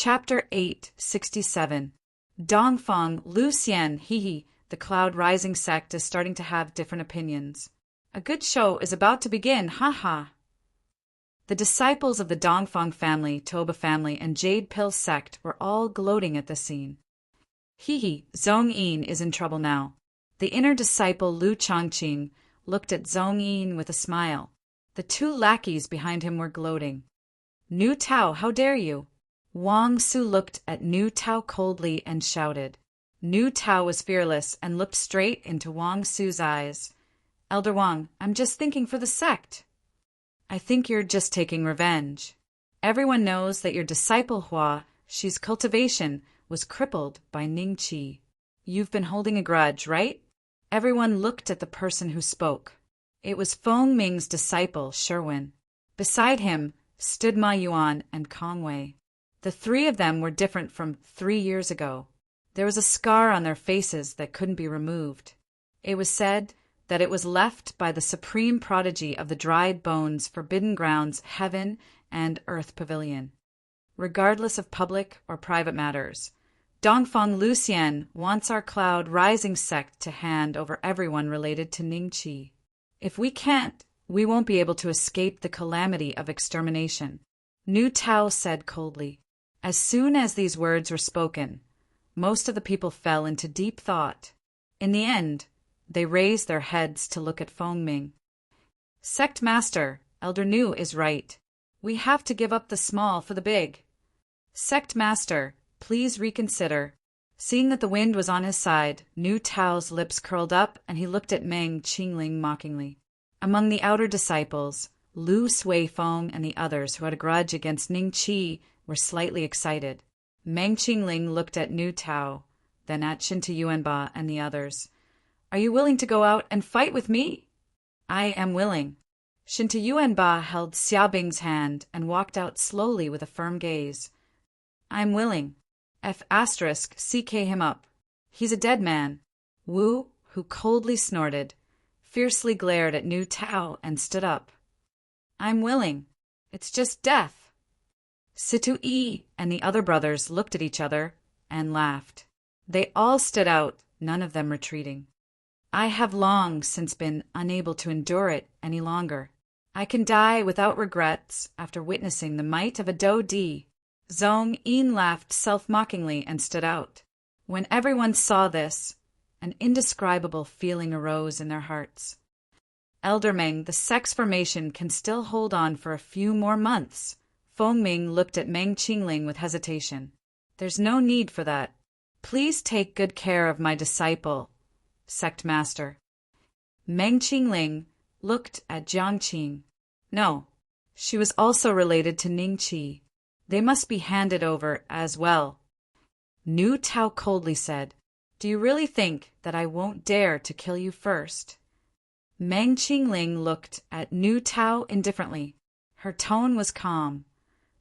Chapter 867. Dongfang Lucian Hehe. The Cloud Rising sect is starting to have different opinions. A good show is about to begin, haha. The disciples of the Dongfang family, Toba family, and Jade Pill sect were all gloating at the scene. Hehe, Zhongyin is in trouble now. The inner disciple Lu Chongqing looked at Zhongyin with a smile. The two lackeys behind him were gloating. Nu Tao, how dare you? Wang Su looked at Nu Tao coldly and shouted. Nu Tao was fearless and looked straight into Wang Su's eyes. Elder Wang, I'm just thinking for the sect. I think you're just taking revenge. Everyone knows that your disciple Hua, Shi's cultivation, was crippled by Ning Qi. You've been holding a grudge, right? Everyone looked at the person who spoke. It was Feng Ming's disciple, Sherwin. Beside him stood Ma Yuan and Kong Wei. The three of them were different from 3 years ago. There was a scar on their faces that couldn't be removed. It was said that it was left by the supreme prodigy of the dried bones, forbidden grounds, heaven and earth pavilion. Regardless of public or private matters, Dongfang Lucian wants our Cloud Rising sect to hand over everyone related to Ning Qi. If we can't, we won't be able to escape the calamity of extermination, Nu Tao said coldly. As soon as these words were spoken, most of the people fell into deep thought. In the end, they raised their heads to look at Feng Ming. Sect Master, Elder Nu is right. We have to give up the small for the big. Sect Master, please reconsider. Seeing that the wind was on his side, Nu Tao's lips curled up and he looked at Meng Qingling mockingly. Among the outer disciples, Lu Suifeng and the others who had a grudge against Ning Qi were slightly excited. Meng Qingling looked at Nu Tao, then at Shinta Yuanba and the others. Are you willing to go out and fight with me? I am willing. Shinta Yuanba held Xiaobing's hand and walked out slowly with a firm gaze. I'm willing. CK him up. He's a dead man. Wu, who coldly snorted, fiercely glared at Nu Tao and stood up. I'm willing. It's just death. Situ Yi and the other brothers looked at each other and laughed. They all stood out, none of them retreating. I have long since been unable to endure it any longer. I can die without regrets after witnessing the might of a Do Di. Zhong Yin laughed self-mockingly and stood out. When everyone saw this, an indescribable feeling arose in their hearts. Elder Meng, the sex formation can still hold on for a few more months. Feng Ming looked at Meng Qingling with hesitation. There's no need for that. Please take good care of my disciple, Sect Master. Meng Qingling looked at Jiang Qing. No, she was also related to Ning Qi. They must be handed over as well. Nu Tao coldly said, Do you really think that I won't dare to kill you first? Meng Qingling looked at Nu Tao indifferently. Her tone was calm,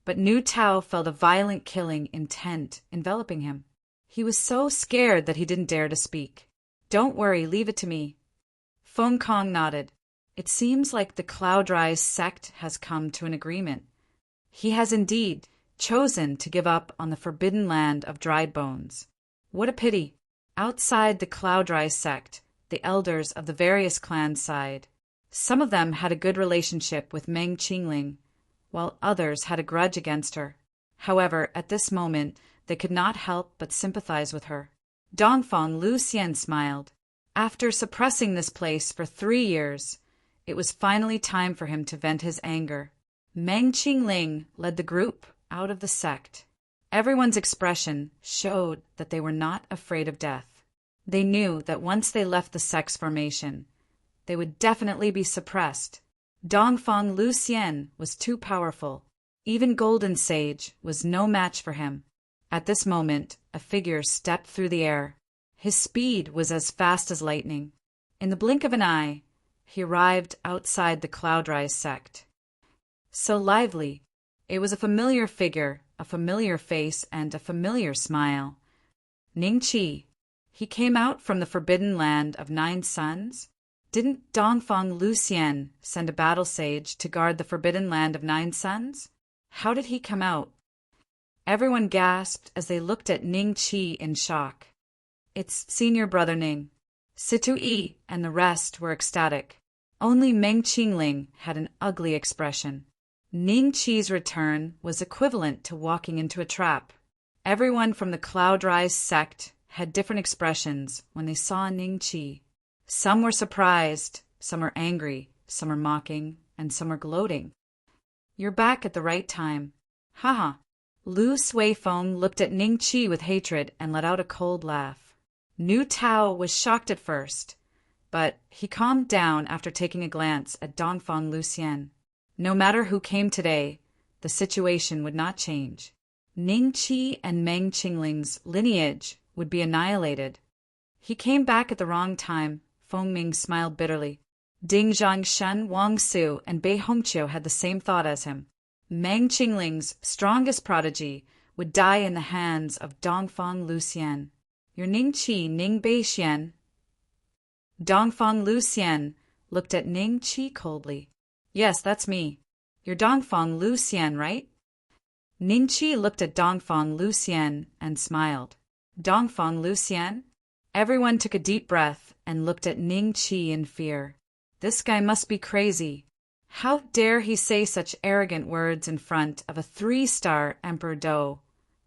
but Nu Tao felt a violent killing intent enveloping him. He was so scared that he didn't dare to speak. Don't worry, leave it to me. Feng Kong nodded. It seems like the Cloud Rise sect has come to an agreement. He has indeed chosen to give up on the forbidden land of dried bones. What a pity. Outside the Cloud Rise sect, the elders of the various clans sighed. Some of them had a good relationship with Meng Qingling, while others had a grudge against her. However, at this moment, they could not help but sympathize with her. Dongfang Lucian smiled. After suppressing this place for 3 years, it was finally time for him to vent his anger. Meng Qingling led the group out of the sect. Everyone's expression showed that they were not afraid of death. They knew that once they left the sect's formation, they would definitely be suppressed. Dongfang Lucian was too powerful. Even Golden Sage was no match for him. At this moment, a figure stepped through the air. His speed was as fast as lightning. In the blink of an eye, he arrived outside the Cloud Rise sect. So lively. It was a familiar figure, a familiar face, and a familiar smile. Ning Qi. He came out from the forbidden land of 9 suns? Didn't Dongfang Lucian send a battle sage to guard the forbidden land of 9 suns? How did he come out? Everyone gasped as they looked at Ning Qi in shock. It's senior brother Ning. Situ Yi and the rest were ecstatic. Only Meng Qingling had an ugly expression. Ning Qi's return was equivalent to walking into a trap. Everyone from the Cloud Rise sect had different expressions when they saw Ning Qi. Some were surprised, some were angry, some were mocking, and some were gloating. You're back at the right time. Haha. Lu Suifeng looked at Ning Qi with hatred and let out a cold laugh. Nu Tao was shocked at first, but he calmed down after taking a glance at Dongfang Lucian. No matter who came today, the situation would not change. Ning Qi and Meng Qingling's lineage would be annihilated. He came back at the wrong time, Feng Ming smiled bitterly. Ding Zhongshan, Wang Su, and Bei Hongqiu had the same thought as him. Meng Qingling's strongest prodigy would die in the hands of Dongfang Lucian. You're Ning Qi, Ning Beixian. Dongfang Lucian looked at Ning Qi coldly. Yes, that's me. You're Dongfang Lucian, right? Ning Qi looked at Dongfang Lucian and smiled. Dongfang Lucian? Everyone took a deep breath and looked at Ning Qi in fear. This guy must be crazy. How dare he say such arrogant words in front of a 3-star Emperor Do,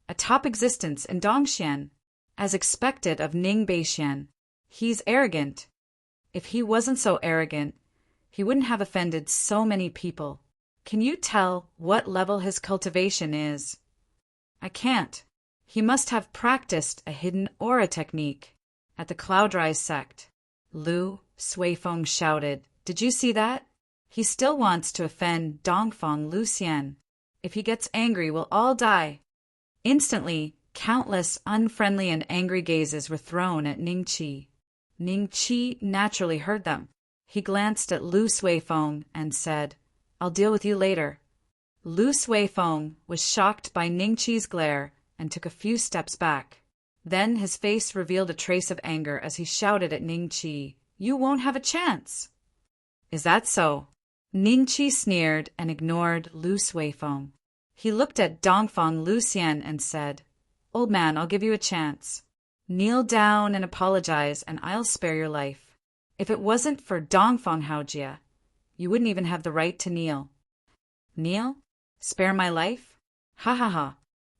a top existence in Dongxian, as expected of Ning Beixian. He's arrogant. If he wasn't so arrogant, he wouldn't have offended so many people. Can you tell what level his cultivation is? I can't. He must have practiced a hidden aura technique at the Cloud Rise sect. Lu Suifeng shouted, Did you see that? He still wants to offend Dongfang Lucian. If he gets angry, we'll all die. Instantly, countless unfriendly and angry gazes were thrown at Ning Qi. Ning Qi naturally heard them. He glanced at Lu Suifeng and said, I'll deal with you later. Lu Suifeng was shocked by Ning Qi's glare and took a few steps back. Then his face revealed a trace of anger as he shouted at Ning Qi, You won't have a chance. Is that so? Ning Qi sneered and ignored Lu Suifeng. He looked at Dongfang Lucian and said, Old man, I'll give you a chance. Kneel down and apologize and I'll spare your life. If it wasn't for Dongfang Haojia, you wouldn't even have the right to kneel. Kneel? Spare my life? Ha ha ha.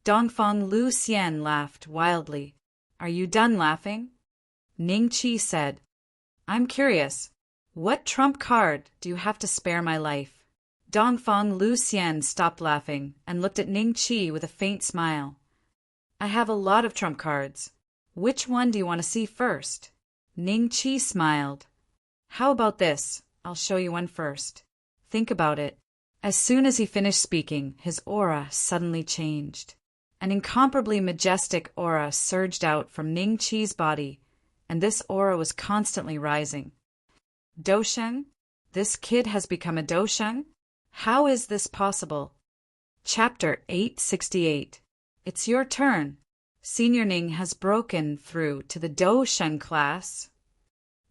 Dongfang Lucian laughed wildly. Are you done laughing? Ning Qi said, I'm curious. What trump card do you have to spare my life? Dongfang Lucian stopped laughing and looked at Ning Qi with a faint smile. I have a lot of trump cards. Which one do you want to see first? Ning Qi smiled. How about this? I'll show you one first. Think about it. As soon as he finished speaking, his aura suddenly changed. An incomparably majestic aura surged out from Ning Qi's body, and this aura was constantly rising. Dosheng? This kid has become a Dosheng? How is this possible? Chapter 868. It's your turn. Senior Ning has broken through to the Dosheng class.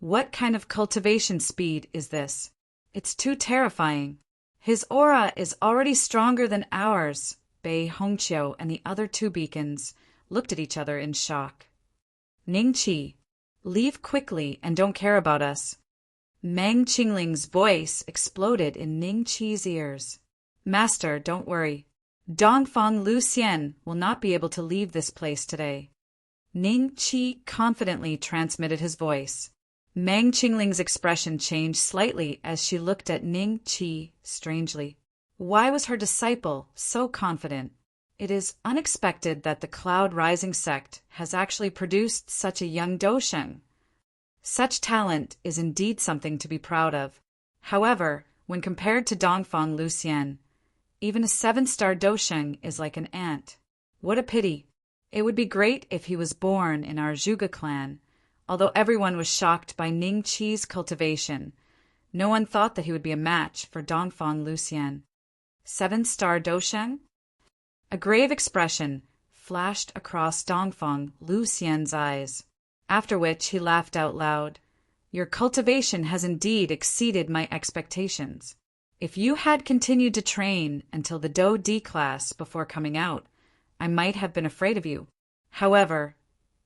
What kind of cultivation speed is this? It's too terrifying. His aura is already stronger than ours. Bei Hongqiu and the other 2 beacons looked at each other in shock. Ning Qi, leave quickly and don't care about us. Meng Qingling's voice exploded in Ning Qi's ears. Master, don't worry. Dongfang Lucian will not be able to leave this place today. Ning Qi confidently transmitted his voice. Meng Qingling's expression changed slightly as she looked at Ning Qi strangely. Why was her disciple so confident? It is unexpected that the Cloud Rising sect has actually produced such a young Dosheng. Such talent is indeed something to be proud of. However, when compared to Dongfang Lucian, even a 7-star Dosheng is like an ant. What a pity. It would be great if he was born in our Zhuge clan. Although everyone was shocked by Ning Qi's cultivation, no one thought that he would be a match for Dongfang Lucian. 7-star Dosheng? A grave expression flashed across Dongfang Lucian's eyes, after which he laughed out loud. Your cultivation has indeed exceeded my expectations. If you had continued to train until the Do D class before coming out, I might have been afraid of you. However,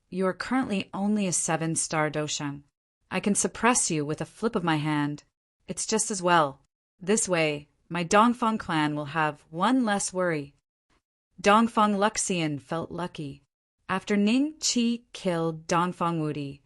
you are currently only a 7-star doshang. I can suppress you with a flip of my hand. It's just as well. This way, my Dongfang clan will have one less worry. Dongfang Luxian felt lucky. After Ning Qi killed Dongfang Wudi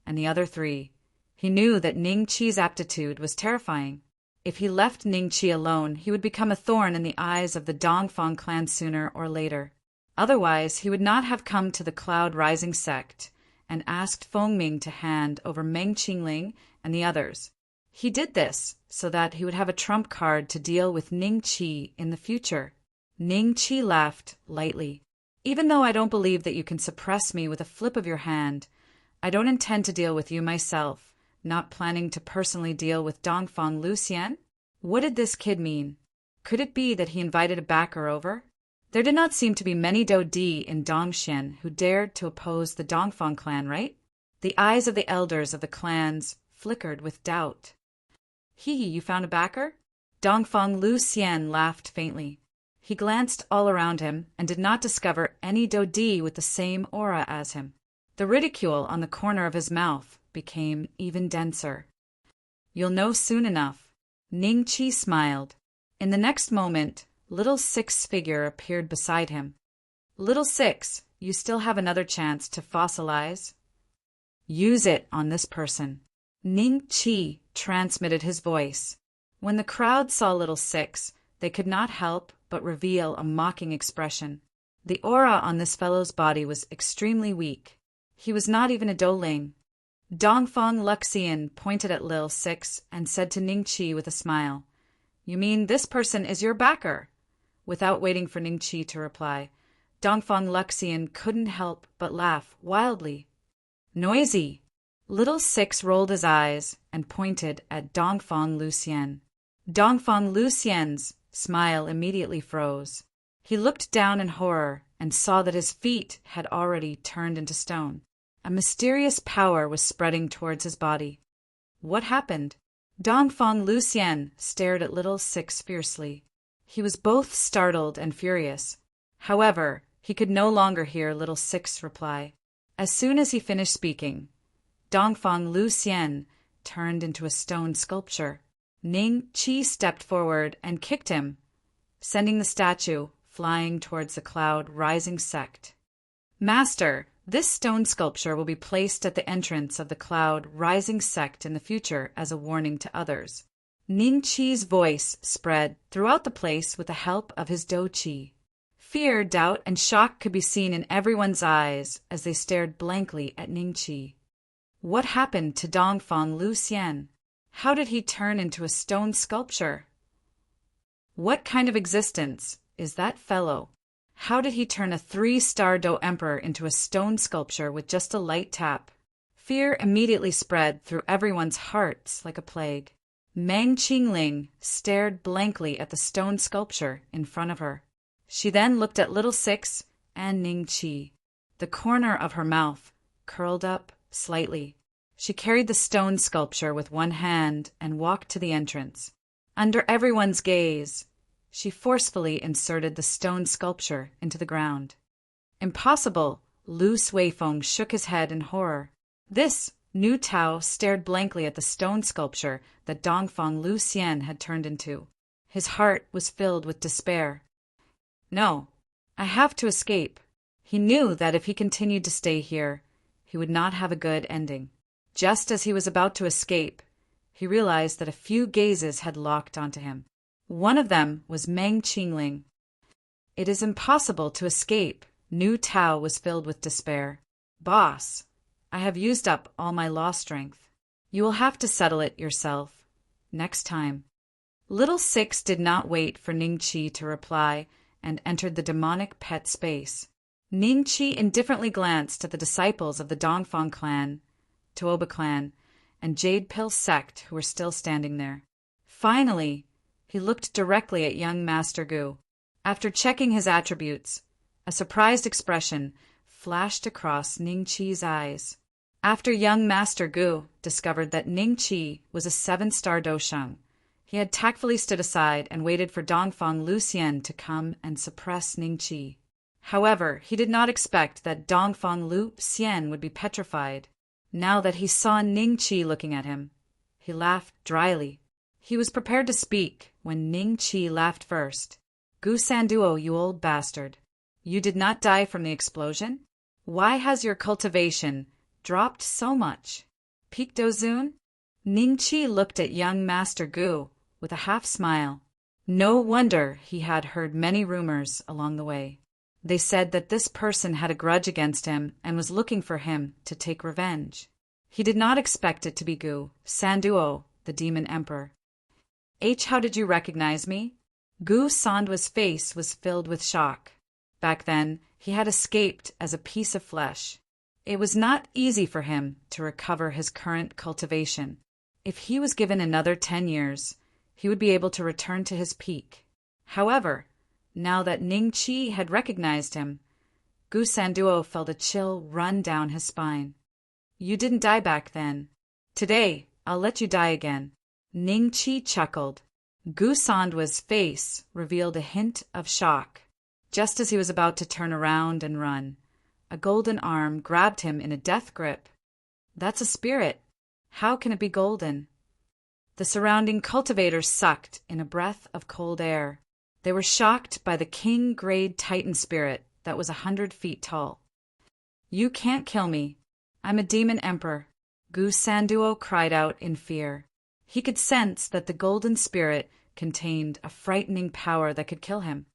and the other 3, he knew that Ning Qi's aptitude was terrifying. If he left Ning Qi alone, he would become a thorn in the eyes of the Dongfang clan sooner or later. Otherwise, he would not have come to the Cloud Rising sect and asked Feng Ming to hand over Meng Qingling and the others. He did this so that he would have a trump card to deal with Ning Qi in the future. Ning Qi laughed lightly. Even though I don't believe that you can suppress me with a flip of your hand, I don't intend to deal with you myself, not planning to personally deal with Dongfang Luxian. What did this kid mean? Could it be that he invited a backer over? There did not seem to be many Do Di in Dongxian who dared to oppose the Dongfang clan, right? The eyes of the elders of the clans flickered with doubt. Hee, you found a backer? Dongfang Luxian laughed faintly. He glanced all around him and did not discover any Do Di with the same aura as him. The ridicule on the corner of his mouth became even denser. You'll know soon enough. Ning Qi smiled. In the next moment, Little Six's figure appeared beside him. Little Six, you still have another chance to fossilize. Use it on this person. Ning Qi transmitted his voice. When the crowd saw Little Six, they could not help but reveal a mocking expression. The aura on this fellow's body was extremely weak. He was not even a Doling. Dongfang Luxian pointed at Lil Six and said to Ning Qi with a smile, You mean this person is your backer? Without waiting for Ning Qi to reply, Dongfang Luxian couldn't help but laugh wildly. Noisy! Little Six rolled his eyes and pointed at Dongfang Luxian. Dongfang Luxian's smile immediately froze. He looked down in horror and saw that his feet had already turned into stone. A mysterious power was spreading towards his body. What happened? Dongfang Luxian stared at Little Six fiercely. He was both startled and furious. However, he could no longer hear Little Six reply. As soon as he finished speaking, Dongfang Luxian turned into a stone sculpture. Ning Qi stepped forward and kicked him, sending the statue flying towards the Cloud Rising sect. Master, this stone sculpture will be placed at the entrance of the Cloud Rising sect in the future as a warning to others. Ning Qi's voice spread throughout the place with the help of his Do Qi. Fear, doubt, and shock could be seen in everyone's eyes as they stared blankly at Ning Qi. What happened to Dongfang Luxian? How did he turn into a stone sculpture? What kind of existence is that fellow? How did he turn a 3-star Do Emperor into a stone sculpture with just a light tap? Fear immediately spread through everyone's hearts like a plague. Meng Qingling stared blankly at the stone sculpture in front of her. She then looked at Little Six and Ning Qi. The corner of her mouth curled up slightly. She carried the stone sculpture with one hand and walked to the entrance. Under everyone's gaze, she forcefully inserted the stone sculpture into the ground. Impossible! Lu Suifeng shook his head in horror. This Nu Tao stared blankly at the stone sculpture that Dongfang Luxian had turned into. His heart was filled with despair. No, I have to escape. He knew that if he continued to stay here, he would not have a good ending. Just as he was about to escape, he realized that a few gazes had locked onto him. One of them was Meng Qingling. It is impossible to escape. Nu Tao was filled with despair. Boss, I have used up all my law strength. You will have to settle it yourself. Next time. Little Six did not wait for Ning Qi to reply and entered the demonic pet space. Ning Qi indifferently glanced at the disciples of the Dongfang clan, Tuoba clan, and Jade Pill sect who were still standing there. Finally, he looked directly at young Master Gu. After checking his attributes, a surprised expression flashed across Ning Qi's eyes. After young Master Gu discovered that Ning Qi was a 7-star doshang, he had tactfully stood aside and waited for Dongfang Luxian to come and suppress Ning Qi. However, he did not expect that Dongfang Lu Xian would be petrified, now that he saw Ning Qi looking at him. He laughed dryly. He was prepared to speak when Ning Qi laughed first. Gu Sanduo, you old bastard. You did not die from the explosion? Why has your cultivation dropped so much? Peak Dozun? Ning Qi looked at young Master Gu with a half-smile. No wonder he had heard many rumors along the way. They said that this person had a grudge against him and was looking for him to take revenge. He did not expect it to be Gu Sanduo, the Demon Emperor. How did you recognize me? Gu Sanduo's face was filled with shock. Back then, he had escaped as a piece of flesh. It was not easy for him to recover his current cultivation. If he was given another 10 years, he would be able to return to his peak. However, now that Ning Qi had recognized him, Gu Sanduo felt a chill run down his spine. You didn't die back then. Today, I'll let you die again. Ning Qi chuckled. Gu Sanduo's face revealed a hint of shock. Just as he was about to turn around and run, a golden arm grabbed him in a death grip. That's a spirit. How can it be golden? The surrounding cultivators sucked in a breath of cold air. They were shocked by the king-grade Titan spirit that was 100 feet tall. You can't kill me. I'm a demon emperor. Gu Sanduo cried out in fear. He could sense that the golden spirit contained a frightening power that could kill him.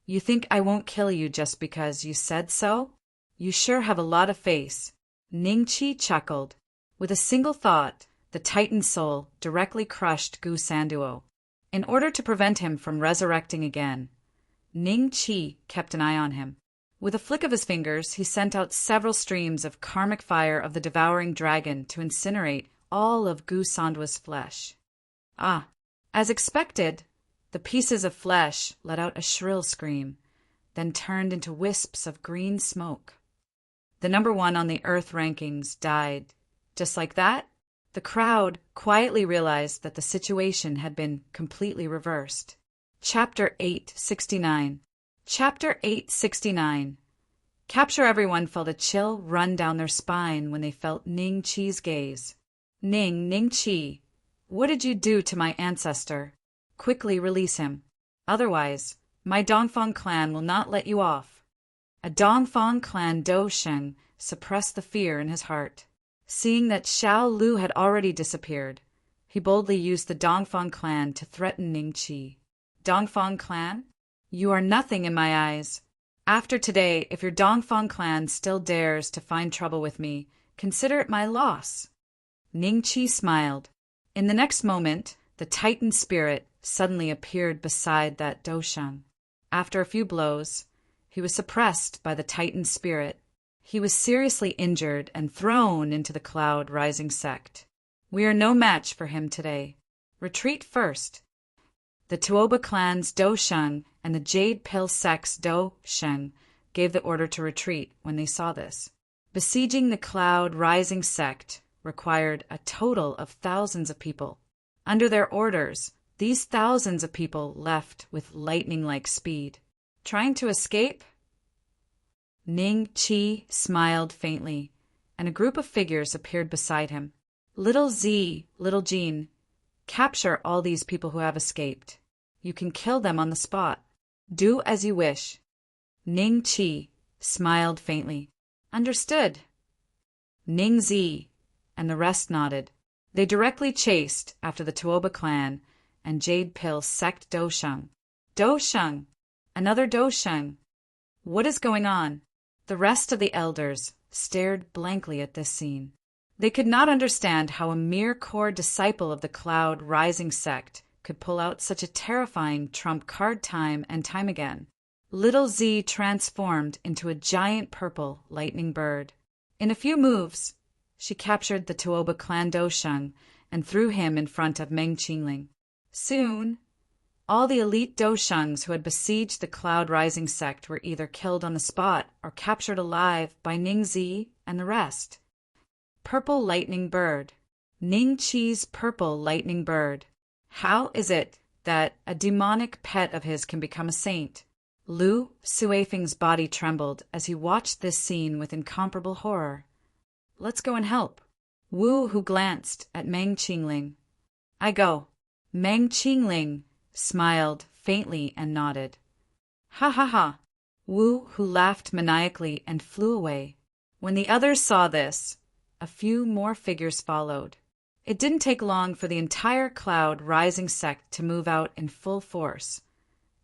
You think I won't kill you just because you said so? You sure have a lot of face. Ning Qi chuckled. With a single thought, the Titan soul directly crushed Gu Sanduo. In order to prevent him from resurrecting again, Ning Qi kept an eye on him. With a flick of his fingers, he sent out several streams of karmic fire of the devouring dragon to incinerate all of Gu Sanduo's flesh. As expected, the pieces of flesh let out a shrill scream, then turned into wisps of green smoke. The number 1 on the Earth rankings died. Just like that, the crowd quietly realized that the situation had been completely reversed. Chapter 869. Chapter 869. Capture Everyone felt a chill run down their spine when they felt Ning Qi's gaze. Ning Qi, what did you do to my ancestor? Quickly release him. Otherwise, my Dongfang clan will not let you off. A Dongfang clan Do Sheng suppressed the fear in his heart. Seeing that Xiao Lu had already disappeared, he boldly used the Dongfang clan to threaten Ning Qi. Dongfang clan? You are nothing in my eyes. After today, if your Dongfang clan still dares to find trouble with me, consider it my loss. Ning Qi smiled. In the next moment, the Titan spirit suddenly appeared beside that Dosheng. After a few blows, he was suppressed by the Titan spirit. He was seriously injured and thrown into the Cloud Rising sect. We are no match for him today. Retreat first. The Tuoba clan's Dosheng and the Jade Pill sect's Dosheng gave the order to retreat when they saw this. Besieging the Cloud Rising sect required a total of thousands of people. Under their orders, these thousands of people left with lightning-like speed. Trying to escape? Ning Qi smiled faintly, and a group of figures appeared beside him. Little Z, Little Jean, capture all these people who have escaped. You can kill them on the spot. Do as you wish. Ning Qi smiled faintly. Understood. Ning Z and the rest nodded. They directly chased after the Tuoba clan and Jade Pill sect Dosheng. Dosheng! Another Dosheng! What is going on? The rest of the elders stared blankly at this scene. They could not understand how a mere core disciple of the Cloud Rising sect could pull out such a terrifying trump card time and time again. Little Z transformed into a giant purple lightning bird. In a few moves, she captured the Tuoba clan Dosheng and threw him in front of Meng Qingling. Soon, all the elite Doshengs who had besieged the Cloud Rising sect were either killed on the spot or captured alive by Ning Zi and the rest. Purple lightning bird. Ning Qi's purple lightning bird. How is it that a demonic pet of his can become a saint? Lu Suifeng's body trembled as he watched this scene with incomparable horror. Let's go and help. Wu Hu glanced at Meng Qingling. I go. Meng Qingling smiled faintly and nodded. Ha ha ha. Wu Hu laughed maniacally and flew away. When the others saw this, a few more figures followed. It didn't take long for the entire Cloud Rising sect to move out in full force,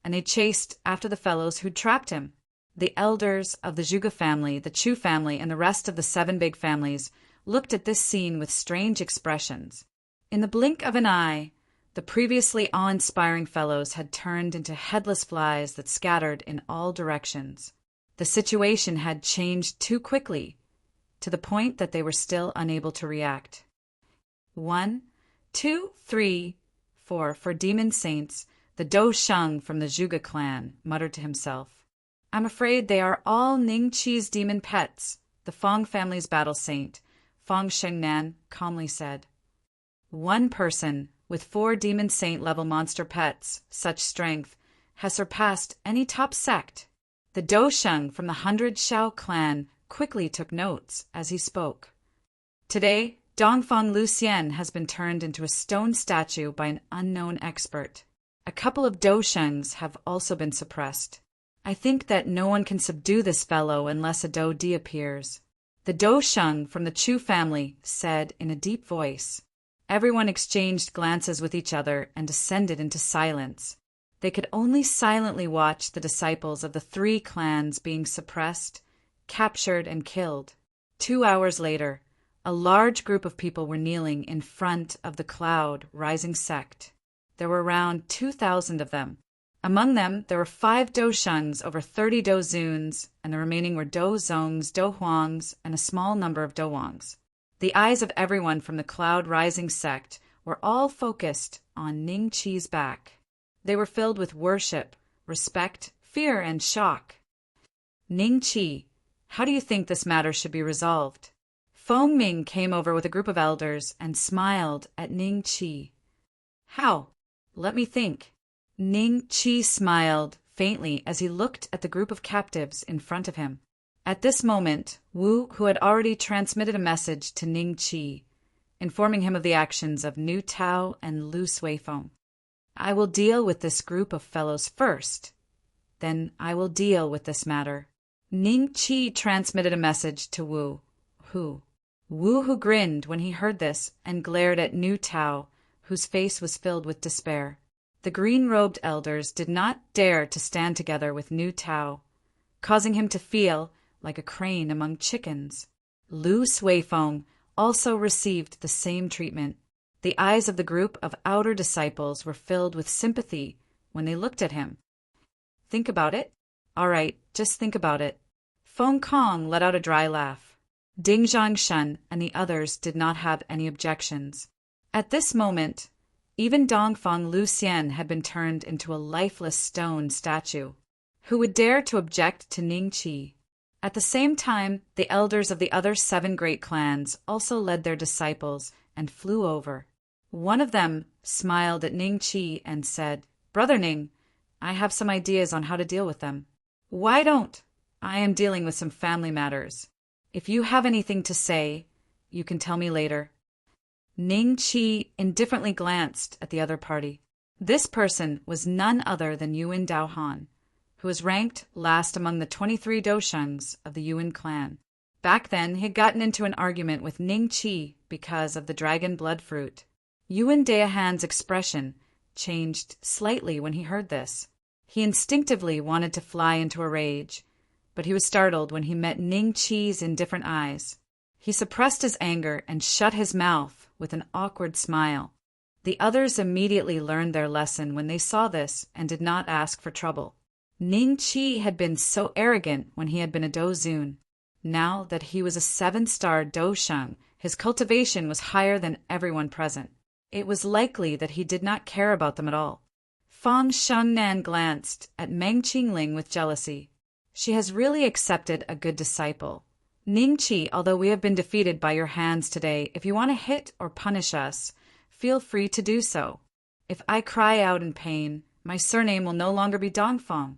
and they chased after the fellows who'd trapped him. The elders of the Zhuge family, the Chu family, and the rest of the 7 big families looked at this scene with strange expressions. In the blink of an eye, the previously awe-inspiring fellows had turned into headless flies that scattered in all directions. The situation had changed too quickly, to the point that they were still unable to react. 1, 2, 3, 4 for demon saints, the Dou Sheng from the Zhuge clan muttered to himself. I'm afraid they are all Ning Qi's demon pets, the Fong family's battle saint, Fong Shengnan calmly said. One person with 4 demon saint-level monster pets, such strength, has surpassed any top sect. The Dou Sheng from the 100 Xiao clan quickly took notes as he spoke. Today, Dongfang Lucian has been turned into a stone statue by an unknown expert. A couple of Dou Shengs have also been suppressed. I think that no one can subdue this fellow unless a Dou Di appears. The Dou Sheng from the Chu family said in a deep voice. Everyone exchanged glances with each other and descended into silence. They could only silently watch the disciples of the 3 clans being suppressed, captured, and killed. 2 hours later, a large group of people were kneeling in front of the Cloud Rising sect. There were around 2,000 of them. Among them, there were 5 Dou Shengs, over 30 Dou Zuns, and the remaining were Dou Zongs, Dou Huangs, and a small number of Dou Wangs. The eyes of everyone from the Cloud Rising sect were all focused on Ning Qi's back. They were filled with worship, respect, fear, and shock. Ning Qi, how do you think this matter should be resolved? Feng Ming came over with a group of elders and smiled at Ning Qi. How? Let me think. Ning Qi smiled faintly as he looked at the group of captives in front of him. At this moment, Wu, who had already transmitted a message to Ning Qi, informing him of the actions of Nu Tao and Lu Suifeng. I will deal with this group of fellows first. Then I will deal with this matter. Ning Qi transmitted a message to Wu Hu grinned when he heard this and glared at Nu Tao, whose face was filled with despair. The green-robed elders did not dare to stand together with Nu Tao, causing him to feel like a crane among chickens. Lu Suifeng also received the same treatment. The eyes of the group of outer disciples were filled with sympathy when they looked at him. Think about it? All right, just think about it. Feng Kong let out a dry laugh. Ding Zhongshan and the others did not have any objections. At this moment, even Dongfang Lucian had been turned into a lifeless stone statue. Who would dare to object to Ning Qi? At the same time, the elders of the other 7 great clans also led their disciples and flew over. One of them smiled at Ning Qi and said, Brother Ning, I have some ideas on how to deal with them. Why don't? I am dealing with some family matters. If you have anything to say, you can tell me later. Ning Qi indifferently glanced at the other party. This person was none other than Yuan Daohan, who was ranked last among the 23 Dou Shengs of the Yuan clan. Back then, he had gotten into an argument with Ning Qi because of the dragon blood fruit. Yuan Daohan's expression changed slightly when he heard this. He instinctively wanted to fly into a rage, but he was startled when he met Ning Qi's indifferent eyes. He suppressed his anger and shut his mouth with an awkward smile. The others immediately learned their lesson when they saw this and did not ask for trouble. Ning Qi had been so arrogant when he had been a Dou Zun. Now that he was a 7-star Dou Sheng, his cultivation was higher than everyone present. It was likely that he did not care about them at all. Fong Shengnan glanced at Meng Qingling with jealousy. She has really accepted a good disciple. Ning Qi, although we have been defeated by your hands today, if you want to hit or punish us, feel free to do so. If I cry out in pain, my surname will no longer be Dongfang.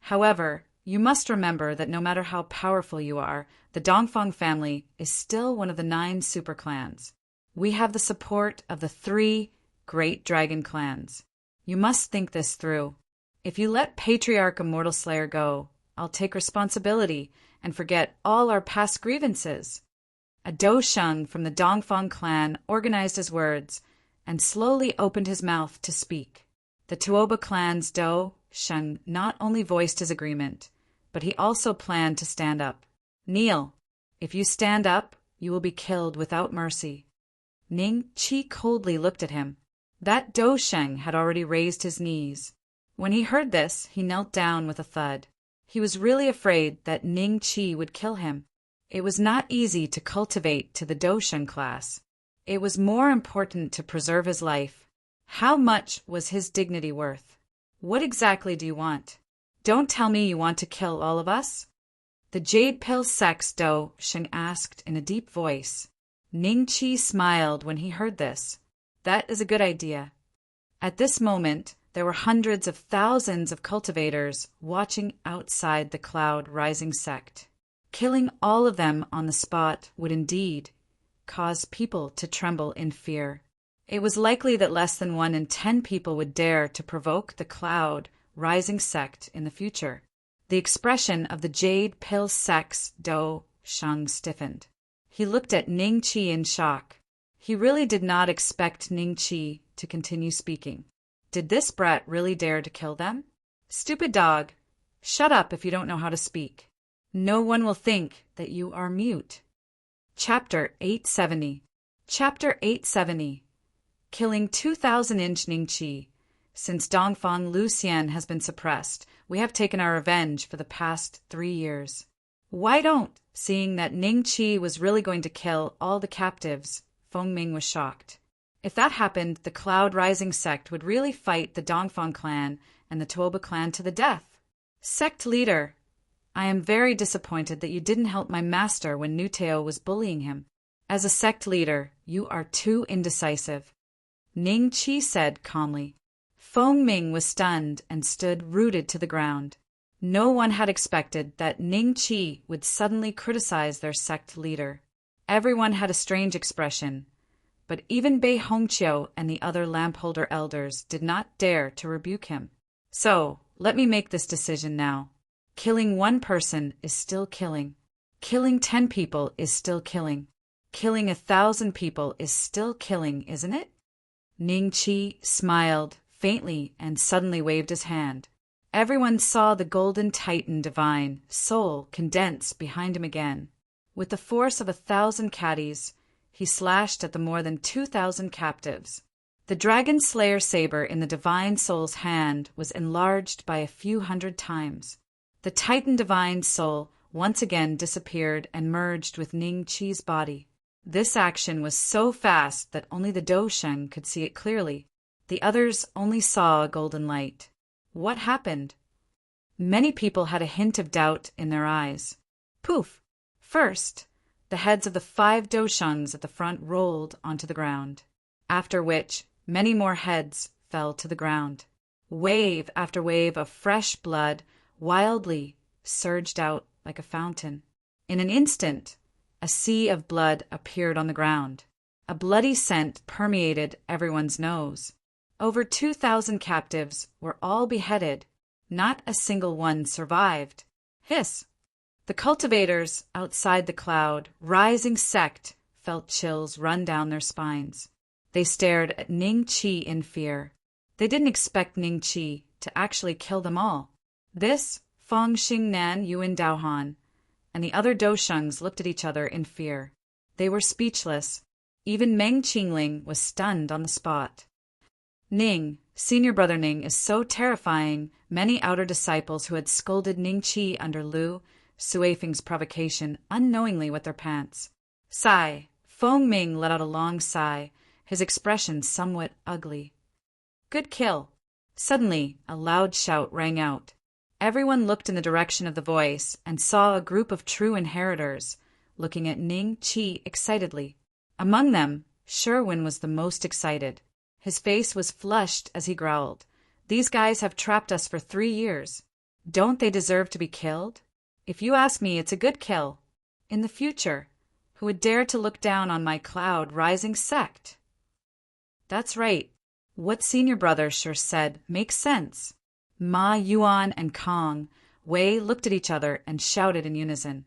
However, you must remember that no matter how powerful you are, the Dongfang family is still one of the 9 super clans. We have the support of the 3 great dragon clans. You must think this through. If you let Patriarch Immortal Slayer go, I'll take responsibility and forget all our past grievances. A Dosheng from the Dongfang clan organized his words and slowly opened his mouth to speak. The Tuoba clan's Dosheng not only voiced his agreement, but he also planned to stand up. Kneel. If you stand up, you will be killed without mercy. Ning Qi coldly looked at him. That Dosheng had already raised his knees. When he heard this, he knelt down with a thud. He was really afraid that Ning Qi would kill him. It was not easy to cultivate to the Dosheng class. It was more important to preserve his life. How much was his dignity worth? What exactly do you want? Don't tell me you want to kill all of us? The Jade Pill Sex Dosheng asked in a deep voice. Ning Qi smiled when he heard this. That is a good idea. At this moment, there were hundreds of thousands of cultivators watching outside the Cloud Rising sect. Killing all of them on the spot would indeed cause people to tremble in fear. It was likely that less than 1 in 10 people would dare to provoke the Cloud Rising sect in the future. The expression of the Jade Pill Sex Dosheng stiffened. He looked at Ning Qi in shock. He really did not expect Ning Qi to continue speaking. Did this brat really dare to kill them? Stupid dog! Shut up if you don't know how to speak. No one will think that you are mute. Chapter 870. Chapter 870. Killing 2,000-inch Ning Qi. Since Dongfang Lucian has been suppressed, we have taken our revenge for the past 3 years. Why don't, seeing that Ning Qi was really going to kill all the captives, Feng Ming was shocked. If that happened, the Cloud Rising sect would really fight the Dongfang clan and the Tuoba clan to the death. Sect leader, I am very disappointed that you didn't help my master when Nuteo was bullying him. As a sect leader, you are too indecisive. Ning Qi said calmly. Feng Ming was stunned and stood rooted to the ground. No one had expected that Ning Qi would suddenly criticize their sect leader. Everyone had a strange expression, but even Bei Hongqiu and the other lampholder elders did not dare to rebuke him. So, let me make this decision now. Killing 1 person is still killing. Killing 10 people is still killing. Killing 1,000 people is still killing, isn't it? Ning Qi smiled faintly and suddenly waved his hand. Everyone saw the golden titan divine soul condense behind him again. With the force of 1,000 caddies, he slashed at the more than 2,000 captives. The dragon slayer saber in the divine soul's hand was enlarged by a few hundred times. The titan divine soul once again disappeared and merged with Ning Qi's body. This action was so fast that only the Dosheng could see it clearly. The others only saw a golden light. What happened? Many people had a hint of doubt in their eyes. Poof! First, the heads of the 5 Doshengs at the front rolled onto the ground, after which many more heads fell to the ground. Wave after wave of fresh blood wildly surged out like a fountain. In an instant, a sea of blood appeared on the ground. A bloody scent permeated everyone's nose. Over 2,000 captives were all beheaded. Not a single one survived. Hiss! The cultivators outside the Cloud Rising sect felt chills run down their spines. They stared at Ning Qi in fear. They didn't expect Ning Qi to actually kill them all. This, Feng Xingnan Yuan Daohan, and the other Doshengs looked at each other in fear. They were speechless. Even Meng Qingling was stunned on the spot. Ning, senior brother Ning, is so terrifying. Many outer disciples who had scolded Ning Qi under Lu Suifeng's provocation unknowingly wet their pants. Sigh. Feng Ming let out a long sigh, his expression somewhat ugly. Good kill. Suddenly, a loud shout rang out. Everyone looked in the direction of the voice and saw a group of true inheritors looking at Ning Qi excitedly. Among them, Sherwin was the most excited. His face was flushed as he growled. These guys have trapped us for 3 years. Don't they deserve to be killed? If you ask me, it's a good kill. In the future, who would dare to look down on my cloud-rising sect? That's right. What senior brother sure said makes sense. Ma Yuan and Kong Wei looked at each other and shouted in unison.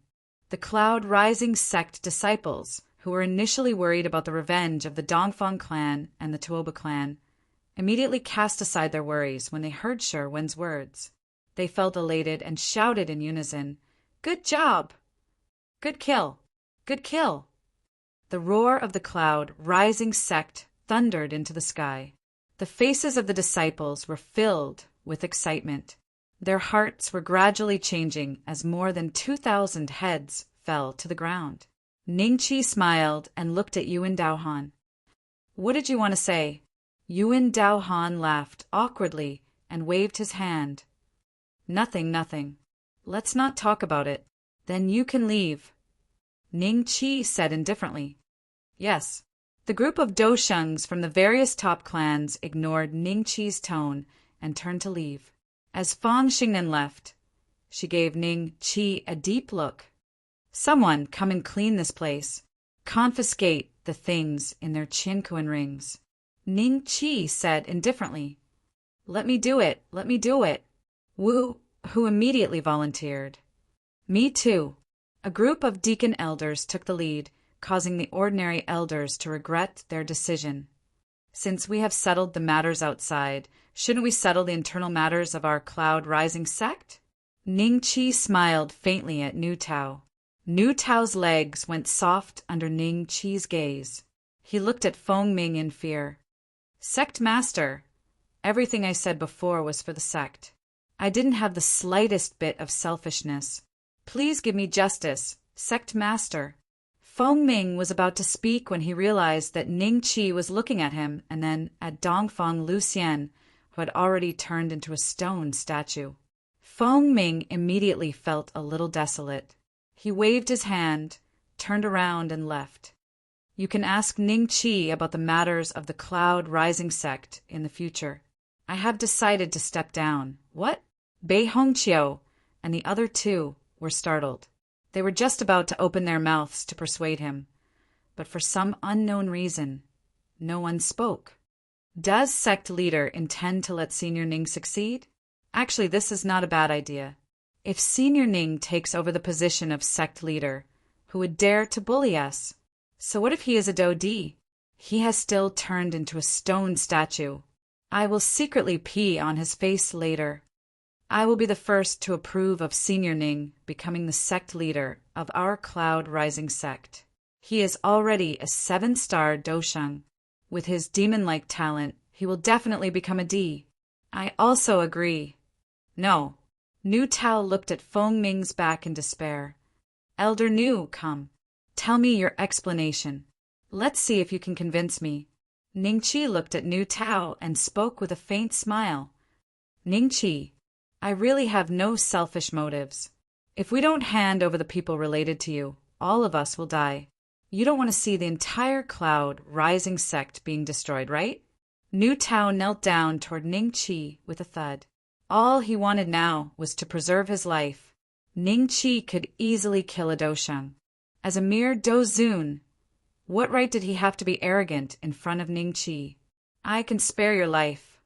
The cloud-rising sect disciples, who were initially worried about the revenge of the Dongfang clan and the Tuoba clan, immediately cast aside their worries when they heard Shi Wen's words. They felt elated and shouted in unison, "Good job! Good kill! Good kill!" The roar of the cloud-rising sect thundered into the sky. The faces of the disciples were filled with excitement. Their hearts were gradually changing as more than 2,000 heads fell to the ground. Ningqi smiled and looked at Yuan Daohan. "What did you want to say?" Yuan Daohan laughed awkwardly and waved his hand. "Nothing, nothing. Let's not talk about it. Then you can leave." Ningqi said indifferently. "Yes." The group of Doshungs from the various top clans ignored Ningqi's tone and turned to leave. As Fang Xingnan left, she gave Ningqi a deep look. "Someone come and clean this place. Confiscate the things in their Qinkuan rings." Ningqi said indifferently, "Let me do it, let me do it." Wu, who immediately volunteered. "Me too." A group of deacon elders took the lead, causing the ordinary elders to regret their decision. "Since we have settled the matters outside, shouldn't we settle the internal matters of our cloud-rising sect?" Ningqi smiled faintly at Nu Tao. Nu Tao's legs went soft under Ningqi's gaze. He looked at Feng Ming in fear. "Sect master, everything I said before was for the sect. I didn't have the slightest bit of selfishness. Please give me justice, sect master." Feng Ming was about to speak when he realized that Ningqi was looking at him and then at Dongfang Lucian, who had already turned into a stone statue. Feng Ming immediately felt a little desolate. He waved his hand, turned around and left. "You can ask Ningqi about the matters of the cloud-rising sect in the future. I have decided to step down." "What?" Bei Hongqiu and the other two were startled. They were just about to open their mouths to persuade him, but for some unknown reason, no one spoke. Does sect leader intend to let Senior Ning succeed? Actually, this is not a bad idea. If Senior Ning takes over the position of sect leader, who would dare to bully us? So what if he is a Dodi? He has still turned into a stone statue. I will secretly pee on his face later. I will be the first to approve of Senior Ning becoming the sect leader of our cloud-rising sect. He is already a 7-star Dosheng. With his demon-like talent, he will definitely become a D. I also agree. No. Nu Tao looked at Feng Ming's back in despair. "Elder Nu, come. Tell me your explanation. Let's see if you can convince me." Ningqi looked at Nu Tao and spoke with a faint smile. "Ningqi, I really have no selfish motives. If we don't hand over the people related to you, all of us will die. You don't want to see the entire cloud-rising sect being destroyed, right?" Nu Tao knelt down toward Ningqi with a thud. All he wanted now was to preserve his life. Ningqi could easily kill a Dosheng. As a mere Dozun, what right did he have to be arrogant in front of Ningqi? "I can spare your life."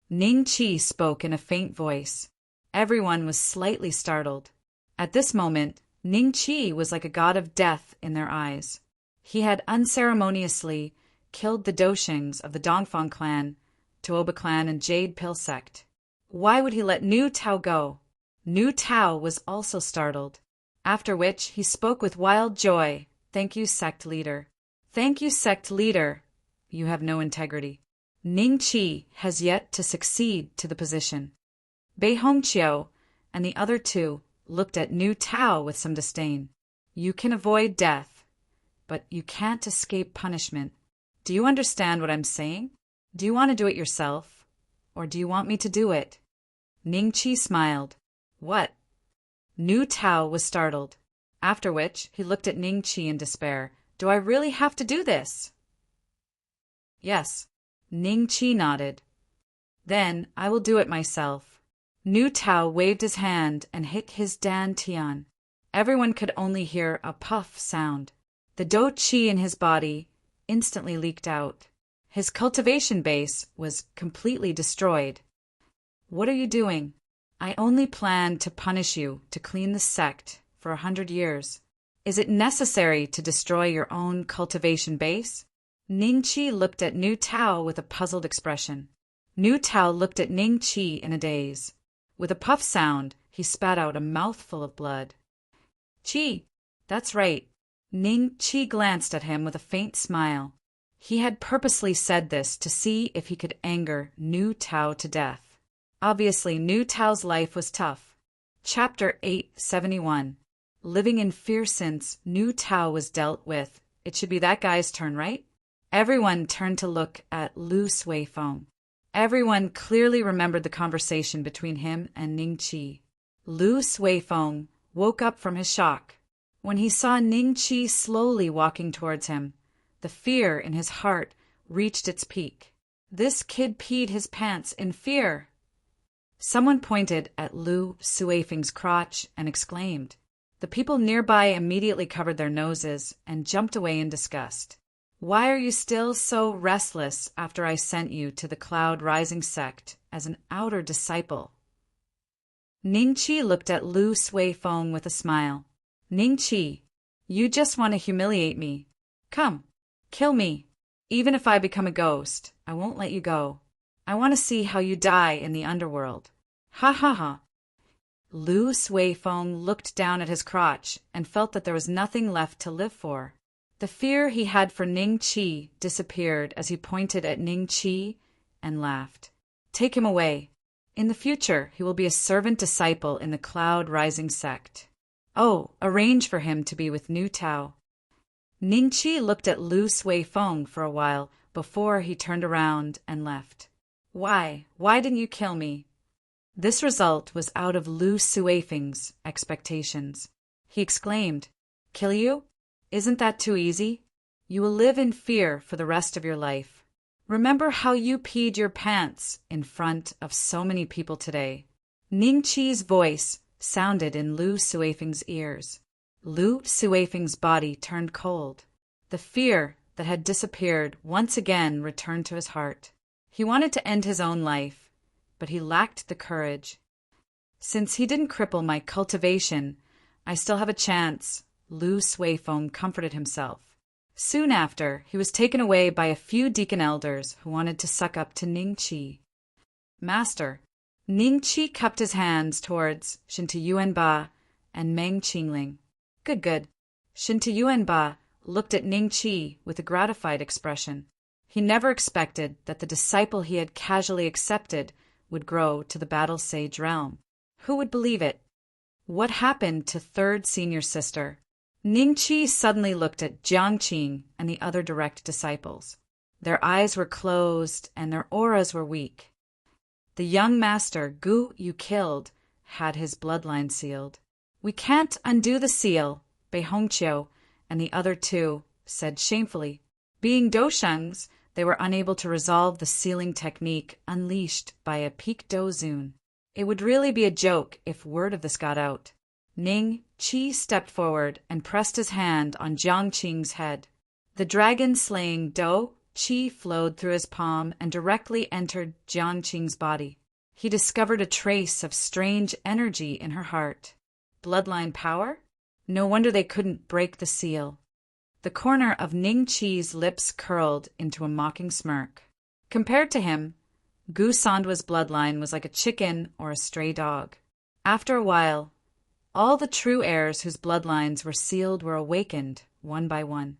Ningqi spoke in a faint voice. Everyone was slightly startled. At this moment, Ningqi was like a god of death in their eyes. He had unceremoniously killed the Doshengs of the Dongfang clan, Tuoba clan, and Jade Pill sect. Why would he let Nu Tao go? Nu Tao was also startled. After which, he spoke with wild joy. "Thank you, sect leader. Thank you, sect leader. You have no integrity." Ningqi has yet to succeed to the position. Bei Hongqiu and the other two looked at Nu Tao with some disdain. "You can avoid death, but you can't escape punishment. Do you understand what I'm saying? Do you want to do it yourself, or do you want me to do it?" Ningqi smiled. "What?" Nu Tao was startled. After which, he looked at Ningqi in despair. "Do I really have to do this?" "Yes." Ningqi nodded. "Then I will do it myself." Nu Tao waved his hand and hit his Dan Tian. Everyone could only hear a puff sound. The Do Chi in his body instantly leaked out. His cultivation base was completely destroyed. What are you doing? I only planned to punish you to clean the sect for 100 years. Is it necessary to destroy your own cultivation base? Ning Qi looked at Nu Tao with a puzzled expression. Nu Tao looked at Ning Qi in a daze. With a puff sound, he spat out a mouthful of blood. Qi, that's right. Ning Qi glanced at him with a faint smile. He had purposely said this to see if he could anger Nu Tao to death. Obviously, Nu Tao's life was tough. Chapter 871. Living in fear since Nu Tao was dealt with. It should be that guy's turn, right? Everyone turned to look at Lu Suifeng. Everyone clearly remembered the conversation between him and Ning Qi. Lu Suifeng woke up from his shock. When he saw Ning Qi slowly walking towards him, the fear in his heart reached its peak. This kid peed his pants in fear. Someone pointed at Lu Suifeng's crotch and exclaimed. The people nearby immediately covered their noses and jumped away in disgust. Why are you still so restless after I sent you to the Cloud Rising sect as an outer disciple? Ning Qi looked at Lu Suifeng with a smile. Ning Qi, you just want to humiliate me. Come, kill me. Even if I become a ghost, I won't let you go. I want to see how you die in the underworld. Ha ha ha. Lu Suifeng looked down at his crotch and felt that there was nothing left to live for. The fear he had for Ning Qi disappeared as he pointed at Ning Qi and laughed. Take him away. In the future, he will be a servant disciple in the Cloud Rising sect. Oh, arrange for him to be with Nu Tao. Ning Qi looked at Lu Suifeng for a while before he turned around and left. Why didn't you kill me? This result was out of Lu Suifeng's expectations. He exclaimed, Kill you? Isn't that too easy? You will live in fear for the rest of your life. Remember how you peed your pants in front of so many people today. Ning Qi's voice sounded in Lu Suifeng's ears. Lu Suifeng's body turned cold. The fear that had disappeared once again returned to his heart. He wanted to end his own life, but he lacked the courage. Since he didn't cripple my cultivation, I still have a chance, Lu Suifeng comforted himself. Soon after, he was taken away by a few deacon elders who wanted to suck up to Ning Qi. Master, Ning Qi cupped his hands towards Shinta Yuanba and Meng Qingling. Good. Shinta Yuanba looked at Ning Qi with a gratified expression. He never expected that the disciple he had casually accepted would grow to the battle sage realm. Who would believe it? What happened to third senior sister? Ning Qi suddenly looked at Jiang Qing and the other direct disciples. Their eyes were closed and their auras were weak. The young master, Gu you killed, had his bloodline sealed. We can't undo the seal, Bei Hongqiu and the other two said shamefully. Being Doshungs, they were unable to resolve the sealing technique unleashed by a Peak Dozun. It would really be a joke if word of this got out. Ning Qi stepped forward and pressed his hand on Jiang Qing's head. The dragon-slaying Do Qi flowed through his palm and directly entered Jiang Qing's body. He discovered a trace of strange energy in her heart. Bloodline power? No wonder they couldn't break the seal. The corner of Ning Qi's lips curled into a mocking smirk. Compared to him, Gu Sandwa's bloodline was like a chicken or a stray dog. After a while, all the true heirs whose bloodlines were sealed were awakened, one by one.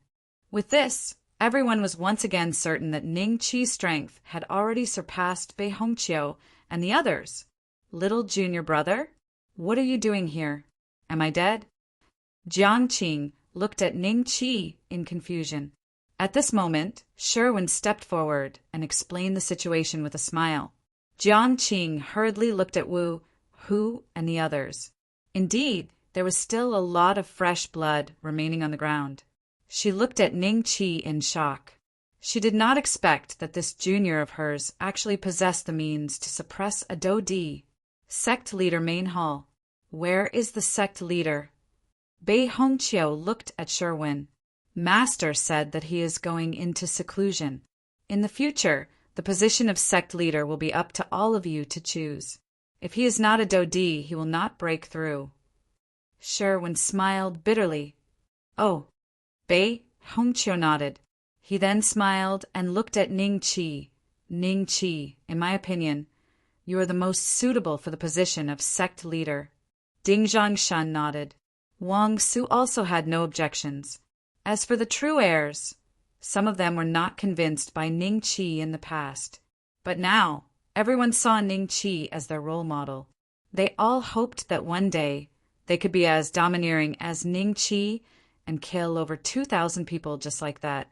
With this, everyone was once again certain that Ning Qi's strength had already surpassed Bei Hongqiu and the others. Little junior brother? What are you doing here? Am I dead? Jiang Qing looked at Ning Qi in confusion. At this moment, Sherwin stepped forward and explained the situation with a smile. Jiang Qing hurriedly looked at Wu, Hu, and the others. Indeed, there was still a lot of fresh blood remaining on the ground. She looked at Ning Qi in shock. She did not expect that this junior of hers actually possessed the means to suppress a Do Di. Sect leader main hall. Where is the sect leader? Bei Hongqiu looked at Sherwin. Master said that he is going into seclusion. In the future, the position of sect leader will be up to all of you to choose. If he is not a Dodi, he will not break through. Sherwin smiled bitterly. Oh. Bei Hongqiu nodded. He then smiled and looked at Ning Qi. Ning Qi, in my opinion, you are the most suitable for the position of sect leader. Ding Zhongshan nodded. Wang Su also had no objections. As for the true heirs, some of them were not convinced by Ning Qi in the past. But now, everyone saw Ning Qi as their role model. They all hoped that one day they could be as domineering as Ning Qi and kill over 2,000 people just like that.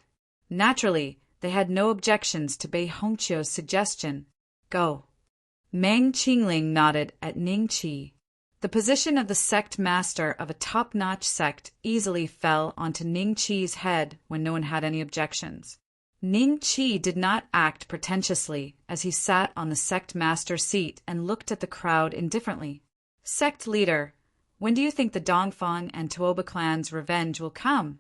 Naturally, they had no objections to Bei Hongqiu's suggestion. Go. Meng Qingling nodded at Ning Qi. The position of the sect master of a top-notch sect easily fell onto Ning Qi's head when no one had any objections. Ning Qi did not act pretentiously as he sat on the sect master seat and looked at the crowd indifferently. Sect leader, when do you think the Dongfang and Tuoba clans' revenge will come?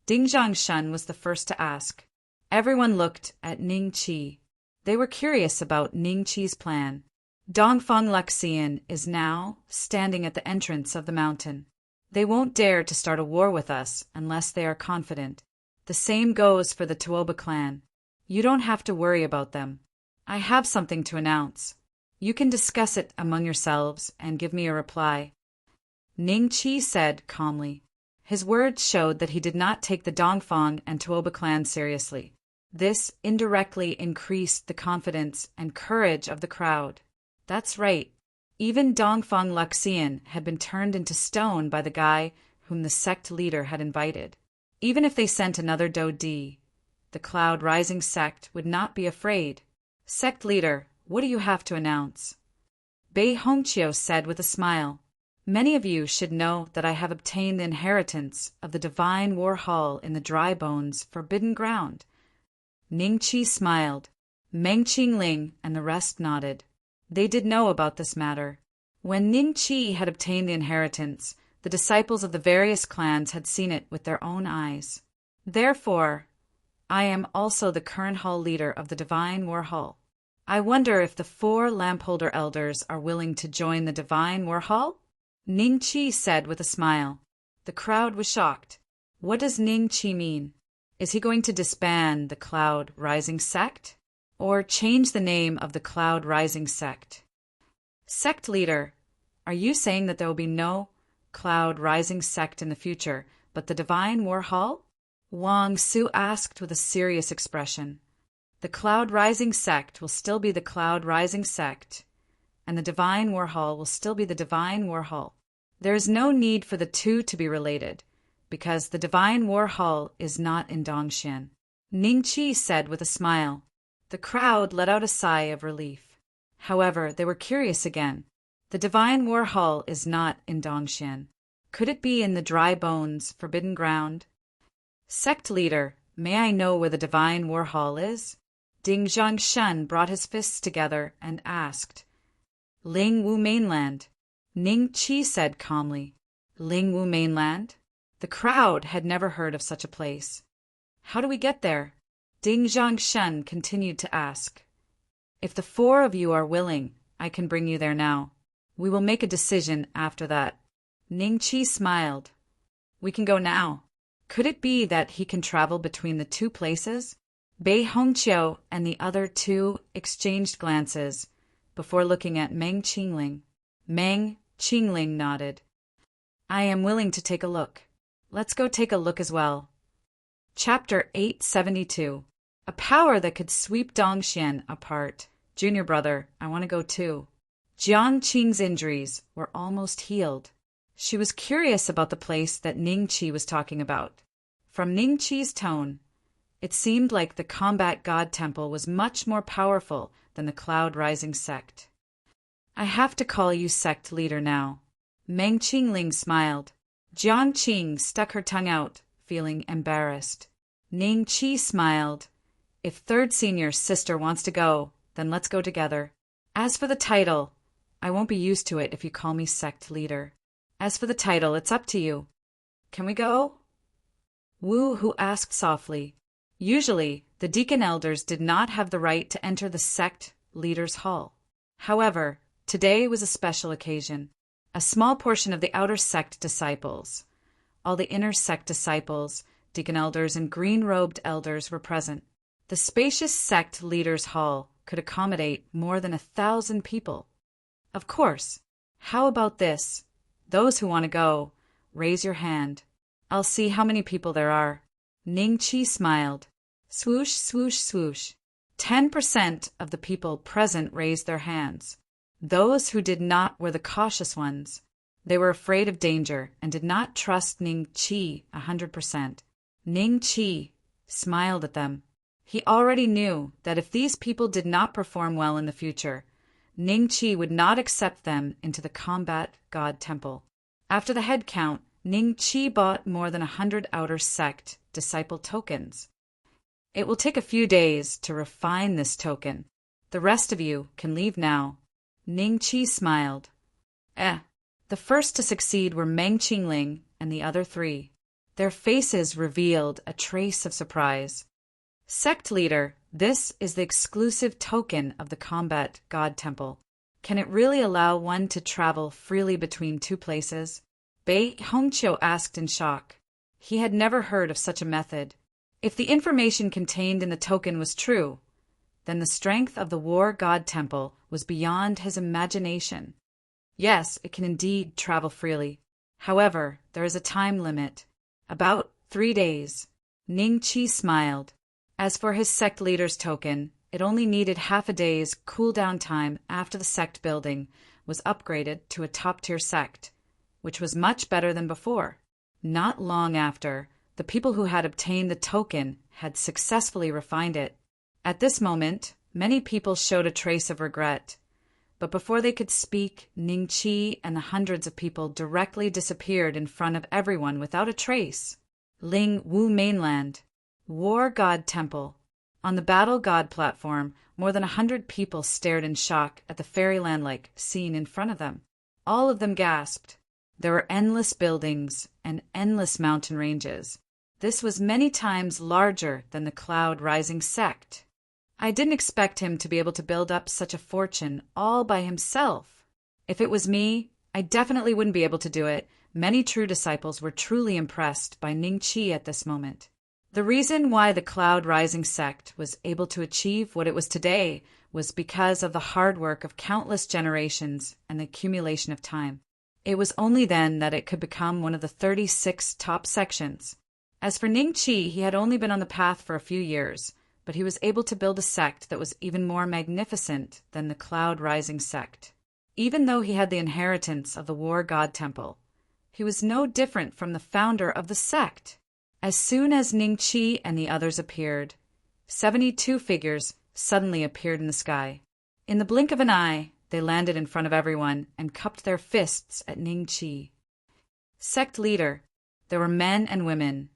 Ding Zhongshan was the first to ask. Everyone looked at Ning Qi. They were curious about Ning Qi's plan. Dongfang Luxian is now standing at the entrance of the mountain. They won't dare to start a war with us unless they are confident. The same goes for the Tuoba clan. You don't have to worry about them. I have something to announce. You can discuss it among yourselves and give me a reply. Ning Qi said calmly. His words showed that he did not take the Dongfang and Tuoba clan seriously. This indirectly increased the confidence and courage of the crowd. That's right. Even Dongfang Luxian had been turned into stone by the guy whom the sect leader had invited. Even if they sent another Dodi, the Cloud Rising sect would not be afraid. Sect leader, what do you have to announce? Bei Hongqiu said with a smile. Many of you should know that I have obtained the inheritance of the Divine War Hall in the Dry Bones Forbidden Ground. Ning Qi smiled. Meng Qingling and the rest nodded. They did know about this matter. When Ning Qi had obtained the inheritance, the disciples of the various clans had seen it with their own eyes. Therefore, I am also the current hall leader of the Divine War Hall. I wonder if the 4 lampholder elders are willing to join the Divine War Hall? Ning Qi said with a smile. The crowd was shocked. What does Ning Qi mean? Is he going to disband the Cloud Rising sect? Or change the name of the Cloud Rising sect? Sect leader, are you saying that there will be no Cloud Rising sect in the future, but the Divine War Hall? Wang Su asked with a serious expression. The Cloud Rising sect will still be the Cloud Rising sect, and the Divine War Hall will still be the Divine War Hall. There is no need for the two to be related, because the Divine War Hall is not in Dongxian. Ning Qi said with a smile. The crowd let out a sigh of relief. However, they were curious again. The Divine War Hall is not in Dongxian. Could it be in the Dry Bones Forbidden Ground? Sect leader, may I know where the Divine War Hall is? Ding Zhongshan brought his fists together and asked. Lingwu Mainland. Ning Qi said calmly. Lingwu Mainland? The crowd had never heard of such a place. How do we get there? Ding Zhongshan continued to ask. If the 4 of you are willing, I can bring you there now. We will make a decision after that. Ning Qi smiled. We can go now. Could it be that he can travel between the 2 places? Bei Hongqiu and the other 2 exchanged glances before looking at Meng Qingling. Meng Qingling nodded. I am willing to take a look. Let's go take a look as well. Chapter 872. A power that could sweep Dongxian apart. Junior brother, I want to go too. Jiang Qing's injuries were almost healed. She was curious about the place that Ning Qi was talking about. From Ning Qi's tone, it seemed like the Combat God Temple was much more powerful than the Cloud Rising sect. I have to call you sect leader now. Meng Qingling smiled. Jiang Qing stuck her tongue out, feeling embarrassed. Ning Qi smiled. If 3rd senior sister wants to go, then let's go together. As for the title, I won't be used to it if you call me sect leader. As for the title, it's up to you. Can we go? Wu Hu asked softly. Usually, the deacon elders did not have the right to enter the sect leader's hall. However, today was a special occasion. A small portion of the outer sect disciples, all the inner sect disciples, deacon elders, and green-robed elders were present. The spacious sect leader's hall could accommodate more than 1,000 people. Of course. How about this? Those who want to go, raise your hand. I'll see how many people there are. Ning Qi smiled. Swoosh, swoosh, swoosh. 10% of the people present raised their hands. Those who did not were the cautious ones. They were afraid of danger and did not trust Ning Qi 100%. Ning Qi smiled at them. He already knew that if these people did not perform well in the future, Ning Qi would not accept them into the combat god temple. After the head count, Ning Qi bought more than 100 outer sect disciple tokens. It will take a few days to refine this token. The rest of you can leave now. Ning Qi smiled. The first to succeed were Meng Qingling and the other three. Their faces revealed a trace of surprise. Sect leader, this is the exclusive token of the combat god temple. Can it really allow one to travel freely between two places? Bei Hongqiu asked in shock. He had never heard of such a method. If the information contained in the token was true, then the strength of the war god temple was beyond his imagination. Yes, it can indeed travel freely. However, there is a time limit. About 3 days. Ning Qi smiled. As for his sect leader's token, it only needed half a day's cool-down time after the sect building was upgraded to a top-tier sect, which was much better than before. Not long after, the people who had obtained the token had successfully refined it. At this moment, many people showed a trace of regret. But before they could speak, Ning Qi and the hundreds of people directly disappeared in front of everyone without a trace. Ling Wu Mainland, War God Temple. On the Battle God platform, more than 100 people stared in shock at the fairyland-like scene in front of them. All of them gasped. There were endless buildings and endless mountain ranges. This was many times larger than the Cloud Rising sect. I didn't expect him to be able to build up such a fortune all by himself. If it was me, I definitely wouldn't be able to do it. Many true disciples were truly impressed by Ning Qi at this moment. The reason why the Cloud Rising sect was able to achieve what it was today was because of the hard work of countless generations and the accumulation of time. It was only then that it could become one of the 36 top sections. As for Ning Qi, he had only been on the path for a few years, but he was able to build a sect that was even more magnificent than the Cloud Rising sect. Even though he had the inheritance of the War God Temple, he was no different from the founder of the sect. As soon as Ning Qi and the others appeared, 72 figures suddenly appeared in the sky. In the blink of an eye, they landed in front of everyone and cupped their fists at Ning Qi. Sect leader, there were men and women,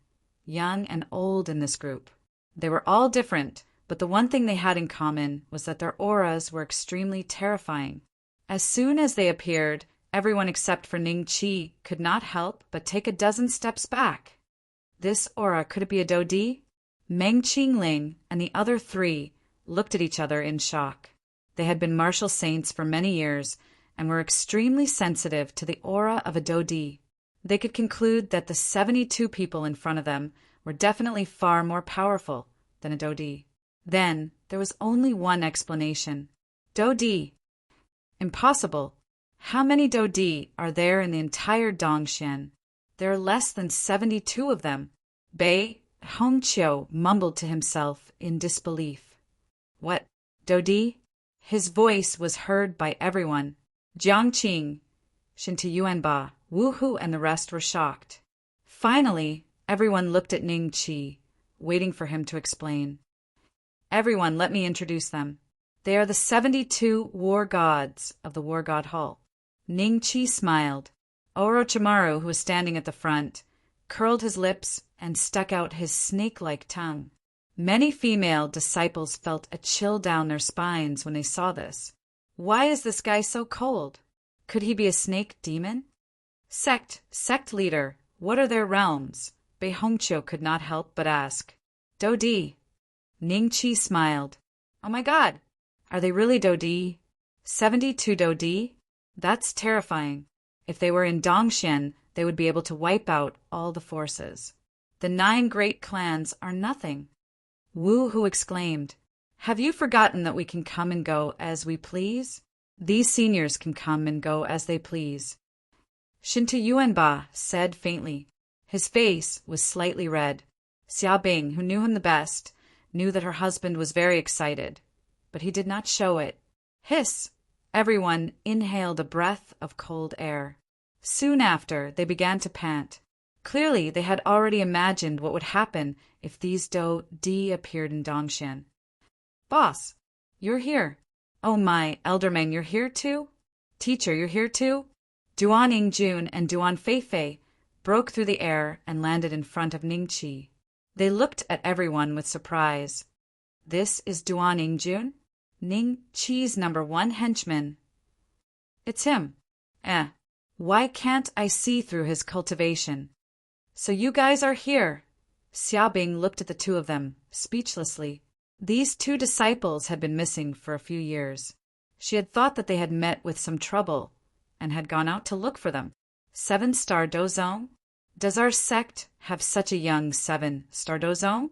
young and old in this group. They were all different, but the one thing they had in common was that their auras were extremely terrifying. As soon as they appeared, everyone except for Ning Qi could not help but take a dozen steps back. This aura, could it be a Dodi? Meng Qingling and the other three looked at each other in shock. They had been martial saints for many years and were extremely sensitive to the aura of a Dodi. They could conclude that the 72 people in front of them were definitely far more powerful than a Dodi. Then there was only one explanation. Dodi. Impossible. How many Dodi are there in the entire Dongxian? There are less than 72 of them. Bei Hongqiu mumbled to himself in disbelief. What? Dodi? His voice was heard by everyone. Jiangqing, Shinti Yuanba, Wu Hu and the rest were shocked. Finally, everyone looked at Ning Qi, waiting for him to explain. Everyone, let me introduce them. They are the 72 war gods of the War God Hall. Ning Qi smiled. Orochimaru, who was standing at the front, curled his lips and stuck out his snake-like tongue. Many female disciples felt a chill down their spines when they saw this. Why is this guy so cold? Could he be a snake demon? Sect leader, what are their realms? Bei Hongqiu could not help but ask. Dodi. Ning Qi smiled. Oh my god, are they really Dodi? 72 Dodi? That's terrifying. If they were in Dongxian, they would be able to wipe out all the forces. The 9 great clans are nothing. Wu Hu exclaimed, Have you forgotten that we can come and go as we please? These seniors can come and go as they please. Shinta Yuanba said faintly. His face was slightly red. Xiaobing, who knew him the best, knew that her husband was very excited, but he did not show it. Hiss! Everyone inhaled a breath of cold air. Soon after, they began to pant. Clearly, they had already imagined what would happen if these Dodi appeared in Dongxian. Boss, you're here. Oh my, Elderman, you're here too? Teacher, you're here too? Duan Yingjun and Duan Feifei broke through the air and landed in front of Ningqi. They looked at everyone with surprise. This is Duan Yingjun? Ningqi's #1 henchman. It's him. Why can't I see through his cultivation? So you guys are here. Xiaobing looked at the two of them, speechlessly. These 2 disciples had been missing for a few years. She had thought that they had met with some trouble and had gone out to look for them. 7-star dozong? Does our sect have such a young 7-star dozong?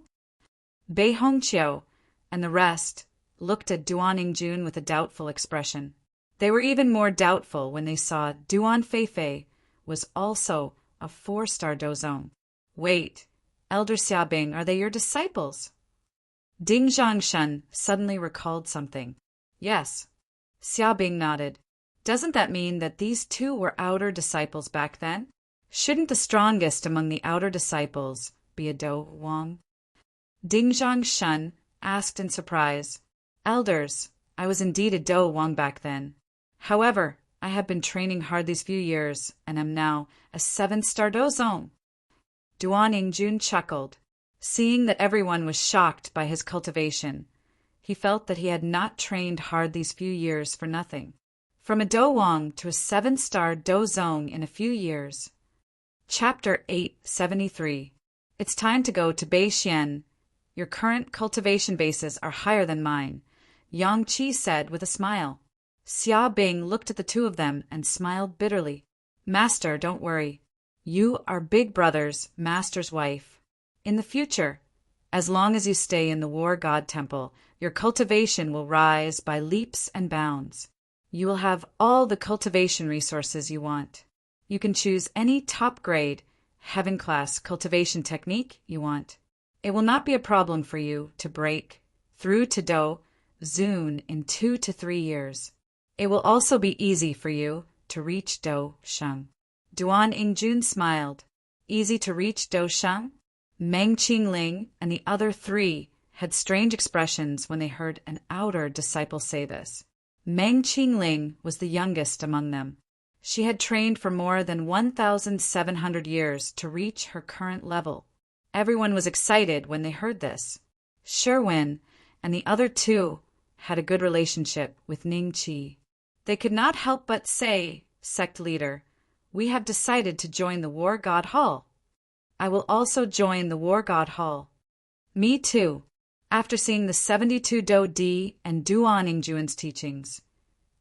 Bei Hongqiu and the rest looked at Duan Yingjun with a doubtful expression. They were even more doubtful when they saw Duan Feifei was also a 4-star dozong. Wait, Elder Xiaobing, are they your disciples? Ding Zhongshan suddenly recalled something. Yes. Xiaobing nodded. Doesn't that mean that these 2 were outer disciples back then? Shouldn't the strongest among the outer disciples be a Do Wang? Ding Zhongshan asked in surprise. Elders, I was indeed a Do Wang back then. However, I have been training hard these few years and am now a 7-star dozong. Duan Yingjun chuckled. Seeing that everyone was shocked by his cultivation, he felt that he had not trained hard these few years for nothing. From a Do Wang to a 7-star dozong in a few years. Chapter 873. It's time to go to Beixian. Your current cultivation bases are higher than mine, Yang Qi said with a smile. Xiaobing looked at the 2 of them and smiled bitterly. Master, don't worry. You are Big Brother's master's wife. In the future, as long as you stay in the War God Temple, your cultivation will rise by leaps and bounds. You will have all the cultivation resources you want. You can choose any top-grade, heaven-class cultivation technique you want. It will not be a problem for you to break through to Do Zun in 2 to 3 years. It will also be easy for you to reach Do Sheng. Duan Yingjun smiled. Easy to reach Do Sheng? Meng Qingling and the other 3 had strange expressions when they heard an outer disciple say this. Meng Qingling was the youngest among them. She had trained for more than 1,700 years to reach her current level. Everyone was excited when they heard this. Sherwin and the other 2 had a good relationship with Ningqi. They could not help but say, Sect leader, we have decided to join the War God Hall. I will also join the War God Hall. Me too. After seeing the 72 Dodi and Duan Yingjun's teachings,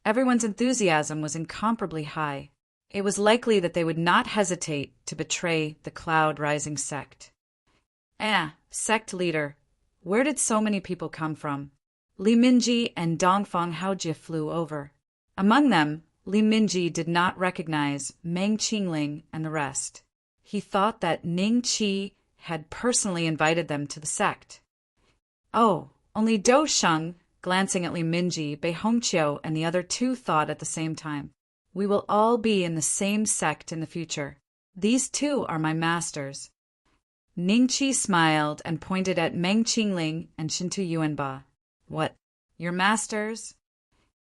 everyone's enthusiasm was incomparably high. It was likely that they would not hesitate to betray the Cloud Rising sect. Sect leader, where did so many people come from? Li Minji and Dongfang Haojie flew over. Among them, Li Minji did not recognize Meng Qingling and the rest. He thought that Ningqi had personally invited them to the sect. Oh, only Do Sheng, glancing at Li Minji, Bei Hongqiu, and the other 2 thought at the same time. We will all be in the same sect in the future. These 2 are my masters. Ningqi smiled and pointed at Meng Qingling and Shintu Yuanba. What, your masters?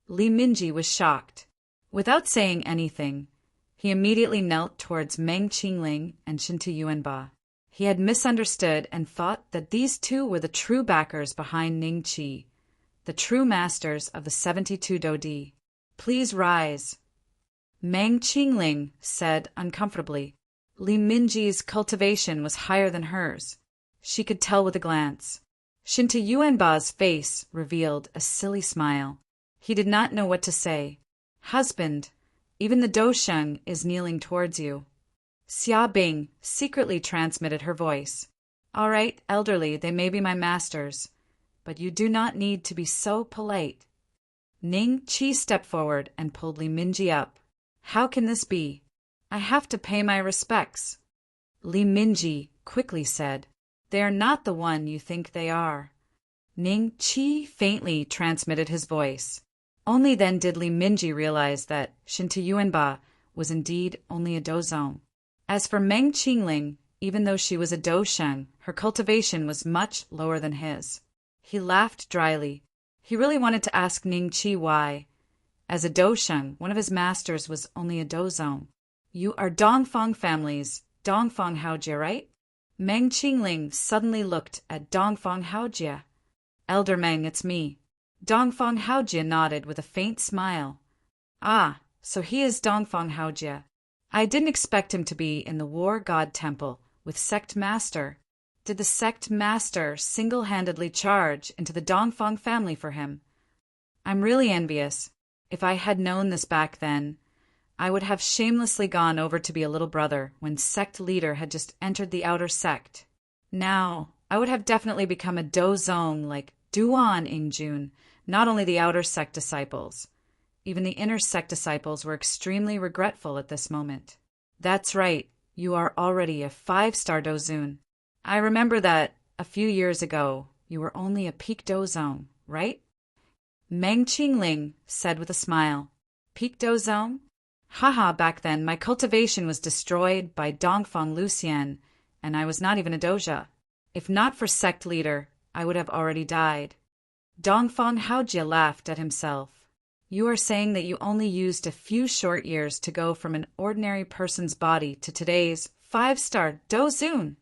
Li Minji was shocked. Without saying anything, he immediately knelt towards Meng Qingling and Shintu Yuanba. He had misunderstood and thought that these 2 were the true backers behind Ningqi, the true masters of the 72 Dodi. Please rise. Meng Qingling said uncomfortably. Li Minji's cultivation was higher than hers. She could tell with a glance. Shinta Yuanba's face revealed a silly smile. He did not know what to say. Husband, even the Dosheng is kneeling towards you. Xia Bing secretly transmitted her voice. All right, elderly, they may be my masters, but you do not need to be so polite. Ning Qi stepped forward and pulled Li Minji up. How can this be? I have to pay my respects. Li Minji quickly said. They are not the one you think they are. Ning Qi faintly transmitted his voice. Only then did Li Minji realize that Shinta Yuanba was indeed only a dozong. As for Meng Qingling, even though she was a dosheng, her cultivation was much lower than his. He laughed dryly. He really wanted to ask Ning Qi why. As a dosheng, one of his masters was only a dozong. You are Dongfang families, Dongfang Haojie, right? Meng Qingling suddenly looked at Dongfang Haojie. Elder Meng, it's me. Dongfang Haojie nodded with a faint smile. Ah, so he is Dongfang Haojie. I didn't expect him to be in the War God Temple with Sect Master. Did the Sect Master single-handedly charge into the Dongfang family for him? I'm really envious. If I had known this back then, I would have shamelessly gone over to be a little brother when sect leader had just entered the outer sect. Now, I would have definitely become a dozong like Duan Ingjun, not only the outer sect disciples. Even the inner sect disciples were extremely regretful at this moment. That's right, you are already a 5-star dozun. I remember that a few years ago, you were only a peak dozong, right? Meng Qingling said with a smile. Peak dozong? Haha, back then my cultivation was destroyed by Dongfang Lucian, and I was not even a doja. If not for sect leader, I would have already died. Dongfang Haojie laughed at himself. You are saying that you only used a few short years to go from an ordinary person's body to today's 5-star dozun.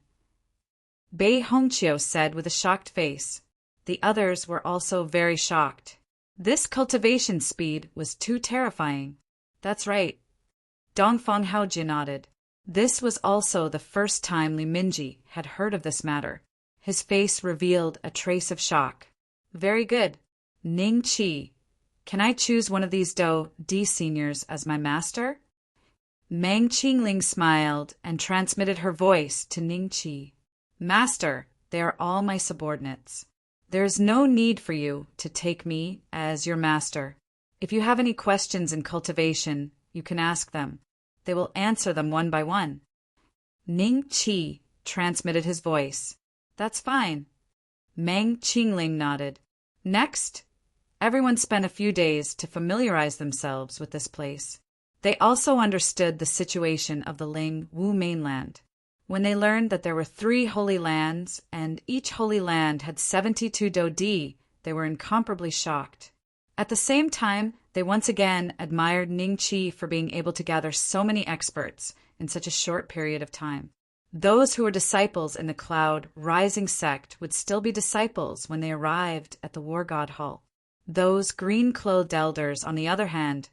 Bei Hongqiu said with a shocked face. The others were also very shocked. This cultivation speed was too terrifying. That's right. Dongfang Haojie nodded. This was also the first time Li Minji had heard of this matter. His face revealed a trace of shock. Very good. Ning Qi, can I choose one of these D seniors as my master? Meng Qingling smiled and transmitted her voice to Ning Qi. Master, they are all my subordinates. There is no need for you to take me as your master. If you have any questions in cultivation, you can ask them. They will answer them one by one. Ning Qi transmitted his voice. That's fine. Meng Qingling nodded. Next, everyone spent a few days to familiarize themselves with this place. They also understood the situation of the Ling Wu mainland. When they learned that there were 3 holy lands and each holy land had 72 Dodi, they were incomparably shocked. At the same time, they once again admired Ning Qi for being able to gather so many experts in such a short period of time. Those who were disciples in the Cloud Rising sect would still be disciples when they arrived at the War God Hall. Those green-clothed elders, on the other hand,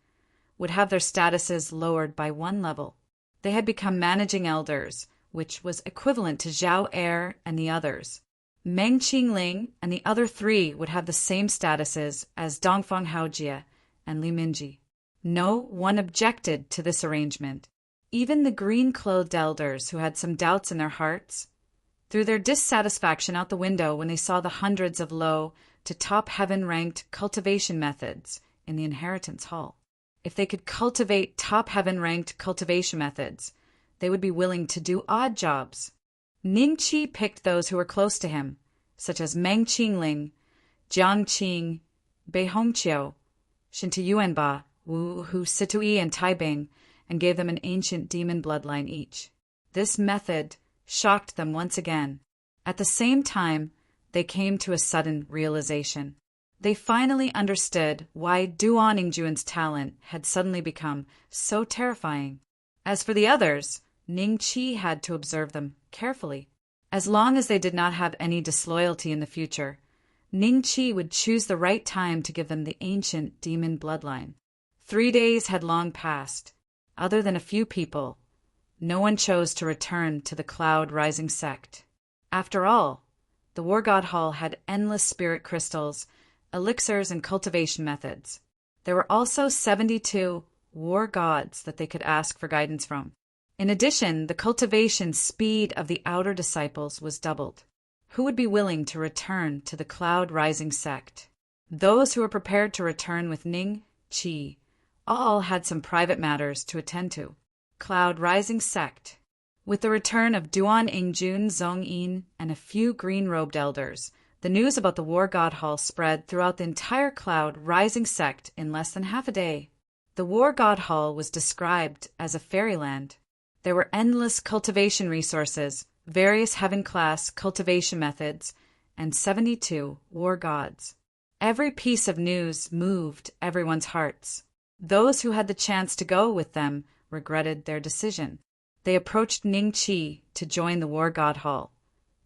would have their statuses lowered by 1 level. They had become managing elders, which was equivalent to Zhao Er and the others. Meng Qingling and the other 3 would have the same statuses as Dongfang Haojie and Li Minji. No one objected to this arrangement. Even the green-clothed elders who had some doubts in their hearts threw their dissatisfaction out the window when they saw the hundreds of low to top heaven-ranked cultivation methods in the inheritance hall. If they could cultivate top heaven-ranked cultivation methods, they would be willing to do odd jobs. Ning Qi picked those who were close to him, such as Meng Qingling, Jiang Qing, Bei Hongqiu, Shinta Yuanba, Wu Hu Situi, and Taibing, and gave them an ancient demon bloodline each. This method shocked them once again. At the same time, they came to a sudden realization. They finally understood why Duan Ingjuan's talent had suddenly become so terrifying. As for the others, Ning Qi had to observe them carefully. As long as they did not have any disloyalty in the future, Ning Qi would choose the right time to give them the ancient demon bloodline. 3 days had long passed. Other than a few people, no one chose to return to the Cloud Rising sect. After all, the War God Hall had endless spirit crystals, elixirs, and cultivation methods. There were also 72 war gods that they could ask for guidance from. In addition, the cultivation speed of the outer disciples was doubled. Who would be willing to return to the Cloud Rising sect? Those who were prepared to return with Ning Qi all had some private matters to attend to. Cloud Rising sect. With the return of Duan Ingjun Zhongyin and a few green-robed elders, the news about the War God Hall spread throughout the entire Cloud Rising sect in less than half a day. The War God Hall was described as a fairyland. There were endless cultivation resources, various heaven-class cultivation methods, and 72 war gods. Every piece of news moved everyone's hearts. Those who had the chance to go with them regretted their decision. They approached Ning Qi to join the War God Hall,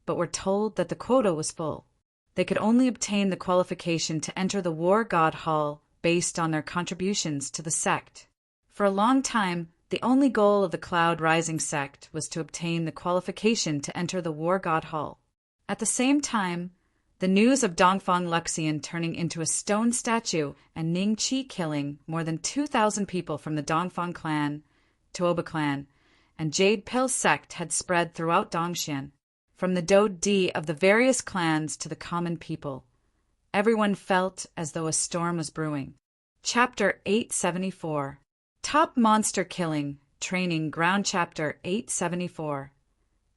but were told that the quota was full. They could only obtain the qualification to enter the War God Hall based on their contributions to the sect. For a long time, the only goal of the Cloud Rising sect was to obtain the qualification to enter the War God Hall. At the same time, the news of Dongfang Luxian turning into a stone statue and Ning Qi killing more than 2,000 people from the Dongfang clan, Tuoba clan, and Jade Pill sect had spread throughout Dongxian. From the Dodi of the various clans to the common people, everyone felt as though a storm was brewing. Chapter 874. Top Monster Killing Training Ground. Chapter 874.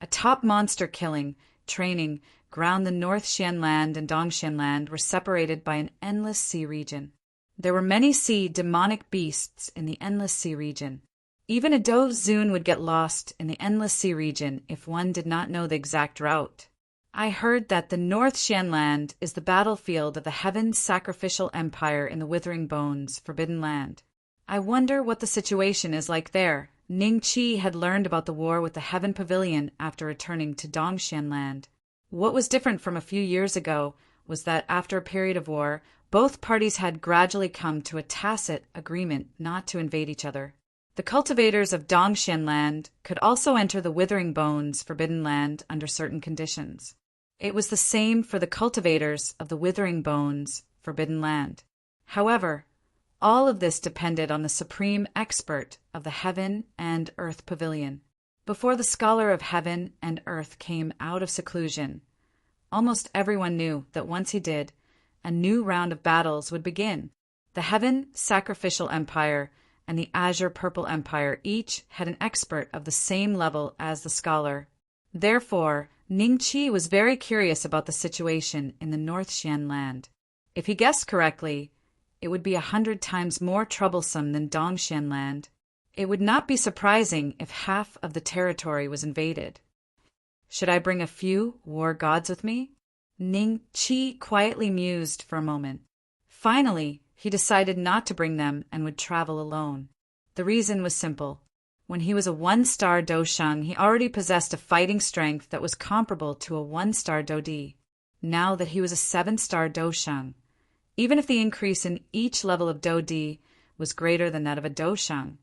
A top monster killing training ground. The North Xianland and Dongxianland were separated by an endless sea region. There were many sea demonic beasts in the endless sea region. Even a dove Zun would get lost in the endless sea region if one did not know the exact route. I heard that the North Xianland is the battlefield of the Heaven's Sacrificial Empire in the Withering Bones, Forbidden Land. I wonder what the situation is like there. Ning Qi had learned about the war with the Heaven Pavilion after returning to Dongxianland. What was different from a few years ago was that after a period of war, both parties had gradually come to a tacit agreement not to invade each other. The cultivators of Dongxianland could also enter the Withering Bones, Forbidden Land, under certain conditions. It was the same for the cultivators of the Withering Bones, Forbidden Land. However, all of this depended on the supreme expert of the Heaven and Earth Pavilion. Before the scholar of Heaven and Earth came out of seclusion, almost everyone knew that once he did, a new round of battles would begin. The Heaven Sacrificial Empire and the Azure Purple Empire each had an expert of the same level as the scholar. Therefore, Ning Qi was very curious about the situation in the North Xianland. If he guessed correctly, it would be 100 times more troublesome than Dongxianland. It would not be surprising if half of the territory was invaded. Should I bring a few war gods with me? Ning Qi quietly mused for a moment. Finally, he decided not to bring them and would travel alone. The reason was simple. When he was a 1-star Dosheng, he already possessed a fighting strength that was comparable to a 1-star Dodi. Now that he was a 7-star Dosheng, even if the increase in each level of Dodi was greater than that of a Dosheng,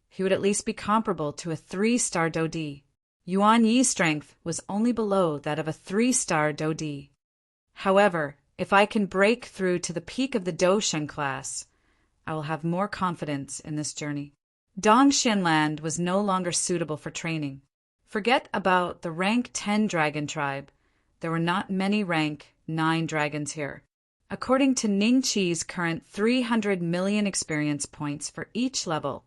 he would at least be comparable to a 3-star Dodi. Yuan Yi's strength was only below that of a 3-star Dodi. However, if I can break through to the peak of the Dosheng class, I will have more confidence in this journey. Dongxianland was no longer suitable for training. Forget about the rank 10 dragon tribe. There were not many rank 9 dragons here. According to Ning Qi's current 300 million experience points for each level,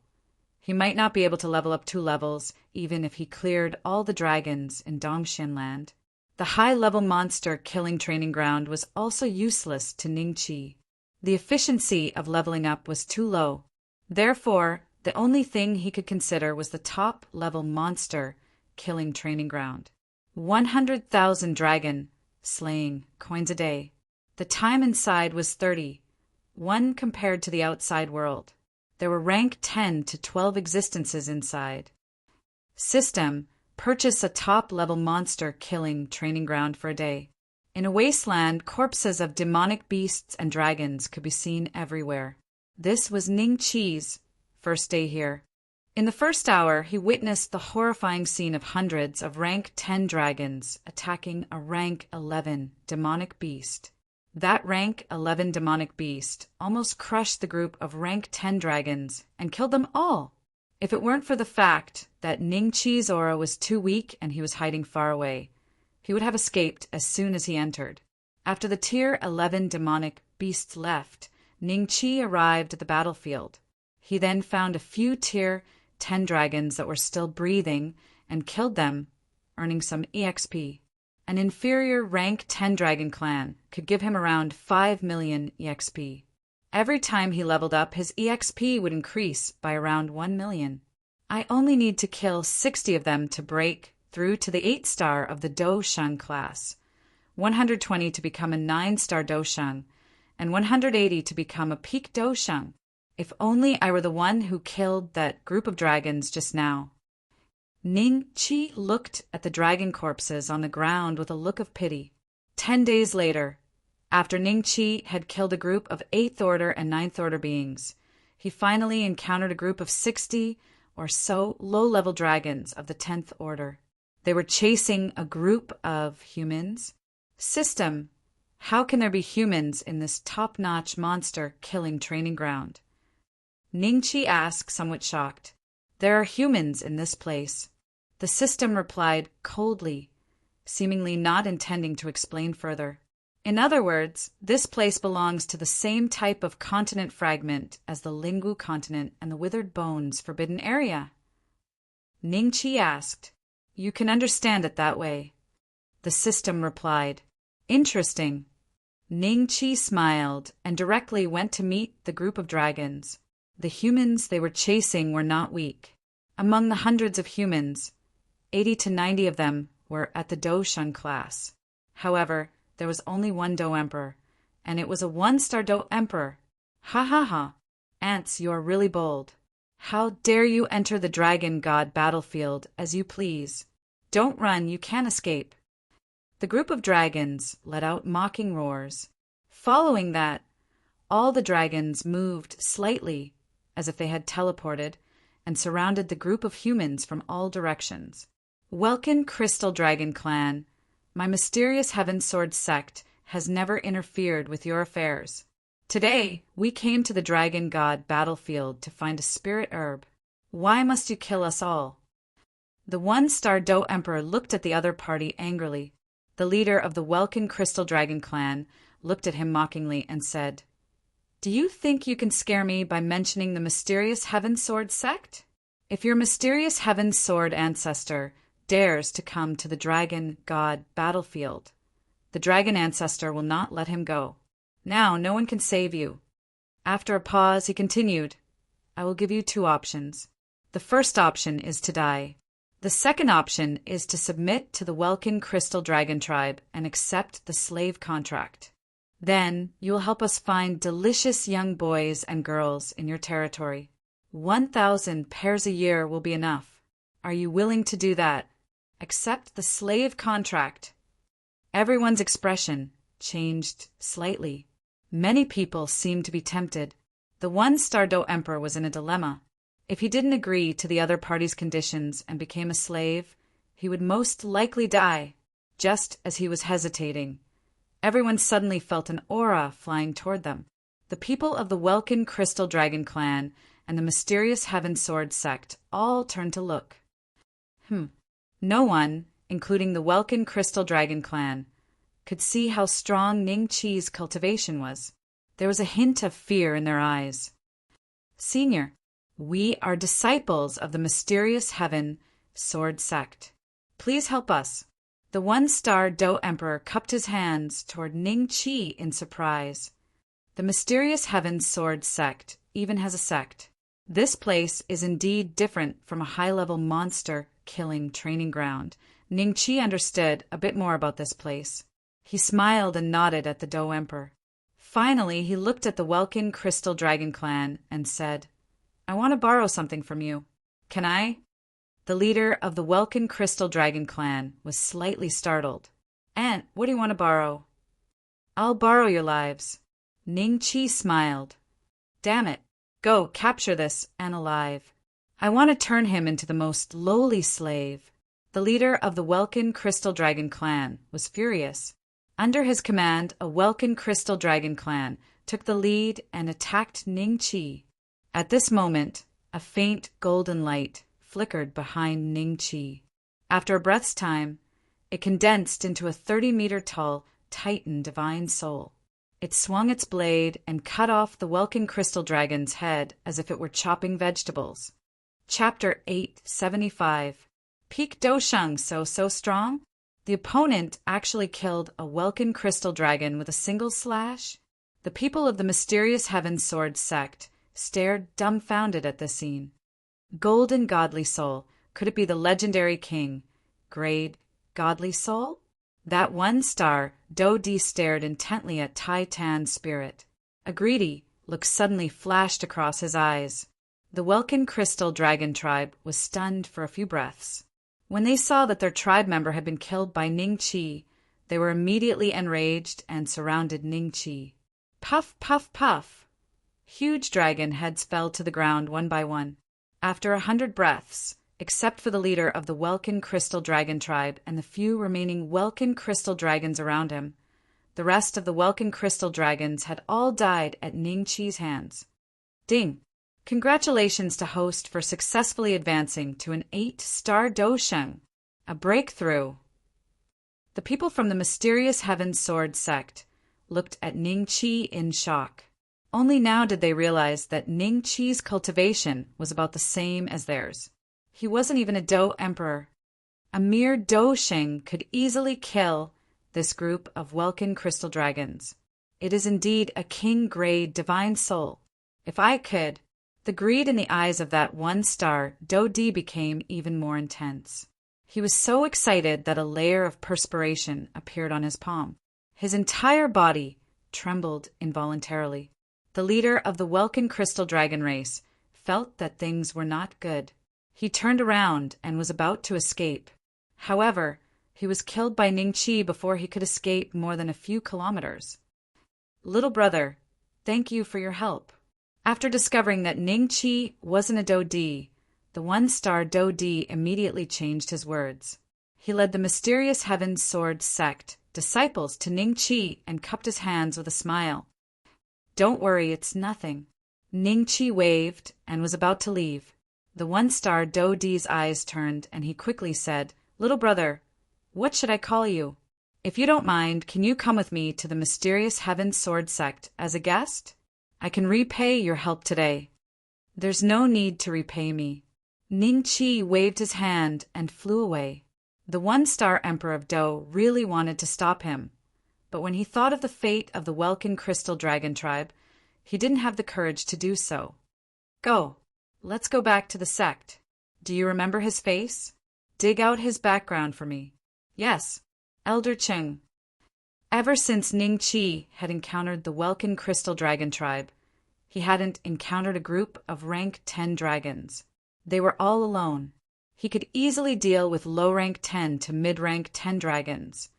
he might not be able to level up 2 levels even if he cleared all the dragons in Dongxianland. The high-level monster killing training ground was also useless to Ning Qi. The efficiency of leveling up was too low. Therefore, the only thing he could consider was the top-level monster killing training ground. 100,000 dragon slaying coins a day. The time inside was 30, 1 compared to the outside world. There were rank 10 to 12 existences inside. System: purchase a top-level monster killing training ground for a day. In a wasteland, corpses of demonic beasts and dragons could be seen everywhere. This was Ning Chi's first day here. In the first hour, he witnessed the horrifying scene of hundreds of rank 10 dragons attacking a rank 11 demonic beast. That rank 11 demonic beast almost crushed the group of rank 10 dragons and killed them all. If it weren't for the fact that Ning Chi's aura was too weak and he was hiding far away, he would have escaped as soon as he entered. After the Tier 11 demonic beasts left, Ning Chi arrived at the battlefield. He then found a few Tier 10 dragons that were still breathing and killed them, earning some EXP. An inferior rank 10 dragon clan could give him around 5 million EXP. Every time he leveled up, his EXP would increase by around 1 million. I only need to kill 60 of them to break through to the 8-star of the Doshang class, 120 to become a 9-star Doshang, and 180 to become a peak Doshang. If only I were the one who killed that group of dragons just now. Ning Chi looked at the dragon corpses on the ground with a look of pity. 10 days later, after Ning Chi had killed a group of 8th order and 9th order beings, he finally encountered a group of 60 or so low-level dragons of the 10th order. They were chasing a group of humans. System, how can there be humans in this top-notch monster-killing training ground? Ning Chi asked, somewhat shocked. There are humans in this place. The system replied coldly, seemingly not intending to explain further. In other words, this place belongs to the same type of continent fragment as the Lingwu continent and the Withered Bones Forbidden Area. Ning Chi asked, You can understand it that way. The system replied, Interesting. Ning Chi smiled and directly went to meet the group of dragons. The humans they were chasing were not weak. Among the hundreds of humans, 80 to 90 of them were at the Doshun class. However, there was only one Do Emperor, and it was a 1-star Do Emperor. Ha ha ha. Ants, you are really bold. How dare you enter the Dragon God battlefield as you please. Don't run, you can't escape. The group of dragons let out mocking roars. Following that, all the dragons moved slightly, as if they had teleported, and surrounded the group of humans from all directions. Welkin Crystal Dragon Clan, my mysterious Heaven Sword sect has never interfered with your affairs. Today, we came to the Dragon God battlefield to find a spirit herb. Why must you kill us all? The 1-star Do Emperor looked at the other party angrily. The leader of the Welkin Crystal Dragon Clan looked at him mockingly and said, Do you think you can scare me by mentioning the mysterious Heaven Sword sect? If your mysterious Heaven Sword ancestor dares to come to the Dragon God battlefield, the dragon ancestor will not let him go. Now no one can save you. After a pause, he continued, I will give you 2 options. The first option is to die. The second option is to submit to the Welkin Crystal Dragon tribe and accept the slave contract. Then you will help us find delicious young boys and girls in your territory. 1,000 pairs a year will be enough. Are you willing to do that? Accept the slave contract. Everyone's expression changed slightly. Many people seemed to be tempted. The 1-star Do Emperor was in a dilemma. If he didn't agree to the other party's conditions and became a slave, he would most likely die. Just as he was hesitating, everyone suddenly felt an aura flying toward them. The people of the Welkin Crystal Dragon Clan and the mysterious Heaven Sword sect all turned to look. No one, including the Welkin Crystal Dragon Clan, could see how strong Ning Chi's cultivation was. There was a hint of fear in their eyes. Senior, we are disciples of the mysterious Heaven Sword sect. Please help us. The 1-star Do Emperor cupped his hands toward Ning Chi in surprise. The mysterious Heaven Sword sect even has a sect. This place is indeed different from a high-level monster-killing training ground. Ning Chi understood a bit more about this place. He smiled and nodded at the Do Emperor. Finally, he looked at the Welkin Crystal Dragon Clan and said, I want to borrow something from you. Can I? The leader of the Welkin Crystal Dragon Clan was slightly startled. Aunt, what do you want to borrow? I'll borrow your lives. Ning Chi smiled. Damn it. Go, capture this, and alive. I want to turn him into the most lowly slave. The leader of the Welkin Crystal Dragon clan was furious. Under his command, a Welkin Crystal Dragon clan took the lead and attacked Ning Chi. At this moment, a faint golden light flickered behind Ning Chi. After a breath's time, it condensed into a 30-meter-tall Titan divine soul. It swung its blade and cut off the Welkin Crystal Dragon's head as if it were chopping vegetables. Chapter 875. Peak Dosheng so strong? The opponent actually killed a Welkin Crystal Dragon with a single slash? The people of the mysterious Heaven Sword sect stared dumbfounded at this scene. Golden Godly Soul, could it be the legendary king, Grade Godly Soul? That one star, Do-Di stared intently at Tai-Tan's spirit. A greedy look suddenly flashed across his eyes. The Welkin Crystal Dragon tribe was stunned for a few breaths. When they saw that their tribe member had been killed by Ning Chi, they were immediately enraged and surrounded Ning Chi. Puff, puff, puff. Huge dragon heads fell to the ground one by one. After 100 breaths, except for the leader of the Welkin Crystal Dragon tribe and the few remaining Welkin Crystal Dragons around him, the rest of the Welkin Crystal Dragons had all died at Ning Chi's hands. Ding! Congratulations to host for successfully advancing to an 8-star Dosheng. A breakthrough. The people from the mysterious Heaven Sword sect looked at Ning Chi in shock. Only now did they realize that Ning Chi's cultivation was about the same as theirs. He wasn't even a Do Emperor. A mere Dosheng could easily kill this group of Welkin Crystal Dragons. It is indeed a king-grade divine soul. If I could... The greed in the eyes of that one-star Do-Di became even more intense. He was so excited that a layer of perspiration appeared on his palm. His entire body trembled involuntarily. The leader of the Welkin Crystal Dragon race felt that things were not good. He turned around and was about to escape. However, he was killed by Ning Chi before he could escape more than a few kilometers. Little brother, thank you for your help. After discovering that Ning Chi wasn't a Do-Di, the one-star Do-Di immediately changed his words. He led the mysterious Heaven Sword sect disciples to Ning Chi and cupped his hands with a smile. Don't worry, it's nothing. Ning Chi waved and was about to leave. The one-star Do-Di's eyes turned and he quickly said, Little brother, what should I call you? If you don't mind, can you come with me to the mysterious Heaven Sword sect as a guest? I can repay your help today. There's no need to repay me. Ning Chi waved his hand and flew away. The one-star Emperor of Do really wanted to stop him, but when he thought of the fate of the Welkin Crystal Dragon tribe, he didn't have the courage to do so. Go. Let's go back to the sect. Do you remember his face? Dig out his background for me. Yes, Elder Cheng. Ever since Ning Chi had encountered the Welkin Crystal Dragon tribe, he hadn't encountered a group of rank 10 dragons. They were all alone. He could easily deal with low-rank 10 to mid-rank 10 dragons.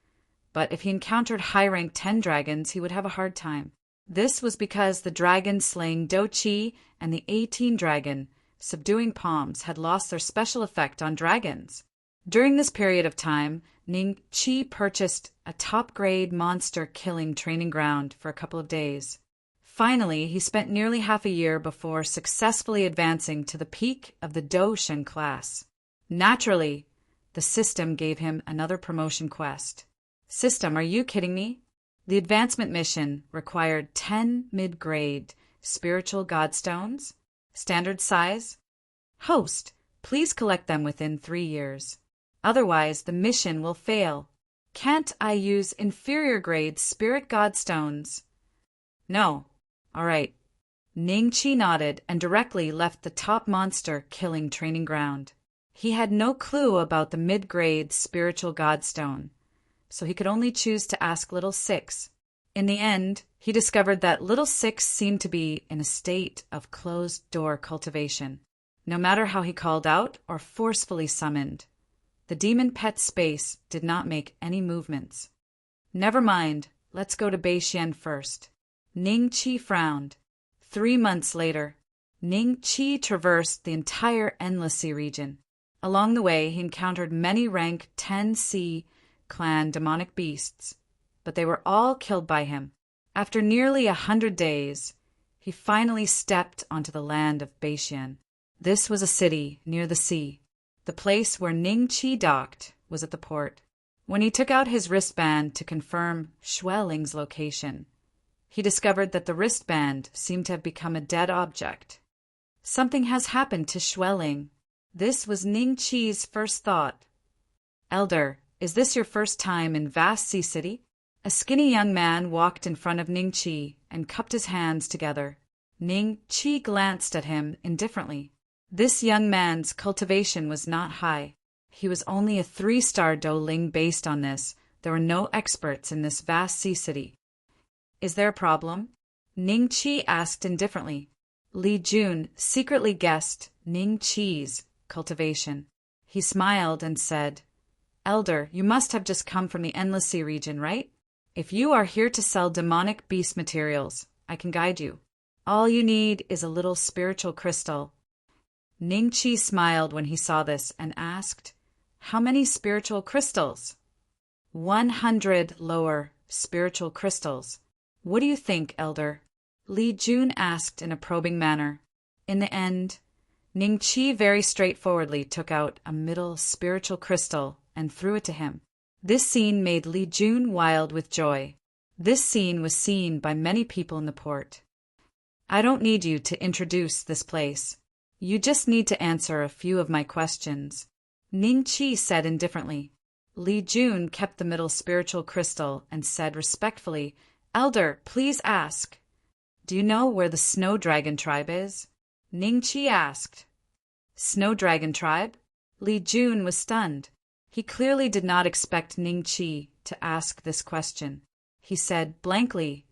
But if he encountered high-rank 10 dragons, he would have a hard time. This was because the dragon slaying Do Chi and the 18 dragon subduing palms had lost their special effect on dragons. During this period of time, Ning Chi purchased a top-grade monster-killing training ground for a couple of days. Finally, he spent nearly half a year before successfully advancing to the peak of the Dosheng class. Naturally, the system gave him another promotion quest. System, are you kidding me? The advancement mission required 10 mid-grade spiritual godstones. Standard size? Host, please collect them within 3 years. Otherwise, the mission will fail. Can't I use inferior grade spirit godstones? No. All right. Ning Chi nodded and directly left the top monster killing training ground. He had no clue about the mid-grade spiritual godstone, so he could only choose to ask Little Six. In the end, he discovered that Little Six seemed to be in a state of closed-door cultivation. No matter how he called out or forcefully summoned, the demon pet space did not make any movements. Never mind, let's go to Beixian first. Ning Qi frowned. 3 months later, Ning Qi traversed the entire Endless Sea region. Along the way, he encountered many rank 10 Sea clan demonic beasts, but they were all killed by him. After nearly 100 days, he finally stepped onto the land of Beixian. This was a city near the sea. The place where Ning Qi docked was at the port. When he took out his wristband to confirm Xueling's location, he discovered that the wristband seemed to have become a dead object. Something has happened to Xueling. This was Ning Qi's first thought. Elder, is this your first time in Vast Sea City? A skinny young man walked in front of Ning Qi and cupped his hands together. Ning Qi glanced at him indifferently. This young man's cultivation was not high. He was only a 3-star Douling. Based on this, there were no experts in this Vast Sea City. Is there a problem? Ning Qi asked indifferently. Li Jun secretly guessed Ning Qi's cultivation. He smiled and said, Elder, you must have just come from the Endless Sea region, right? If you are here to sell demonic beast materials, I can guide you. All you need is a little spiritual crystal. Ning Qi smiled when he saw this and asked, How many spiritual crystals? 100 lower spiritual crystals. What do you think, Elder? Li Jun asked in a probing manner. In the end, Ning Qi very straightforwardly took out a middle spiritual crystal and threw it to him. This scene made Li Jun wild with joy. This scene was seen by many people in the port. I don't need you to introduce this place. You just need to answer a few of my questions, Ning Qi said indifferently. Li Jun kept the middle spiritual crystal and said respectfully, Elder, please ask. Do you know where the Snow Dragon tribe is? Ning Qi asked. Snow Dragon tribe? Li Jun was stunned. He clearly did not expect Ning Qi to ask this question. He said blankly,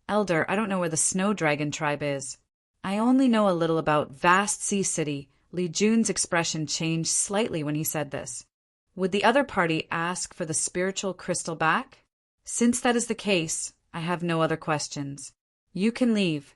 Elder, I don't know where the Snow Dragon tribe is. I only know a little about Vast Sea City. Li Jun's expression changed slightly when he said this. Would the other party ask for the spiritual crystal back? Since that is the case, I have no other questions. You can leave.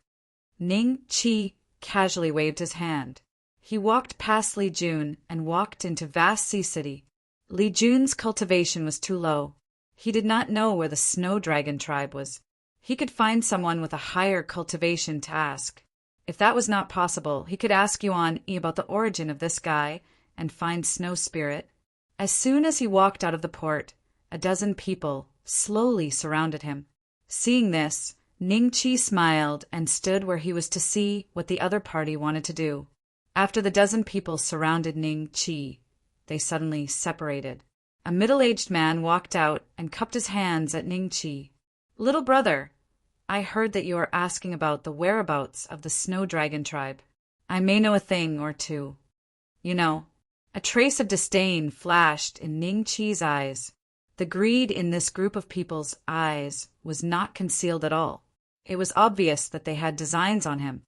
Ning Qi casually waved his hand. He walked past Li Jun and walked into Vast Sea City. Li Jun's cultivation was too low. He did not know where the Snow Dragon tribe was. He could find someone with a higher cultivation to ask. If that was not possible, he could ask Yuan about the origin of this guy and find Snow Spirit. As soon as he walked out of the port, a dozen people slowly surrounded him. Seeing this, Ning Qi smiled and stood where he was to see what the other party wanted to do. After the dozen people surrounded Ning Qi, they suddenly separated. A middle-aged man walked out and cupped his hands at Ning Qi. Little brother, I heard that you are asking about the whereabouts of the Snow Dragon tribe. I may know a thing or two. You know, a trace of disdain flashed in Ning Qi's eyes. The greed in this group of people's eyes was not concealed at all. It was obvious that they had designs on him.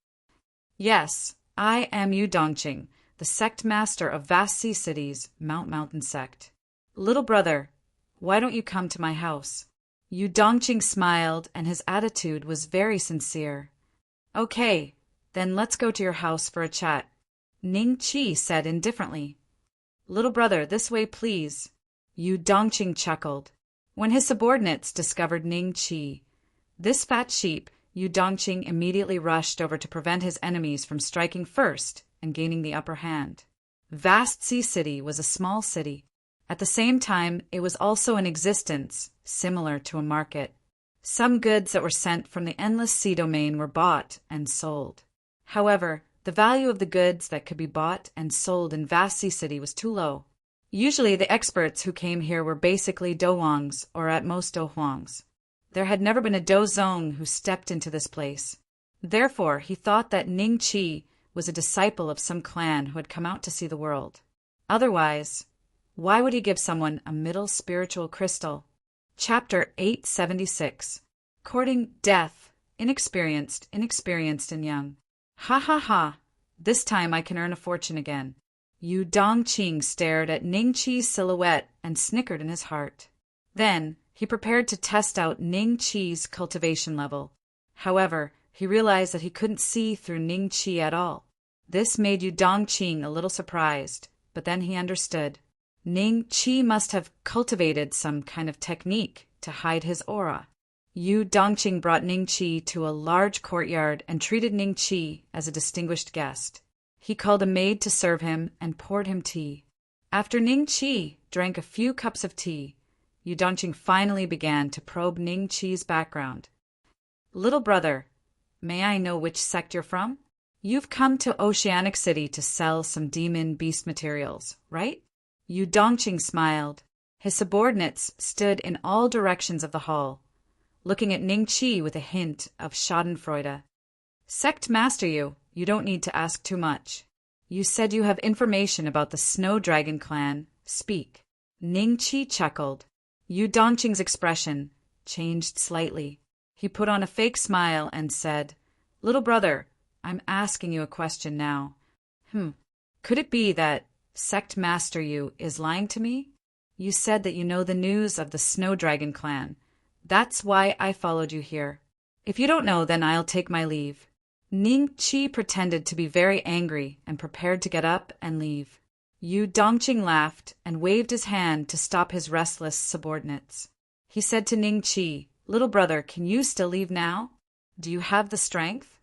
Yes, I am Yu Dongqing, the sect master of Vast Sea City's Mountain sect. Little brother, why don't you come to my house? Yu Dongqing smiled, and his attitude was very sincere. Okay, then let's go to your house for a chat, Ning Qi said indifferently. Little brother, this way please. Yu Dongqing chuckled. When his subordinates discovered Ning Qi, this fat sheep, Yu Dongqing immediately rushed over to prevent his enemies from striking first and gaining the upper hand. Vast Sea City was a small city. At the same time, it was also in existence, similar to a market. Some goods that were sent from the Endless Sea domain were bought and sold. However, the value of the goods that could be bought and sold in Vast Sea City was too low. Usually the experts who came here were basically Douwangs or at most Douhuangs. There had never been a Douzong who stepped into this place. Therefore, he thought that Ning Qi was a disciple of some clan who had come out to see the world. Otherwise, why would he give someone a middle spiritual crystal? Chapter 876. Courting Death. Inexperienced and young. Ha ha ha. This time I can earn a fortune again. Yu Dongqing stared at Ning Qi's silhouette and snickered in his heart. Then He prepared to test out Ning Qi's cultivation level. However, he realized that he couldn't see through Ning Qi at all. This made Yu Dongqing a little surprised, but then he understood. Ning Qi must have cultivated some kind of technique to hide his aura. Yu Dongqing brought Ning Qi to a large courtyard and treated Ning Qi as a distinguished guest. He called a maid to serve him and poured him tea. After Ning Qi drank a few cups of tea, Yu Dongqing finally began to probe Ning Qi's background. "Little brother, may I know which sect you're from? You've come to Oceanic City to sell some demon beast materials, right?" Yu Dongqing smiled. His subordinates stood in all directions of the hall, looking at Ning Qi with a hint of schadenfreude. "Sect master you don't need to ask too much. You said you have information about the Snow Dragon clan. Speak." Ning Qi chuckled. Yu Dongqing's expression changed slightly. He put on a fake smile and said, "Little brother, I'm asking you a question now. Could it be that Sect Master Yu is lying to me? You said that you know the news of the Snow Dragon clan. That's why I followed you here. If you don't know, then I'll take my leave." Ning Qi pretended to be very angry and prepared to get up and leave. Yu Dongqing laughed and waved his hand to stop his restless subordinates. He said to Ning Qi, "Little brother, can you still leave now? Do you have the strength?"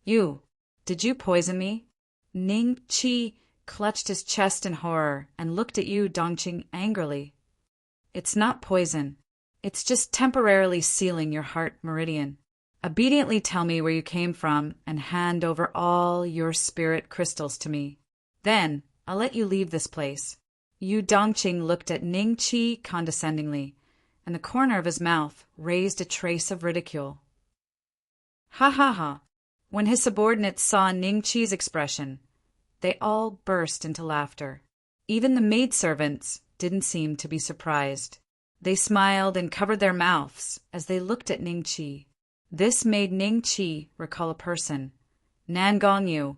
Did you poison me?" Ning Qi clutched his chest in horror and looked at Yu Dongqing angrily. "It's not poison. It's just temporarily sealing your heart meridian. Obediently tell me where you came from and hand over all your spirit crystals to me. Then I'll let you leave this place." Yu Dongqing looked at Ning Qi condescendingly, and the corner of his mouth raised a trace of ridicule. "Ha ha ha!" When his subordinates saw Ning Qi's expression, they all burst into laughter. Even the maidservants didn't seem to be surprised. They smiled and covered their mouths as they looked at Ning Qi. This made Ning Qi recall a person, Nan Gongyu,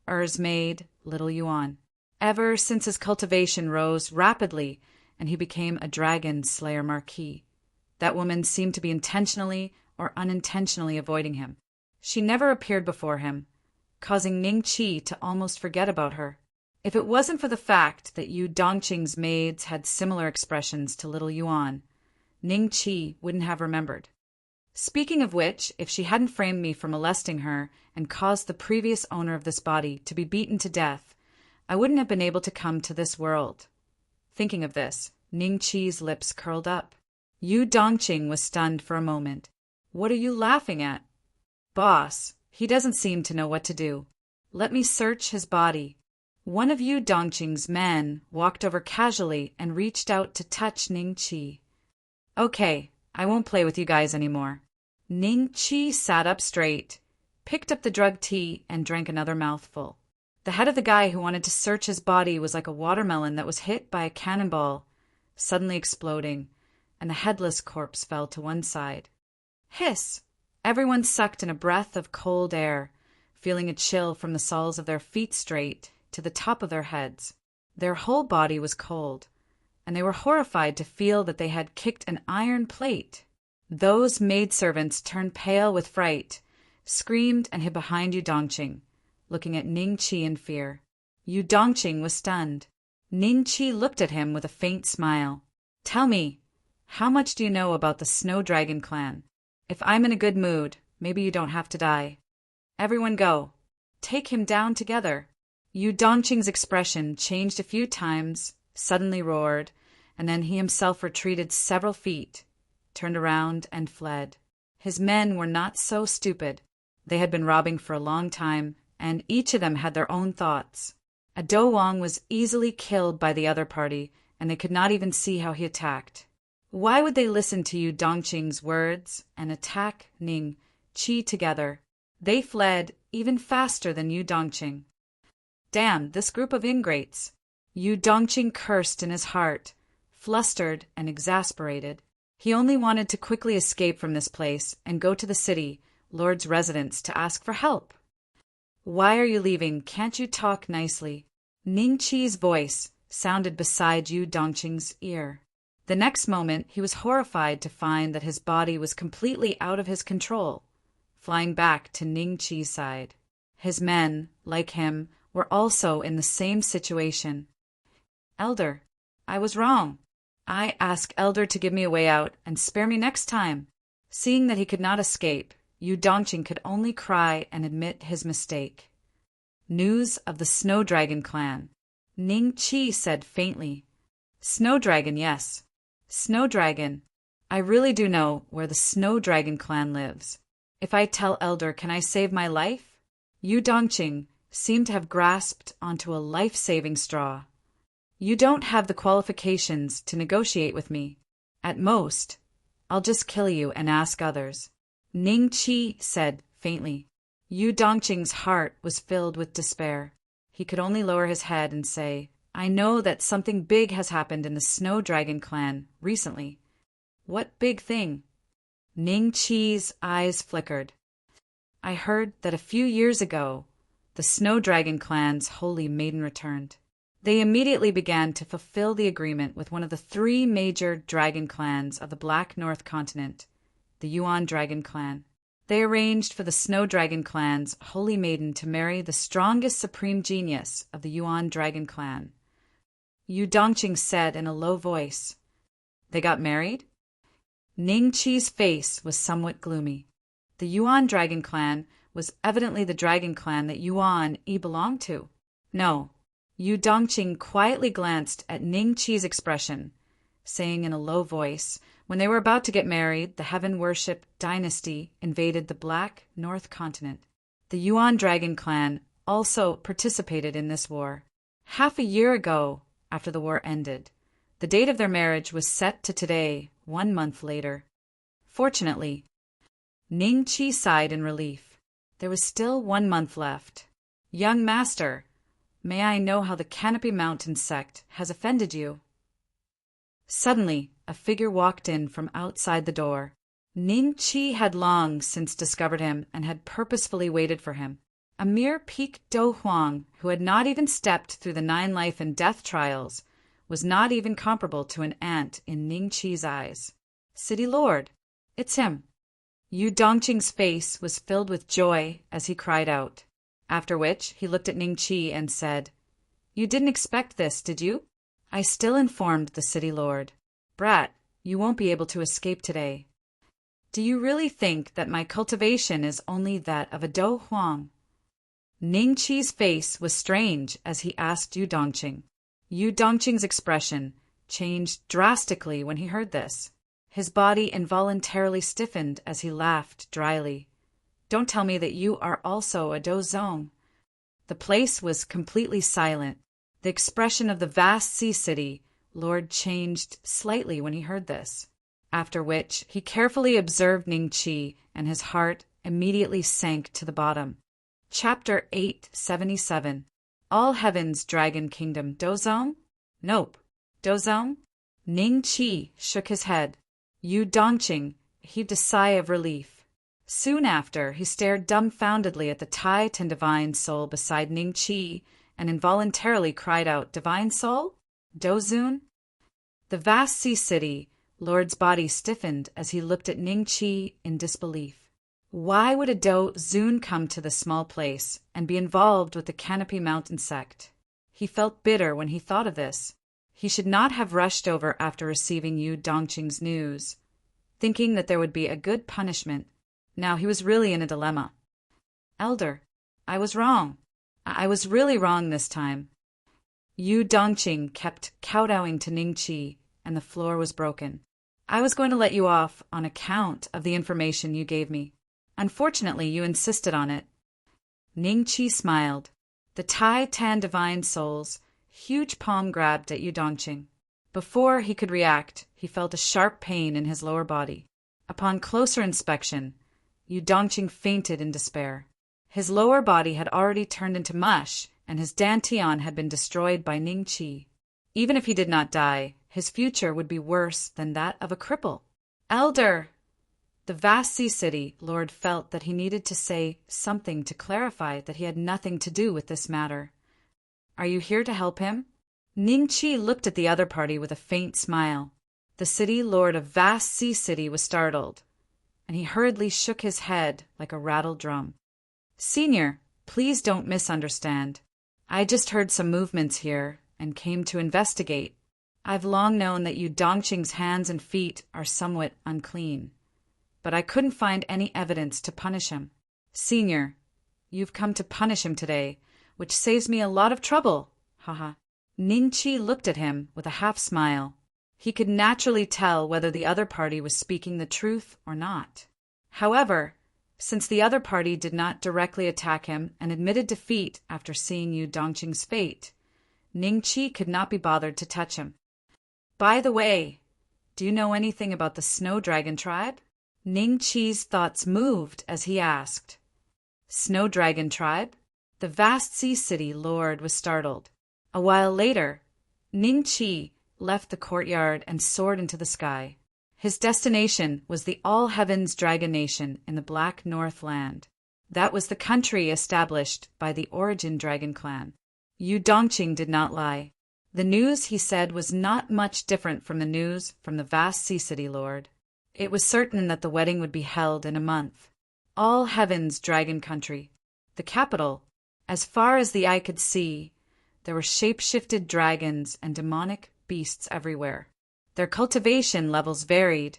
Er's maid, Little Yuan. Ever since his cultivation rose rapidly and he became a dragon slayer marquis, that woman seemed to be intentionally or unintentionally avoiding him. She never appeared before him, causing Ning Qi to almost forget about her. If it wasn't for the fact that Yu Dongqing's maids had similar expressions to Little Yuan, Ning Qi wouldn't have remembered. Speaking of which, if she hadn't framed me for molesting her and caused the previous owner of this body to be beaten to death, I wouldn't have been able to come to this world. Thinking of this, Ning Qi's lips curled up. Yu Dongqing was stunned for a moment. "What are you laughing at?" "Boss, he doesn't seem to know what to do. Let me search his body." One of Yu Dongqing's men walked over casually and reached out to touch Ning Qi. "Okay, I won't play with you guys anymore." Ning Qi sat up straight, picked up the drug tea, and drank another mouthful. The head of the guy who wanted to search his body was like a watermelon that was hit by a cannonball, suddenly exploding, and the headless corpse fell to one side. Hiss! Everyone sucked in a breath of cold air, feeling a chill from the soles of their feet straight to the top of their heads. Their whole body was cold, and they were horrified to feel that they had kicked an iron plate. Those maidservants turned pale with fright, screamed, and hid behind Yu Dongqing, looking at Ning Qi in fear. Yu Dongqing was stunned. Ning Qi looked at him with a faint smile. "Tell me, how much do you know about the Snow Dragon clan? If I'm in a good mood, maybe you don't have to die. Everyone go. Take him down together." Yu Dongqing's expression changed a few times, suddenly roared, and then he himself retreated several feet, turned around, and fled. His men were not so stupid. They had been robbing for a long time, and each of them had their own thoughts. A Do Wang was easily killed by the other party, and they could not even see how he attacked. Why would they listen to Yu Dongqing's words and attack Ning Qi together? They fled even faster than Yu Dongqing. Damn, this group of ingrates! Yu Dongqing cursed in his heart, flustered and exasperated. He only wanted to quickly escape from this place and go to the city, Lord's residence, to ask for help. "Why are you leaving? Can't you talk nicely?" Ning Qi's voice sounded beside Yu Dongqing's ear. The next moment, he was horrified to find that his body was completely out of his control, flying back to Ning Chi's side. His men, like him, were also in the same situation. Elder, I was wrong. I ask Elder to give me a way out and spare me next time. Seeing that he could not escape, Yu Dongqing could only cry and admit his mistake. News of the Snow Dragon clan. Ning Chi said faintly. Snow Dragon, yes. Snow Dragon. I really do know where the Snow Dragon clan lives. If I tell Elder, can I save my life? Yu Dongqing seemed to have grasped onto a life-saving straw. You don't have the qualifications to negotiate with me. At most, I'll just kill you and ask others. Ning Chi said faintly. Yu Dongqing's heart was filled with despair. He could only lower his head and say, I know that something big has happened in the Snow Dragon clan recently. What big thing? Ning Chi's eyes flickered. I heard that a few years ago, the Snow Dragon clan's holy maiden returned. They immediately began to fulfill the agreement with one of the 3 major dragon clans of the Black North continent, the Yuan Dragon clan. They arranged for the Snow Dragon clan's holy maiden to marry the strongest supreme genius of the Yuan Dragon clan. Yu Dongqing said in a low voice. They got married? Ning Chi's face was somewhat gloomy. The Yuan Dragon clan was evidently the dragon clan that Yuan Yi belonged to. No. Yu Dongqing quietly glanced at Ning Chi's expression, saying in a low voice, when they were about to get married, the heaven worship dynasty invaded the Black North continent. The Yuan Dragon clan also participated in this war. Half a year ago, after the war ended, the date of their marriage was set to today, 1 month later. Fortunately, Ning Chi sighed in relief. There was still 1 month left. Young master, may I know how the Canopy Mountain sect has offended you? Suddenly, a figure walked in from outside the door. Ning Chi had long since discovered him and had purposefully waited for him. A mere peak Do Huang, who had not even stepped through the 9 life and death trials, was not even comparable to an ant in Ning Chi's eyes. City Lord, it's him. Yu Dongqing's face was filled with joy as he cried out. After which, he looked at Ning Chi and said, You didn't expect this, did you? I still informed the city lord. Brat, you won't be able to escape today. Do you really think that my cultivation is only that of a Do Huang? Ning Chi's face was strange as he asked Yu Dongqing. Yu Dongqing's expression changed drastically when he heard this. His body involuntarily stiffened as he laughed dryly. Don't tell me that you are also a Do Zong. The place was completely silent. The expression of the vast sea city lord changed slightly when he heard this, after which he carefully observed Ning Chi, and his heart immediately sank to the bottom. Chapter 877. All Heaven's Dragon Kingdom. Do Zong? Nope. Do Zong? Ning Chi shook his head. Yu Dongqing heaved a sigh of relief. Soon after, he stared dumbfoundedly at the tight and divine soul beside Ning Chi and involuntarily cried out, Divine soul? Dozun? The vast sea city lord's body stiffened as he looked at Ning Chi in disbelief. Why would a Dozun come to this small place and be involved with the Canopy Mountain sect? He felt bitter when he thought of this. He should not have rushed over after receiving Yu Dongqing's news, thinking that there would be a good punishment. Now he was really in a dilemma. Elder, I was wrong. I was really wrong this time. Yu Dongqing kept kowtowing to Ning Chi, and the floor was broken. I was going to let you off on account of the information you gave me. Unfortunately, you insisted on it. Ning Chi smiled. The Tai Tan Divine Soul's huge palm grabbed at Yu Dongqing. Before he could react, he felt a sharp pain in his lower body. Upon closer inspection, Yu Dongqing fainted in despair. His lower body had already turned into mush, and his dantian had been destroyed by Ning Chi. Even if he did not die, his future would be worse than that of a cripple. Elder! The vast sea city lord felt that he needed to say something to clarify that he had nothing to do with this matter. Are you here to help him? Ning Chi looked at the other party with a faint smile. The city lord of vast sea city was startled, and he hurriedly shook his head like a rattled drum. Senior, please don't misunderstand. I just heard some movements here and came to investigate. I've long known that you Dongqing's hands and feet are somewhat unclean, but I couldn't find any evidence to punish him. Senior, you've come to punish him today, which saves me a lot of trouble. Haha. Ningqi looked at him with a half-smile. He could naturally tell whether the other party was speaking the truth or not. However, since the other party did not directly attack him and admitted defeat after seeing Yu Dongqing's fate, Ningqi could not be bothered to touch him. By the way, do you know anything about the Snow Dragon tribe? Ningqi's thoughts moved as he asked. Snow Dragon tribe? The vast sea city lord was startled. A while later, Ningqi left the courtyard and soared into the sky. His destination was the All-Heavens Dragon Nation in the Black Northland. That was the country established by the Origin Dragon clan. Yu Dongqing did not lie. The news, he said, was not much different from the news from the vast sea city lord. It was certain that the wedding would be held in a month. All-Heavens Dragon Country, the capital. As far as the eye could see, there were shape-shifted dragons and demonic beasts everywhere. Their cultivation levels varied,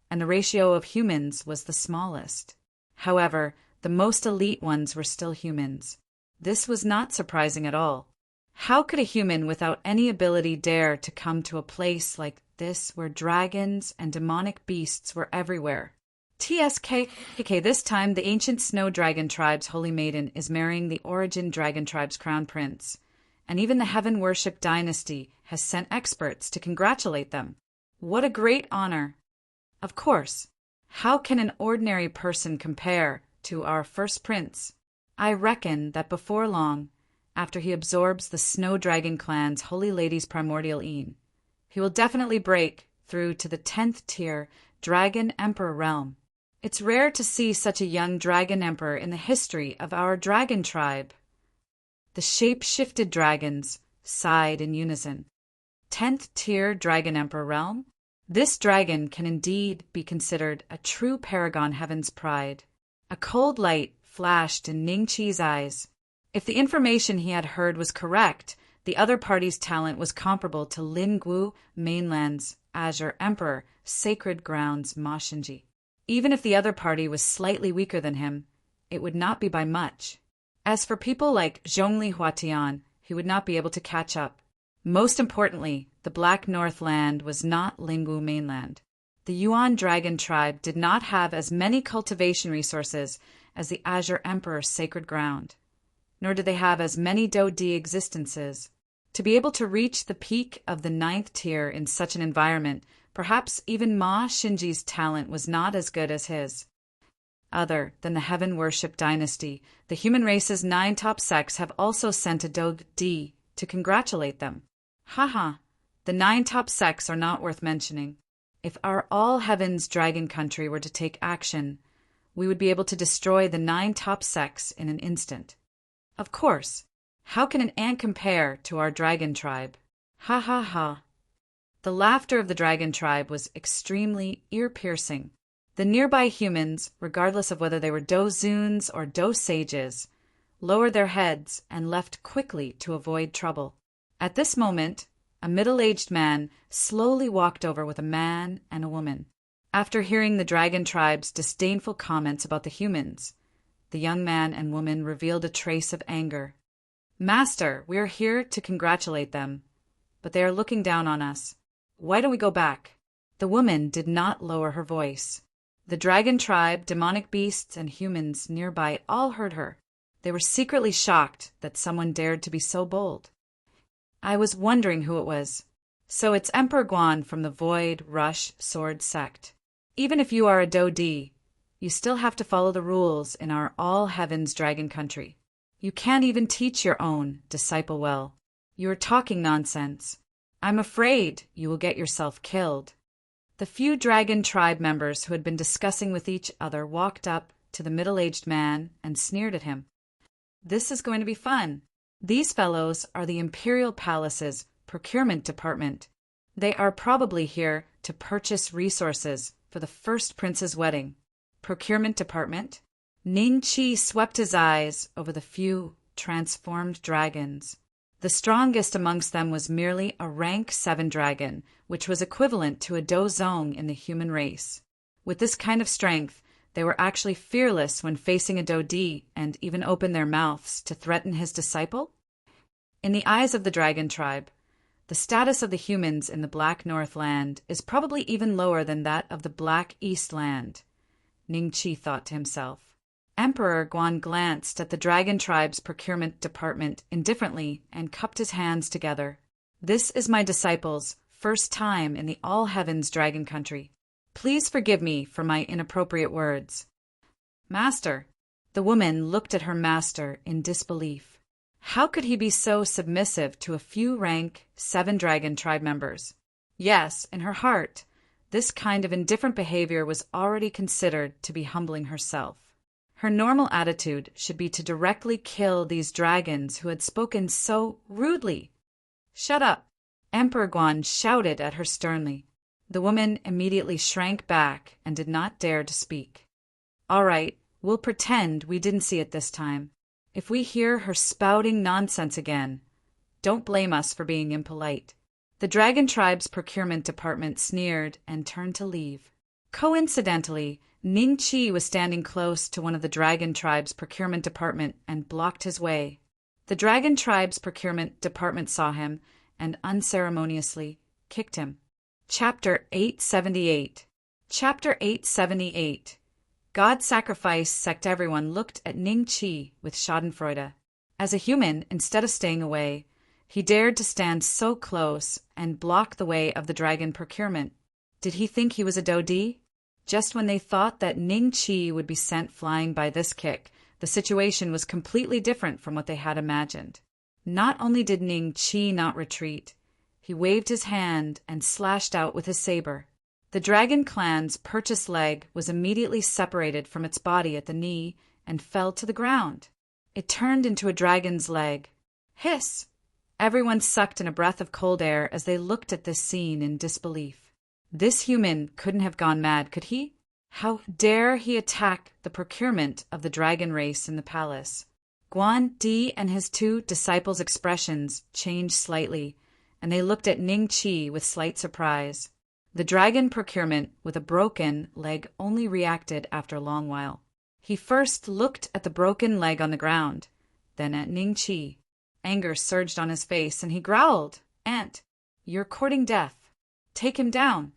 and the ratio of humans was the smallest. However, the most elite ones were still humans. This was not surprising at all. How could a human without any ability dare to come to a place like this where dragons and demonic beasts were everywhere? TSKK, this time the ancient Snow Dragon tribe's holy maiden is marrying the Origin Dragon tribe's crown prince, and even the Heaven Worship dynasty has sent experts to congratulate them. What a great honor! Of course, how can an ordinary person compare to our first prince? I reckon that before long, after he absorbs the Snow Dragon clan's Holy Lady's primordial Een, he will definitely break through to the 10th tier Dragon Emperor realm. It's rare to see such a young Dragon Emperor in the history of our dragon tribe. The shape-shifted dragons sighed in unison. 10th tier Dragon Emperor realm? This dragon can indeed be considered a true paragon heaven's pride. A cold light flashed in Ningqi's eyes. If the information he had heard was correct, the other party's talent was comparable to Lingwu Mainland's Azure Emperor, Sacred Grounds Ma Xinji. Even if the other party was slightly weaker than him, it would not be by much. As for people like Zhongli Huatian, he would not be able to catch up. Most importantly, the Black Northland was not Lingwu Mainland. The Yuan Dragon tribe did not have as many cultivation resources as the Azure Emperor's Sacred Ground, nor did they have as many Do-Di existences. To be able to reach the peak of the 9th tier in such an environment, perhaps even Ma Xinji's talent was not as good as his. Other than the Heaven Worship dynasty, the human race's 9 top sects have also sent a Do-Di to congratulate them. Haha, the 9 top sects are not worth mentioning. If our All-Heavens Dragon Country were to take action, we would be able to destroy the 9 top sects in an instant. Of course, how can an ant compare to our dragon tribe? Ha ha ha. The laughter of the dragon tribe was extremely ear-piercing. The nearby humans, regardless of whether they were Do-Zuns or Do-Sages, lowered their heads and left quickly to avoid trouble. At this moment, a middle-aged man slowly walked over with a man and a woman. After hearing the dragon tribe's disdainful comments about the humans, the young man and woman revealed a trace of anger. Master, we are here to congratulate them, but they are looking down on us. Why don't we go back? The woman did not lower her voice. The dragon tribe, demonic beasts, and humans nearby all heard her. They were secretly shocked that someone dared to be so bold. I was wondering who it was. So it's Emperor Guan from the Void Rush Sword sect. Even if you are a Do-Di, you still have to follow the rules in our All-Heavens Dragon Country. You can't even teach your own disciple well. You are talking nonsense. I'm afraid you will get yourself killed. The few dragon tribe members who had been discussing with each other walked up to the middle-aged man and sneered at him. This is going to be fun. These fellows are the Imperial Palace's procurement department. They are probably here to purchase resources for the first prince's wedding. Procurement department. Ning Qi swept his eyes over the few transformed dragons. The strongest amongst them was merely a rank 7 dragon, which was equivalent to a dozong in the human race. With this kind of strength, they were actually fearless when facing a Dodi and even opened their mouths to threaten his disciple. In the eyes of the dragon tribe, the status of the humans in the Black North Land is probably even lower than that of the Black East Land, Ning Qi thought to himself. Emperor Guan glanced at the dragon tribe's procurement department indifferently and cupped his hands together. This is my disciple's first time in the All Heavens Dragon Country. Please forgive me for my inappropriate words. Master. The woman looked at her master in disbelief. How could he be so submissive to a few rank 7 dragon tribe members? Yes, in her heart, this kind of indifferent behavior was already considered to be humbling herself. Her normal attitude should be to directly kill these dragons who had spoken so rudely. Shut up! Emperor Guan shouted at her sternly. The woman immediately shrank back and did not dare to speak. All right, we'll pretend we didn't see it this time. If we hear her spouting nonsense again, don't blame us for being impolite. The dragon tribe's procurement department sneered and turned to leave. Coincidentally, Ning Qi was standing close to one of the dragon tribe's procurement department and blocked his way. The dragon tribe's procurement department saw him and unceremoniously kicked him. Chapter 878. Chapter 878. God's sacrifice sect. Everyone looked at Ning Qi with schadenfreude. As a human, instead of staying away, he dared to stand so close and block the way of the dragon procurement. Did he think he was a Dodi? Just when they thought that Ning Qi would be sent flying by this kick, the situation was completely different from what they had imagined. Not only did Ning Qi not retreat, he waved his hand and slashed out with his saber. The dragon clan's purchased leg was immediately separated from its body at the knee and fell to the ground. It turned into a dragon's leg. Hiss! Everyone sucked in a breath of cold air as they looked at this scene in disbelief. This human couldn't have gone mad, could he? How dare he attack the procurement of the dragon race in the palace? Guan Di and his 2 disciples' expressions changed slightly, and they looked at Ning Qi with slight surprise. The dragon procurement with a broken leg only reacted after a long while. He first looked at the broken leg on the ground, then at Ning Qi. Anger surged on his face, and he growled, "Ant, you're courting death. Take him down."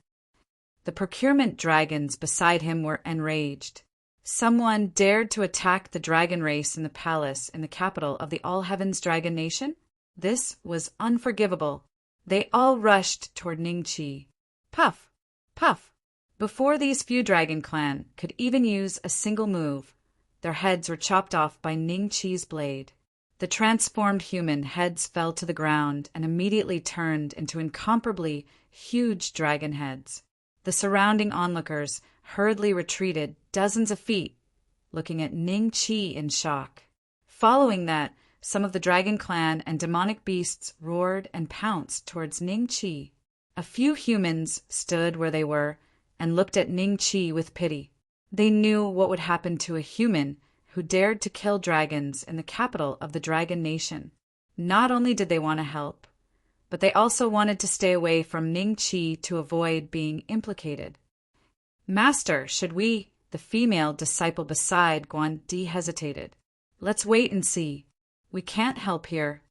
The procurement dragons beside him were enraged. Someone dared to attack the dragon race in the palace in the capital of the All Heavens Dragon Nation? This was unforgivable. They all rushed toward Ning Qi. Puff! Puff! Before these few dragon clan could even use a single move, their heads were chopped off by Ning Qi's blade. The transformed human heads fell to the ground and immediately turned into incomparably huge dragon heads. The surrounding onlookers hurriedly retreated dozens of feet, looking at Ning Qi in shock. Following that, some of the dragon clan and demonic beasts roared and pounced towards Ning Qi. A few humans stood where they were and looked at Ning Qi with pity. They knew what would happen to a human who dared to kill dragons in the capital of the Dragon Nation. Not only did they want to help, but they also wanted to stay away from Ning Qi to avoid being implicated. Master, should we? The female disciple beside Guan Di hesitated. Let's wait and see. We can't help here.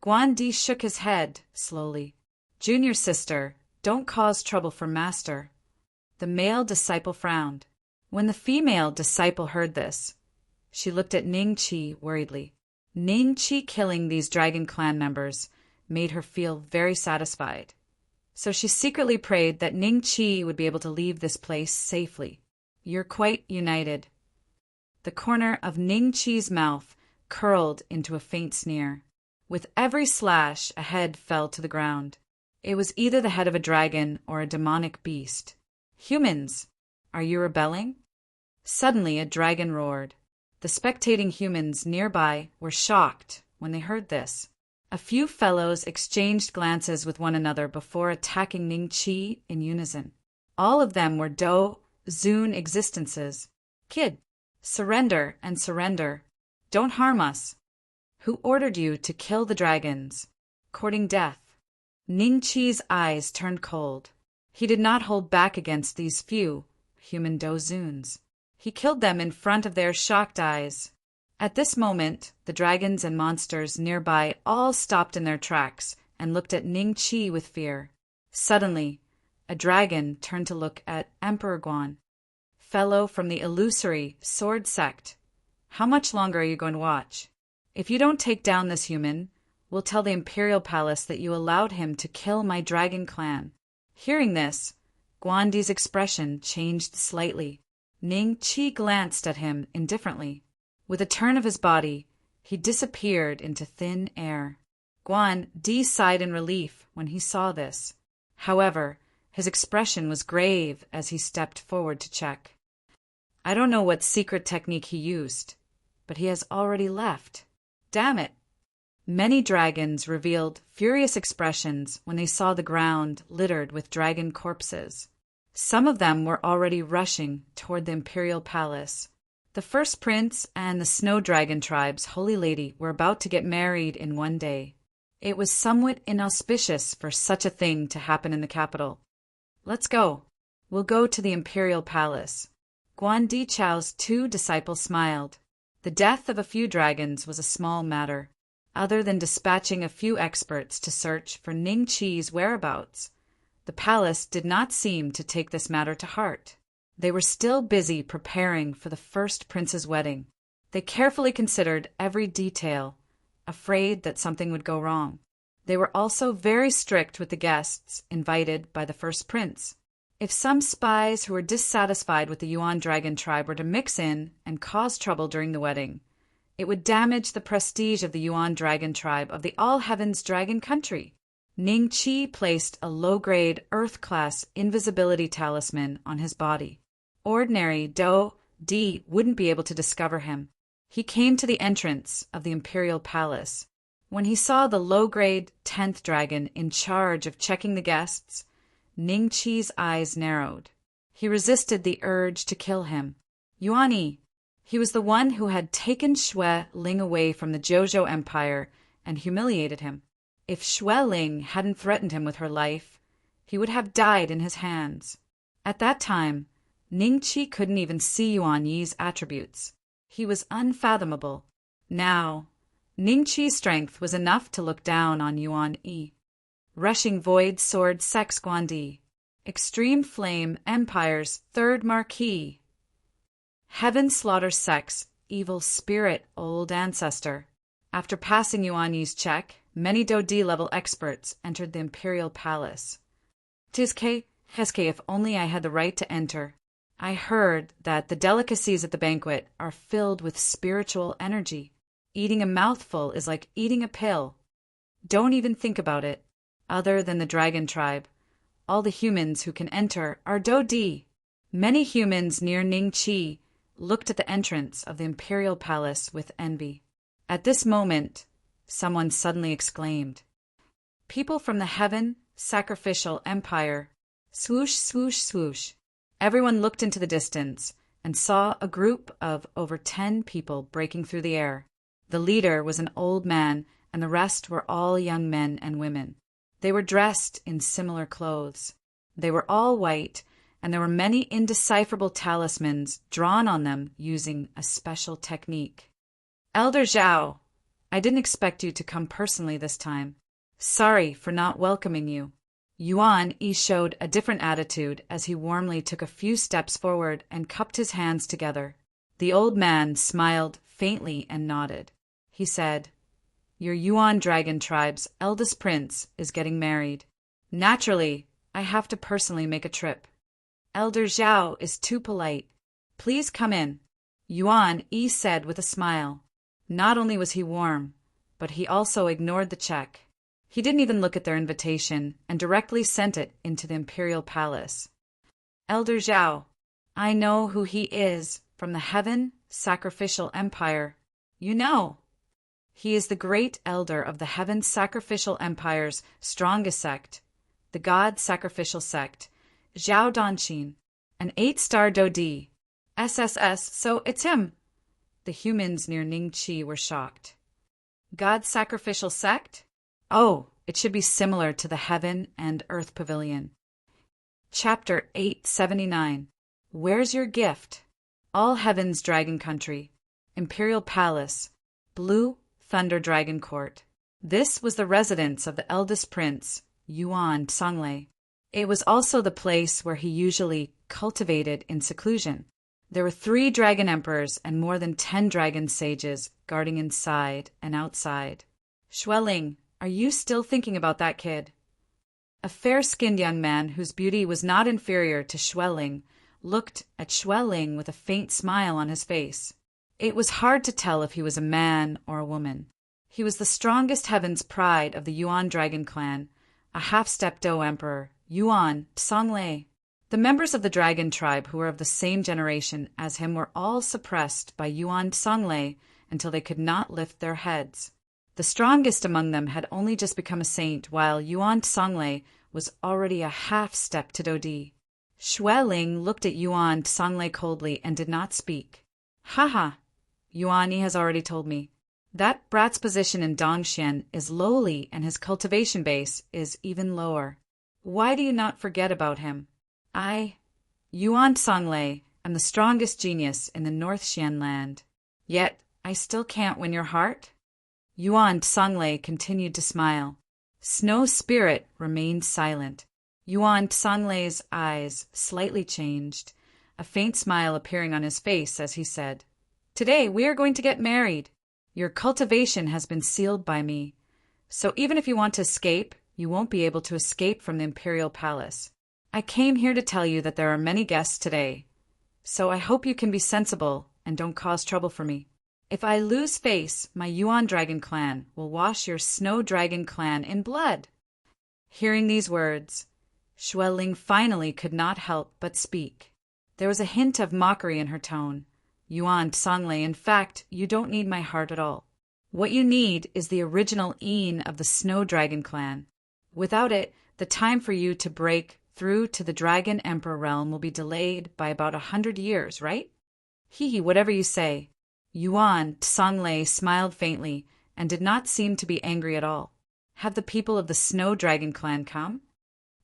Guan Di shook his head slowly. Junior sister, don't cause trouble for Master. The male disciple frowned. When the female disciple heard this, she looked at Ning Qi worriedly. Ning Qi killing these dragon clan members made her feel very satisfied. So she secretly prayed that Ning Qi would be able to leave this place safely. You're quite united. The corner of Ning Qi's mouth curled into a faint sneer. With every slash, a head fell to the ground. It was either the head of a dragon or a demonic beast. Humans, are you rebelling? Suddenly a dragon roared. The spectating humans nearby were shocked when they heard this. A few fellows exchanged glances with one another before attacking Ning Qi in unison. All of them were Do-Zun existences. Kid, surrender and surrender. Don't harm us. Who ordered you to kill the dragons? Courting death. Ning Qi's eyes turned cold. He did not hold back against these few human Do-Zuns. He killed them in front of their shocked eyes. At this moment, the dragons and monsters nearby all stopped in their tracks and looked at Ning Qi with fear. Suddenly, a dragon turned to look at Emperor Guan. Fellow from the illusory sword sect, how much longer are you going to watch? If you don't take down this human, we'll tell the Imperial Palace that you allowed him to kill my dragon clan. Hearing this, Guandi's expression changed slightly. Ning Qi glanced at him indifferently. With a turn of his body, he disappeared into thin air. Guandi sighed in relief when he saw this. However, his expression was grave as he stepped forward to check. I don't know what secret technique he used, but he has already left. Damn it! Many dragons revealed furious expressions when they saw the ground littered with dragon corpses. Some of them were already rushing toward the Imperial Palace. The first prince and the snow dragon tribe's holy lady were about to get married in one day. It was somewhat inauspicious for such a thing to happen in the capital. Let's go. We'll go to the Imperial Palace. Guandi Chao's two disciples smiled. The death of a few dragons was a small matter. Other than dispatching a few experts to search for Ning Qi's whereabouts, the palace did not seem to take this matter to heart. They were still busy preparing for the first prince's wedding. They carefully considered every detail, afraid that something would go wrong. They were also very strict with the guests invited by the first prince. If some spies who were dissatisfied with the Yuan dragon tribe were to mix in and cause trouble during the wedding, it would damage the prestige of the Yuan dragon tribe of the All Heavens Dragon Country. Ning Qi placed a low-grade Earth-class invisibility talisman on his body. Ordinary Do-Di wouldn't be able to discover him. He came to the entrance of the Imperial Palace. When he saw the low-grade 10th dragon in charge of checking the guests, Ning Qi's eyes narrowed. He resisted the urge to kill him. Yuan. He was the one who had taken Xue Ling away from the Zhou Empire and humiliated him. If Xue Ling hadn't threatened him with her life, he would have died in his hands. At that time, Ning Qi couldn't even see Yuan Yi's attributes. He was unfathomable. Now, Ning Qi's strength was enough to look down on Yuan Yi. Rushing Void Sword Sex Guandi. Extreme Flame Empire's Third Marquis. Heaven Slaughter Sex Evil Spirit Old Ancestor. After passing Yuan Yi's check, many Do-Di level experts entered the Imperial Palace. Tizke, Heske, if only I had the right to enter. I heard that the delicacies at the banquet are filled with spiritual energy. Eating a mouthful is like eating a pill. Don't even think about it. Other than the dragon tribe, all the humans who can enter are Do-Di. Many humans near Ning Qi looked at the entrance of the Imperial Palace with envy. At this moment, someone suddenly exclaimed, "People from the Heaven Sacrificial Empire." Swoosh, swoosh, swoosh. Everyone looked into the distance and saw a group of over 10 people breaking through the air. The leader was an old man, and the rest were all young men and women. They were dressed in similar clothes. They were all white, and there were many indecipherable talismans drawn on them using a special technique. Elder Zhao, I didn't expect you to come personally this time. Sorry for not welcoming you. Yuan Yi showed a different attitude as he warmly took a few steps forward and cupped his hands together. The old man smiled faintly and nodded. He said, "Your Yuan dragon tribe's eldest prince is getting married. Naturally, I have to personally make a trip. Elder Zhao is too polite. Please come in," Yuan Yi said with a smile. Not only was he warm, but he also ignored the check. He didn't even look at their invitation and directly sent it into the Imperial Palace. "Elder Zhao, I know who he is from the Heaven Sacrificial Empire. You know." He is the great elder of the Heaven Sacrificial Empire's strongest sect, the God Sacrificial Sect, Zhao Danxin, an 8-star Dodi. SSS, so it's him. The humans near Ningqi were shocked. God Sacrificial Sect? Oh, it should be similar to the Heaven and Earth Pavilion. Chapter 879. Where's your gift? All Heaven's Dragon Country. Imperial Palace. Blue Thunder Dragon Court. This was the residence of the eldest prince, Yuan Songlei. It was also the place where he usually cultivated in seclusion. There were 3 dragon emperors and more than 10 dragon sages guarding inside and outside. Xueling, are you still thinking about that kid? A fair-skinned young man whose beauty was not inferior to Xueling looked at Xueling with a faint smile on his face. It was hard to tell if he was a man or a woman. He was the strongest Heaven's pride of the Yuan dragon clan, a half-step Dou emperor, Yuan Songlei. The members of the dragon tribe who were of the same generation as him were all suppressed by Yuan Songlei until they could not lift their heads. The strongest among them had only just become a saint, while Yuan Songlei was already a half-step to Dodi. Xueling looked at Yuan Songlei coldly and did not speak. "Haha, Yuan has already told me. That brat's position in Dongxian is lowly and his cultivation base is even lower. Why do you not forget about him? I, Yuan Songlei, am the strongest genius in the North Xian land. Yet I still can't win your heart?" Yuan Songlei continued to smile. Snow Spirit remained silent. Yuan Songlei's eyes slightly changed, a faint smile appearing on his face as he said, "Today we are going to get married. Your cultivation has been sealed by me, so even if you want to escape, you won't be able to escape from the Imperial Palace. I came here to tell you that there are many guests today, so I hope you can be sensible and don't cause trouble for me. If I lose face, my Yuan Dragon clan will wash your Snow Dragon clan in blood." Hearing these words, Xueling finally could not help but speak. There was a hint of mockery in her tone. "Yuan Songlei, in fact, you don't need my heart at all. What you need is the original Een of the Snow Dragon clan. Without it, the time for you to break through to the Dragon Emperor realm will be delayed by about 100 years, right?" "Hee, whatever you say." Yuan Songlei smiled faintly and did not seem to be angry at all. "Have the people of the Snow Dragon clan come?"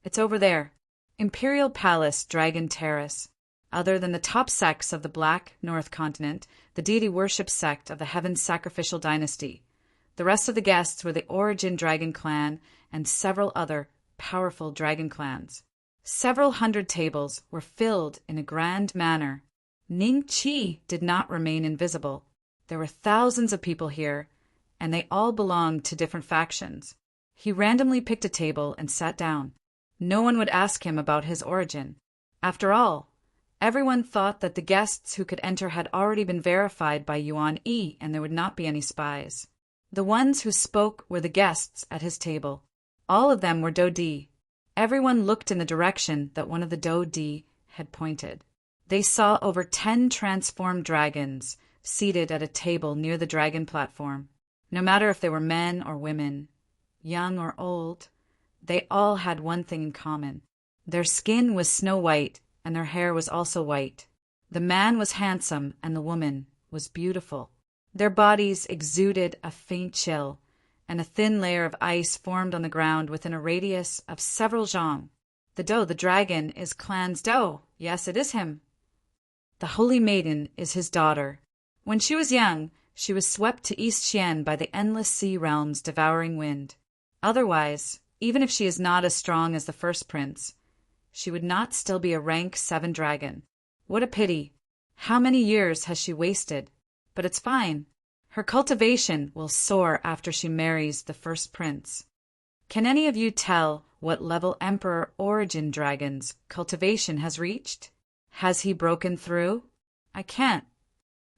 "It's over there. Imperial Palace, Dragon Terrace. Other than the top sects of the Black North Continent, the deity worship sect of the Heaven Sacrificial Dynasty. The rest of the guests were the Origin Dragon clan and several other powerful dragon clans. Several hundred tables were filled in a grand manner. Ningqi did not remain invisible. There were thousands of people here, and they all belonged to different factions. He randomly picked a table and sat down. No one would ask him about his origin. After all, everyone thought that the guests who could enter had already been verified by Yuan Yi, and there would not be any spies. The ones who spoke were the guests at his table. All of them were Dodi. Everyone looked in the direction that one of the Dodi had pointed. They saw over 10 transformed dragons seated at a table near the dragon platform. No matter if they were men or women, young or old, they all had one thing in common. Their skin was snow white, and their hair was also white. The man was handsome, and the woman was beautiful. Their bodies exuded a faint chill, and a thin layer of ice formed on the ground within a radius of several zhang. The Dou, the dragon, is clan's Dou. Yes, it is him. The Holy Maiden is his daughter. When she was young, she was swept to East Xian by the endless sea realm's devouring wind. Otherwise, even if she is not as strong as the first prince, she would not still be a rank 7 dragon. What a pity. How many years has she wasted? But it's fine. Her cultivation will soar after she marries the first prince. Can any of you tell what level Emperor Origin Dragon's cultivation has reached? Has he broken through? I can't.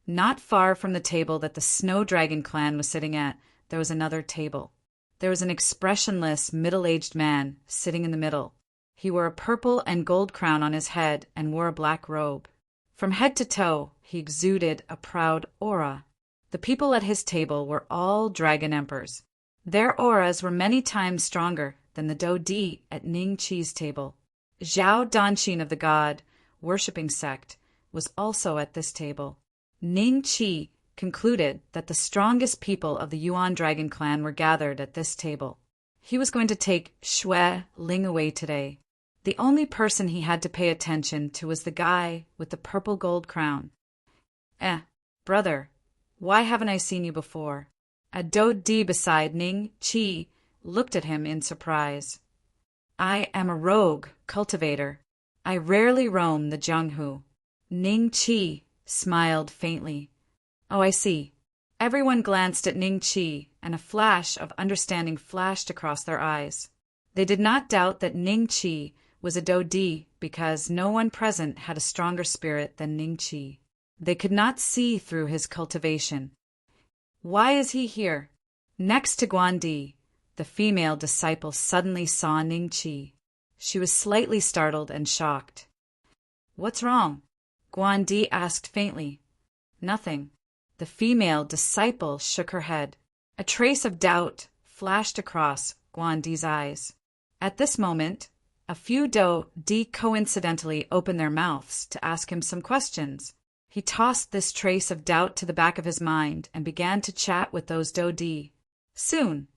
Not far from the table that the Snow Dragon clan was sitting at, there was another table. There was an expressionless, middle-aged man sitting in the middle. He wore a purple and gold crown on his head and wore a black robe. From head to toe, he exuded a proud aura. The people at his table were all dragon emperors. Their auras were many times stronger than the Do-Di at Ning Chi's table. Zhao Danxin of the god worshipping sect was also at this table. Ning Chi concluded that the strongest people of the Yuan Dragon clan were gathered at this table. He was going to take Xue Ling away today. The only person he had to pay attention to was the guy with the purple gold crown. Brother, why haven't I seen you before? A Do-Di beside Ning Chi looked at him in surprise. I am a rogue cultivator. I rarely roam the Jianghu. Ning Chi smiled faintly. Oh, I see. Everyone glanced at Ning Chi, and a flash of understanding flashed across their eyes. They did not doubt that Ning Chi was a Do-Di because no one present had a stronger spirit than Ning Chi. They could not see through his cultivation. Why is he here? Next to Guandi, the female disciple suddenly saw Ning Chi. She was slightly startled and shocked. What's wrong? Guandi asked faintly. Nothing. The female disciple shook her head. A trace of doubt flashed across Guandi's eyes. At this moment, a few Do-Di coincidentally opened their mouths to ask him some questions. He tossed this trace of doubt to the back of his mind and began to chat with those Do-Di. Soon,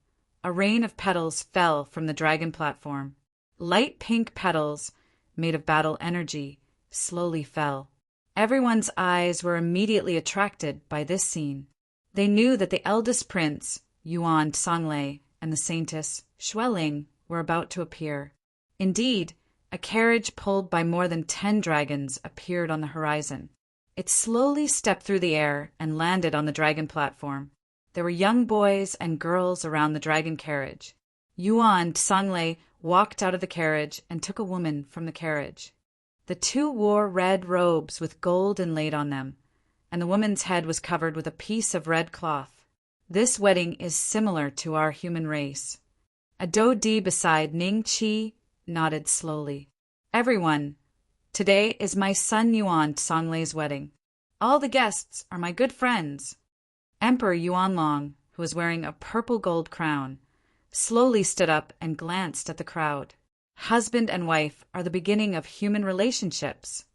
a rain of petals fell from the dragon platform. Light pink petals, made of battle energy, slowly fell. Everyone's eyes were immediately attracted by this scene. They knew that the eldest prince, Yuan Songlei, and the saintess, Xue Ling, were about to appear. Indeed, a carriage pulled by more than 10 dragons appeared on the horizon. It slowly stepped through the air and landed on the dragon platform. There were young boys and girls around the dragon carriage. Yuan Songlei walked out of the carriage and took a woman from the carriage. The two wore red robes with gold inlaid on them, and the woman's head was covered with a piece of red cloth. This wedding is similar to our human race. A Do-Di beside Ning Chi nodded slowly. Everyone, today is my son Yuan Songlei's wedding. All the guests are my good friends. Emperor Yuanlong, who was wearing a purple gold crown, slowly stood up and glanced at the crowd. Husband and wife are the beginning of human relationships.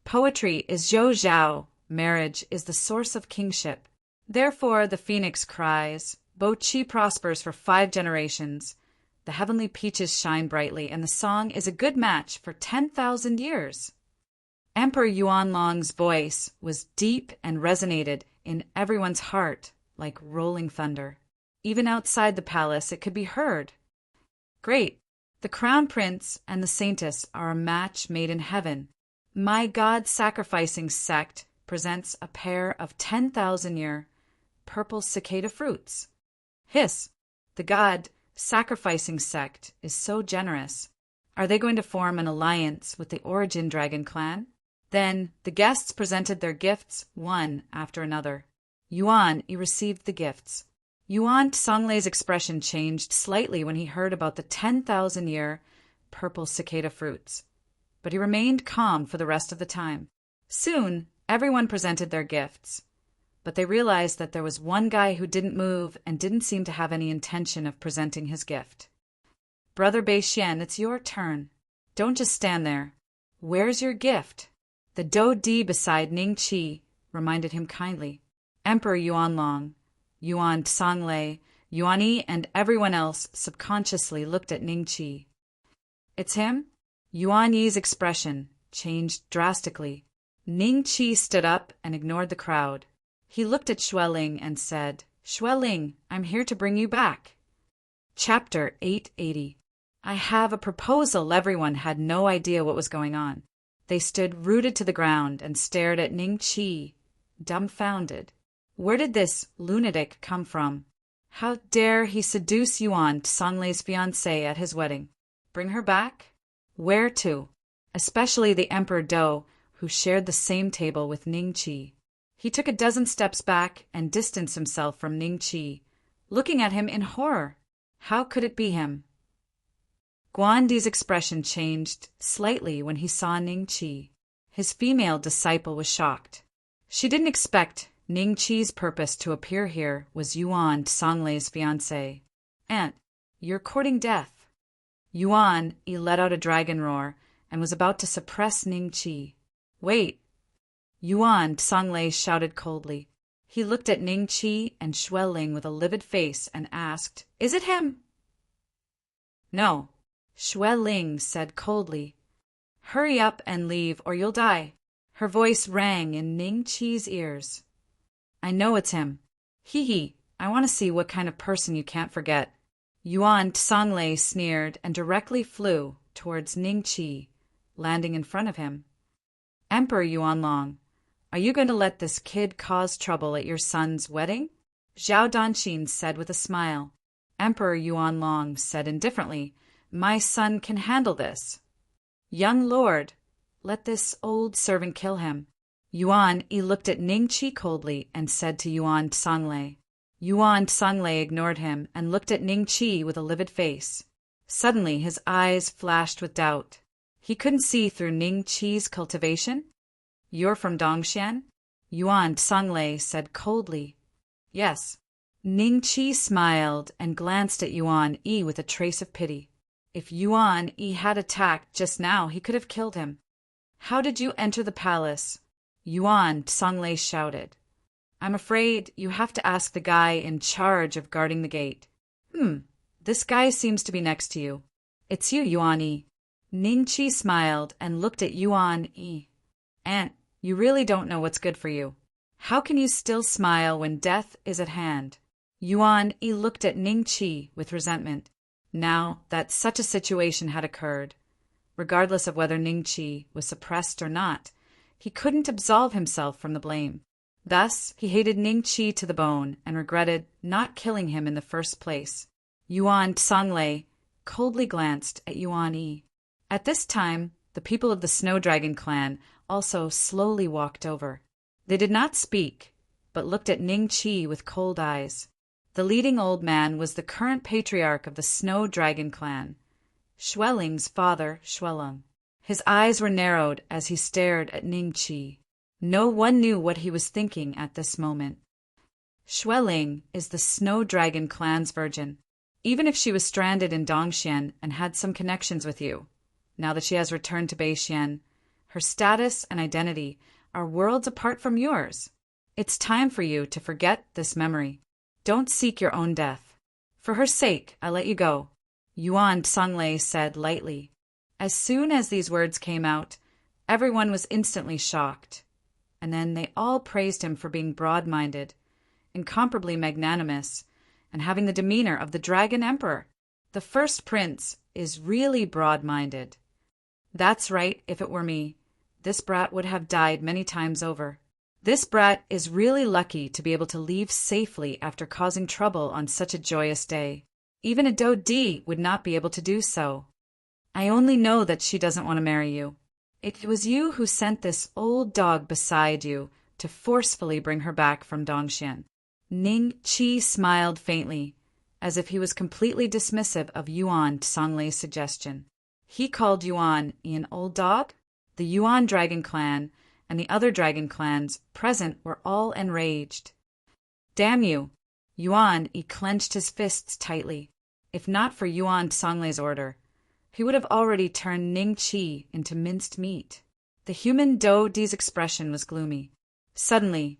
Poetry is Zhou Zhao. Marriage is the source of kingship. Therefore the phoenix cries, Bo Chi prospers for 5 generations. The heavenly peaches shine brightly, and the song is a good match for 10,000 years. Emperor Yuanlong's voice was deep and resonated in everyone's heart like rolling thunder. Even outside the palace it could be heard. Great! The crown prince and the saintess are a match made in heaven. My god-sacrificing sect presents a pair of 10,000-year purple cicada fruits. Hiss! The god-sacrificing sect is so generous. Are they going to form an alliance with the Origin Dragon clan? Then the guests presented their gifts one after another. Yuan received the gifts. Yuan Songlei's expression changed slightly when he heard about the 10,000-year purple cicada fruits, but he remained calm for the rest of the time. Soon, everyone presented their gifts, but they realized that there was one guy who didn't move and didn't seem to have any intention of presenting his gift. Brother Beixian, it's your turn. Don't just stand there. Where's your gift? The Do-Di beside Ning Chi reminded him kindly. Emperor Yuanlong, Yuan Songlei, Yuan Yi, and everyone else subconsciously looked at Ning Chi. It's him? Yuan Yi's expression changed drastically. Ning Chi stood up and ignored the crowd. He looked at Xue Ling and said, Xue Ling, I'm here to bring you back. Chapter 880. I have a proposal. Everyone had no idea what was going on. They stood rooted to the ground and stared at Ning Chi, dumbfounded. Where did this lunatic come from? How dare he seduce Yuan Songlei's fiancée at his wedding? Bring her back? Where to? Especially the Emperor Do, who shared the same table with Ning Chi. He took a dozen steps back and distanced himself from Ning Chi, looking at him in horror. How could it be him? Guandi's expression changed slightly when he saw Ning Chi. His female disciple was shocked. She didn't expect Ning Qi's purpose to appear here was Yuan Songlei's fiancée. Aunt, you're courting death. Yuan Yi let out a dragon roar and was about to suppress Ning Qi. Wait! Yuan Songlei shouted coldly. He looked at Ning Qi and Xue Ling with a livid face and asked, Is it him? No, Xue Ling said coldly. Hurry up and leave or you'll die. Her voice rang in Ning Qi's ears. I know it's him. Hee hee, I want to see what kind of person you can't forget. Yuan Songlei sneered and directly flew towards Ning Qi, landing in front of him. Emperor Yuanlong, are you going to let this kid cause trouble at your son's wedding? Zhao Danxin said with a smile. Emperor Yuanlong said indifferently, My son can handle this. Young lord, let this old servant kill him. Yuan Yi looked at Ning Qi coldly and said to Yuan Songlei. Yuan Songlei ignored him and looked at Ning Qi with a livid face. Suddenly his eyes flashed with doubt. He couldn't see through Ning Qi's cultivation. You're from Dongxian? Yuan Songlei said coldly. Yes. Ning Qi smiled and glanced at Yuan Yi with a trace of pity. If Yuan Yi had attacked just now, he could have killed him. How did you enter the palace? Yuan Songlei shouted. I'm afraid you have to ask the guy in charge of guarding the gate. This guy seems to be next to you. It's you, Yuan Yi. Ning Qi smiled and looked at Yuan Yi. Aunt, you really don't know what's good for you. How can you still smile when death is at hand? Yuan Yi looked at Ning Qi with resentment, now that such a situation had occurred. Regardless of whether Ning Qi was suppressed or not, he couldn't absolve himself from the blame. Thus, he hated Ning Qi to the bone and regretted not killing him in the first place. Yuan Songlei coldly glanced at Yuan Yi. At this time, the people of the Snow Dragon clan also slowly walked over. They did not speak, but looked at Ning Qi with cold eyes. The leading old man was the current patriarch of the Snow Dragon clan, Xue Ling's father, Xue. His eyes were narrowed as he stared at Ning Qi. No one knew what he was thinking at this moment. Xue Ling is the Snow Dragon clan's virgin. Even if she was stranded in Dongxian and had some connections with you, now that she has returned to Beixian, her status and identity are worlds apart from yours. It's time for you to forget this memory. Don't seek your own death. For her sake, I let you go, Yuan Songlei said lightly. As soon as these words came out, everyone was instantly shocked. And then they all praised him for being broad-minded, incomparably magnanimous, and having the demeanor of the Dragon Emperor. The first prince is really broad-minded. That's right, if it were me. This brat would have died many times over. This brat is really lucky to be able to leave safely after causing trouble on such a joyous day. Even a Dodi would not be able to do so. I only know that she doesn't want to marry you. It was you who sent this old dog beside you to forcefully bring her back from Dongxian. Ning Qi smiled faintly, as if he was completely dismissive of Yuan Songlei's suggestion. He called Yuan an old dog? The Yuan Dragon clan and the other dragon clans present were all enraged. Damn you! Yuan Yi clenched his fists tightly. If not for Yuan Songlei's order, he would have already turned Ning Qi into minced meat. The human Do-Di's expression was gloomy. Suddenly,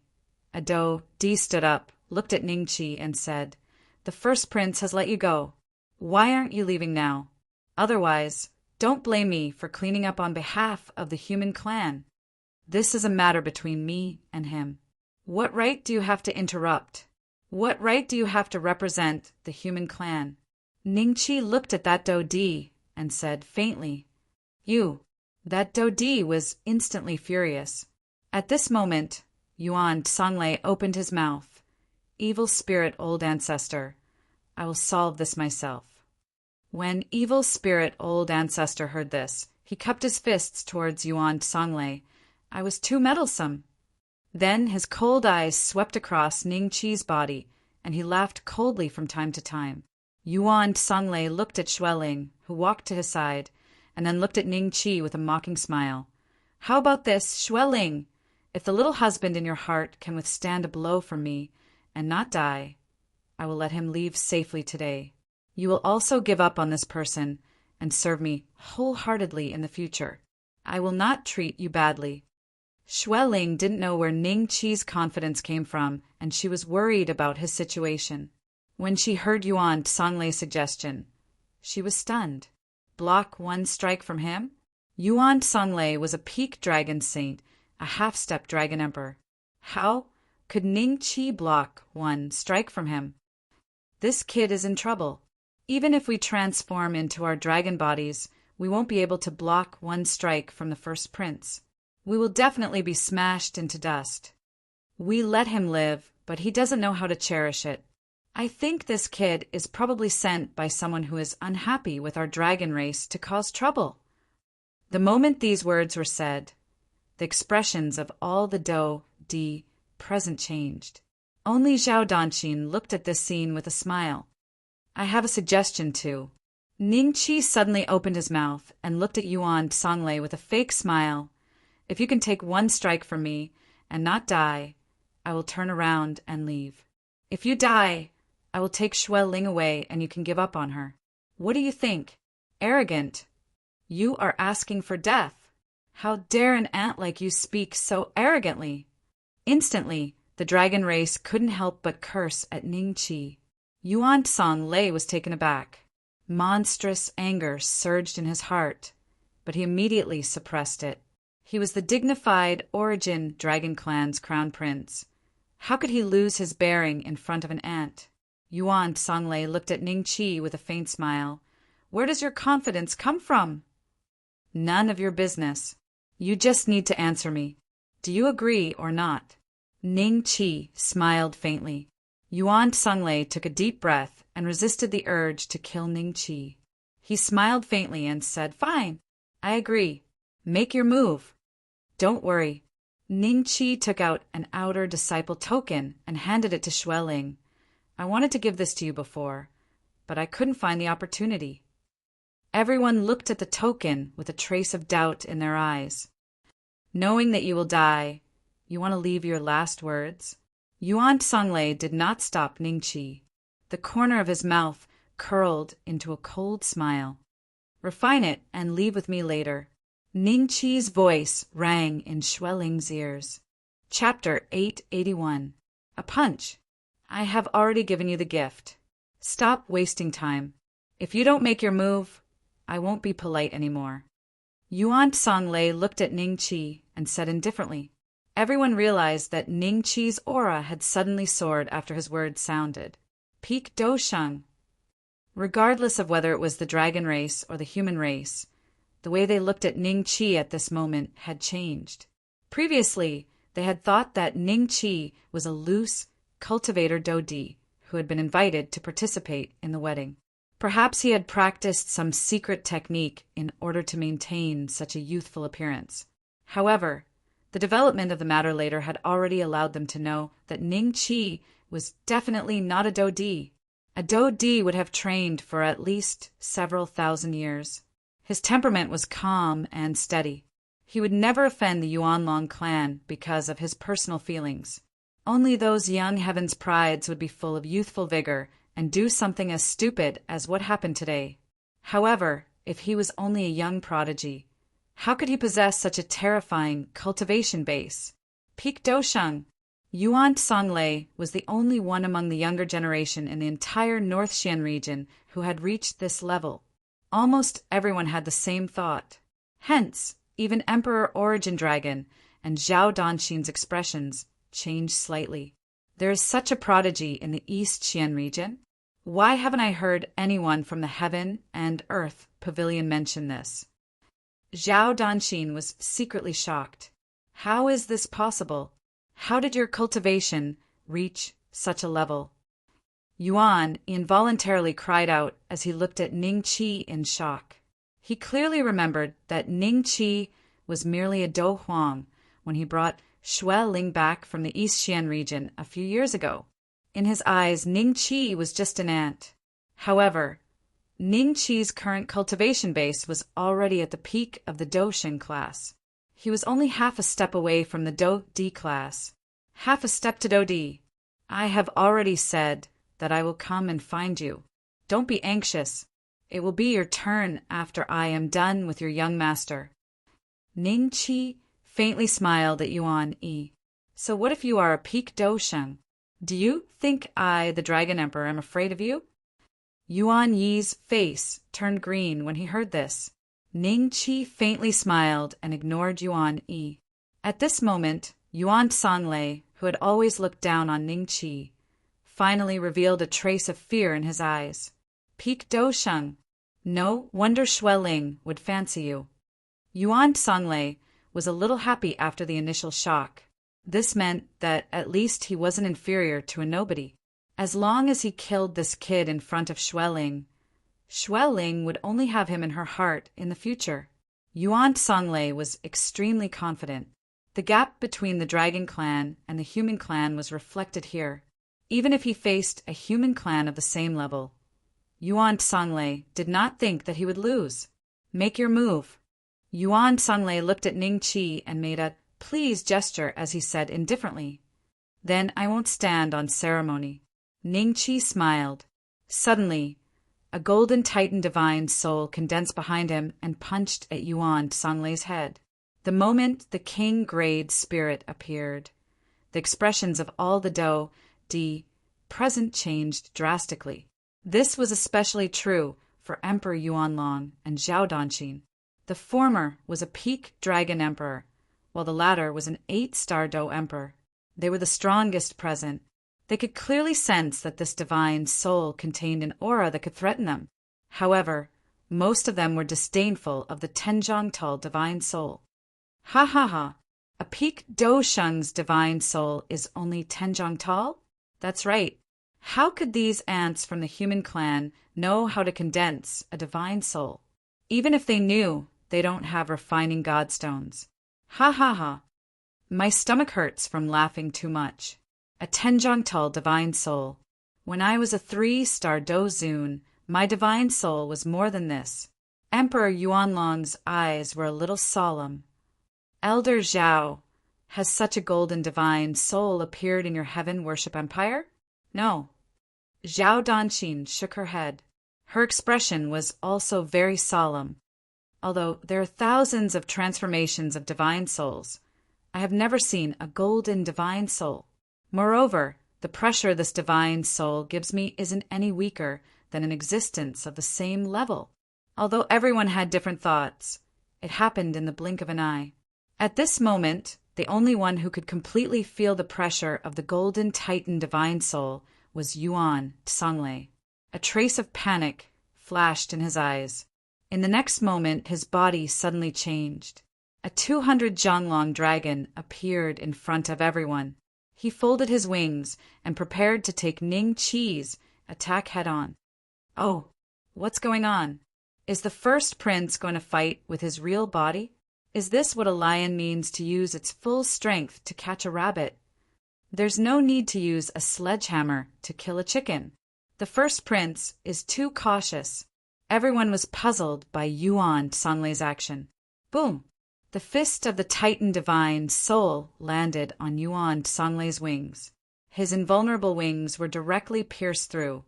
a Do-Di stood up, looked at Ning Qi, and said, The first prince has let you go. Why aren't you leaving now? Otherwise, don't blame me for cleaning up on behalf of the human clan. This is a matter between me and him. What right do you have to interrupt? What right do you have to represent the human clan? Ning Qi looked at that Do-Di and said faintly, You. That Do-Di was instantly furious. At this moment, Yuan Songlei opened his mouth. Evil spirit, old ancestor, I will solve this myself. When evil spirit, old ancestor heard this, he cupped his fists towards Yuan Songlei. I was too meddlesome. Then his cold eyes swept across Ning Qi's body, and he laughed coldly from time to time. Yuan Songlei looked at Xue Ling, who walked to his side, and then looked at Ning Qi with a mocking smile. How about this, Xue Ling? If the little husband in your heart can withstand a blow from me and not die, I will let him leave safely today. You will also give up on this person and serve me wholeheartedly in the future. I will not treat you badly. Xue Ling didn't know where Ning Qi's confidence came from, and she was worried about his situation. When she heard Yuan Songlei's suggestion, she was stunned. Block one strike from him? Yuan Songlei was a peak dragon saint, a half-step dragon emperor. How could Ning Qi block one strike from him? This kid is in trouble. Even if we transform into our dragon bodies, we won't be able to block one strike from the first prince. We will definitely be smashed into dust. We let him live, but he doesn't know how to cherish it. I think this kid is probably sent by someone who is unhappy with our dragon race to cause trouble. The moment these words were said, the expressions of all the Di present changed. Only Zhao Danxin looked at this scene with a smile. I have a suggestion too. Ning Qi suddenly opened his mouth and looked at Yuan Songlei with a fake smile. If you can take one strike from me and not die, I will turn around and leave. If you die, I will take Xue Ling away and you can give up on her. What do you think? Arrogant. You are asking for death. How dare an ant like you speak so arrogantly? Instantly, the dragon race couldn't help but curse at Ning Qi. Yuan Songlei was taken aback. Monstrous anger surged in his heart, but he immediately suppressed it. He was the dignified Origin Dragon Clan's crown prince. How could he lose his bearing in front of an ant? Yuan Songlei looked at Ning Qi with a faint smile. Where does your confidence come from? None of your business. You just need to answer me. Do you agree or not? Ning Qi smiled faintly. Yuan Songlei took a deep breath and resisted the urge to kill Ning Qi. He smiled faintly and said, Fine, I agree. Make your move. Don't worry. Ning Qi took out an outer disciple token and handed it to Xue Ling. I wanted to give this to you before, but I couldn't find the opportunity. Everyone looked at the token with a trace of doubt in their eyes. Knowing that you will die, you want to leave your last words? Yuan Songlei did not stop Ning Qi. The corner of his mouth curled into a cold smile. Refine it and leave with me later. Ning Qi's voice rang in Xue Ling's ears. Chapter 881. A punch. I have already given you the gift. Stop wasting time. If you don't make your move, I won't be polite anymore. Yuan Songlei looked at Ning Qi and said indifferently. Everyone realized that Ning Qi's aura had suddenly soared after his words sounded. Peak Dosheng. Regardless of whether it was the dragon race or the human race, the way they looked at Ning Qi at this moment had changed. Previously, they had thought that Ning Qi was a loose cultivator Dodi who had been invited to participate in the wedding. Perhaps he had practiced some secret technique in order to maintain such a youthful appearance. However, the development of the matter later had already allowed them to know that Ning Qi was definitely not a Dodi. A Dodi would have trained for at least several thousand years. His temperament was calm and steady. He would never offend the Yuanlong clan because of his personal feelings. Only those young heavens' prides would be full of youthful vigor and do something as stupid as what happened today. However, if he was only a young prodigy, how could he possess such a terrifying cultivation base? Peak Dosheng. Yuan Songlei was the only one among the younger generation in the entire North Xian region who had reached this level. Almost everyone had the same thought. Hence, even Emperor Origin Dragon and Zhao Danxin's expressions changed slightly. There is such a prodigy in the East Xian region? Why haven't I heard anyone from the Heaven and Earth Pavilion mention this? Zhao Danxin was secretly shocked. How is this possible? How did your cultivation reach such a level? Yuan involuntarily cried out as he looked at Ning Qi in shock. He clearly remembered that Ning Qi was merely a Do Huang when he brought Xue Ling back from the East Xian region a few years ago. In his eyes, Ning Qi was just an ant. However, Ning Qi's current cultivation base was already at the peak of the Dosheng class. He was only half a step away from the Do D class. Half a step to Do D. I have already said that I will come and find you. Don't be anxious. It will be your turn after I am done with your young master. Ning Qi faintly smiled at Yuan Yi. So what if you are a peak Do Sheng? Do you think I, the Dragon Emperor, am afraid of you? Yuan Yi's face turned green when he heard this. Ning Qi faintly smiled and ignored Yuan Yi. At this moment, Yuan Sanlei, who had always looked down on Ning Qi, finally revealed a trace of fear in his eyes. Peak Do Sheng. No wonder Xue Ling would fancy you. Yuan Sanlei was a little happy after the initial shock. This meant that at least he wasn't inferior to a nobody. As long as he killed this kid in front of Xue Ling would only have him in her heart in the future. Yuan Sanlei was extremely confident. The gap between the Dragon Clan and the Human Clan was reflected here. Even if he faced a Human Clan of the same level, Yuan Sanlei did not think that he would lose. Make your move. Yuan Sanlei looked at Ning Qi and made a please gesture as he said indifferently, Then I won't stand on ceremony. Ning Qi smiled. Suddenly, a golden Titan divine soul condensed behind him and punched at Yuan Sanlei's head. The moment the king-grade spirit appeared, the expressions of all the Do D present changed drastically. This was especially true for Emperor Yuanlong and Zhao Danqin. The former was a peak Dragon Emperor, while the latter was an 8-star Do Emperor. They were the strongest present. They could clearly sense that this divine soul contained an aura that could threaten them. However, most of them were disdainful of the Tenjiangtal divine soul. Ha ha ha! A peak Do Sheng's divine soul is only Tenjiangtal? That's right. How could these ants from the Human Clan know how to condense a divine soul? Even if they knew, they don't have refining godstones. Ha ha ha! My stomach hurts from laughing too much. A Tenjiangtal divine soul. When I was a 3-star Do Zun, my divine soul was more than this. Emperor Yuanlong's eyes were a little solemn. Elder Zhao, has such a golden divine soul appeared in your heaven worship empire? No. Zhao Danqin shook her head. Her expression was also very solemn. Although there are thousands of transformations of divine souls, I have never seen a golden divine soul. Moreover, the pressure this divine soul gives me isn't any weaker than an existence of the same level. Although everyone had different thoughts, it happened in the blink of an eye. At this moment, the only one who could completely feel the pressure of the golden Titan divine soul was Yuan Sanlei. A trace of panic flashed in his eyes. In the next moment, his body suddenly changed. A 200-Zhanglong dragon appeared in front of everyone. He folded his wings and prepared to take Ning Qi's attack head-on. Oh, what's going on? Is the first prince going to fight with his real body? Is this what a lion means to use its full strength to catch a rabbit? There's no need to use a sledgehammer to kill a chicken. The first prince is too cautious. Everyone was puzzled by Yuan Sanlei's action. Boom! The fist of the Titan divine soul landed on Yuan Sanlei's wings. His invulnerable wings were directly pierced through,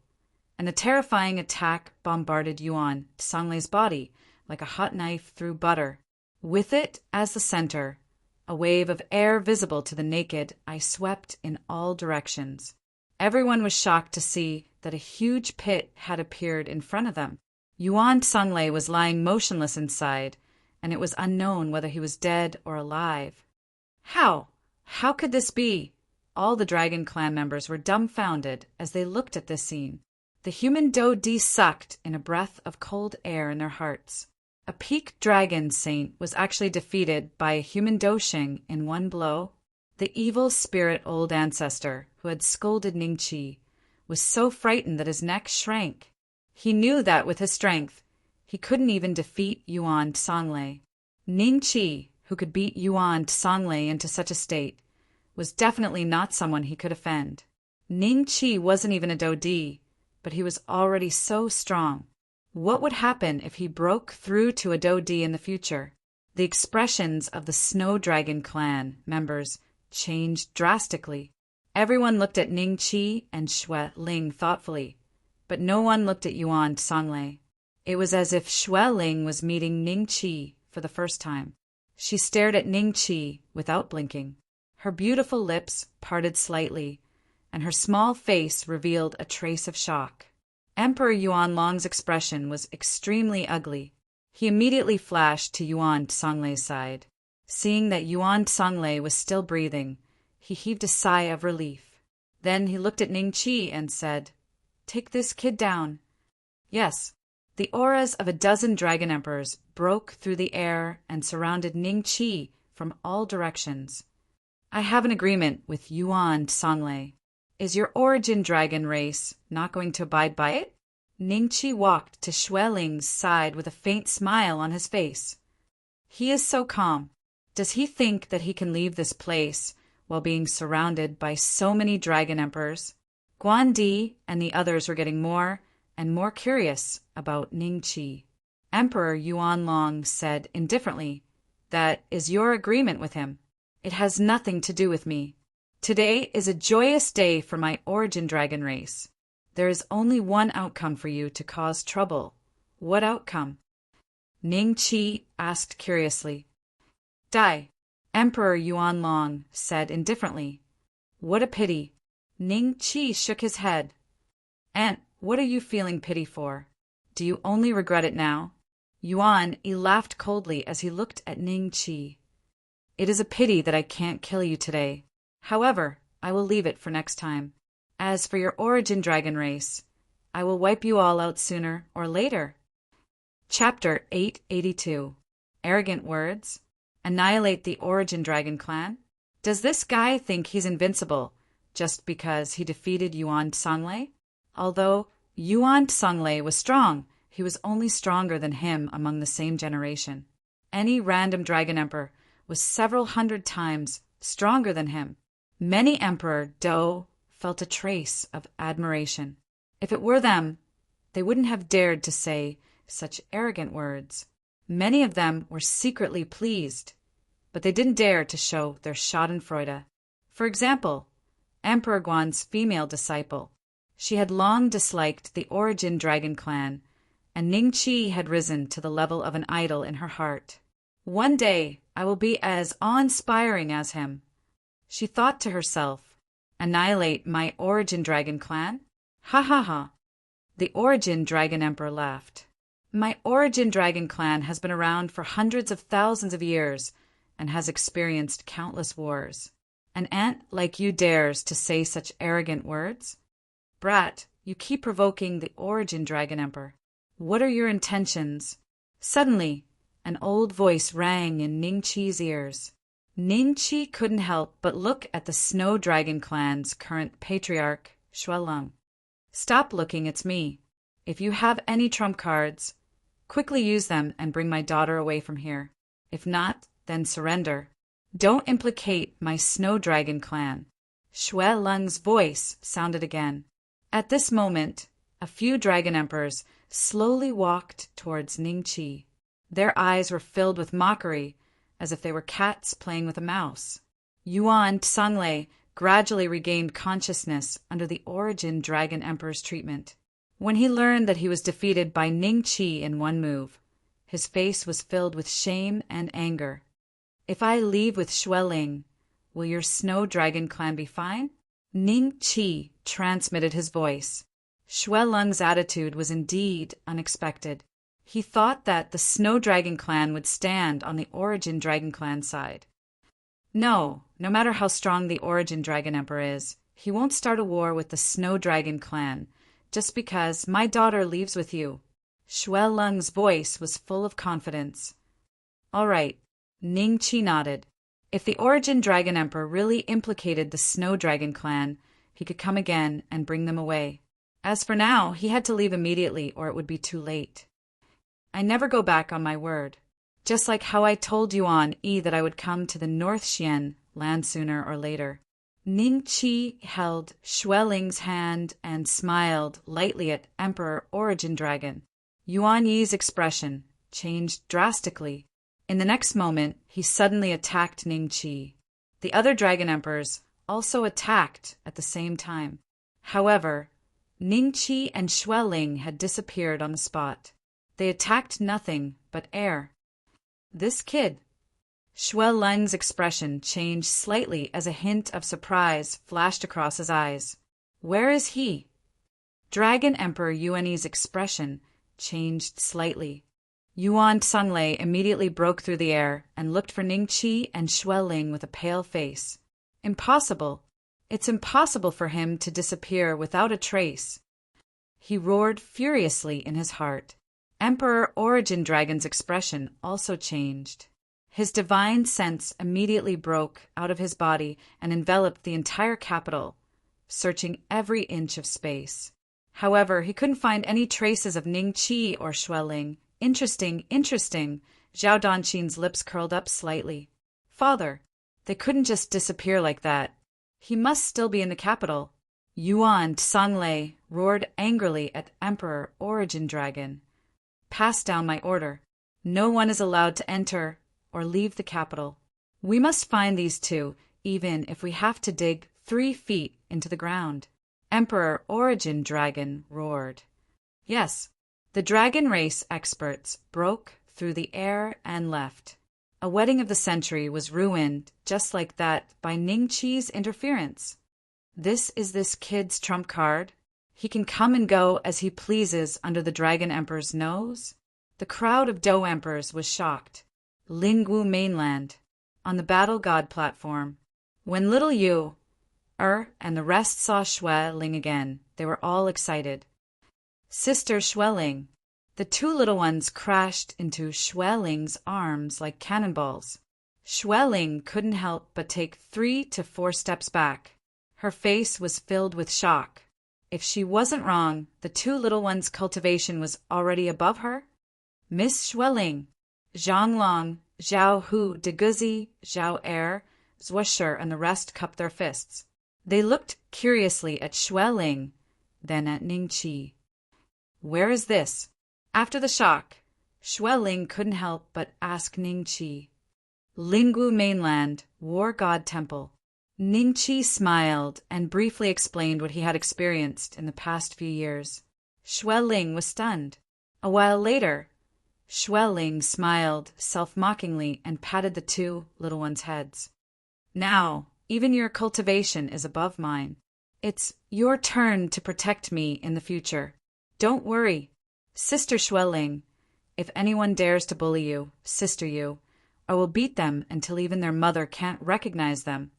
and a terrifying attack bombarded Yuan Sanlei's body like a hot knife through butter. With it as the center, a wave of air visible to the naked eye swept in all directions. Everyone was shocked to see that a huge pit had appeared in front of them. Yuan Sanlei was lying motionless inside, and it was unknown whether he was dead or alive. How? How could this be? All the Dragon Clan members were dumbfounded as they looked at this scene. The human Do Di sucked in a breath of cold air in their hearts. A peak dragon saint was actually defeated by a human Do Sheng in one blow. The evil spirit old ancestor who had scolded Ning Qi was so frightened that his neck shrank. He knew that with his strength, he couldn't even defeat Yuan Sanlei. Ning Qi, who could beat Yuan Sanlei into such a state, was definitely not someone he could offend. Ning Qi wasn't even a Do Di, but he was already so strong. What would happen if he broke through to a Do Di in the future? The expressions of the Snow Dragon clan members changed drastically. Everyone looked at Ning Qi and Xue Ling thoughtfully, but no one looked at Yuan Songlei. It was as if Xue Ling was meeting Ning Qi for the first time. She stared at Ning Qi without blinking. Her beautiful lips parted slightly, and her small face revealed a trace of shock. Emperor Yuanlong's expression was extremely ugly. He immediately flashed to Yuan Songlei's side. Seeing that Yuan Songlei was still breathing, he heaved a sigh of relief. Then he looked at Ning Qi and said, "Take this kid down." Yes, the auras of a dozen dragon emperors broke through the air and surrounded Ning Qi from all directions. "I have an agreement with Yuan Songlei. Is your origin dragon race not going to abide by it?" Ning Qi walked to Xue Ling's side with a faint smile on his face. He is so calm. Does he think that he can leave this place while being surrounded by so many dragon emperors? Guan Di and the others were getting more and more curious about Ning Qi. Emperor Yuanlong said indifferently, "That is your agreement with him. It has nothing to do with me. Today is a joyous day for my origin dragon race. There is only one outcome for you to cause trouble." "What outcome?" Ning Qi asked curiously. "Die," Emperor Yuanlong said indifferently. "What a pity." Ning Qi shook his head. "Aunt, what are you feeling pity for? Do you only regret it now?" Yuan laughed coldly as he looked at Ning Qi. "It is a pity that I can't kill you today. However, I will leave it for next time. As for your origin dragon race, I will wipe you all out sooner or later." Chapter 882. Arrogant Words. Annihilate the origin dragon clan. Does this guy think he's invincible just because he defeated Yuan Songlei? Although Yuan Songlei was strong, he was only stronger than him among the same generation. Any random dragon emperor was several hundred times stronger than him. Many Emperor Do felt a trace of admiration. If it were them, they wouldn't have dared to say such arrogant words. Many of them were secretly pleased, but they didn't dare to show their schadenfreude. For example, Emperor Guan's female disciple. She had long disliked the origin dragon clan, and Ning Qi had risen to the level of an idol in her heart. "One day I will be as awe-inspiring as him," she thought to herself. "Annihilate my origin dragon clan? Ha ha ha." The origin dragon emperor laughed. "My origin dragon clan has been around for hundreds of thousands of years and has experienced countless wars. An ant like you dares to say such arrogant words? Brat, you keep provoking the origin dragon emperor. What are your intentions?" Suddenly, an old voice rang in Ning Qi's ears. Ning Qi couldn't help but look at the Snow Dragon clan's current patriarch, Xue Ling. "Stop looking, it's me. If you have any trump cards, quickly use them and bring my daughter away from here. If not, then surrender. Don't implicate my Snow Dragon clan." Xue Ling's voice sounded again. At this moment, a few dragon emperors slowly walked towards Ning Qi. Their eyes were filled with mockery, as if they were cats playing with a mouse. Yuan Songlei gradually regained consciousness under the origin dragon emperor's treatment. When he learned that he was defeated by Ning Qi in one move, his face was filled with shame and anger. "If I leave with Xue Ling, will your Snow Dragon clan be fine?" Ning Qi transmitted his voice. Xue Ling's attitude was indeed unexpected. He thought that the Snow Dragon clan would stand on the origin dragon clan side. No matter how strong the origin dragon emperor is, he won't start a war with the Snow Dragon clan just because my daughter leaves with you. Xue Ling's voice was full of confidence. "All right," Ning Qi nodded. If the origin dragon emperor really implicated the Snow Dragon clan, he could come again and bring them away. As for now, he had to leave immediately or it would be too late. "I never go back on my word. Just like how I told Yuan that I would come to the North Xian land sooner or later." Ning Qi held Xue Ling's hand and smiled lightly at Emperor Origin Dragon. Yuan Yi's expression changed drastically. In the next moment, he suddenly attacked Ningqi. The other dragon emperors also attacked at the same time. However, Ningqi and Xueling had disappeared on the spot. They attacked nothing but air. This kid. Xueling's expression changed slightly as a hint of surprise flashed across his eyes. Where is he? Dragon Emperor Yuan's expression changed slightly. Yuan Sunlei immediately broke through the air and looked for Ningqi and Xueling with a pale face. Impossible. It's impossible for him to disappear without a trace. He roared furiously in his heart. Emperor Origin Dragon's expression also changed. His divine sense immediately broke out of his body and enveloped the entire capital, searching every inch of space. However, he couldn't find any traces of Ningqi or Xueling. Interesting. Zhao Danqin's lips curled up slightly. Father, they couldn't just disappear like that. He must still be in the capital. Yuan Sanlei roared angrily at Emperor Origin Dragon. Pass down my order. No one is allowed to enter or leave the capital. We must find these two, even if we have to dig 3 feet into the ground. Emperor Origin Dragon roared. Yes, the dragon race experts broke through the air and left. A wedding of the century was ruined just like that by Ningqi's interference. This is this kid's trump card. He can come and go as he pleases under the Dragon Emperor's nose. The crowd of Dou Emperors was shocked. Lingwu mainland, on the Battle God platform. When little Yu, and the rest saw Xueling again, they were all excited. Sister Xueling. The 2 little ones crashed into Xueling's arms like cannonballs. Xueling couldn't help but take 3 to 4 steps back. Her face was filled with shock. If she wasn't wrong, the 2 little ones' cultivation was already above her. Miss Xueling, Zhang Long, Zhao Hu, Deguzi, Zhao Er, Zhuoshi, and the rest cupped their fists. They looked curiously at Xueling, then at Ningqi. Where is this? After the shock, Xueling couldn't help but ask Ningqi. Lingwu mainland, War God Temple. Ningqi smiled and briefly explained what he had experienced in the past few years. Xueling was stunned. A while later, Xueling smiled self-mockingly and patted the 2 little ones' heads. Now, even your cultivation is above mine. It's your turn to protect me in the future. Don't worry, Sister Xueling. If anyone dares to bully you, Sister Yu, I will beat them until even their mother can't recognize them.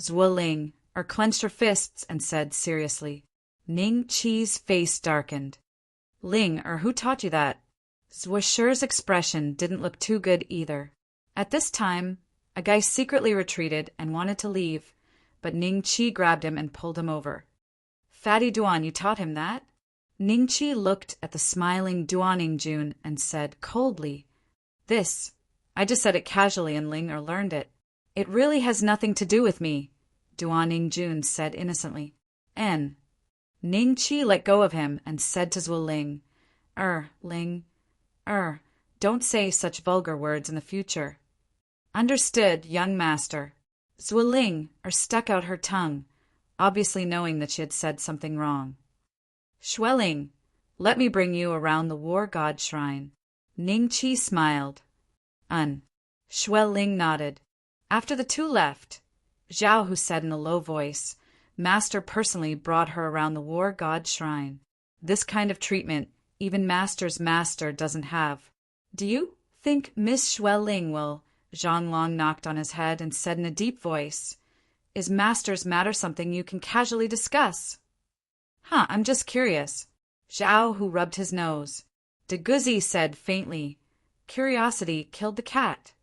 Xueling clenched her fists and said seriously. Ningqi's face darkened. Ling, who taught you that? Zhuoshi's expression didn't look too good either. At this time, a guy secretly retreated and wanted to leave, but Ningqi grabbed him and pulled him over. Fatty Duan, you taught him that? Ningqi looked at the smiling Duaningjun and said coldly, This, I just said it casually and Ling learned it. It really has nothing to do with me, Duaningjun said innocently. Ningqi let go of him and said to Zuoling, Ling, don't say such vulgar words in the future. Understood, young master. Zuoling stuck out her tongue, obviously knowing that she had said something wrong. Xueling, let me bring you around the War God Shrine. Ningqi smiled. Xueling nodded. After the 2 left, Zhao Hu said in a low voice, Master personally brought her around the War God Shrine. This kind of treatment even Master's master doesn't have. Do you think Miss Xueling will? Zhang Long knocked on his head and said in a deep voice, Is Master's matter something you can casually discuss? I'm just curious. Zhao Hu rubbed his nose. Deguzi said faintly, Curiosity killed the cat.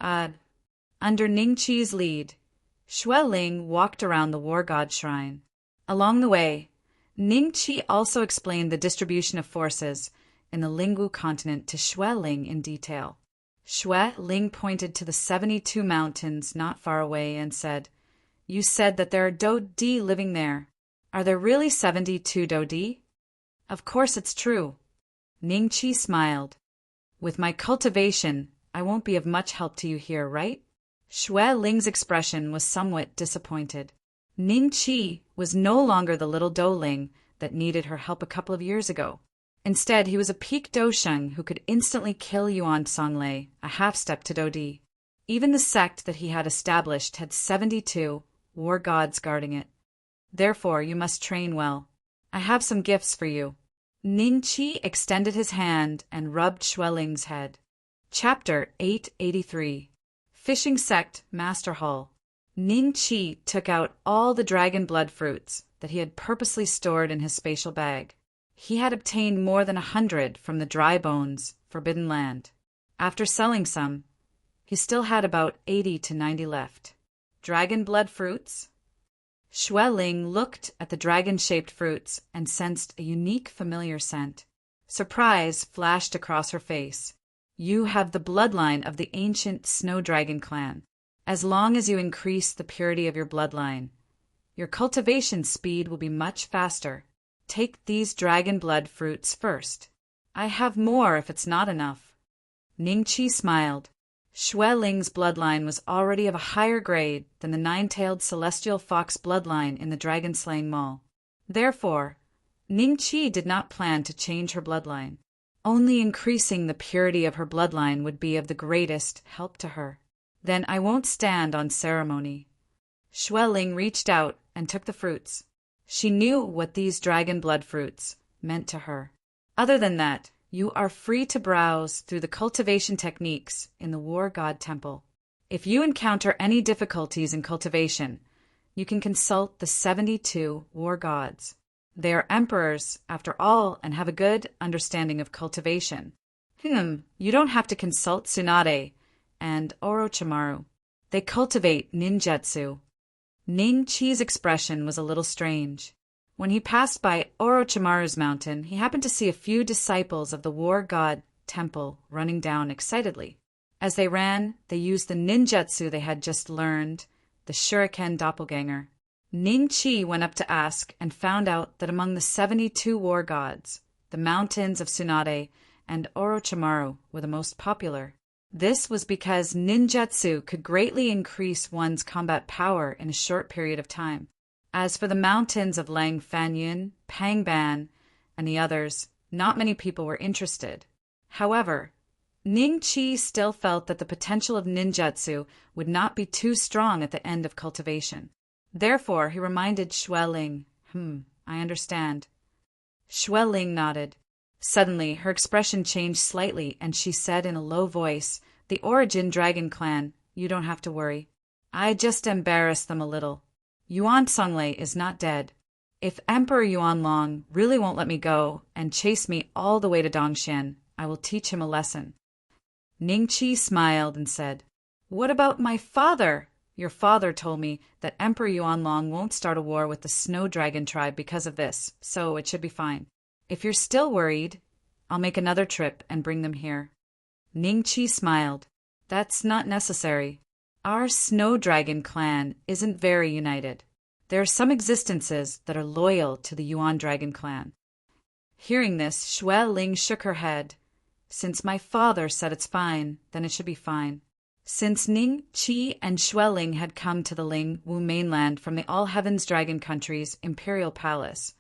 Under Ningqi's lead, Xueling walked around the War God Shrine. Along the way, Ningqi also explained the distribution of forces in the Lingwu continent to Xueling in detail. Xueling pointed to the 72 mountains not far away and said, You said that there are Dodi living there. Are there really 72 Dodi? Of course it's true. Ningqi smiled. With my cultivation, I won't be of much help to you here, right? Xue Ling's expression was somewhat disappointed. Ning Qi was no longer the little Douling that needed her help a couple of years ago. Instead, he was a peak Dosheng who could instantly kill Yuan Songlei, a half-step to Dodi. Even the sect that he had established had 72 war gods guarding it. Therefore, you must train well. I have some gifts for you. Ning Qi extended his hand and rubbed Xueling's head. Chapter 883. Fishing Sect Master Hall. Ning Qi took out all the dragon blood fruits that he had purposely stored in his spatial bag. He had obtained more than 100 from the Dry Bones, Forbidden Land. After selling some, he still had about 80 to 90 left. Dragon blood fruits? Xueling looked at the dragon-shaped fruits and sensed a unique familiar scent. Surprise flashed across her face. You have the bloodline of the ancient Snow Dragon clan. As long as you increase the purity of your bloodline, your cultivation speed will be much faster. Take these dragon blood fruits first. I have more if it's not enough. Ning Qi smiled. Xueling's bloodline was already of a higher grade than the nine-tailed celestial fox bloodline in the dragon-slaying mall. Therefore, Ning Qi did not plan to change her bloodline. Only increasing the purity of her bloodline would be of the greatest help to her. Then I won't stand on ceremony. Xueling reached out and took the fruits. She knew what these dragon blood fruits meant to her. Other than that, you are free to browse through the cultivation techniques in the War God Temple. If you encounter any difficulties in cultivation, you can consult the 72 War Gods. They are emperors, after all, and have a good understanding of cultivation. You don't have to consult Tsunade and Orochimaru. They cultivate ninjutsu. Ning Qi's expression was a little strange. When he passed by Orochimaru's mountain, he happened to see a few disciples of the War God Temple running down excitedly. As they ran, they used the ninjutsu they had just learned, the Shuriken Doppelganger. Ning Qi went up to ask and found out that among the 72 war gods, the mountains of Tsunade and Orochimaru were the most popular. This was because ninjutsu could greatly increase one's combat power in a short period of time. As for the mountains of Lang Fanyin, Pangban, and the others, not many people were interested. However, Ning Qi still felt that the potential of ninjutsu would not be too strong at the end of cultivation. Therefore, he reminded Xueling, I understand. Xueling nodded. Suddenly, her expression changed slightly, and she said in a low voice, The Origin Dragon Clan, you don't have to worry. I just embarrassed them a little. Yuan Songlei is not dead. If Emperor Yuanlong really won't let me go and chase me all the way to Dongshan, I will teach him a lesson. Ning Qi smiled and said, What about my father? Your father told me that Emperor Yuanlong won't start a war with the Snow Dragon tribe because of this, so it should be fine. If you're still worried, I'll make another trip and bring them here. Ning Qi smiled. That's not necessary. Our Snow Dragon clan isn't very united. There are some existences that are loyal to the Yuan Dragon clan. Hearing this, Xueling shook her head. Since my father said it's fine, then it should be fine. Since Ning Qi and Xueling had come to the Ling Wu mainland from the All Heavens Dragon Country's imperial palace,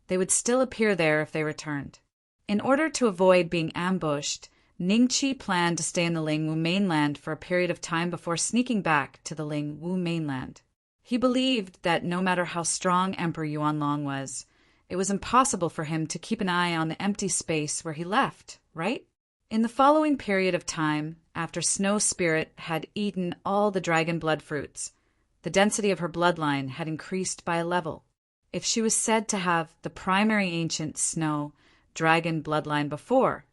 they would still appear there if they returned. In order to avoid being ambushed, Ning Qi planned to stay in the Ling Wu mainland for a period of time before sneaking back to the Ling Wu mainland. He believed that no matter how strong Emperor Yuanlong was, it was impossible for him to keep an eye on the empty space where he left, right? In the following period of time, after Snow Spirit had eaten all the dragon blood fruits, the density of her bloodline had increased by a level. If she was said to have the primary ancient Snow Dragon bloodline before,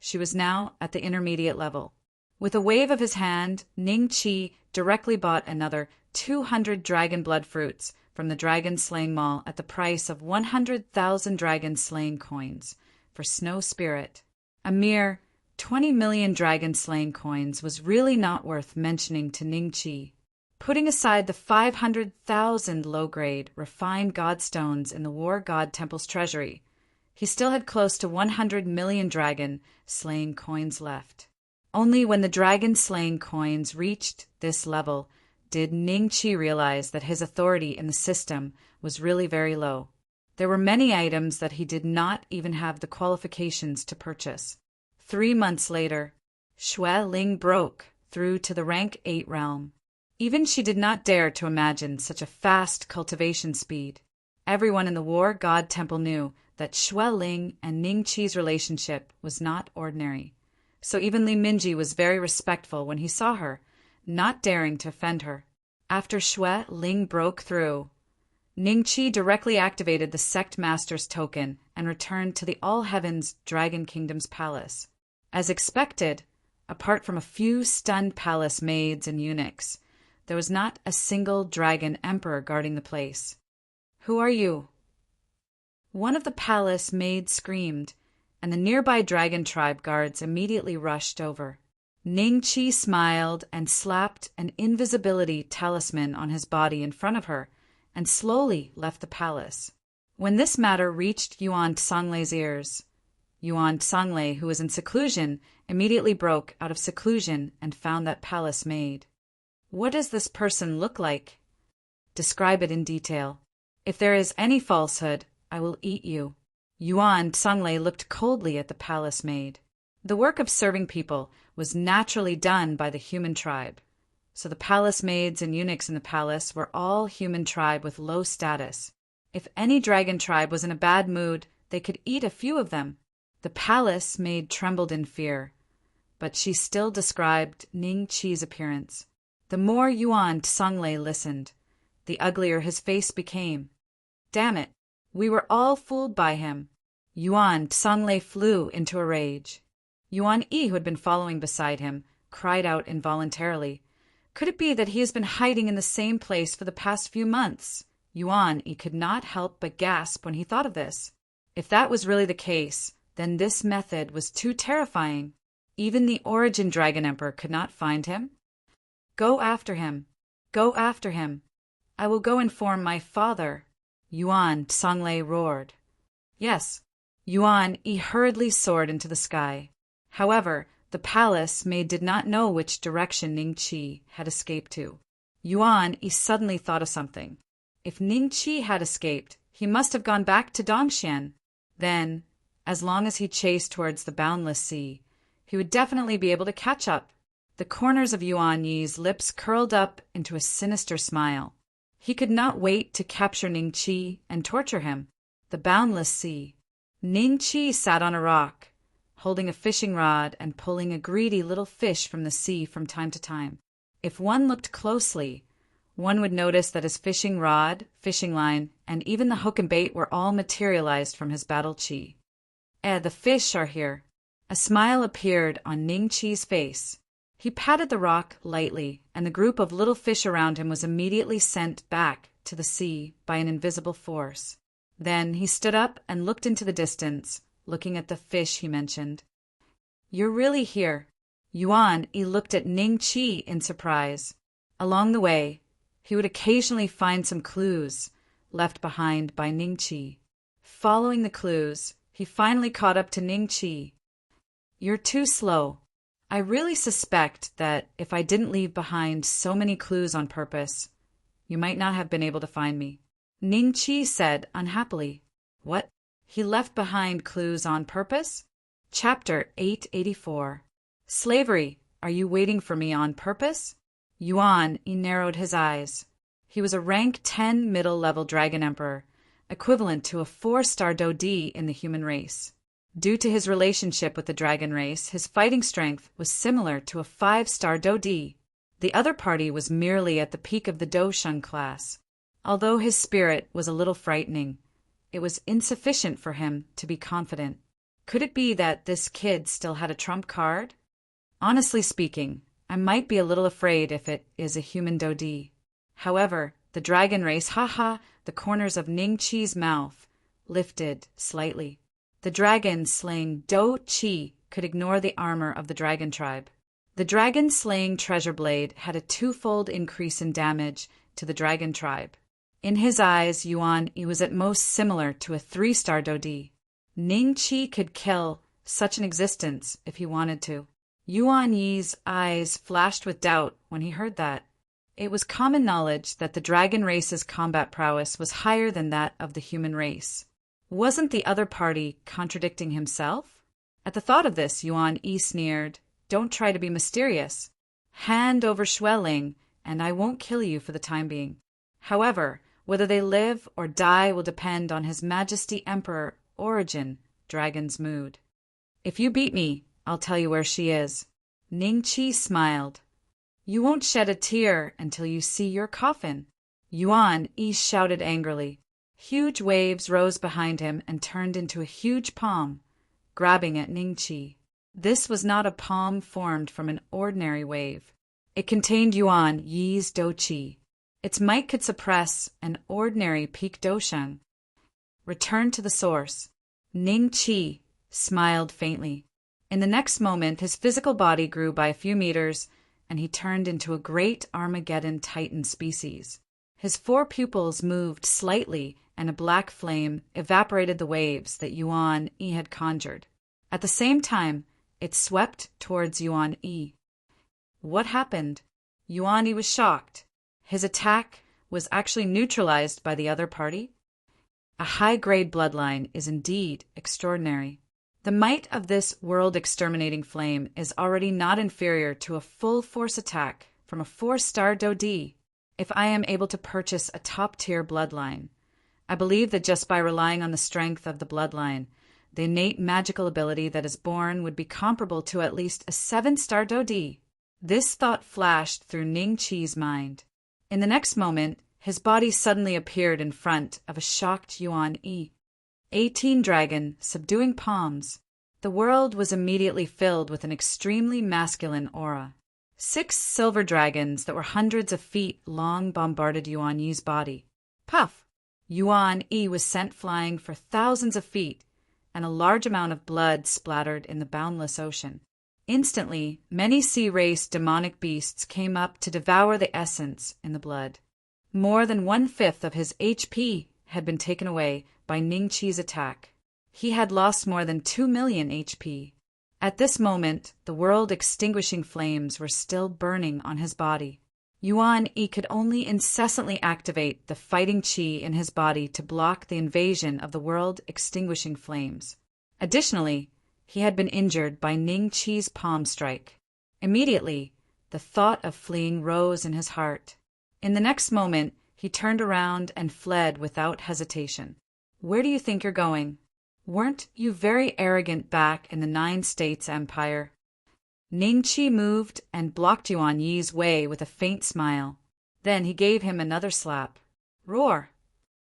she was now at the intermediate level. With a wave of his hand, Ning Qi directly bought another 200 dragon blood fruits from the Dragon Slaying Mall at the price of 100,000 dragon slaying coins for Snow Spirit. A mere 20 million dragon slaying coins was really not worth mentioning to Ning Qi. Putting aside the 500,000 low-grade, refined godstones in the War God Temple's treasury, he still had close to 100 million dragon slaying coins left. Only when the dragon-slaying coins reached this level did Ning Qi realize that his authority in the system was really very low. There were many items that he did not even have the qualifications to purchase. 3 months later, Xue Ling broke through to the rank 8 realm. Even she did not dare to imagine such a fast cultivation speed. Everyone in the War God Temple knew that Xue Ling and Ning Qi's relationship was not ordinary. So even Li Minji was very respectful when he saw her, not daring to offend her. After Xue Ling broke through, Ning Qi directly activated the Sect Master's token and returned to the All Heavens Dragon Kingdom's palace. As expected, apart from a few stunned palace maids and eunuchs, there was not a single dragon emperor guarding the place. "Who are you?" One of the palace maids screamed, and the nearby dragon tribe guards immediately rushed over. Ning Qi smiled and slapped an invisibility talisman on his body in front of her, and slowly left the palace. When this matter reached Yuan Tsanglei's ears, Yuan Tsanglei, who was in seclusion, immediately broke out of seclusion and found that palace maid. "What does this person look like? Describe it in detail. If there is any falsehood, I will eat you." Yuan Tsanglei looked coldly at the palace maid. The work of serving people was naturally done by the human tribe, so the palace maids and eunuchs in the palace were all human tribe with low status. If any dragon tribe was in a bad mood, they could eat a few of them. The palace maid trembled in fear, but she still described Ning Qi's appearance. The more Yuan Tsanglei listened, the uglier his face became. "Damn it, we were all fooled by him." Yuan Tsanglei flew into a rage. Yuan Yi, who had been following beside him, cried out involuntarily. Could it be that he has been hiding in the same place for the past few months? Yuan Yi could not help but gasp when he thought of this. If that was really the case, then this method was too terrifying. Even the Origin Dragon Emperor could not find him. "Go after him. Go after him. I will go inform my father," Yuan Tsanglei roared. Yes, Yuan Yi hurriedly soared into the sky. However, the palace maid did not know which direction Ning Qi had escaped to. Yuan Yi suddenly thought of something. If Ning Qi had escaped, he must have gone back to Dongxian. Then, as long as he chased towards the boundless sea, he would definitely be able to catch up. The corners of Yuan Yi's lips curled up into a sinister smile. He could not wait to capture Ning Qi and torture him. The boundless sea. Ning Qi sat on a rock, holding a fishing rod and pulling a greedy little fish from the sea from time to time. If one looked closely, one would notice that his fishing rod, fishing line, and even the hook and bait were all materialized from his battle chi. The fish are here." A smile appeared on Ning Qi's face. He patted the rock lightly, and the group of little fish around him was immediately sent back to the sea by an invisible force. Then he stood up and looked into the distance, looking at the fish he mentioned. "You're really here." Yuan Yi looked at Ning Qi in surprise. Along the way, he would occasionally find some clues left behind by Ning Qi. Following the clues, he finally caught up to Ning Qi. "You're too slow. I really suspect that if I didn't leave behind so many clues on purpose, you might not have been able to find me," Ning Qi said unhappily. "What? He left behind clues on purpose?" Chapter 884. Slavery, are you waiting for me on purpose? Yuan Yi narrowed his eyes. He was a rank 10 middle-level Dragon Emperor, equivalent to a 4-star Dodi in the human race. Due to his relationship with the dragon race, his fighting strength was similar to a 5-star Dodi. The other party was merely at the peak of the Doshun class. Although his spirit was a little frightening, it was insufficient for him to be confident. Could it be that this kid still had a trump card? Honestly speaking, I might be a little afraid if it is a human Dodi. However, the dragon race, the corners of Ning Qi's mouth lifted slightly. The dragon-slaying Do Qi could ignore the armor of the dragon tribe. The dragon-slaying treasure blade had a 2-fold increase in damage to the dragon tribe. In his eyes, Yuan Yi was at most similar to a 3-star Dodi. Ning Qi could kill such an existence if he wanted to. Yuan Yi's eyes flashed with doubt when he heard that. It was common knowledge that the dragon race's combat prowess was higher than that of the human race. Wasn't the other party contradicting himself? At the thought of this, Yuan Yi sneered, "Don't try to be mysterious. Hand over Schwelling, and I won't kill you for the time being. However, whether they live or die will depend on His Majesty Emperor Origin, Dragon's mood. If you beat me, I'll tell you where she is." Ning Qi smiled. "You won't shed a tear until you see your coffin." Yuan Yi shouted angrily. Huge waves rose behind him and turned into a huge palm, grabbing at Ning Qi. This was not a palm formed from an ordinary wave. It contained Yuan Yi's Do Qi. Its might could suppress an ordinary peak doshan. Return to the source. Ning Qi smiled faintly. In the next moment, his physical body grew by a few meters, and he turned into a great Armageddon Titan species. His 4 pupils moved slightly, and a black flame evaporated the waves that Yuan Yi had conjured. At the same time, it swept towards Yuan Yi. What happened? Yuan Yi was shocked. His attack was actually neutralized by the other party? A high-grade bloodline is indeed extraordinary. The might of this world-exterminating flame is already not inferior to a full-force attack from a 4-star Dodi. If I am able to purchase a top-tier bloodline, I believe that just by relying on the strength of the bloodline, the innate magical ability that is born would be comparable to at least a 7-star Dodi. This thought flashed through Ning Qi's mind. In the next moment, his body suddenly appeared in front of a shocked Yuan Yi. 18 dragon, subduing palms. The world was immediately filled with an extremely masculine aura. 6 silver dragons that were hundreds of feet long bombarded Yuan Yi's body. Puff! Yuan Yi was sent flying for thousands of feet, and a large amount of blood splattered in the boundless ocean. Instantly, many sea-race demonic beasts came up to devour the essence in the blood. More than 1/5 of his HP had been taken away by Ning Qi's attack. He had lost more than 2 million HP. At this moment, the world-extinguishing flames were still burning on his body. Yuan Yi could only incessantly activate the fighting qi in his body to block the invasion of the world-extinguishing flames. Additionally, he had been injured by Ning Qi's palm strike. Immediately, the thought of fleeing rose in his heart. In the next moment, he turned around and fled without hesitation. "Where do you think you're going? Weren't you very arrogant back in the 9 States Empire?" Ning Qi moved and blocked Yuan Yi's way with a faint smile. Then he gave him another slap. "Roar!"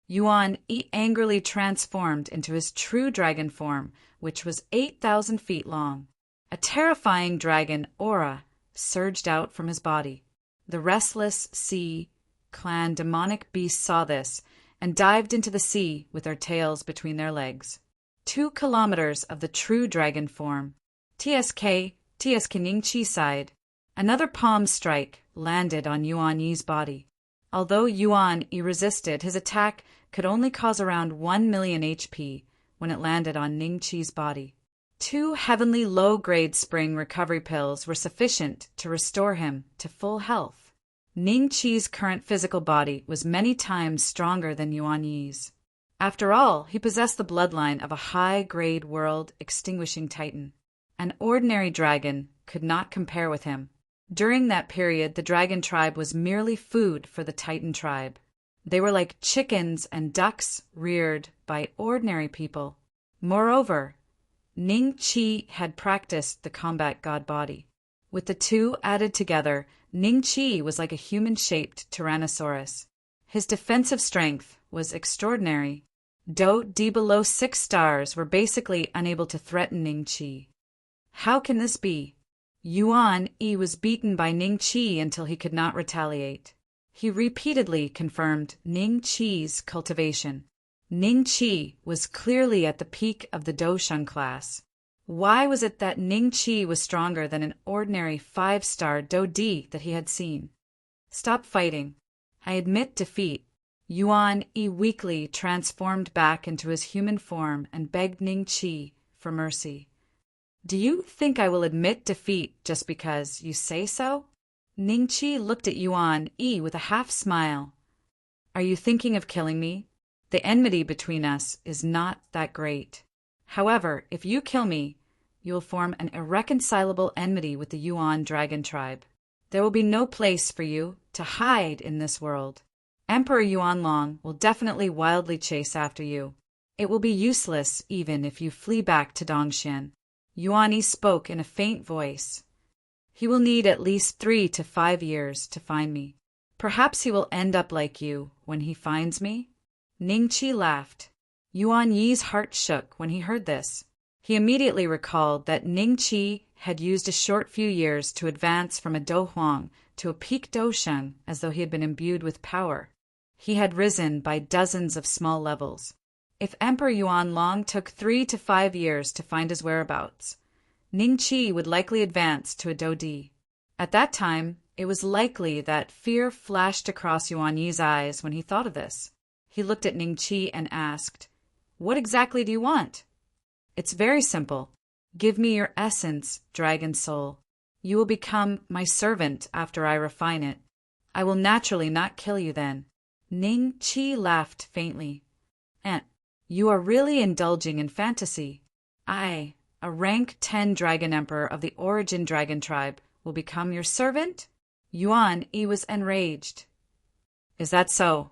Yuan Yi angrily transformed into his true dragon form, which was 8,000 feet long. A terrifying dragon aura surged out from his body. The restless sea clan demonic beasts saw this and dived into the sea with their tails between their legs. 2 kilometers of the true dragon form. TSK Ning Qi sighed. Another palm strike landed on Yuan Yi's body. Although Yuan Yi resisted, his attack could only cause around 1 million HP when it landed on Ning Qi's body. 2 heavenly low-grade spring recovery pills were sufficient to restore him to full health. Ning Qi's current physical body was many times stronger than Yuan Yi's. After all, he possessed the bloodline of a high-grade world-extinguishing titan. An ordinary dragon could not compare with him. During that period, the dragon tribe was merely food for the titan tribe. They were like chickens and ducks reared by ordinary people. Moreover, Ning Qi had practiced the combat god body. With the 2 added together, Ning Qi was like a human-shaped Tyrannosaurus. His defensive strength was extraordinary. D below 6 stars were basically unable to threaten Ning Qi. How can this be? Yuan Yi was beaten by Ning Qi until he could not retaliate. He repeatedly confirmed Ning Qi's cultivation. Ning Qi was clearly at the peak of the Doshan class. Why was it that Ning Qi was stronger than an ordinary 5-star Dodi that he had seen? "Stop fighting. I admit defeat." Yuan Yi weakly transformed back into his human form and begged Ning Qi for mercy. Do you think I will admit defeat just because you say so? Ningqi looked at Yuan Yi with a half-smile. Are you thinking of killing me? The enmity between us is not that great. However, if you kill me, you will form an irreconcilable enmity with the Yuan dragon tribe. There will be no place for you to hide in this world. Emperor Yuanlong will definitely wildly chase after you. It will be useless even if you flee back to Dongxian. Yuan Yi spoke in a faint voice. He will need at least 3 to 5 years to find me. Perhaps he will end up like you when he finds me. Ningqi laughed. Yuan Yi's heart shook when he heard this. He immediately recalled that Ningqi had used a short few years to advance from a Do Huang to a peak Dosheng as though he had been imbued with power. He had risen by dozens of small levels. If Emperor Yuanlong took 3 to 5 years to find his whereabouts, Ningqi would likely advance to a Dodi. At that time, it was likely that fear flashed across Yuan Yi's eyes when he thought of this. He looked at Ningqi and asked, "What exactly do you want?" "It's very simple. Give me your essence, dragon soul. You will become my servant after I refine it. I will naturally not kill you then." Ningqi laughed faintly. "Aunt, you are really indulging in fantasy. I, a rank 10 dragon emperor of the origin dragon tribe, will become your servant?" Yuan Yi was enraged. "Is that so?"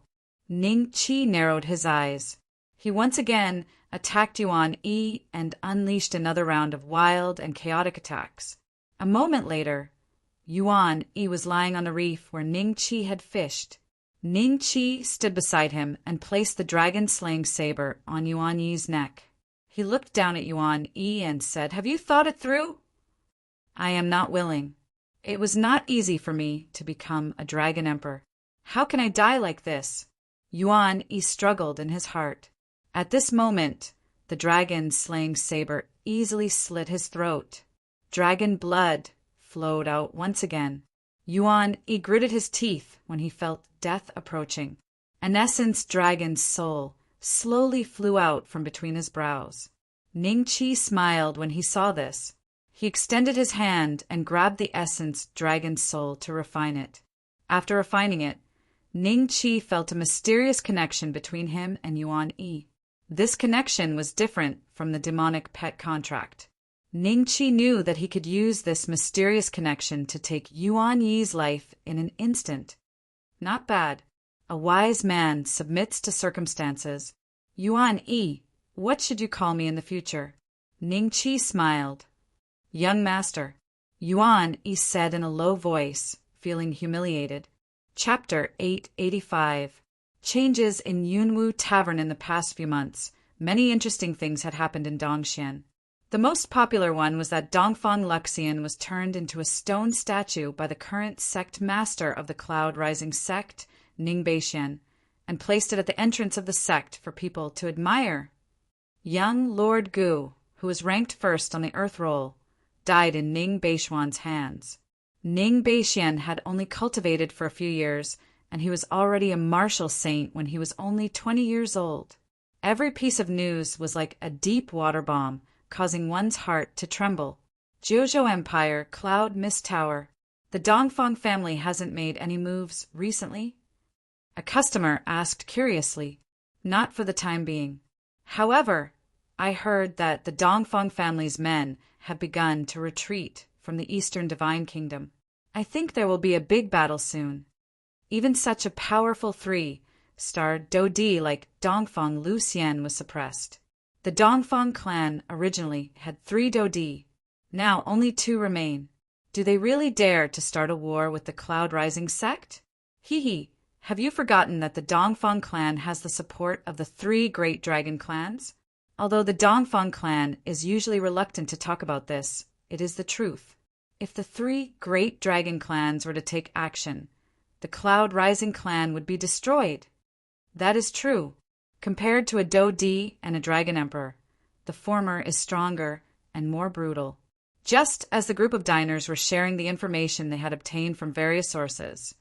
Ningqi narrowed his eyes. He once again attacked Yuan Yi and unleashed another round of wild and chaotic attacks. A moment later, Yuan Yi was lying on a reef where Ningqi had fished. Ningqi stood beside him and placed the dragon-slaying saber on Yuan Yi's neck. He looked down at Yuan Yi and said, "Have you thought it through?" "I am not willing. It was not easy for me to become a dragon emperor. How can I die like this?" Yuan Yi struggled in his heart. At this moment, the dragon-slaying saber easily slit his throat. Dragon blood flowed out once again. Yuan Yi gritted his teeth when he felt death approaching. An essence dragon's soul slowly flew out from between his brows. Ningqi smiled when he saw this. He extended his hand and grabbed the essence dragon's soul to refine it. After refining it, Ningqi felt a mysterious connection between him and Yuan Yi. This connection was different from the demonic pet contract. Ningqi knew that he could use this mysterious connection to take Yuan Yi's life in an instant. Not bad. A wise man submits to circumstances. "Yuan Yi, what should you call me in the future?" Ningqi smiled. "Young master," Yuan Yi said in a low voice, feeling humiliated. Chapter 885. Changes in Yunwu Tavern in the past few months. Many interesting things had happened in Dongxian. The most popular one was that Dongfang Luxian was turned into a stone statue by the current sect master of the Cloud Rising sect, Ning Beixian, and placed it at the entrance of the sect for people to admire. Young Lord Gu, who was ranked first on the Earth Roll, died in Ning Beixuan's hands. Ning Beixian had only cultivated for a few years, and he was already a martial saint when he was only 20 years old. Every piece of news was like a deep water bomb, causing one's heart to tremble. Jiuzhou Empire, Cloud Mist Tower. The Dongfang family hasn't made any moves recently? A customer asked curiously. Not for the time being. However, I heard that the Dongfang family's men have begun to retreat from the Eastern Divine Kingdom. I think there will be a big battle soon. Even such a powerful 3-star Dodi like Dongfang Luxian was suppressed. The Dongfang clan originally had 3 Dodi. Now only 2 remain. Do they really dare to start a war with the Cloud Rising sect? Hee, have you forgotten that the Dongfang clan has the support of the 3 great dragon clans? Although the Dongfang clan is usually reluctant to talk about this, it is the truth. If the 3 great dragon clans were to take action, the Cloud Rising clan would be destroyed. That is true. Compared to a Dodi and a Dragon Emperor, the former is stronger and more brutal. Just as the group of diners were sharing the information they had obtained from various sources,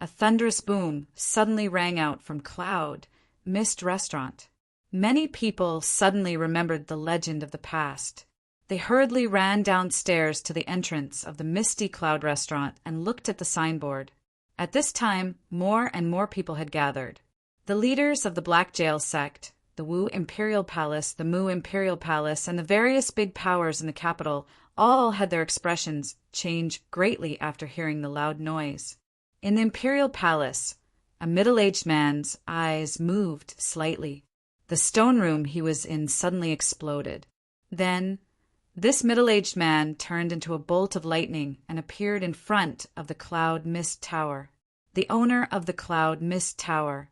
a thunderous boom suddenly rang out from Cloud Mist Restaurant. Many people suddenly remembered the legend of the past. They hurriedly ran downstairs to the entrance of the Misty Cloud restaurant and looked at the signboard. At this time, more and more people had gathered. The leaders of the Black Jail sect, the Wu Imperial Palace, the Mu Imperial Palace, and the various big powers in the capital all had their expressions change greatly after hearing the loud noise. In the Imperial Palace, a middle-aged man's eyes moved slightly. The stone room he was in suddenly exploded. Then, this middle-aged man turned into a bolt of lightning and appeared in front of the Cloud Mist Tower. The owner of the Cloud Mist Tower,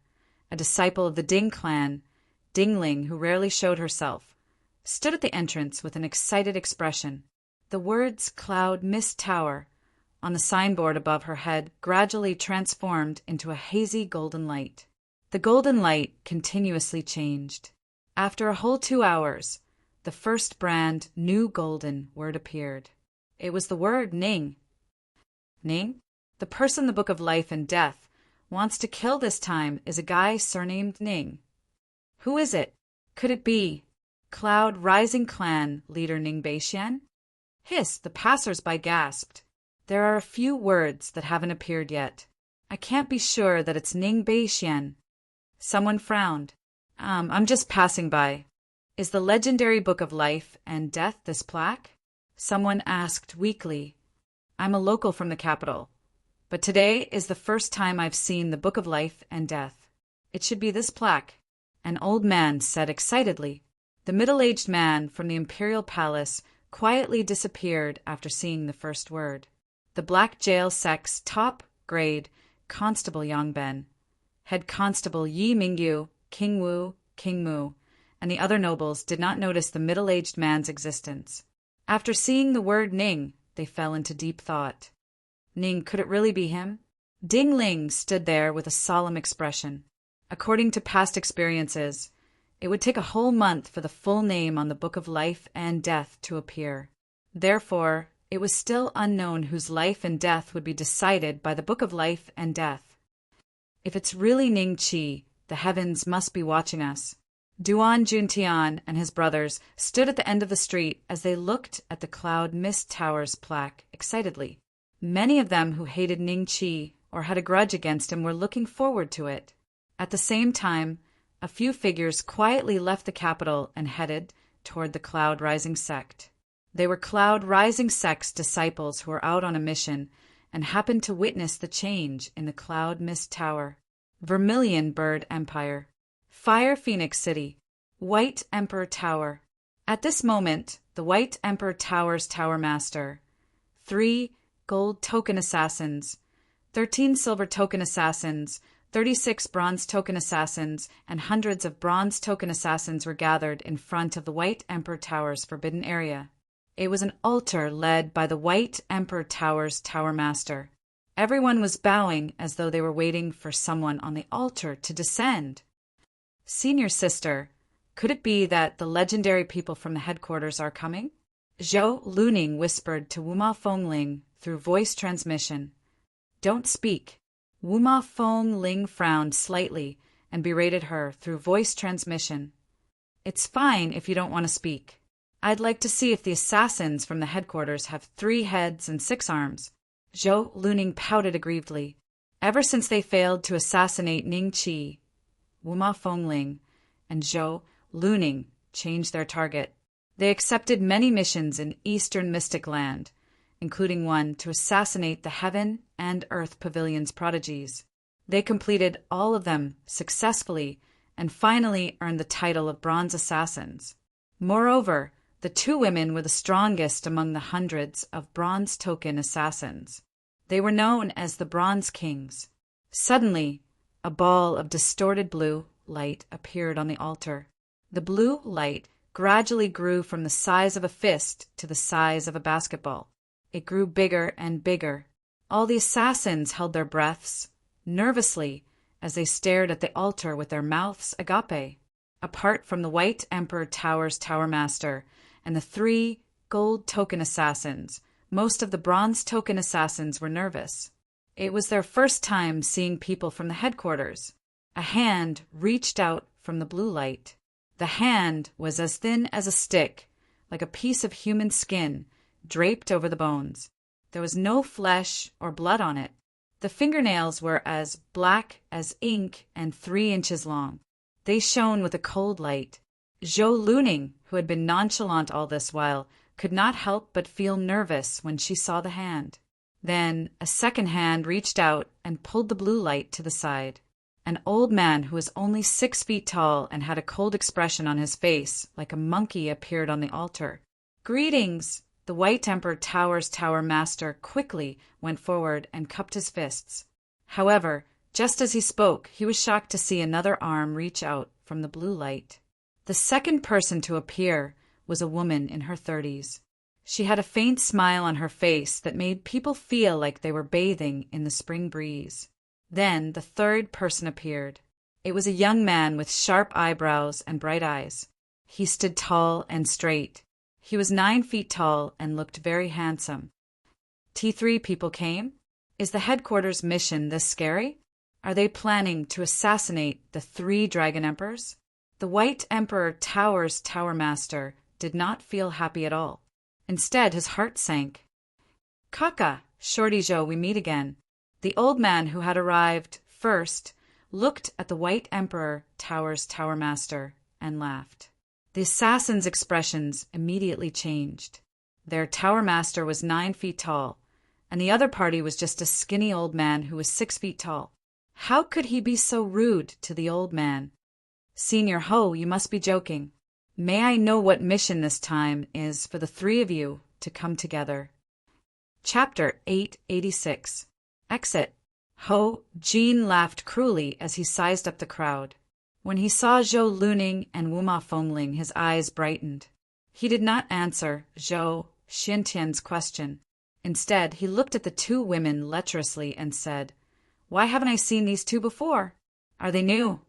a disciple of the Ding clan, Dingling, who rarely showed herself, stood at the entrance with an excited expression. The words Cloud Mist Tower on the signboard above her head gradually transformed into a hazy golden light. The golden light continuously changed. After a whole 2 hours, the first brand new golden word appeared. It was the word Ning. Ning? The person the Book of Life and Death wants to kill this time is a guy surnamed Ning. Who is it? Could it be Cloud Rising Clan leader Ning Beixian? Hiss, the passers-by gasped. There are a few words that haven't appeared yet. I can't be sure that it's Ning Beixian. Someone frowned. I'm just passing by. Is the legendary Book of Life and Death this plaque? Someone asked weakly. I'm a local from the capital, but today is the first time I've seen the Book of Life and Death. It should be this plaque, an old man said excitedly. The middle-aged man from the Imperial Palace quietly disappeared after seeing the first word. The Black Jail sect's top-grade Constable Yongben, Head Constable Yi Mingyu, King Wu, King Mu, and the other nobles did not notice the middle-aged man's existence. After seeing the word Ning, they fell into deep thought. Ning, could it really be him? Ding Ling stood there with a solemn expression. According to past experiences, it would take a whole month for the full name on the Book of Life and Death to appear. Therefore, it was still unknown whose life and death would be decided by the Book of Life and Death. If it's really Ning Qi, the heavens must be watching us. Duan Juntian and his brothers stood at the end of the street as they looked at the Cloud Mist Tower's plaque excitedly. Many of them who hated Ning Qi or had a grudge against him were looking forward to it. At the same time, a few figures quietly left the capital and headed toward the Cloud Rising sect. They were Cloud Rising sect's disciples who were out on a mission and happened to witness the change in the Cloud Mist Tower. Vermilion Bird Empire, Fire Phoenix City, White Emperor Tower. At this moment, the White Emperor Tower's Tower Master, 3 gold token assassins, 13 silver token assassins, 36 bronze token assassins, and hundreds of bronze token assassins were gathered in front of the White Emperor Tower's forbidden area. It was an altar led by the White Emperor Tower's Tower Master. Everyone was bowing as though they were waiting for someone on the altar to descend. Senior sister, could it be that the legendary people from the headquarters are coming? Zhou Luning whispered to Wuma Fengling through voice transmission. Don't speak. Wuma Fengling frowned slightly and berated her through voice transmission. It's fine if you don't want to speak. I'd like to see if the assassins from the headquarters have 3 heads and 6 arms. Zhou Luning pouted aggrievedly. Ever since they failed to assassinate Ning Qi, Wuma Fengling and Zhou Luning changed their target. They accepted many missions in Eastern Mystic Land, including one to assassinate the Heaven and Earth Pavilion's prodigies. They completed all of them successfully and finally earned the title of Bronze Assassins. Moreover, the 2 women were the strongest among the hundreds of bronze token assassins. They were known as the Bronze Kings. Suddenly, a ball of distorted blue light appeared on the altar. The blue light gradually grew from the size of a fist to the size of a basketball. It grew bigger and bigger. All the assassins held their breaths, nervously, as they stared at the altar with their mouths agape. Apart from the White Emperor Tower's Tower Master and the 3 gold token assassins, most of the bronze token assassins were nervous. It was their first time seeing people from the headquarters. A hand reached out from the blue light. The hand was as thin as a stick, like a piece of human skin draped over the bones. There was no flesh or blood on it. The fingernails were as black as ink and 3 inches long. They shone with a cold light. Zhou Luning, who had been nonchalant all this while, could not help but feel nervous when she saw the hand. Then a second hand reached out and pulled the blue light to the side. An old man who was only 6 feet tall and had a cold expression on his face, like a monkey, appeared on the altar. "Greetings!" The White Emperor Tower Master quickly went forward and cupped his fists. However, just as he spoke, he was shocked to see another arm reach out from the blue light. The second person to appear was a woman in her 30s. She had a faint smile on her face that made people feel like they were bathing in the spring breeze. Then the third person appeared. It was a young man with sharp eyebrows and bright eyes. He stood tall and straight. He was 9 feet tall and looked very handsome. T3 people came? Is the headquarters mission this scary? Are they planning to assassinate the 3 Dragon Emperors? The White Emperor Tower Master did not feel happy at all. Instead, his heart sank. "Kaka, Shorty Zhou, we meet again." The old man who had arrived first looked at the White Emperor Tower Master and laughed. The assassins' expressions immediately changed. Their Tower Master was 9 feet tall, and the other party was just a skinny old man who was 6 feet tall. How could he be so rude to the old man? "Senior Ho, you must be joking. May I know what mission this time is for the 3 of you to come together?" Chapter 886. Exit. Ho Jin laughed cruelly as he sized up the crowd. When he saw Zhou Luning and Wuma Fengling, his eyes brightened. He did not answer Zhou Xiantian's question. Instead, he looked at the 2 women lecherously and said, "Why haven't I seen these 2 before? Are they new?"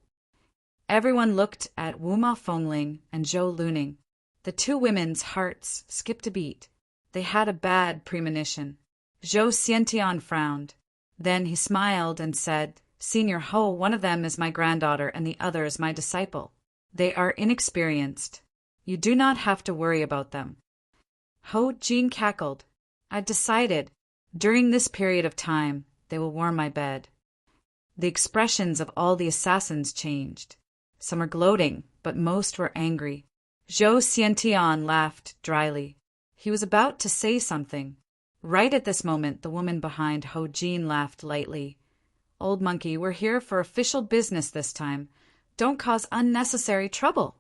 Everyone looked at Wuma Fengling and Zhou Luning. The 2 women's hearts skipped a beat. They had a bad premonition. Zhou Xiantian frowned. Then he smiled and said, "Senior Ho, one of them is my granddaughter and the other is my disciple. They are inexperienced. You do not have to worry about them." Ho Jin cackled. "I've decided. During this period of time, they will warm my bed." The expressions of all the assassins changed. Some were gloating, but most were angry. Zhou Xiantian laughed dryly. He was about to say something. Right at this moment, the woman behind Ho Jin laughed lightly. "Old monkey, we're here for official business this time. Don't cause unnecessary trouble."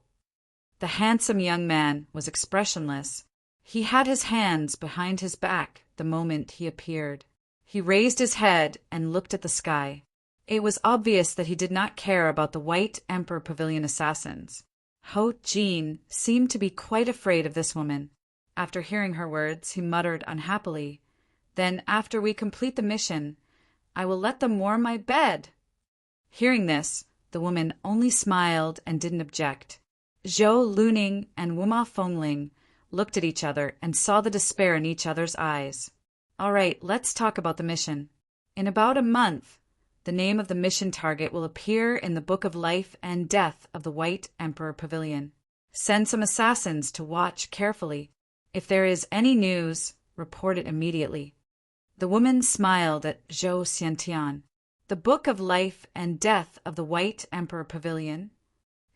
The handsome young man was expressionless. He had his hands behind his back the moment he appeared. He raised his head and looked at the sky. It was obvious that he did not care about the White Emperor Pavilion assassins. Ho Jin seemed to be quite afraid of this woman. After hearing her words, he muttered unhappily, "Then after we complete the mission, I will let them warm my bed." Hearing this, the woman only smiled and didn't object. Zhou Luning and Wuma Fengling looked at each other and saw the despair in each other's eyes. "All right, let's talk about the mission. In about a month, the name of the mission target will appear in the Book of Life and Death of the White Emperor Pavilion. Send some assassins to watch carefully. If there is any news, report it immediately." The woman smiled at Zhou Xiantian. "The Book of Life and Death of the White Emperor Pavilion?"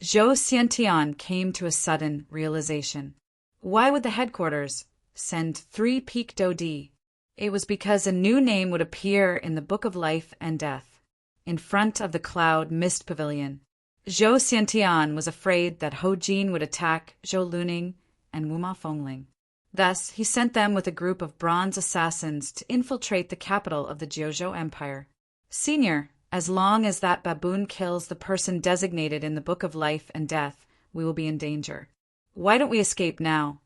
Zhou Xiantian came to a sudden realization. Why would the headquarters send 3 Peak Dodi? It was because a new name would appear in the Book of Life and Death, in front of the Cloud Mist Pavilion. Zhou Xiantian was afraid that Ho Jin would attack Zhou Luning and Wuma Fengling. Thus, he sent them with a group of bronze assassins to infiltrate the capital of the Jiuzhou Empire. "Senior, as long as that baboon kills the person designated in the Book of Life and Death, we will be in danger. Why don't we escape now?"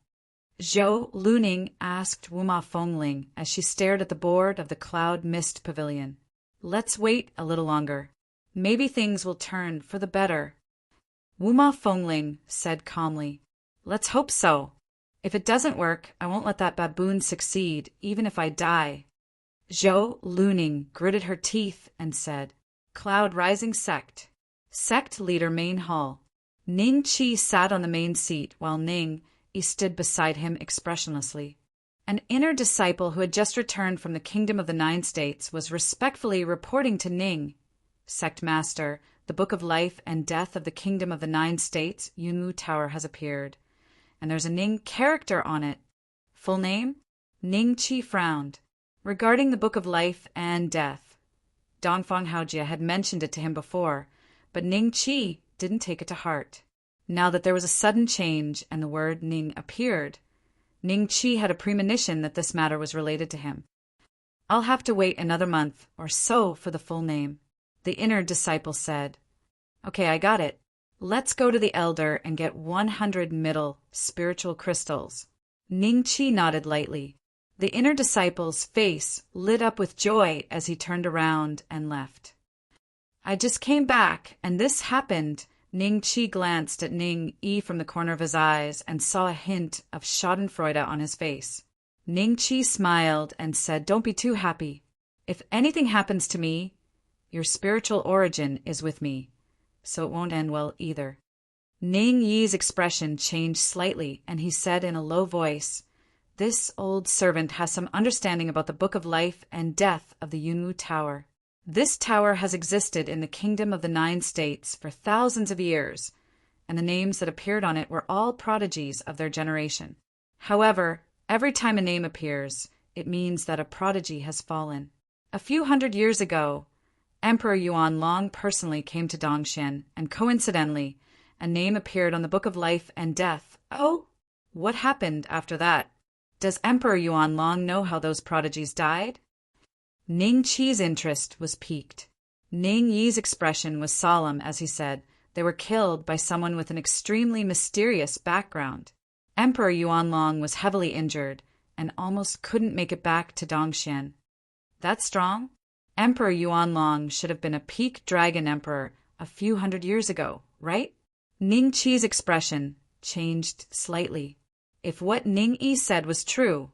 Zhou Luning asked Wuma Fengling as she stared at the board of the Cloud Mist Pavilion. "Let's wait a little longer. Maybe things will turn for the better." Wuma Fengling said calmly, "Let's hope so. If it doesn't work, I won't let that baboon succeed, even if I die." Zhou Luning gritted her teeth and said, "Cloud Rising Sect. Sect Leader Main Hall." Ning Qi sat on the main seat while Ning Yi stood beside him expressionlessly. An inner disciple who had just returned from the Kingdom of the Nine States was respectfully reporting to Ning, "Sect Master, the Book of Life and Death of the Kingdom of the Nine States, Yunwu Tower, has appeared. And there's a Ning character on it. Full name?" Ning Qi frowned. Regarding the Book of Life and Death, Dongfang Haojie had mentioned it to him before, but Ning Qi didn't take it to heart. Now that there was a sudden change and the word Ning appeared, Ning Qi had a premonition that this matter was related to him. "I'll have to wait another month or so for the full name," the inner disciple said. "Okay, I got it. Let's go to the elder and get 100 middle spiritual crystals." Ning Qi nodded lightly. The inner disciple's face lit up with joy as he turned around and left. "I just came back, and this happened." Ning Qi glanced at Ning Yi from the corner of his eyes and saw a hint of schadenfreude on his face. Ning Qi smiled and said, "Don't be too happy. If anything happens to me, your spiritual origin is with me, so it won't end well either." Ning Yi's expression changed slightly, and he said in a low voice, "This old servant has some understanding about the Book of Life and Death of the Yunwu Tower. This tower has existed in the Kingdom of the Nine States for thousands of years, and the names that appeared on it were all prodigies of their generation. However, every time a name appears, it means that a prodigy has fallen. A few hundred years ago, Emperor Yuan Long personally came to Dongxian, and coincidentally, a name appeared on the Book of Life and Death." "Oh, what happened after that? Does Emperor Yuan Long know how those prodigies died?" Ning Qi's interest was piqued. Ning Yi's expression was solemn as he said, "They were killed by someone with an extremely mysterious background. Emperor Yuan Long was heavily injured and almost couldn't make it back to Dongxian." "That's strong. Emperor Yuan Long should have been a peak dragon emperor a few hundred years ago, right?" Ning Qi's expression changed slightly. If what Ning Yi said was true,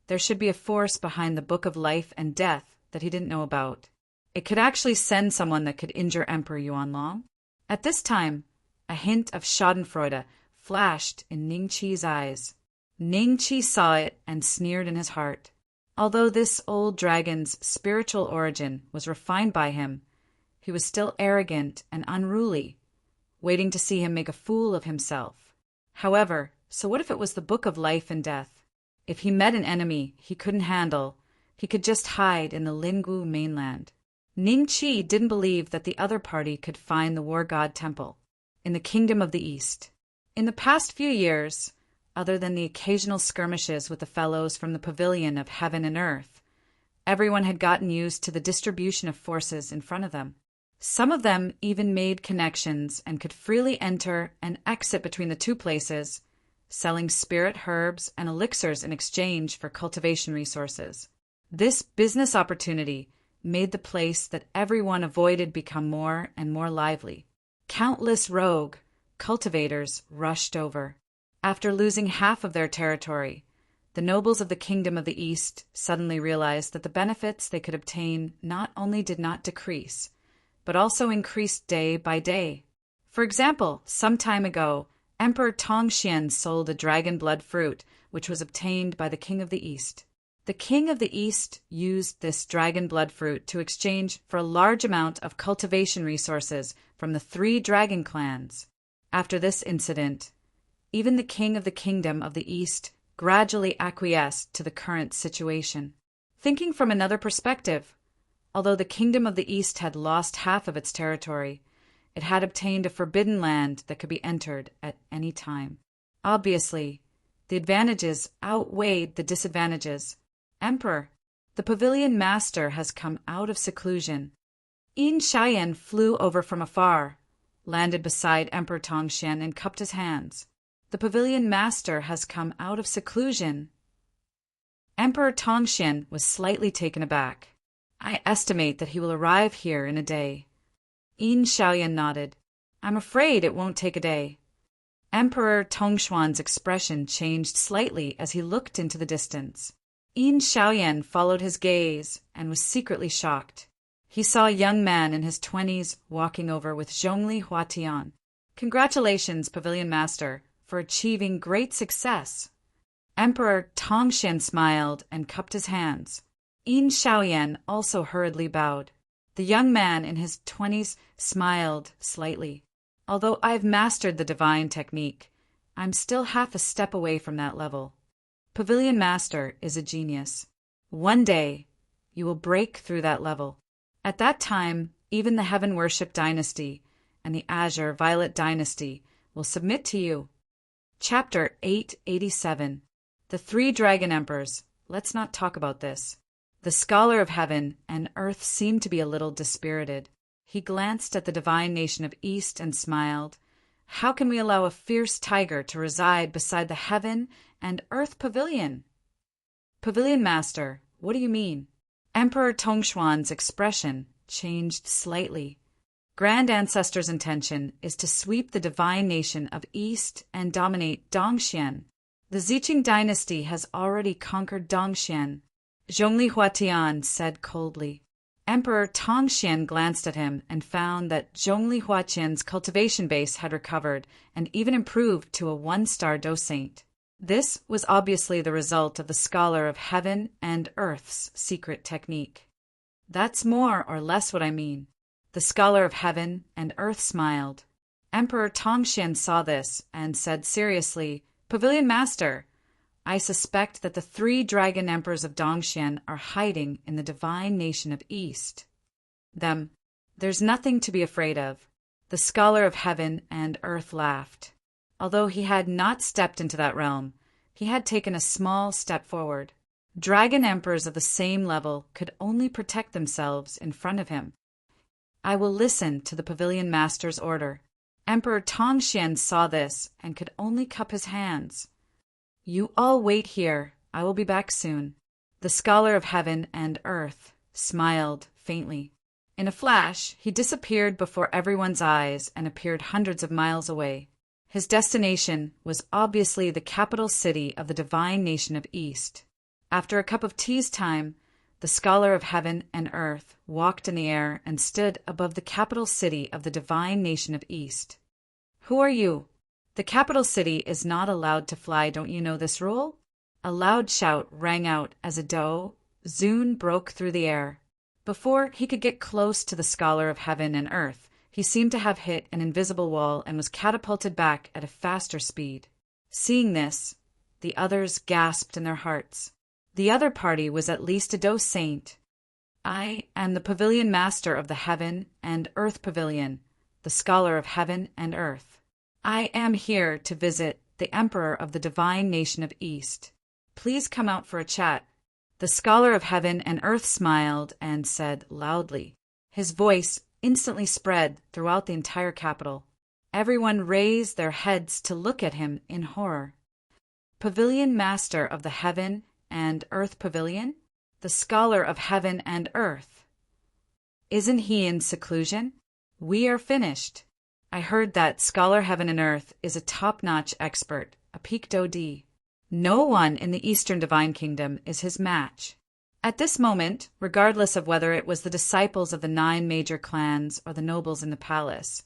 there should be a force behind the Book of Life and Death that he didn't know about. It could actually send someone that could injure Emperor Yuan Long. At this time, a hint of schadenfreude flashed in Ning Qi's eyes. Ning Qi saw it and sneered in his heart. Although this old dragon's spiritual origin was refined by him, he was still arrogant and unruly, waiting to see him make a fool of himself. However, so what if it was the Book of Life and Death? If he met an enemy he couldn't handle, he could just hide in the Linggu mainland. Ning Qi didn't believe that the other party could find the war god temple in the Kingdom of the East. In the past few years, other than the occasional skirmishes with the fellows from the Pavilion of Heaven and Earth, everyone had gotten used to the distribution of forces in front of them. Some of them even made connections and could freely enter and exit between the two places, selling spirit herbs and elixirs in exchange for cultivation resources. This business opportunity made the place that everyone avoided become more and more lively. Countless rogue cultivators rushed over. After losing half of their territory, the nobles of the Kingdom of the East suddenly realized that the benefits they could obtain not only did not decrease, but also increased day by day. For example, some time ago, Emperor Tongxian sold a dragon blood fruit, which was obtained by the King of the East. The King of the East used this dragon blood fruit to exchange for a large amount of cultivation resources from the 3 dragon clans. After this incident, even the King of the Kingdom of the East gradually acquiesced to the current situation. Thinking from another perspective, although the Kingdom of the East had lost half of its territory, it had obtained a forbidden land that could be entered at any time. Obviously, the advantages outweighed the disadvantages. "Emperor, the Pavilion Master has come out of seclusion." Yin Xiaoyan flew over from afar, landed beside Emperor Tongxian, and cupped his hands. "The Pavilion Master has come out of seclusion." Emperor Tongxian was slightly taken aback. "I estimate that he will arrive here in a day." Yin Xiaoyan nodded. "I'm afraid it won't take a day." Emperor Tongshuan's expression changed slightly as he looked into the distance. Yin Xiaoyan followed his gaze and was secretly shocked. He saw a young man in his 20s walking over with Zhongli Huatian. "Congratulations, Pavilion Master, for achieving great success. Emperor Tongxian smiled and cupped his hands. Yin Shaoyan also hurriedly bowed. The young man in his 20s smiled slightly. Although I've mastered the divine technique, I'm still half a step away from that level. Pavilion Master is a genius. One day, you will break through that level. At that time, even the Heaven Worship Dynasty and the Azure Violet Dynasty will submit to you. Chapter 887. The Three Dragon Emperors. Let's not talk about this. The Scholar of Heaven and Earth seemed to be a little dispirited. He glanced at the divine nation of East and smiled. How can we allow a fierce tiger to reside beside the Heaven and Earth Pavilion? Pavilion Master, what do you mean? Emperor Tongshuan's expression changed slightly. Grand Ancestor's intention is to sweep the divine nation of East and dominate Dongxian. The Ziqing dynasty has already conquered Dongxian. Zhongli Huatian said coldly. Emperor Tongxian glanced at him and found that Zhongli Huatian's cultivation base had recovered and even improved to a 1-star docent. This was obviously the result of the Scholar of Heaven and Earth's secret technique. That's more or less what I mean. The Scholar of Heaven and Earth smiled. Emperor Tongxian saw this and said seriously, Pavilion Master, I suspect that the 3 dragon emperors of Dongxian are hiding in the divine nation of East. There's nothing to be afraid of. The Scholar of Heaven and Earth laughed. Although he had not stepped into that realm, he had taken a small step forward. Dragon emperors of the same level could only protect themselves in front of him. I will listen to the Pavilion Master's order. Emperor Tongxian saw this and could only cup his hands. You all wait here. I will be back soon. The Scholar of Heaven and Earth smiled faintly. In a flash, he disappeared before everyone's eyes and appeared hundreds of miles away. His destination was obviously the capital city of the divine nation of East. After a cup of tea's time, the Scholar of Heaven and Earth walked in the air and stood above the capital city of the divine nation of East. Who are you? The capital city is not allowed to fly, don't you know this rule? A loud shout rang out as a Zun broke through the air. Before he could get close to the Scholar of Heaven and Earth, he seemed to have hit an invisible wall and was catapulted back at a faster speed. Seeing this, the others gasped in their hearts. The other party was at least a docent. I am the Pavilion Master of the Heaven and Earth Pavilion, the Scholar of Heaven and Earth. I am here to visit the Emperor of the divine nation of East. Please come out for a chat. The Scholar of Heaven and Earth smiled and said loudly. His voice instantly spread throughout the entire capital. Everyone raised their heads to look at him in horror. Pavilion Master of the Heaven and Earth Pavilion? The Scholar of Heaven and Earth. Isn't he in seclusion? We are finished. I heard that Scholar Heaven and Earth is a top-notch expert, a peak Dodi. No one in the Eastern Divine Kingdom is his match. At this moment, regardless of whether it was the disciples of the 9 major clans or the nobles in the palace,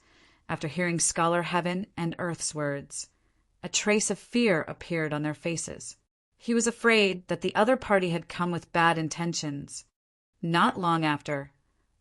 after hearing Scholar Heaven and Earth's words, a trace of fear appeared on their faces. He was afraid that the other party had come with bad intentions. Not long after,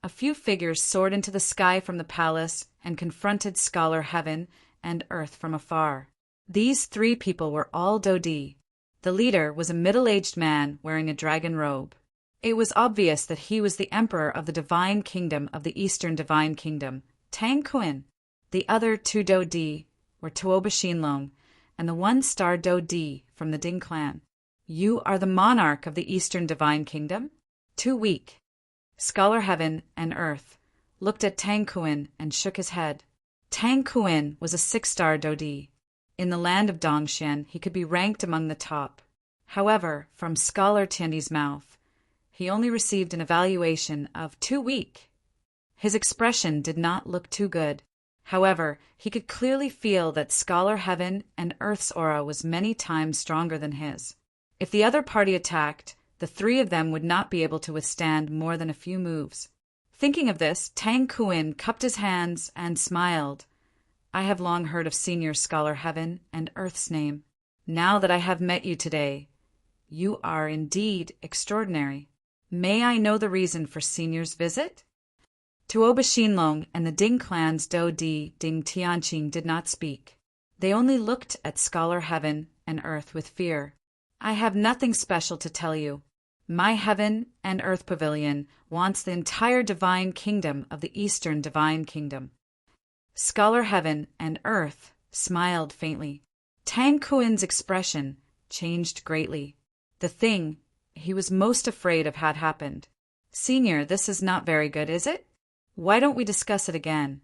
a few figures soared into the sky from the palace and confronted Scholar Heaven and Earth from afar. These 3 people were all Dodi. The leader was a middle-aged man wearing a dragon robe. It was obvious that he was the Emperor of the Divine Kingdom of the Eastern Divine Kingdom, Tang Kuan. The other 2 Dodi were Tuoba Shinlong and the 1-star Dodi from the Ding clan. You are the monarch of the Eastern Divine Kingdom? Too weak. Scholar Heaven and Earth looked at Tang Kuan and shook his head. Tang Kuan was a 6-star Dodi. In the land of Dongxian, he could be ranked among the top. However, from Scholar Tiandi's mouth, he only received an evaluation of too weak. His expression did not look too good. However, he could clearly feel that Scholar Heaven and Earth's aura was many times stronger than his. If the other party attacked, the 3 of them would not be able to withstand more than a few moves. Thinking of this, Tang Kuan cupped his hands and smiled. I have long heard of Senior Scholar Heaven and Earth's name. Now that I have met you today, you are indeed extraordinary. May I know the reason for Senior's visit? Tuoba Shinlong and the Ding clan's Do Di Ding Tianqing did not speak. They only looked at Scholar Heaven and Earth with fear. I have nothing special to tell you. My Heaven and Earth Pavilion wants the entire divine kingdom of the Eastern Divine Kingdom. Scholar Heaven and Earth smiled faintly. Tang Kuin's expression changed greatly. The thing he was most afraid of had happened. Senior, this is not very good, is it? Why don't we discuss it again?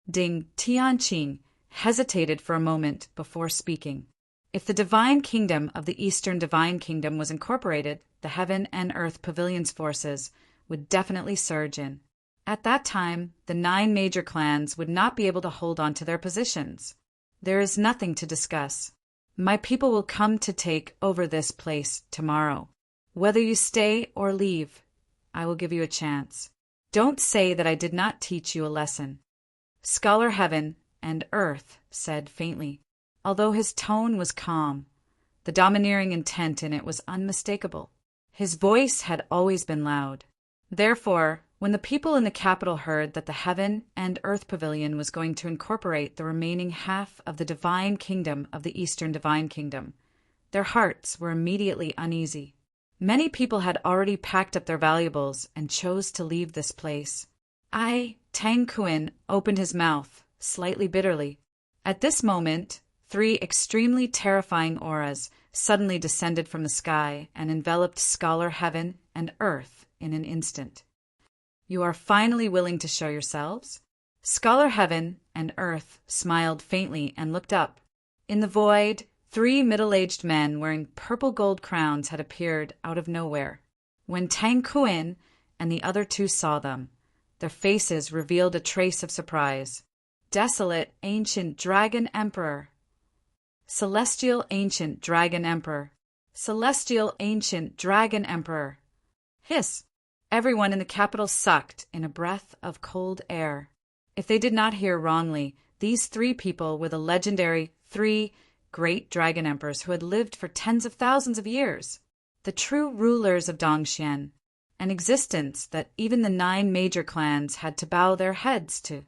Ding Tianqing hesitated for a moment before speaking. If the divine kingdom of the Eastern Divine Kingdom was incorporated, the Heaven and Earth Pavilion's forces would definitely surge in. At that time, the 9 major clans would not be able to hold on to their positions. There is nothing to discuss. My people will come to take over this place tomorrow. Whether you stay or leave, I will give you a chance. Don't say that I did not teach you a lesson. Scholar Heaven and Earth said faintly, although his tone was calm. The domineering intent in it was unmistakable. His voice had always been loud. Therefore, when the people in the capital heard that the Heaven and Earth Pavilion was going to incorporate the remaining half of the divine kingdom of the Eastern Divine Kingdom, their hearts were immediately uneasy. Many people had already packed up their valuables and chose to leave this place. Tang Kuin opened his mouth, slightly bitterly. At this moment, 3 extremely terrifying auras suddenly descended from the sky and enveloped Scholar Heaven and Earth in an instant. You are finally willing to show yourselves? Scholar Heaven and Earth smiled faintly and looked up. In the void, 3 middle-aged men wearing purple gold crowns had appeared out of nowhere. When Tang Kuin and the other 2 saw them, their faces revealed a trace of surprise. Desolate Ancient Dragon Emperor. Celestial Ancient Dragon Emperor. Celestial Ancient Dragon Emperor. Hiss! Everyone in the capital sucked in a breath of cold air. If they did not hear wrongly, these 3 people were the legendary 3 great dragon emperors who had lived for tens of thousands of years, the true rulers of Dongxian, an existence that even the 9 major clans had to bow their heads to.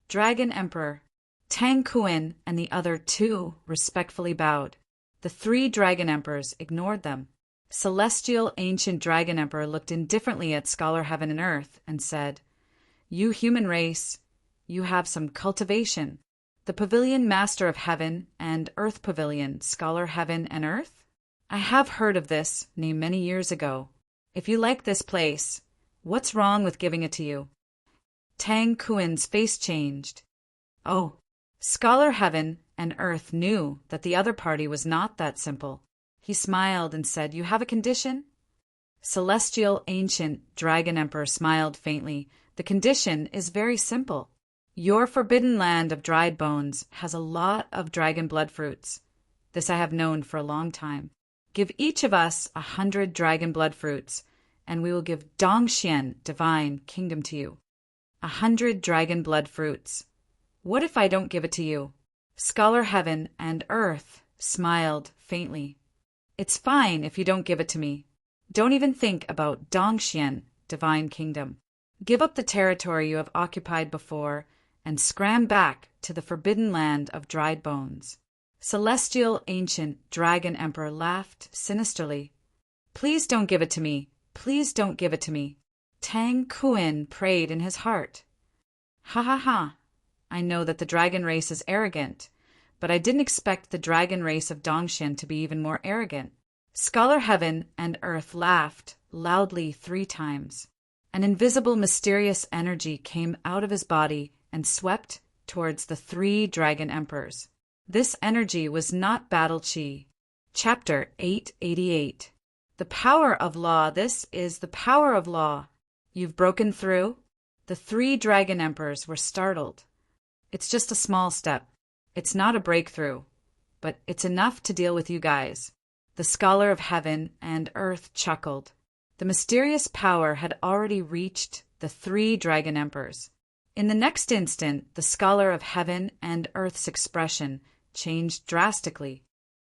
Dragon Emperor Tang Kuin and the other 2 respectfully bowed. The 3 dragon emperors ignored them. Celestial Ancient Dragon Emperor looked indifferently at Scholar Heaven and Earth and said, You human race, you have some cultivation. The Pavilion Master of Heaven and Earth Pavilion, Scholar Heaven and Earth? I have heard of this name many years ago. If you like this place, what's wrong with giving it to you? Tang Kuin's face changed. Oh, Scholar Heaven and Earth knew that the other party was not that simple. He smiled and said, You have a condition? Celestial Ancient Dragon Emperor smiled faintly. The condition is very simple. Your forbidden land of dried bones has a lot of dragon blood fruits. This I have known for a long time. Give each of us 100 dragon blood fruits, and we will give Dongxian Divine Kingdom to you. 100 dragon blood fruits. What if I don't give it to you? Scholar Heaven and Earth smiled faintly. It's fine if you don't give it to me. Don't even think about Dongxian Divine Kingdom. Give up the territory you have occupied before and scram back to the forbidden land of dried bones. Celestial Ancient Dragon Emperor laughed sinisterly. Please don't give it to me. Please don't give it to me. Tang Kuin prayed in his heart. Ha ha ha. I know that the dragon race is arrogant, but I didn't expect the dragon race of Dongxian to be even more arrogant. Scholar Heaven and Earth laughed loudly 3 times. An invisible, mysterious energy came out of his body and swept towards the 3 dragon emperors. This energy was not battle chi. Chapter 888. The power of law. This is the power of law. You've broken through? The 3 dragon emperors were startled. It's just a small step. It's not a breakthrough, but it's enough to deal with you guys. The Scholar of Heaven and Earth chuckled. The mysterious power had already reached the 3 dragon emperors. In the next instant, the scholar of heaven and earth's expression changed drastically.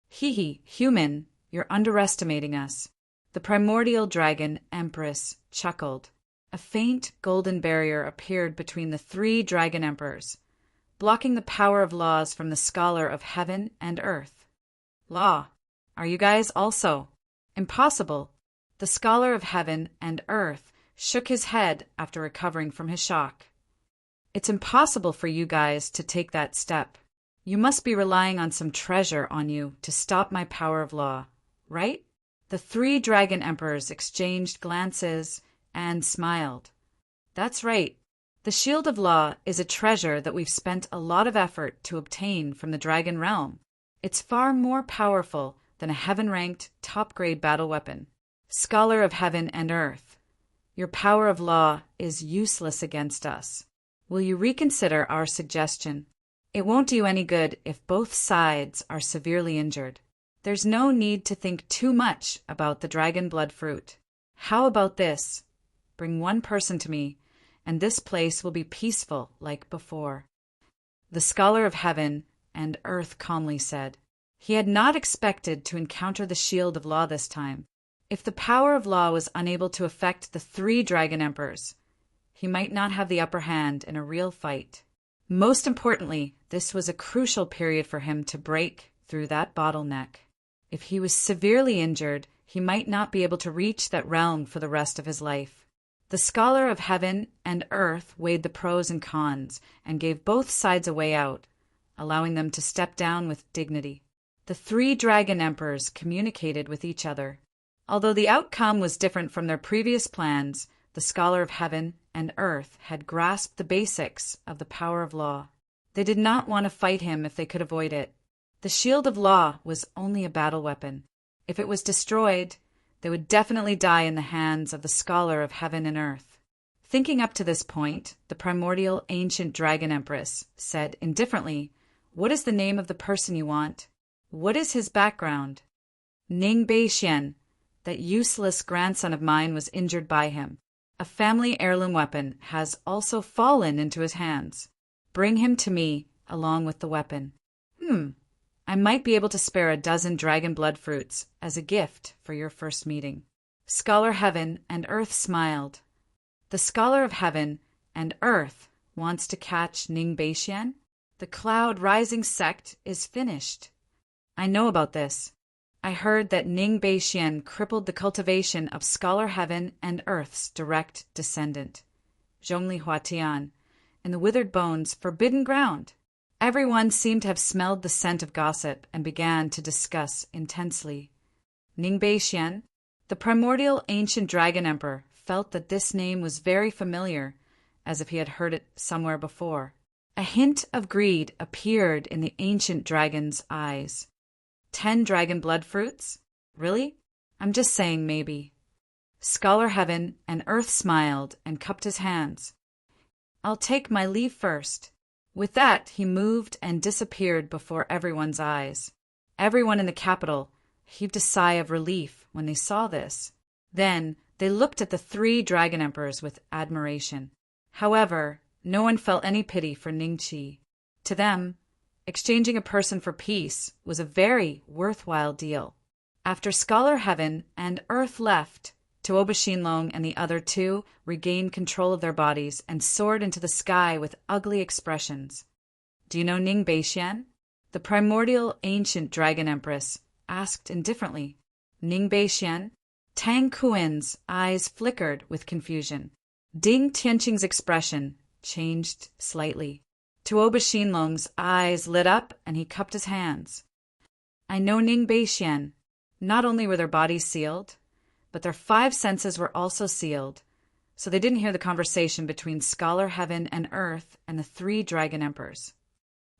Human, you're underestimating us. The primordial dragon empress chuckled. A faint golden barrier appeared between the three dragon emperors, blocking the power of laws from the scholar of heaven and earth. Law, are you guys also? Impossible. The scholar of heaven and earth shook his head after recovering from his shock. It's impossible for you guys to take that step. You must be relying on some treasure on you to stop my power of law, right? The three dragon emperors exchanged glances and smiled. That's right. The Shield of Law is a treasure that we've spent a lot of effort to obtain from the dragon realm. It's far more powerful than a heaven-ranked, top-grade battle weapon. Scholar of heaven and earth, your power of law is useless against us. Will you reconsider our suggestion? It won't do you any good if both sides are severely injured. There's no need to think too much about the dragon blood fruit. How about this? Bring one person to me, and this place will be peaceful like before. The scholar of heaven and earth calmly said. He had not expected to encounter the Shield of Law this time. If the power of law was unable to affect the three dragon emperors, he might not have the upper hand in a real fight. Most importantly, this was a crucial period for him to break through that bottleneck. If he was severely injured, he might not be able to reach that realm for the rest of his life. The scholar of heaven and earth weighed the pros and cons and gave both sides a way out, allowing them to step down with dignity. The three dragon emperors communicated with each other. Although the outcome was different from their previous plans, the scholar of heaven and earth had grasped the basics of the power of law. They did not want to fight him if they could avoid it. The Shield of Law was only a battle weapon. If it was destroyed, they would definitely die in the hands of the scholar of heaven and earth. Thinking up to this point, the primordial ancient dragon empress said indifferently, "What is the name of the person you want? What is his background?" Ning Beixian, that useless grandson of mine, was injured by him. A family heirloom weapon has also fallen into his hands. Bring him to me along with the weapon. I might be able to spare a dozen dragon blood fruits as a gift for your first meeting. Scholar Heaven and Earth smiled. The Scholar of Heaven and Earth wants to catch Ning Beixian? The Cloud Rising sect is finished. I know about this. I heard that Ning Beixian crippled the cultivation of Scholar Heaven and Earth's direct descendant, Zhongli Huatian, in the Withered Bones' forbidden ground. Everyone seemed to have smelled the scent of gossip and began to discuss intensely. Ning Beixian, the primordial ancient dragon emperor, felt that this name was very familiar, as if he had heard it somewhere before. A hint of greed appeared in the ancient dragon's eyes. 10 dragon blood fruits? Really? I'm just saying maybe. Scholar Heaven and Earth smiled and cupped his hands. I'll take my leave first. With that, he moved and disappeared before everyone's eyes. Everyone in the capital heaved a sigh of relief when they saw this. Then they looked at the three dragon emperors with admiration. However, no one felt any pity for Ningqi. To them, exchanging a person for peace was a very worthwhile deal. After Scholar Heaven and Earth left, Tuoba Shinlong and the other two regained control of their bodies and soared into the sky with ugly expressions. Do you know Ning Beixian? The primordial ancient dragon empress asked indifferently. Ning Beixian? Tang Kuen's eyes flickered with confusion. Ding Tianqing's expression changed slightly. Tuoba Shinlong's eyes lit up and he cupped his hands. I know Ning Beixian. Not only were their bodies sealed, but their 5 senses were also sealed, so they didn't hear the conversation between Scholar Heaven and Earth and the 3 dragon emperors.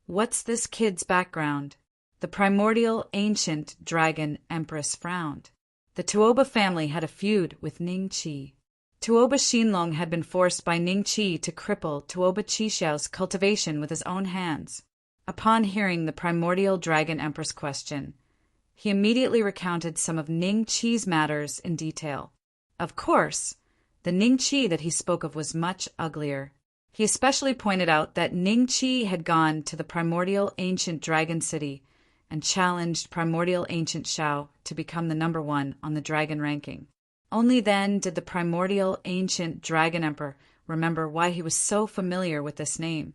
What's this kid's background? The primordial ancient dragon empress frowned. The Tuoba family had a feud with Ningqi. Tuoba Shinlong had been forced by Ningqi to cripple Tuoba Chixiao's cultivation with his own hands. Upon hearing the primordial dragon empress question, he immediately recounted some of Ningqi's matters in detail. Of course, the Ningqi that he spoke of was much uglier. He especially pointed out that Ningqi had gone to the primordial ancient dragon city and challenged primordial ancient Shao to become the #1 on the dragon ranking. Only then did the primordial ancient dragon emperor remember why he was so familiar with this name.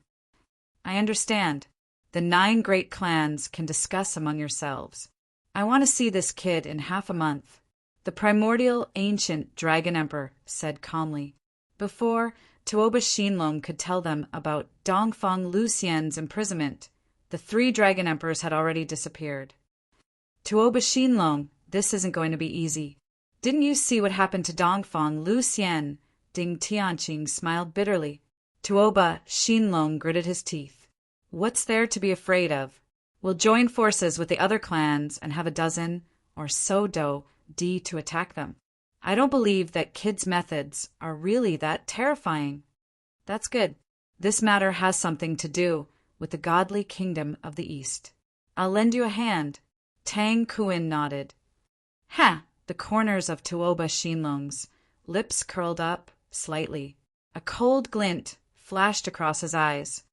I understand. The 9 great clans can discuss among yourselves. I want to see this kid in half a month. The primordial ancient dragon emperor said calmly. Before, Tuoba Shinlong could tell them about Dongfang Lucian's imprisonment, the 3 dragon emperors had already disappeared. Tuoba Shinlong, this isn't going to be easy. Didn't you see what happened to Dongfang Lucian? Ding Tianqing smiled bitterly. Tuoba Shinlong gritted his teeth. What's there to be afraid of? We'll join forces with the other clans and have a dozen or so D to attack them. I don't believe that kids' methods are really that terrifying. That's good. This matter has something to do with the godly kingdom of the East. I'll lend you a hand. Tang Kuin nodded. Ha! The corners of Tuoba Shinlong's lips curled up slightly. A cold glint flashed across his eyes.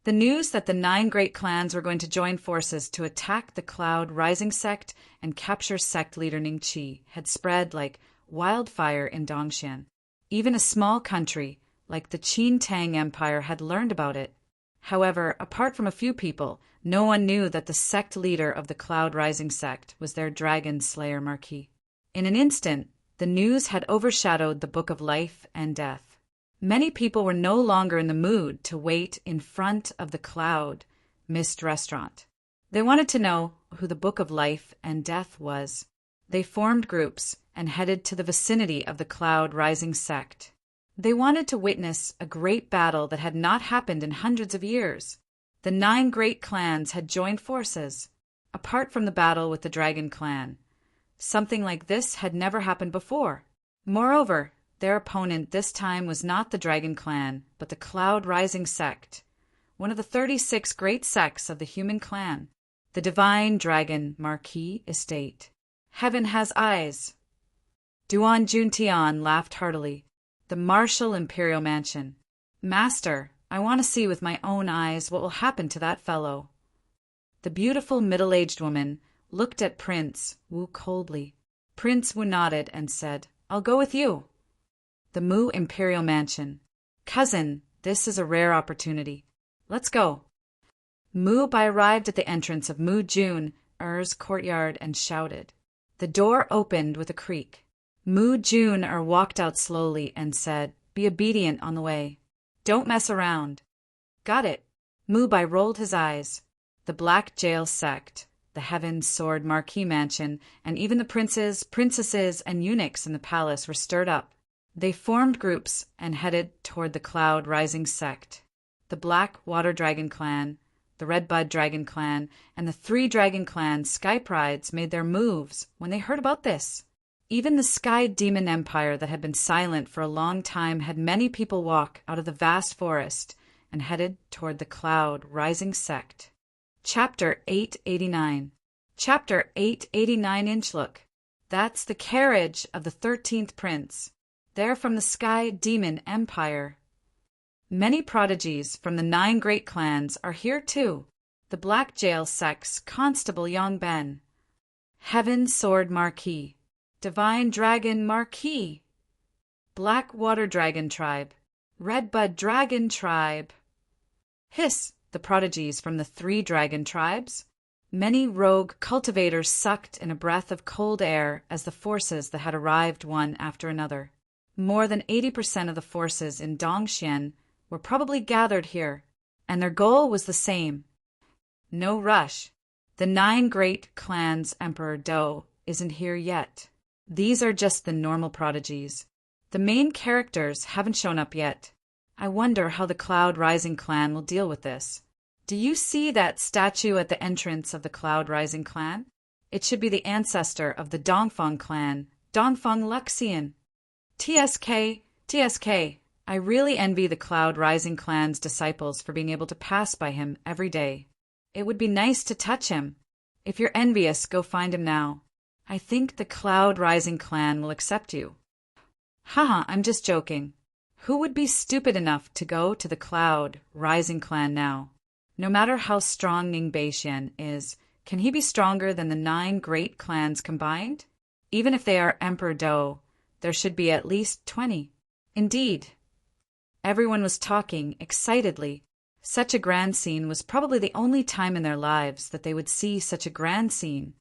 The news that the 9 great clans were going to join forces to attack the Cloud Rising sect and capture sect leader Ningqi had spread like wildfire in Dongxian. Even a small country like the Qin Tang Empire had learned about it. However, apart from a few people, no one knew that the sect leader of the Cloud Rising sect was their dragon slayer Marquis. In an instant, the news had overshadowed the Book of Life and Death. Many people were no longer in the mood to wait in front of the Cloud Mist restaurant. They wanted to know who the Book of Life and Death was. They formed groups and headed to the vicinity of the Cloud Rising sect. They wanted to witness a great battle that had not happened in hundreds of years. The 9 great clans had joined forces, apart from the battle with the Dragon Clan. Something like this had never happened before. Moreover, their opponent this time was not the Dragon Clan, but the Cloud Rising sect, one of the 36 great sects of the human clan, the Divine Dragon Marquis Estate. Heaven has eyes. Duan Juntian laughed heartily. The Martial Imperial Mansion. Master, I want to see with my own eyes what will happen to that fellow. The beautiful middle-aged woman looked at Prince Wu coldly. Prince Wu nodded and said, I'll go with you. The Mu Imperial Mansion. Cousin, this is a rare opportunity. Let's go. Mu Bai arrived at the entrance of Mu Jun Er's courtyard and shouted. The door opened with a creak. Mu Jun walked out slowly and said, Be obedient on the way. Don't mess around. Got it. Mu Bai rolled his eyes. The Black Jail sect, the Heaven Sword Marquis Mansion, and even the princes, princesses, and eunuchs in the palace were stirred up. They formed groups and headed toward the Cloud Rising sect. The Black Water Dragon Clan, the Red Bud Dragon Clan, and the 3 Dragon Clan Sky Prides made their moves when they heard about this. Even the Sky Demon Empire that had been silent for a long time had many people walk out of the vast forest and headed toward the Cloud Rising sect. Chapter 889. Chapter 889 Inchlook. That's the carriage of the 13th prince. They're from the Sky Demon Empire. Many prodigies from the 9 great clans are here too. The Black Jail sect's Constable Yong Ben, Heaven Sword Marquis, Divine Dragon Marquis, Black Water Dragon Tribe, Red Bud Dragon Tribe. Hiss, the prodigies from the 3 dragon tribes. Many rogue cultivators sucked in a breath of cold air as the forces that had arrived one after another. More than 80% of the forces in Dongxian were probably gathered here, and their goal was the same. No rush. The 9 great clans Emperor Do isn't here yet. These are just the normal prodigies. The main characters haven't shown up yet. I wonder how the Cloud Rising clan will deal with this. Do you see that statue at the entrance of the Cloud Rising clan? It should be the ancestor of the Dongfang clan, Dongfang Luxian. TSK, I really envy the Cloud Rising clan's disciples for being able to pass by him every day. It would be nice to touch him. If you're envious, go find him now. I think the Cloud Rising clan will accept you. Haha, I'm just joking. Who would be stupid enough to go to the Cloud Rising clan now? No matter how strong Ning Beixian is, can he be stronger than the 9 great clans combined? Even if they are Emperor Do, there should be at least 20. Indeed. Everyone was talking excitedly. Such a grand scene was probably the only time in their lives that they would see such a grand scene.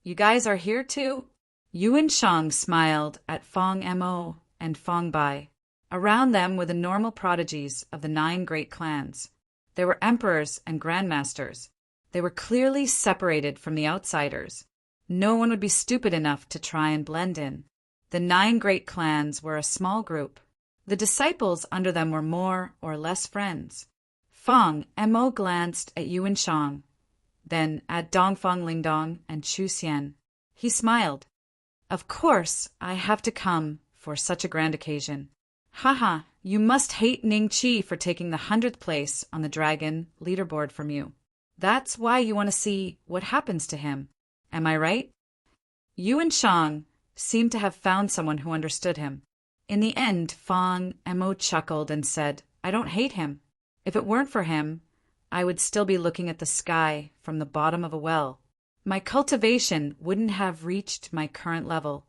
You guys are here too? Yuan Shang smiled at Fong Mo and Fong Bai. Around them were the normal prodigies of the 9 great clans. They were emperors and grandmasters. They were clearly separated from the outsiders. No one would be stupid enough to try and blend in. The 9 great clans were a small group. The disciples under them were more or less friends. Fong Mo glanced at Yuan Shang, then at Dongfang Lingdong and Chu Xian. He smiled. Of course, I have to come for such a grand occasion. Haha, you must hate Ning Qi for taking the 100th place on the dragon leaderboard from you. That's why you want to see what happens to him. Am I right? Yuan Shang seemed to have found someone who understood him. In the end, Fong Mo chuckled and said, I don't hate him. If it weren't for him, I would still be looking at the sky from the bottom of a well. My cultivation wouldn't have reached my current level.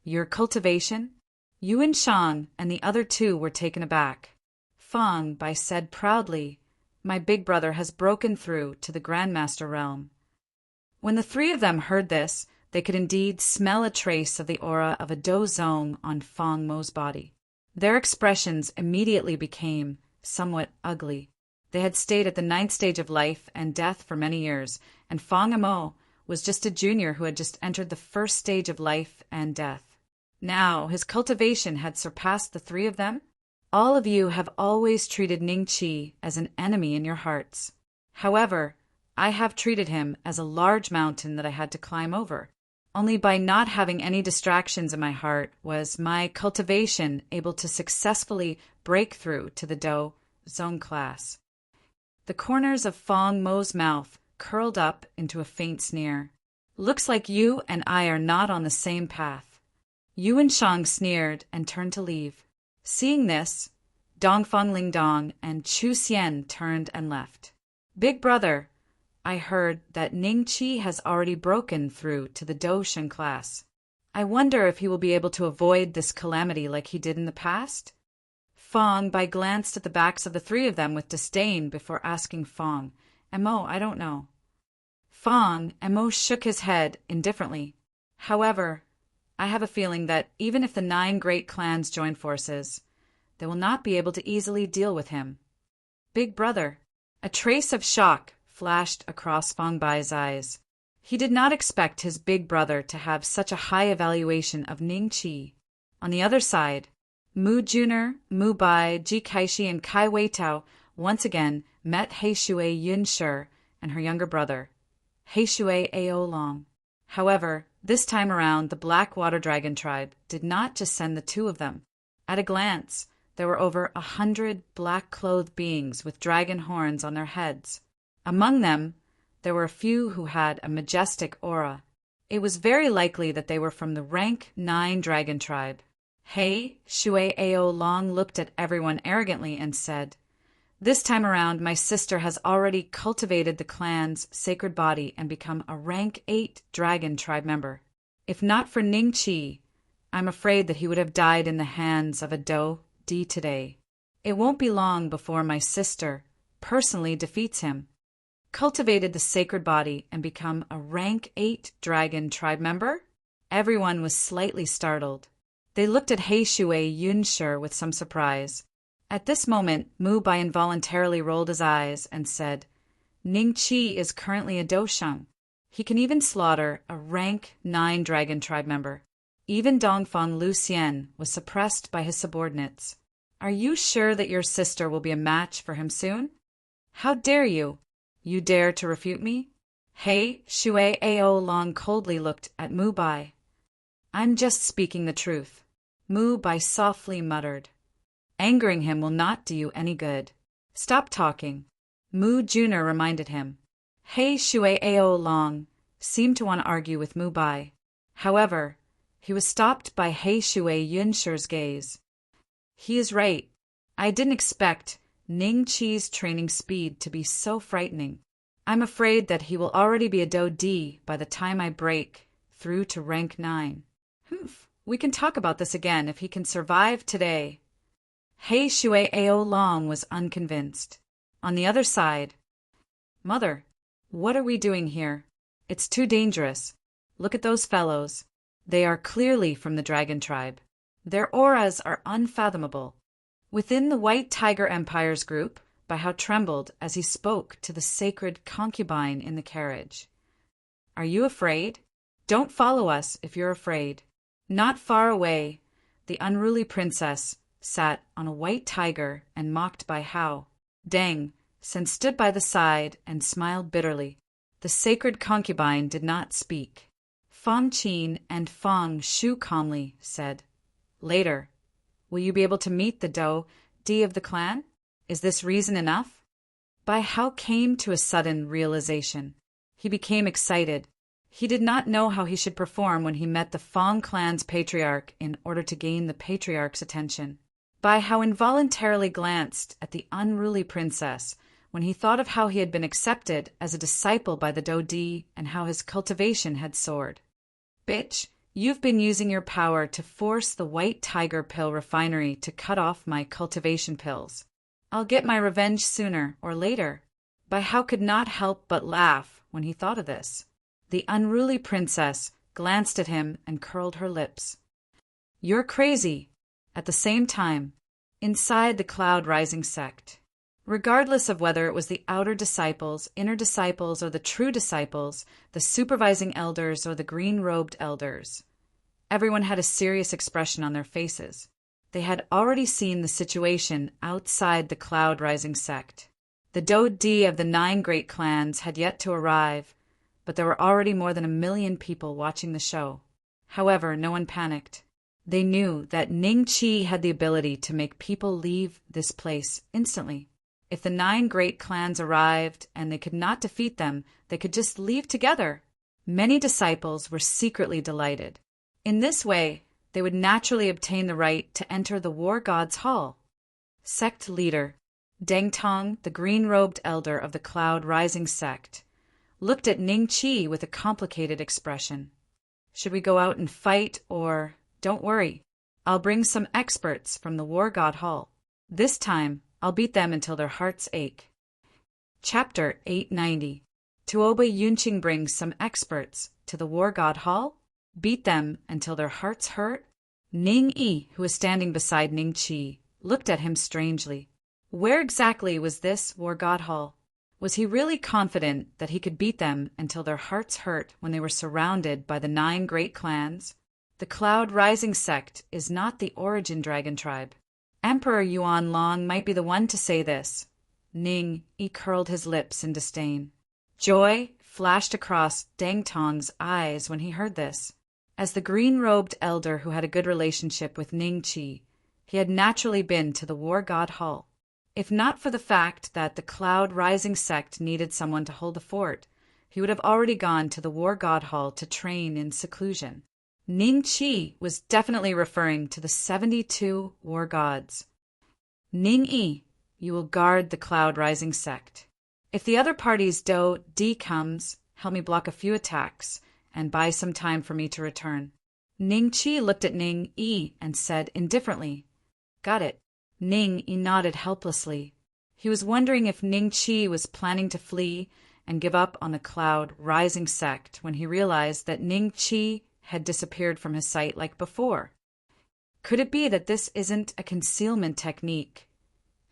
Your cultivation? Yuan Shang and the other 2 were taken aback. Fong Bai said proudly, my big brother has broken through to the Grandmaster realm. When the 3 of them heard this, they could indeed smell a trace of the aura of a Dozong on Fong Mo's body. Their expressions immediately became somewhat ugly. They had stayed at the 9th stage of life and death for many years, and Fong Mo was just a junior who had just entered the 1st stage of life and death. Now his cultivation had surpassed the 3 of them. All of you have always treated Ning Qi as an enemy in your hearts. However, I have treated him as a large mountain that I had to climb over. Only by not having any distractions in my heart was my cultivation able to successfully break through to the Do Zone class. The corners of Fong Mo's mouth curled up into a faint sneer. Looks like you and I are not on the same path. Yuan Shang sneered and turned to leave. Seeing this, Dongfang Lingdong and Chu Xian turned and left. Big brother, I heard that Ning Qi has already broken through to the Doshan class. I wonder if he will be able to avoid this calamity like he did in the past? Fong Bai glanced at the backs of the 3 of them with disdain before asking Fong Mo, I don't know. Fong Mo shook his head indifferently. However, I have a feeling that even if the 9 great clans join forces, they will not be able to easily deal with him. Big brother. A trace of shock flashed across Fong Bai's eyes. He did not expect his big brother to have such a high evaluation of Ning Qi. On the other side, Mu Juner, Mu Bai, Ji Kaishi, and Kai Weitao once again met He Shui Yunshi and her younger brother, He Shui Ao Long. However, this time around, the Black Water Dragon tribe did not just send the 2 of them. At a glance, there were over 100 black-clothed beings with dragon horns on their heads. Among them, there were a few who had a majestic aura. It was very likely that they were from the rank 9 dragon tribe. He Shui Ao Long looked at everyone arrogantly and said, This time around, my sister has already cultivated the clan's sacred body and become a rank 8 dragon tribe member. If not for Ning Qi, I'm afraid that he would have died in the hands of a Do Di today. It won't be long before my sister personally defeats him. Cultivated the sacred body and become a rank 8 dragon tribe member? Everyone was slightly startled. They looked at He Shui Yunshi with some surprise. At this moment, Mu Bai involuntarily rolled his eyes and said, Ning Qi is currently a Doshang. He can even slaughter a rank 9 dragon tribe member. Even Dongfang Lucian was suppressed by his subordinates. Are you sure that your sister will be a match for him soon? How dare you? You dare to refute me? He Shui Ao Long coldly looked at Mu Bai. I'm just speaking the truth. Mu Bai softly muttered. Angering him will not do you any good. Stop talking. Mu Juner reminded him. He Shui Ao Long seemed to want to argue with Mu Bai. However, he was stopped by He Shui Yunshi's gaze. He is right. I didn't expect Ning Chi's training speed to be so frightening. I'm afraid that he will already be a Do D by the time I break through to rank 9. Humph, we can talk about this again if he can survive today. He Shui Ao Long was unconvinced. On the other side, Mother, what are we doing here? It's too dangerous. Look at those fellows. They are clearly from the dragon tribe. Their auras are unfathomable. Within the White Tiger Empire's group, Baihao trembled as he spoke to the sacred concubine in the carriage. Are you afraid? Don't follow us if you're afraid. Not far away, the unruly princess sat on a white tiger and mocked Baihao. Deng Sen stood by the side and smiled bitterly. The sacred concubine did not speak. Fang Qin and Fang Shu calmly said, Later, will you be able to meet the Do D of the clan? Is this reason enough? Baihao came to a sudden realization. He became excited. He did not know how he should perform when he met the Fang clan's patriarch in order to gain the patriarch's attention. Baihao involuntarily glanced at the unruly princess when he thought of how he had been accepted as a disciple by the Do D and how his cultivation had soared. Bitch, you've been using your power to force the White Tiger Pill refinery to cut off my cultivation pills. I'll get my revenge sooner or later. Baihao could not help but laugh when he thought of this. The unruly princess glanced at him and curled her lips. You're crazy. At the same time, inside the Cloud Rising sect, regardless of whether it was the outer disciples, inner disciples, or the true disciples, the supervising elders, or the green-robed elders, everyone had a serious expression on their faces. They had already seen the situation outside the Cloud Rising sect. The Do D of the 9 great clans had yet to arrive, but there were already more than 1 million people watching the show. However, no one panicked. They knew that Ning Chi had the ability to make people leave this place instantly. If the 9 great clans arrived and they could not defeat them, they could just leave together. Many disciples were secretly delighted. In this way, they would naturally obtain the right to enter the War God's Hall. Sect leader, Deng Tong, the green-robed elder of the Cloud Rising sect, looked at Ning Chi with a complicated expression. Should we go out and fight or... Don't worry, I'll bring some experts from the War God Hall. This time, I'll beat them until their hearts ache. Chapter 890. Tuoba Yunqing brings some experts to the War God Hall? Beat them until their hearts hurt? Ning Yi, who was standing beside Ning Chi, looked at him strangely. Where exactly was this War God Hall? Was he really confident that he could beat them until their hearts hurt when they were surrounded by the 9 great clans? The Cloud Rising sect is not the origin dragon tribe. Emperor Yuan Long might be the one to say this. Ning Yi curled his lips in disdain. Joy flashed across Deng Tong's eyes when he heard this. As the green-robed elder who had a good relationship with Ning Chi, he had naturally been to the War God Hall. If not for the fact that the Cloud Rising sect needed someone to hold the fort, he would have already gone to the War God Hall to train in seclusion. Ning Chi was definitely referring to the 72 war gods. Ning Yi, you will guard the Cloud Rising sect. If the other party's Do D comes, help me block a few attacks and buy some time for me to return. Ning Chi looked at Ning Yi and said indifferently, Got it. Ning Yi nodded helplessly. He was wondering if Ning Chi was planning to flee and give up on the Cloud Rising sect when he realized that Ning Chi had disappeared from his sight like before. Could it be that this isn't a concealment technique?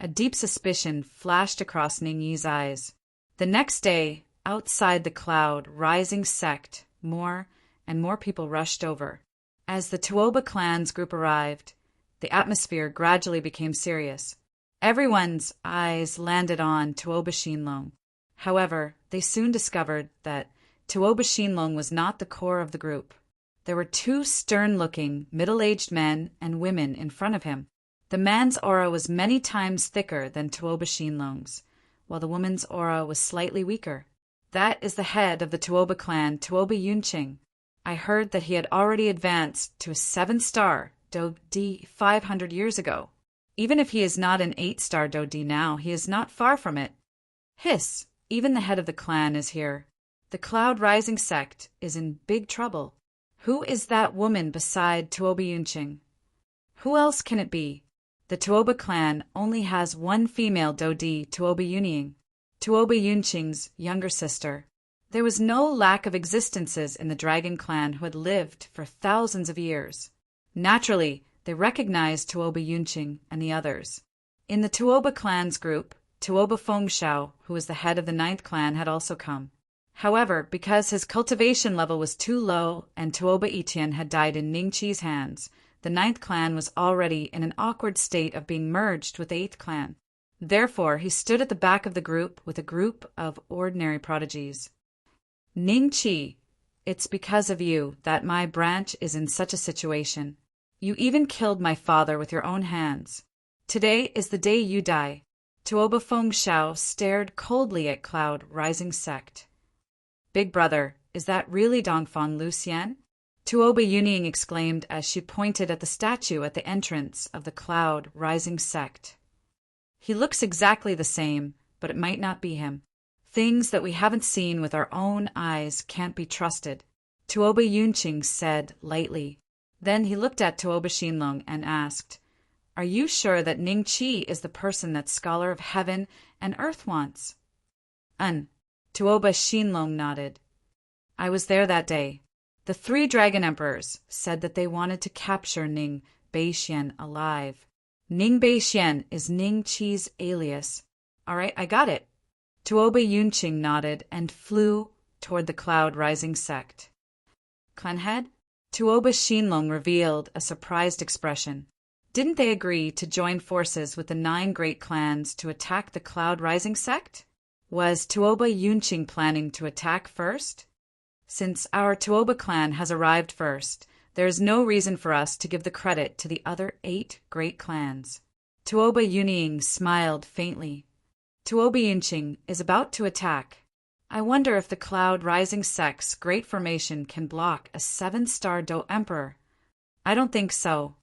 A deep suspicion flashed across Ning Yi's eyes. The next day, outside the Cloud Rising sect, more and more people rushed over. As the Tuoba clan's group arrived, the atmosphere gradually became serious. Everyone's eyes landed on Tuoba Shinlong. However, they soon discovered that Tuoba Shinlong was not the core of the group. There were 2 stern-looking, middle-aged men and women in front of him. The man's aura was many times thicker than Tuoba Shinlong's, while the woman's aura was slightly weaker. That is the head of the Tuoba clan, Tuoba Yunqing. I heard that he had already advanced to a 7-star Do D 500 years ago. Even if he is not an 8-star Dodi now, he is not far from it. Hiss, even the head of the clan is here. The Cloud Rising sect is in big trouble. Who is that woman beside Tuoba Yunqing? Who else can it be? The Tuoba clan only has one female Dodi, Tuoba Yunying, Tuoba Yunqing's younger sister. There was no lack of existences in the dragon clan who had lived for thousands of years. Naturally, they recognized Tuoba Yunqing and the others. In the Tuoba clan's group, Tuoba Fengshao, who was the head of the 9th clan, had also come. However, because his cultivation level was too low and Tuoba Etian had died in Ningqi's hands, the 9th clan was already in an awkward state of being merged with the 8th clan. Therefore, he stood at the back of the group with a group of ordinary prodigies. Ningqi, it's because of you that my branch is in such a situation. You even killed my father with your own hands. Today is the day you die. Tuoba Fengshao stared coldly at Cloud Rising sect. Big brother, is that really Dongfang Lucian? Tuoba Yunying exclaimed as she pointed at the statue at the entrance of the Cloud Rising sect. He looks exactly the same, but it might not be him. Things that we haven't seen with our own eyes can't be trusted, Tuoba Yunqing said lightly. Then he looked at Tuoba Xinlong and asked, Are you sure that Ningqi is the person that Scholar of Heaven and Earth wants? Tuoba Xinlong nodded. I was there that day. The 3 dragon emperors said that they wanted to capture Ning Beixian alive. Ning Beixian is Ningqi's alias. All right, I got it. Tuoba Yunqing nodded and flew toward the Cloud Rising sect. Clanhead? Tuoba Xinlong revealed a surprised expression. Didn't they agree to join forces with the 9 great clans to attack the Cloud Rising sect? Was Tuoba Yunqing planning to attack first? Since our Tuoba clan has arrived first, there is no reason for us to give the credit to the other 8 great clans. Tuoba Yunying smiled faintly. Tuoba Yunqing is about to attack. I wonder if the Cloud Rising sect's great formation can block a 7-star Do Emperor. I don't think so.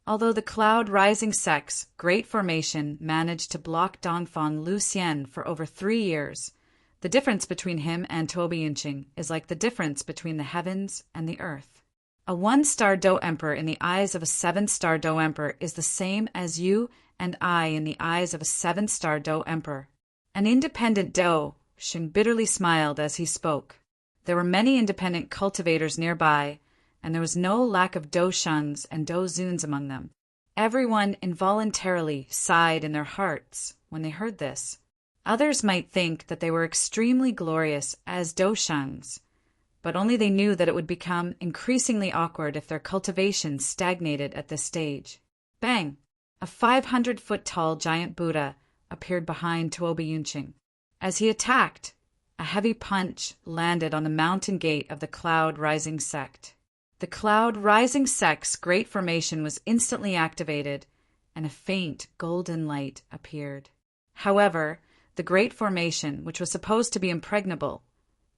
Although the Cloud Rising sect's great formation managed to block Dongfang Lucian for over 3 years, the difference between him and Tuoba Yunqing is like the difference between the heavens and the earth. A 1-star Do Emperor in the eyes of a 7-star Do Emperor is the same as you and I in the eyes of a 7-star Do Emperor. An independent Do, Shing bitterly smiled as he spoke. There were many independent cultivators nearby, and there was no lack of Do Shuns and Do Zuns among them. Everyone involuntarily sighed in their hearts when they heard this. Others might think that they were extremely glorious as Do Shuns, but only they knew that it would become increasingly awkward if their cultivation stagnated at this stage. Bang! A 500-foot-tall giant Buddha appeared behind Tuoba Yunqing. As he attacked, a heavy punch landed on the mountain gate of the Cloud Rising sect. The Cloud Rising sect's great formation was instantly activated, and a faint golden light appeared. However, the great formation, which was supposed to be impregnable,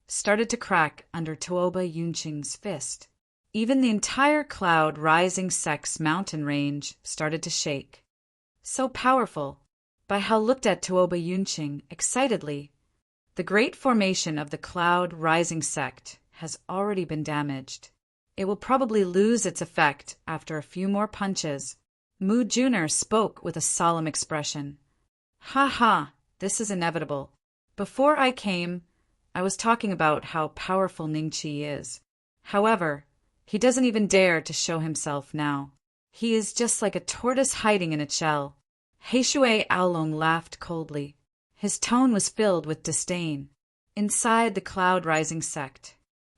started to crack under Tuoba Yunqing's fist. Even the entire Cloud Rising sect's mountain range started to shake. So powerful! Bai Hao looked at Tuoba Yunqing excitedly. The great formation of the Cloud Rising sect has already been damaged. It will probably lose its effect after a few more punches. Mu Juner spoke with a solemn expression. Ha ha, this is inevitable. Before I came, I was talking about how powerful Ningqi is. However, he doesn't even dare to show himself now. He is just like a tortoise hiding in its shell. Heishui Aolong laughed coldly. His tone was filled with disdain. Inside the Cloud Rising sect,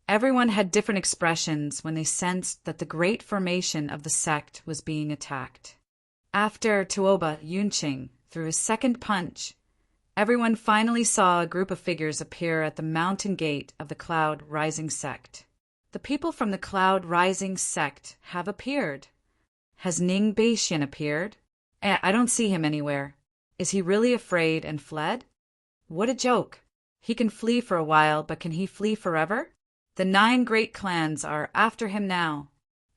everyone had different expressions when they sensed that the great formation of the sect was being attacked. After Tuoba Yunqing threw his second punch, everyone finally saw a group of figures appear at the mountain gate of the Cloud Rising sect. The people from the Cloud Rising sect have appeared. Has Ning Beixian appeared? I don't see him anywhere. Is he really afraid and fled? What a joke. He can flee for a while, but can he flee forever? The 9 great clans are after him now.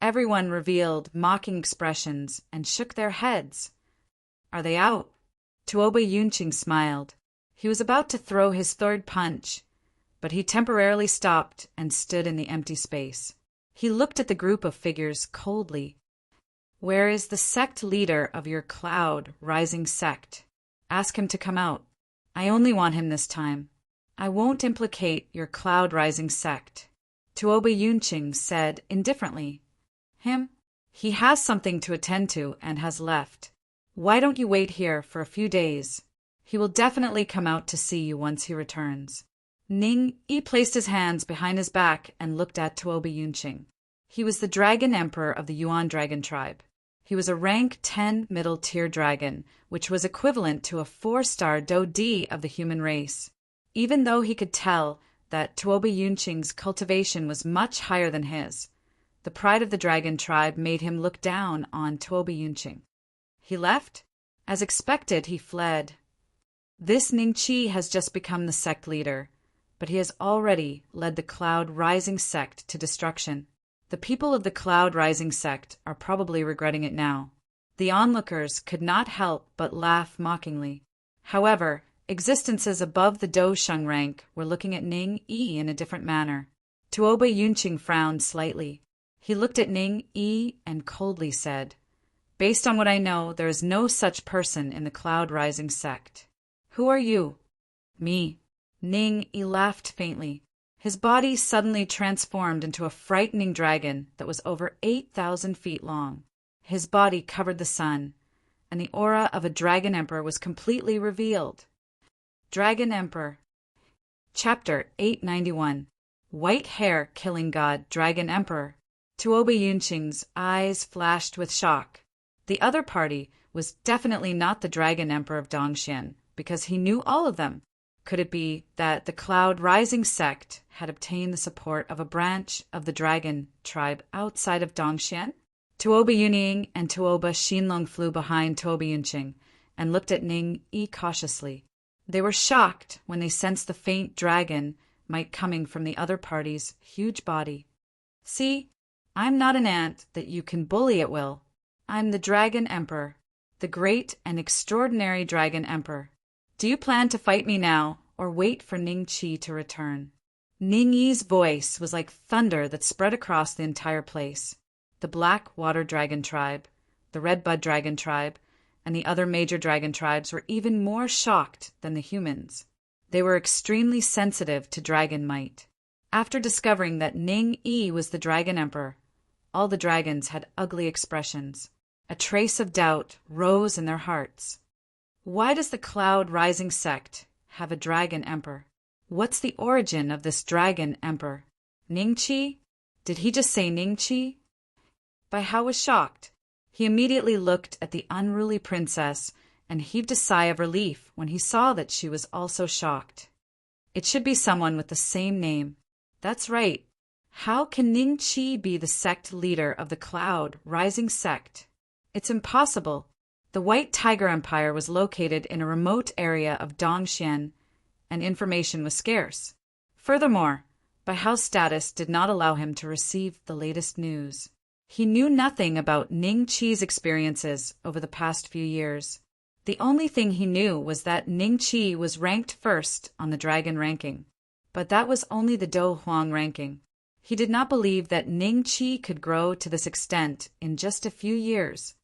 Everyone revealed mocking expressions and shook their heads. Are they out? Tuoba Yunqing smiled. He was about to throw his third punch, but he temporarily stopped and stood in the empty space. He looked at the group of figures coldly. Where is the sect leader of your cloud rising sect? Ask him to come out. I only want him this time. I won't implicate your cloud rising sect. Tuoba Yunqing said indifferently. Him? He has something to attend to and has left. Why don't you wait here for a few days? He will definitely come out to see you once he returns. Ning Yi placed his hands behind his back and looked at Tuoba Yunqing. He was the Dragon Emperor of the Yuan Dragon tribe. He was a rank 10 middle-tier dragon, which was equivalent to a 4-star Do D of the human race. Even though he could tell that Tuoba Yunqing's cultivation was much higher than his, the pride of the dragon tribe made him look down on Tuoba Yunqing. He left? As expected, he fled. This Ningqi has just become the sect leader, but he has already led the Cloud Rising sect to destruction. The people of the Cloud Rising sect are probably regretting it now. The onlookers could not help but laugh mockingly. However, existences above the Dosheng rank were looking at Ning Yi in a different manner. Tuoba Yunqing frowned slightly. He looked at Ning Yi and coldly said, Based on what I know, there is no such person in the Cloud Rising sect. Who are you? Me. Ning Yi laughed faintly. His body suddenly transformed into a frightening dragon that was over 8,000 feet long. His body covered the sun, and the aura of a Dragon Emperor was completely revealed. Dragon Emperor. Chapter 891. White Hair Killing God Dragon Emperor. Tuoba Yunqing's eyes flashed with shock. The other party was definitely not the Dragon Emperor of Dongxian, because he knew all of them. Could it be that the Cloud Rising sect had obtained the support of a branch of the Dragon tribe outside of Dongxian? Tuoba Yuning and Tuoba Xinlong flew behind Tuoba Yunqing and looked at Ning Yi cautiously. They were shocked when they sensed the faint dragon might coming from the other party's huge body. See, I'm not an ant that you can bully at will. I'm the Dragon Emperor, the great and extraordinary Dragon Emperor. Do you plan to fight me now, or wait for Ning Qi to return? Ning Yi's voice was like thunder that spread across the entire place. The Black Water Dragon tribe, the Red Bud Dragon tribe, and the other major dragon tribes were even more shocked than the humans. They were extremely sensitive to dragon might. After discovering that Ning Yi was the Dragon Emperor, all the dragons had ugly expressions. A trace of doubt rose in their hearts. Why does the Cloud Rising sect have a Dragon Emperor? What's the origin of this Dragon Emperor? Ningqi? Did he just say Ningqi? Bai Hao was shocked. He immediately looked at the unruly princess and heaved a sigh of relief when he saw that she was also shocked. It should be someone with the same name. That's right. How can Ningqi be the sect leader of the Cloud Rising sect? It's impossible. The White Tiger Empire was located in a remote area of Dongxian, and information was scarce. Furthermore, Bai Hao's status did not allow him to receive the latest news. He knew nothing about Ning Qi's experiences over the past few years. The only thing he knew was that Ning Qi was ranked first on the dragon ranking, but that was only the Do Huang ranking. He did not believe that Ning Qi could grow to this extent in just a few years.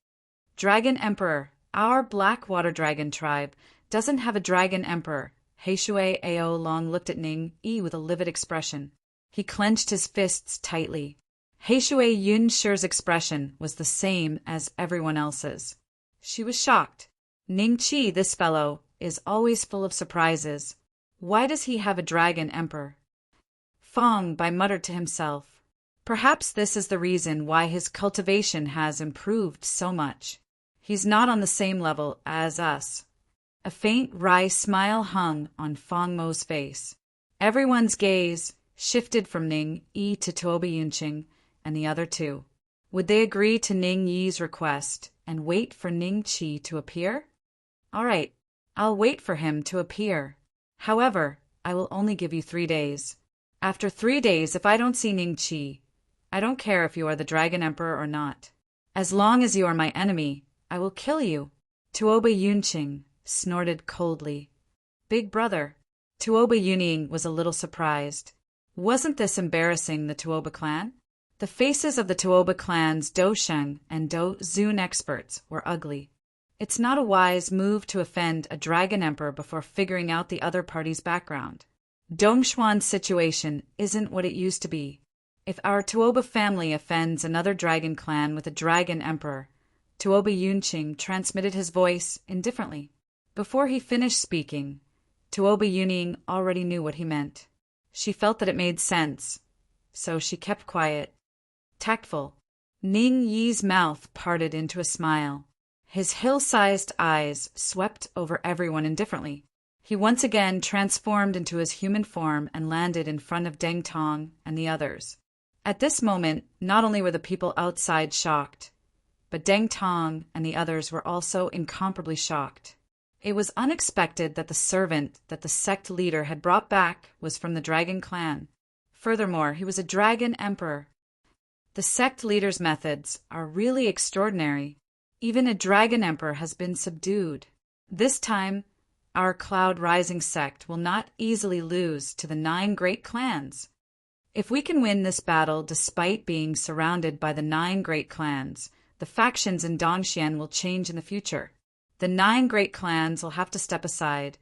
Dragon Emperor, our Blackwater Dragon tribe, doesn't have a Dragon Emperor. Heishui Ao Long looked at Ning Yi with a livid expression. He clenched his fists tightly. Heishui Yunshi's expression was the same as everyone else's. She was shocked. Ning Qi, this fellow, is always full of surprises. Why does he have a Dragon Emperor? Fong Bai muttered to himself. Perhaps this is the reason why his cultivation has improved so much. He's not on the same level as us. A faint wry smile hung on Fong Mo's face. Everyone's gaze shifted from Ning Yi to Tuoba Yunqing and the other two. Would they agree to Ning Yi's request and wait for Ning Qi to appear? All right, I'll wait for him to appear. However, I will only give you 3 days. After 3 days, if I don't see Ning Qi, I don't care if you are the Dragon Emperor or not. As long as you are my enemy, I will kill you. Tuoba Yunqing snorted coldly. Big brother. Tuoba Yuning was a little surprised. Wasn't this embarrassing the Tuoba clan? The faces of the Tuoba clan's Do Sheng and Do Zun experts were ugly. It's not a wise move to offend a dragon emperor before figuring out the other party's background. Dongshuan's situation isn't what it used to be. If our Tuoba family offends another dragon clan with a dragon emperor, Tuoba Yunqing transmitted his voice indifferently. Before he finished speaking, Tuoba Yuning already knew what he meant. She felt that it made sense, so she kept quiet. Tactful. Ning Yi's mouth parted into a smile. His hill-sized eyes swept over everyone indifferently. He once again transformed into his human form and landed in front of Deng Tong and the others. At this moment, not only were the people outside shocked, but Deng Tong and the others were also incomparably shocked. It was unexpected that the servant that the sect leader had brought back was from the dragon clan. Furthermore, he was a dragon emperor. The sect leader's methods are really extraordinary. Even a dragon emperor has been subdued. This time, our Cloud Rising sect will not easily lose to the 9 great clans. If we can win this battle despite being surrounded by the 9 great clans, the factions in Dongxian will change in the future. The 9 great clans will have to step aside,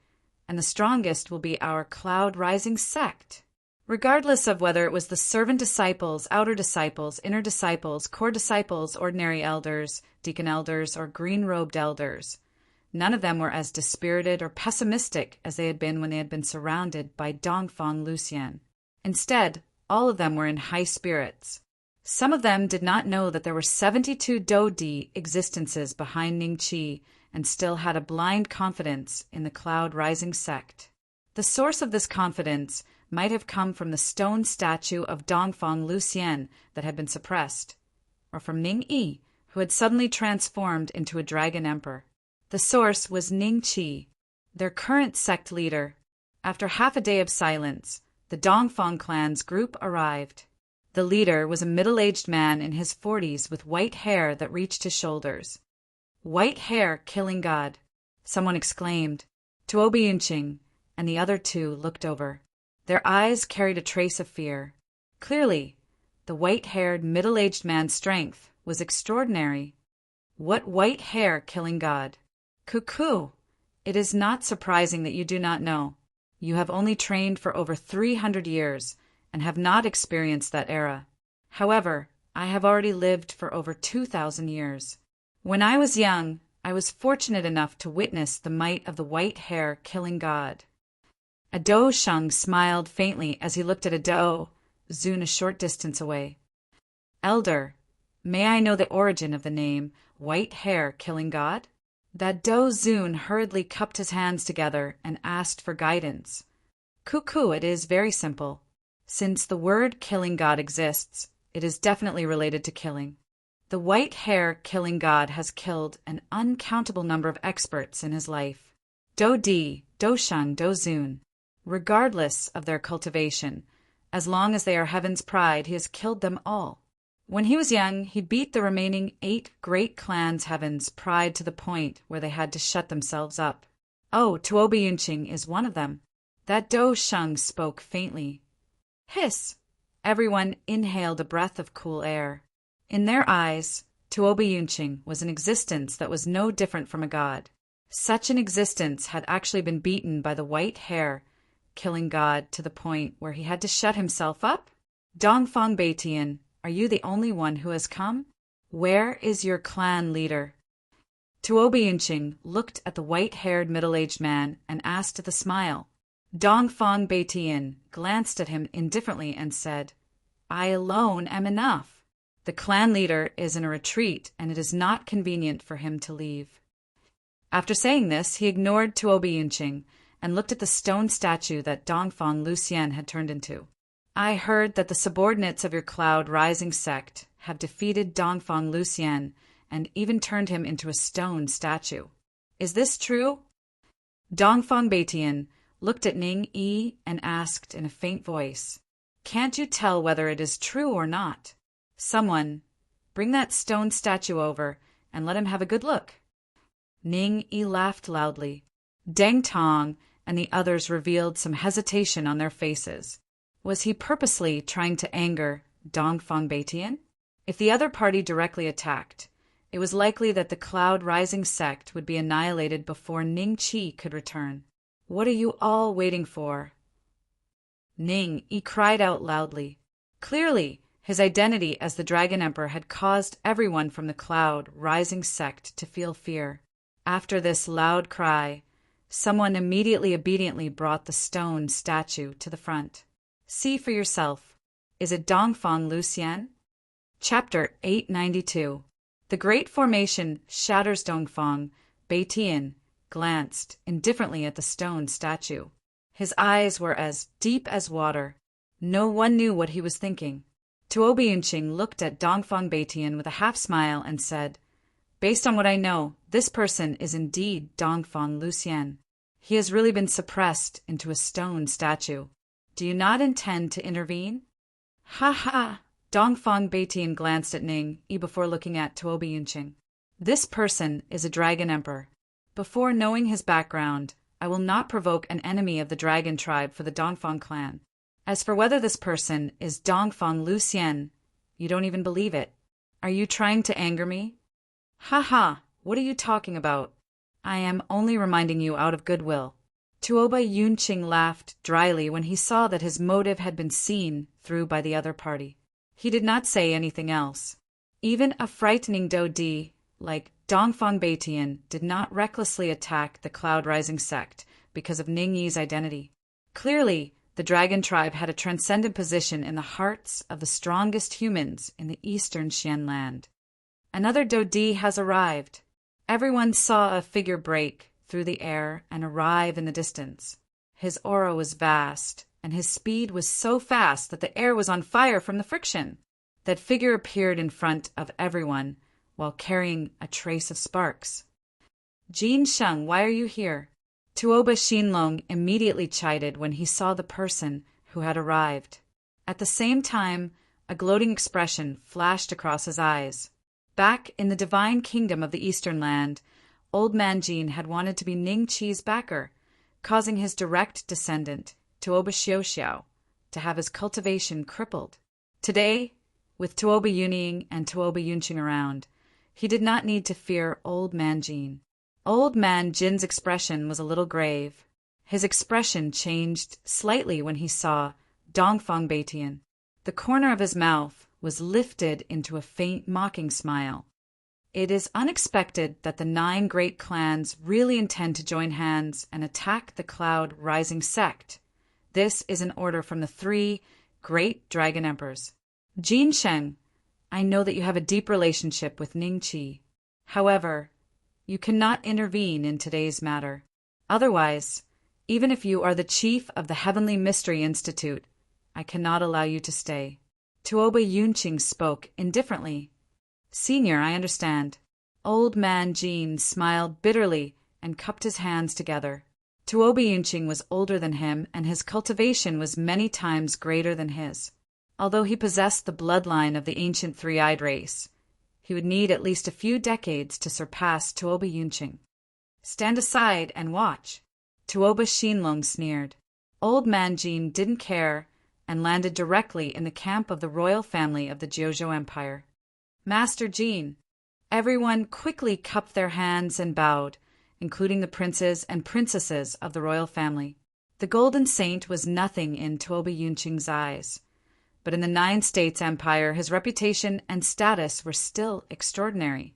and the strongest will be our Cloud Rising sect. Regardless of whether it was the servant disciples, outer disciples, inner disciples, core disciples, ordinary elders, deacon elders, or green-robed elders, none of them were as dispirited or pessimistic as they had been when they had been surrounded by Dongfang Lucian. Instead, all of them were in high spirits. Some of them did not know that there were 72 Dodi existences behind Ningqi and still had a blind confidence in the Cloud Rising sect. The source of this confidence might have come from the stone statue of Dongfang Lucian that had been suppressed, or from Ning Yi, who had suddenly transformed into a dragon emperor. The source was Ningqi, their current sect leader. After half a day of silence, the Dongfang clan's group arrived. The leader was a middle-aged man in his 40s with white hair that reached his shoulders. White hair killing God, someone exclaimed. Tuoba Yunqing and the other 2 looked over. Their eyes carried a trace of fear. Clearly, the white-haired, middle-aged man's strength was extraordinary. What white hair killing God? Cuckoo! It is not surprising that you do not know. You have only trained for over 300 years and have not experienced that era. However, I have already lived for over 2,000 years. When I was young, I was fortunate enough to witness the might of the white hair killing God. A Do Sheng smiled faintly as he looked at a Do Zun a short distance away. Elder, may I know the origin of the name White Hair Killing God? That Do Zun hurriedly cupped his hands together and asked for guidance. Cuckoo, it is very simple. Since the word killing God exists, it is definitely related to killing. The white hair killing God has killed an uncountable number of experts in his life. Do Di, Do Sheng, Do Zun. Regardless of their cultivation, as long as they are heaven's pride, he has killed them all. When he was young, he beat the remaining 8 great clans' heaven's pride to the point where they had to shut themselves up. Oh, Tuoba Yunqing is one of them. That Do Sheng spoke faintly. Hiss! Everyone inhaled a breath of cool air. In their eyes, Tuoba Yunqing was an existence that was no different from a god. Such an existence had actually been beaten by the white hair killing God to the point where he had to shut himself up? Dongfang Beitian, are you the only one who has come? Where is your clan leader? Tuoba Yunqing looked at the white-haired middle-aged man and asked with a smile. Dongfang Beitian glanced at him indifferently and said, I alone am enough. The clan leader is in a retreat and it is not convenient for him to leave. After saying this, he ignored Tuoba Yunqing and looked at the stone statue that Dongfang Lucian had turned into. I heard that the subordinates of your Cloud Rising sect have defeated Dongfang Lucian and even turned him into a stone statue. Is this true? Dongfang Beitian looked at Ning Yi and asked in a faint voice, Can't you tell whether it is true or not? Someone, bring that stone statue over and let him have a good look. Ning Yi laughed loudly. Deng Tong and the others revealed some hesitation on their faces. Was he purposely trying to anger Dongfang Beitian? If the other party directly attacked, it was likely that the Cloud Rising sect would be annihilated before Ning Qi could return. What are you all waiting for? Ning Yi cried out loudly. Clearly, his identity as the Dragon Emperor had caused everyone from the Cloud Rising sect to feel fear. After this loud cry, someone immediately obediently brought the stone statue to the front. See for yourself. Is it Dongfang Lucian? Chapter 892. The Great Formation shatters. Dongfang Beitian glanced indifferently at the stone statue. His eyes were as deep as water. No one knew what he was thinking. Tuo Yunqing looked at Dongfang Beitian with a half-smile and said, "Based on what I know, this person is indeed Dongfang Lucian. He has really been suppressed into a stone statue. Do you not intend to intervene?" "Ha ha!" Dongfang Beitian glanced at Ning Yi before looking at Tuo Yunqing. "This person is a Dragon Emperor. Before knowing his background, I will not provoke an enemy of the Dragon tribe for the Dongfang clan. As for whether this person is Dongfang Lucian, you don't even believe it. Are you trying to anger me?" "Ha ha! What are you talking about? I am only reminding you out of goodwill." Tuo Yunqing laughed dryly when he saw that his motive had been seen through by the other party. He did not say anything else. Even a frightening Dodi like Dongfang Beitian did not recklessly attack the Cloud Rising sect because of Ning Yi's identity. Clearly, the Dragon tribe had a transcendent position in the hearts of the strongest humans in the eastern Xianland. Another Dodi has arrived. Everyone saw a figure break through the air and arrive in the distance. His aura was vast, and his speed was so fast that the air was on fire from the friction. That figure appeared in front of everyone while carrying a trace of sparks. "Jin Sheng, why are you here?" Tuoba Xinlong immediately chided when he saw the person who had arrived. At the same time, a gloating expression flashed across his eyes. Back in the divine kingdom of the Eastern Land, Old Man Jin had wanted to be Ning Qi's backer, causing his direct descendant, Tuoba Xiuxiao, to have his cultivation crippled. Today, with Tuoba Yuning and Tuoba Yunqing around, he did not need to fear Old Man Jin. Old Man Jin's expression was a little grave. His expression changed slightly when he saw Dongfang Beitian. The corner of his mouth was lifted into a faint mocking smile. It is unexpected that the 9 great clans really intend to join hands and attack the Cloud Rising sect. This is an order from the 3 great Dragon Emperors. Jin Sheng, I know that you have a deep relationship with Ning Qi. However, you cannot intervene in today's matter. Otherwise, even if you are the chief of the Heavenly Mystery Institute, I cannot allow you to stay. Tuoba Yunqing spoke indifferently. Senior, I understand. Old Man Jin smiled bitterly and cupped his hands together. Tuoba Yunqing was older than him, and his cultivation was many times greater than his. Although he possessed the bloodline of the ancient three-eyed race, he would need at least a few decades to surpass Tuoba Yunqing. Stand aside and watch. Tuoba Xinlong sneered. Old Man Jin didn't care and landed directly in the camp of the royal family of the Jiuzhou Empire. Master Jin. Everyone quickly cupped their hands and bowed, including the princes and princesses of the royal family. The Golden Saint was nothing in Tuoba Yunqing's eyes, but in the 9 States Empire his reputation and status were still extraordinary.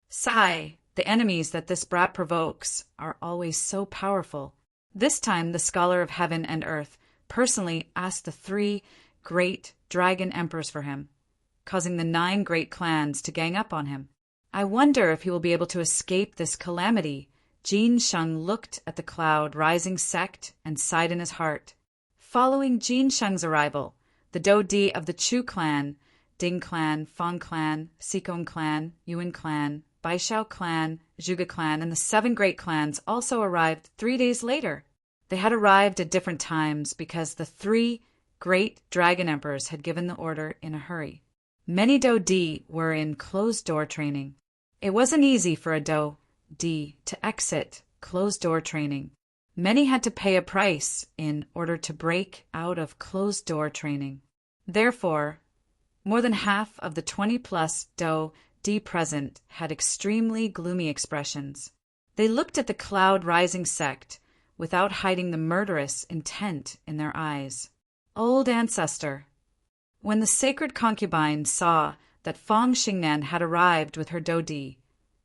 Sigh, the enemies that this brat provokes are always so powerful. This time the Scholar of Heaven and Earth personally asked the 3 great Dragon Emperors for him, causing the 9 great clans to gang up on him. I wonder if he will be able to escape this calamity. Jin Sheng looked at the Cloud Rising sect and sighed in his heart. Following Jin Sheng's arrival, the Dodi of the Chu clan, Ding clan, Fang clan, Sikong clan, Yuan clan, Baishao clan, Zhuge clan, and the 7 great clans also arrived 3 days later. They had arrived at different times because the 3 great Dragon Emperors had given the order in a hurry. Many Dodi were in closed-door training. It wasn't easy for a D to exit closed-door training. Many had to pay a price in order to break out of closed-door training. Therefore, more than half of the 20-plus Do D present had extremely gloomy expressions. They looked at the cloud-rising sect without hiding the murderous intent in their eyes. Old ancestor. When the sacred concubine saw that Fang Xingnan had arrived with her Dodi,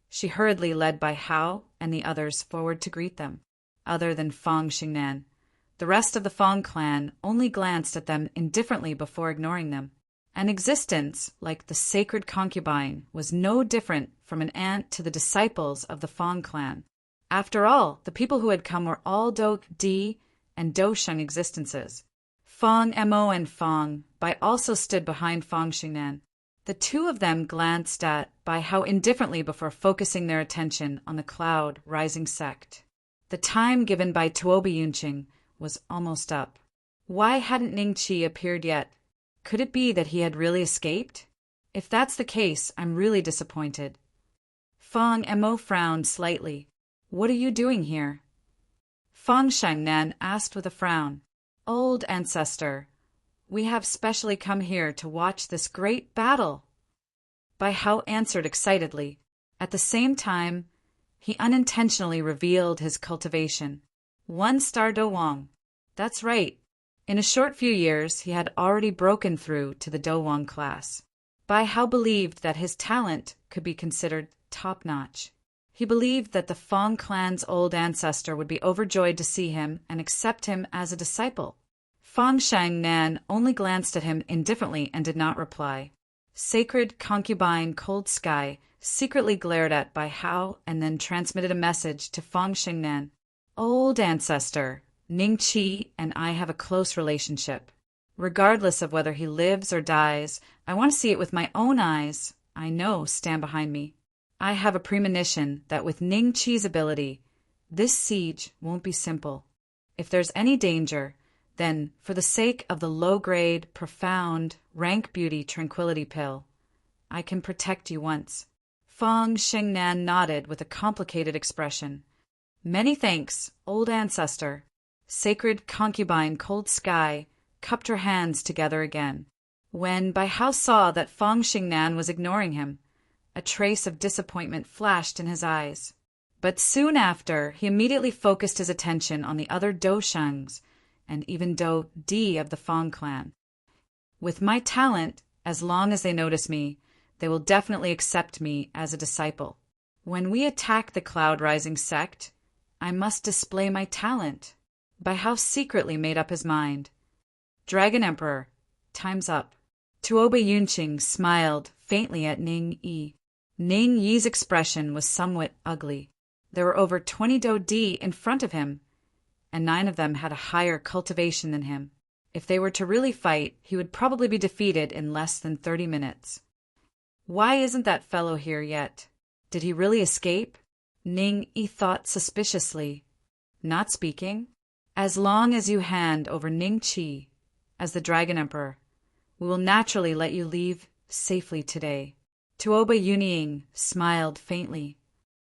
she hurriedly led Bai Hao and the others forward to greet them. Other than Fang Xingnan, the rest of the Fang clan only glanced at them indifferently before ignoring them. An existence like the sacred concubine was no different from an aunt to the disciples of the Fang clan. After all, the people who had come were all Do Di and Do Sheng existences. Fang Mo and Fang Bai also stood behind Fang Xingnan. The two of them glanced at Bai Hao indifferently before focusing their attention on the cloud-rising sect. The time given by Tuobi Yunqing was almost up. Why hadn't Ning Qi appeared yet? Could it be that he had really escaped? If that's the case, I'm really disappointed. Fang Mo frowned slightly. What are you doing here? Fang Shangnan asked with a frown. Old ancestor, we have specially come here to watch this great battle. Bai Hao answered excitedly. At the same time, he unintentionally revealed his cultivation. 1-star Do Wang. That's right. In a short few years, he had already broken through to the Do Wang class. Bai Hao believed that his talent could be considered top-notch. He believed that the Fang clan's old ancestor would be overjoyed to see him and accept him as a disciple. Fang Shangnan only glanced at him indifferently and did not reply. Sacred concubine Cold Sky secretly glared at Bai Hao and then transmitted a message to Fang Xingnan. Old ancestor, Ning Qi and I have a close relationship. Regardless of whether he lives or dies, I want to see it with my own eyes. I know, stand behind me. I have a premonition that with Ning Qi's ability, this siege won't be simple. If there's any danger, then for the sake of the low-grade, profound, rank beauty tranquility pill, I can protect you once. Fang Xingnan nodded with a complicated expression. Many thanks, old ancestor. Sacred concubine Cold Sky cupped her hands together again. When Bai Hao saw that Fang Xingnan was ignoring him, a trace of disappointment flashed in his eyes. But soon after, he immediately focused his attention on the other Do Shengs and even Do Di of the Fang clan. With my talent, as long as they notice me, they will definitely accept me as a disciple. When we attack the cloud-rising sect, I must display my talent. Bai Hao secretly made up his mind. Dragon Emperor, time's up. Tuobi Yunqing smiled faintly at Ning Yi. Ning Yi's expression was somewhat ugly. There were over 20 Do Di in front of him, and 9 of them had a higher cultivation than him. If they were to really fight, he would probably be defeated in less than 30 minutes. Why isn't that fellow here yet? Did he really escape? Ning Yi thought suspiciously. Not speaking? As long as you hand over Ning Qi as the Dragon Emperor, we will naturally let you leave safely today. Tuoba Yunying smiled faintly.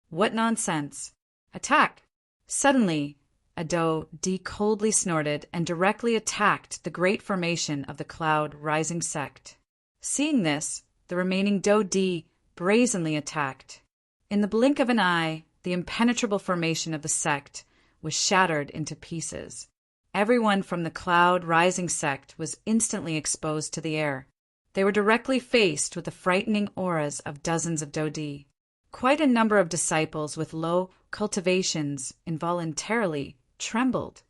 What nonsense! Attack! Suddenly, a Do Di coldly snorted and directly attacked the great formation of the cloud-rising sect. Seeing this, the remaining Do Di brazenly attacked. In the blink of an eye, the impenetrable formation of the sect was shattered into pieces. Everyone from the cloud-rising sect was instantly exposed to the air. They were directly faced with the frightening auras of dozens of Do Di. Quite a number of disciples with low cultivations involuntarily trembled.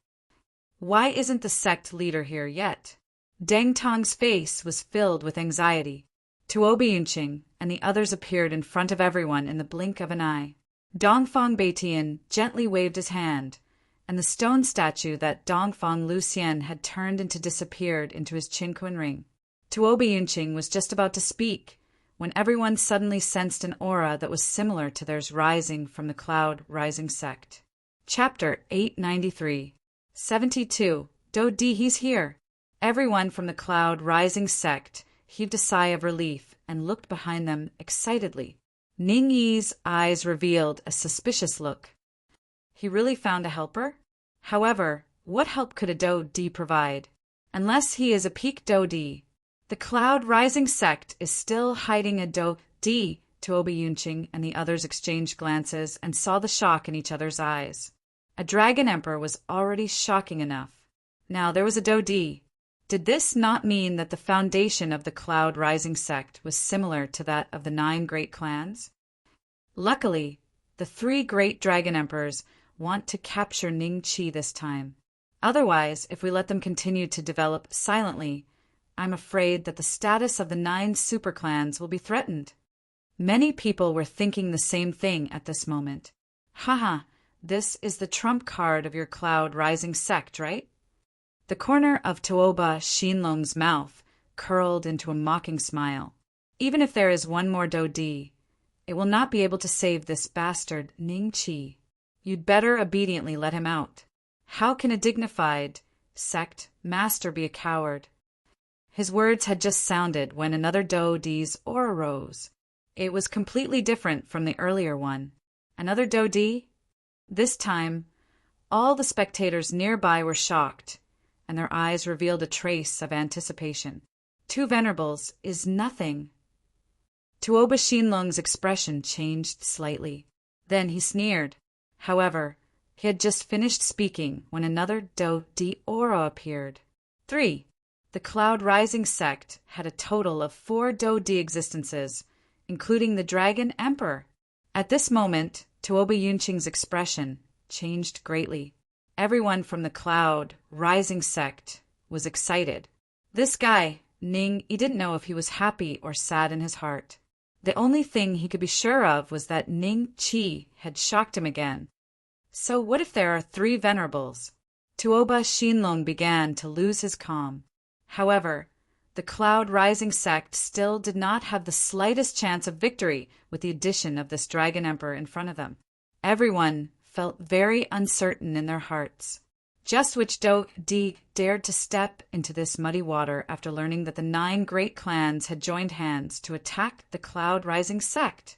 Why isn't the sect leader here yet? Deng Tong's face was filled with anxiety. Tuobi Yunqing and the others appeared in front of everyone in the blink of an eye. Dongfang Beitian gently waved his hand, and the stone statue that Dongfang Lucian had turned into disappeared into his Qinquan ring. Tuobi Yunqing was just about to speak when everyone suddenly sensed an aura that was similar to theirs rising from the cloud-rising sect. Chapter 893. 72. Do Di, he's here. Everyone from the cloud-rising sect heaved a sigh of relief and looked behind them excitedly. Ning Yi's eyes revealed a suspicious look. He really found a helper? However, what help could a Do-Di provide? Unless he is a peak Do-Di. The Cloud Rising sect is still hiding a Do-Di. Tuoba Yunqing and the others exchanged glances and saw the shock in each other's eyes. A Dragon Emperor was already shocking enough. Now there was a Do-Di. Did this not mean that the foundation of the Cloud Rising sect was similar to that of the 9 great clans? Luckily, the 3 great Dragon Emperors want to capture Ning Qi this time. Otherwise, if we let them continue to develop silently, I'm afraid that the status of the 9 superclans will be threatened. Many people were thinking the same thing at this moment. Haha, this is the trump card of your Cloud Rising sect, right? The corner of Tuoba Xinlong's mouth curled into a mocking smile. Even if there is one more Do-Di, it will not be able to save this bastard Ning Qi. You'd better obediently let him out. How can a dignified sect master be a coward? His words had just sounded when another Do-Di's aura rose. It was completely different from the earlier one. Another Do-Di? This time, all the spectators nearby were shocked, and their eyes revealed a trace of anticipation. 2 venerables is nothing. Tuoba Xinlong's expression changed slightly. Then he sneered. However, he had just finished speaking when another Do-Di aura appeared. 3. The Cloud Rising sect had a total of 4 Do-Di existences, including the Dragon Emperor. At this moment, Tuoba Yunqing's expression changed greatly. Everyone from the Cloud Rising sect was excited. This guy, Ning, he didn't know if he was happy or sad in his heart. The only thing he could be sure of was that Ning Qi had shocked him again. So what if there are 3 venerables? Tuoba Xinlong began to lose his calm. However, the Cloud Rising sect still did not have the slightest chance of victory with the addition of this Dragon Emperor in front of them. Everyone felt very uncertain in their hearts. Just which Do-Di dared to step into this muddy water after learning that the 9 great clans had joined hands to attack the Cloud Rising sect?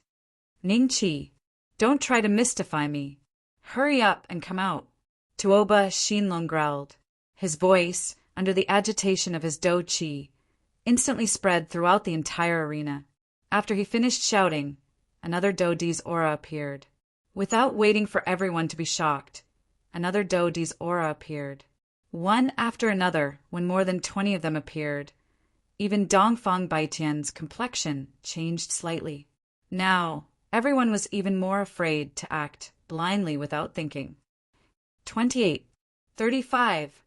Ning Qi, don't try to mystify me. Hurry up and come out. Tuoba Xinlong growled. His voice, under the agitation of his Do-Qi, instantly spread throughout the entire arena. After he finished shouting, another Do-Di's aura appeared. Without waiting for everyone to be shocked, another Do-Di's aura appeared. One after another, when more than 20 of them appeared, even Dongfang Baitian's complexion changed slightly. Now, everyone was even more afraid to act blindly without thinking. 28. 35.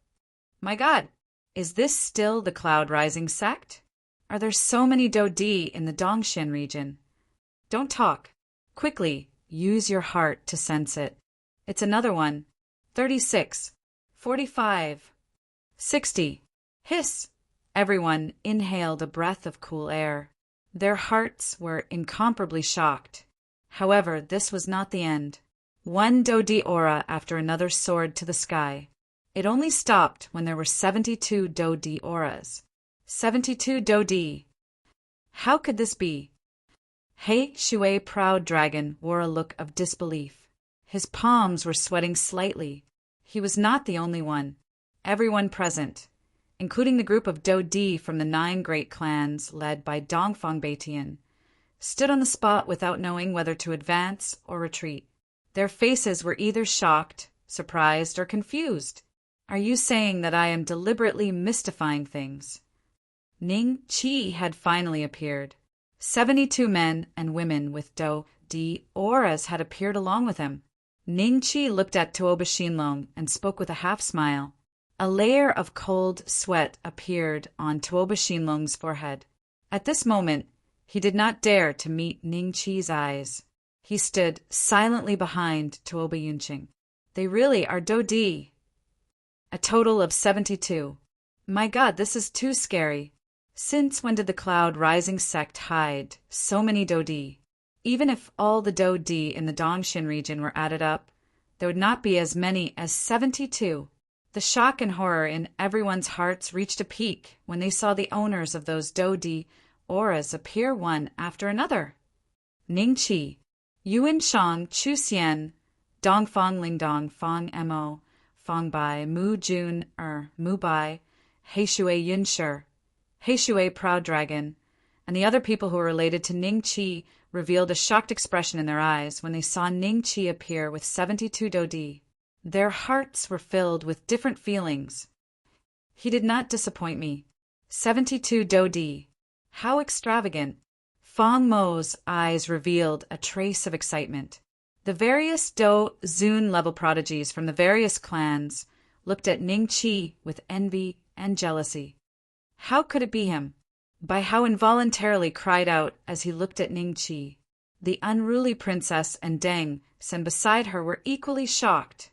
My God! Is this still the Cloud Rising sect? Are there so many Do-Di in the Dongshan region? Don't talk. Quickly, use your heart to sense it. It's another one. 36. 45. 60. Hiss! Everyone inhaled a breath of cool air. Their hearts were incomparably shocked. However, this was not the end. One Do-Di aura after another soared to the sky. It only stopped when there were 72 Do-Di auras. 72 Do-Di. How could this be? He Shui Proud Dragon wore a look of disbelief. His palms were sweating slightly. He was not the only one. Everyone present, including the group of Do-Di from the 9 great clans led by Dongfang Baitian, stood on the spot without knowing whether to advance or retreat. Their faces were either shocked, surprised, or confused. Are you saying that I am deliberately mystifying things? Ning Qi had finally appeared. 72 men and women with Do-Di auras had appeared along with him. Ning Qi looked at Tuoba Xinlong and spoke with a half-smile. A layer of cold sweat appeared on Tuoba Xinlong's forehead. At this moment, he did not dare to meet Ning Qi's eyes. He stood silently behind Tuoba Yunqing. They really are Do-Di. A total of 72. My God, this is too scary. Since when did the Cloud Rising sect hide so many Do-Di? Even if all the Do-Di in the Dongshan region were added up, there would not be as many as 72. The shock and horror in everyone's hearts reached a peak when they saw the owners of those Do-Di auras appear one after another. Ning Qi, Yuan Shang Chu Xian, Dong Fang Ling Dong Fang Mo, Fang Bai, Mu Jun Mu Bai, He Shui Yun Shi, He Shui Proud Dragon, and the other people who were related to Ning Qi revealed a shocked expression in their eyes when they saw Ning Qi appear with 72 dodi. Their hearts were filled with different feelings. He did not disappoint me. 72 dodi. How extravagant. Fang Mo's eyes revealed a trace of excitement. The various Do Zun level prodigies from the various clans looked at Ning Qi with envy and jealousy. How could it be him? By how involuntarily cried out as he looked at Ning Qi. The unruly princess and Deng San beside her were equally shocked.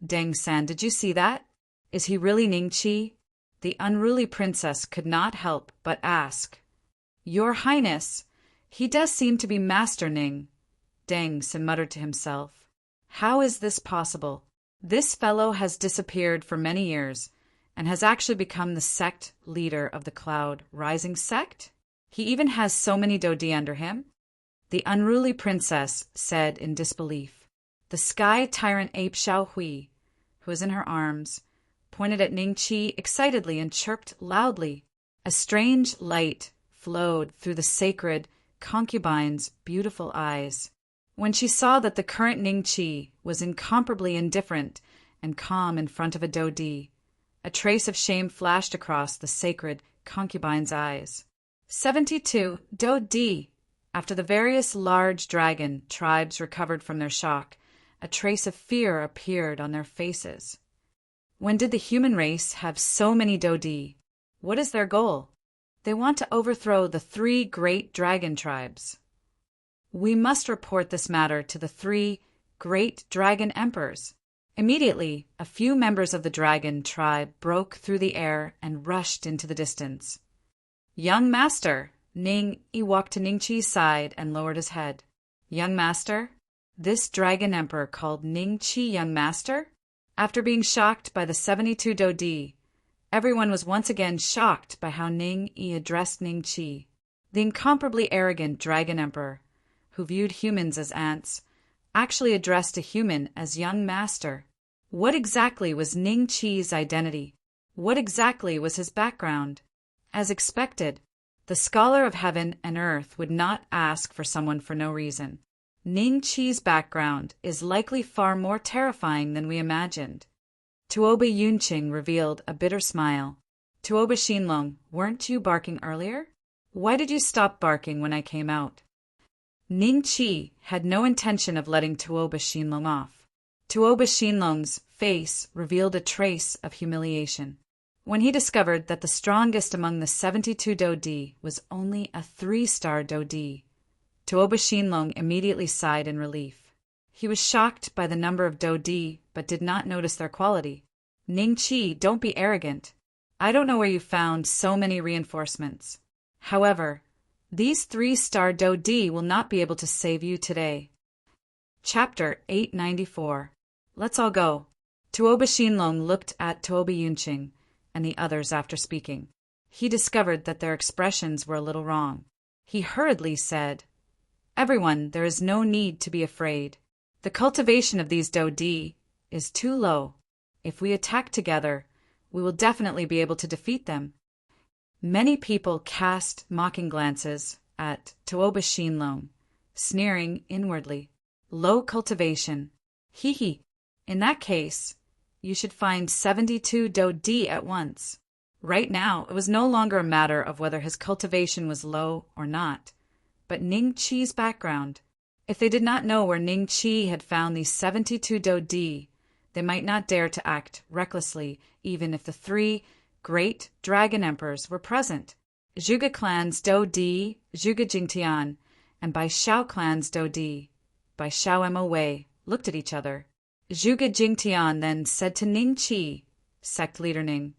Deng San, did you see that? Is he really Ning Qi? The unruly princess could not help but ask. Your Highness, he does seem to be Master Ning. Deng San muttered to himself. How is this possible? This fellow has disappeared for many years and has actually become the sect leader of the Cloud Rising sect? He even has so many dodi under him? The unruly princess said in disbelief. The sky tyrant ape Xiao Hui, who was in her arms, pointed at Ning Qi excitedly and chirped loudly. A strange light flowed through the sacred concubine's beautiful eyes. When she saw that the current Ning Qi was incomparably indifferent and calm in front of a dodi, a trace of shame flashed across the sacred concubine's eyes. 72 dodi. After the various large dragon tribes recovered from their shock, a trace of fear appeared on their faces. When did the human race have so many dodi? What is their goal? They want to overthrow the 3 great dragon tribes. We must report this matter to the 3 great dragon emperors. Immediately, a few members of the dragon tribe broke through the air and rushed into the distance. Young Master, Ning Yi walked to Ning Qi's side and lowered his head. Young Master? This dragon emperor called Ning Qi Young Master? After being shocked by the 72 dodi, everyone was once again shocked by how Ning Yi addressed Ning Qi. The incomparably arrogant dragon emperor, who viewed humans as ants, actually addressed a human as young master. What exactly was Ning Qi's identity? What exactly was his background? As expected, the scholar of heaven and earth would not ask for someone for no reason. Ning Qi's background is likely far more terrifying than we imagined. Tuoba Yunqing revealed a bitter smile. Tuoba Xinlong, weren't you barking earlier? Why did you stop barking when I came out? Ning Qi had no intention of letting Tuoba Xinlong off. Tuoba Xinlong's face revealed a trace of humiliation. When he discovered that the strongest among the 72 dodi was only a 3-star dodi, Tuoba Xinlong immediately sighed in relief. He was shocked by the number of dodi, but did not notice their quality. Ning Qi, don't be arrogant. I don't know where you found so many reinforcements. However, these 3-star dodi will not be able to save you today. Chapter 894. Let's all go. Tuoba Xinlong looked at Tuoba Yunqing and the others after speaking. He discovered that their expressions were a little wrong. He hurriedly said, Everyone, there is no need to be afraid. The cultivation of these dodi is too low. If we attack together, we will definitely be able to defeat them. Many people cast mocking glances at Tuoba Xinlong, sneering inwardly. Low cultivation. Hee. In that case, you should find 72 dodi at once. Right now, it was no longer a matter of whether his cultivation was low or not, but Ning Qi's background. If they did not know where Ning Qi had found these 72 dodi, they might not dare to act recklessly, even if the 3 great dragon emperors were present. Zhuge clan's dodi, Zhuge Jingtian, and Bai Shao clan's dodi, Bai Shao Mo Wei, looked at each other. Zhuge Jingtian then said to Ning Qi, sect leader Ning,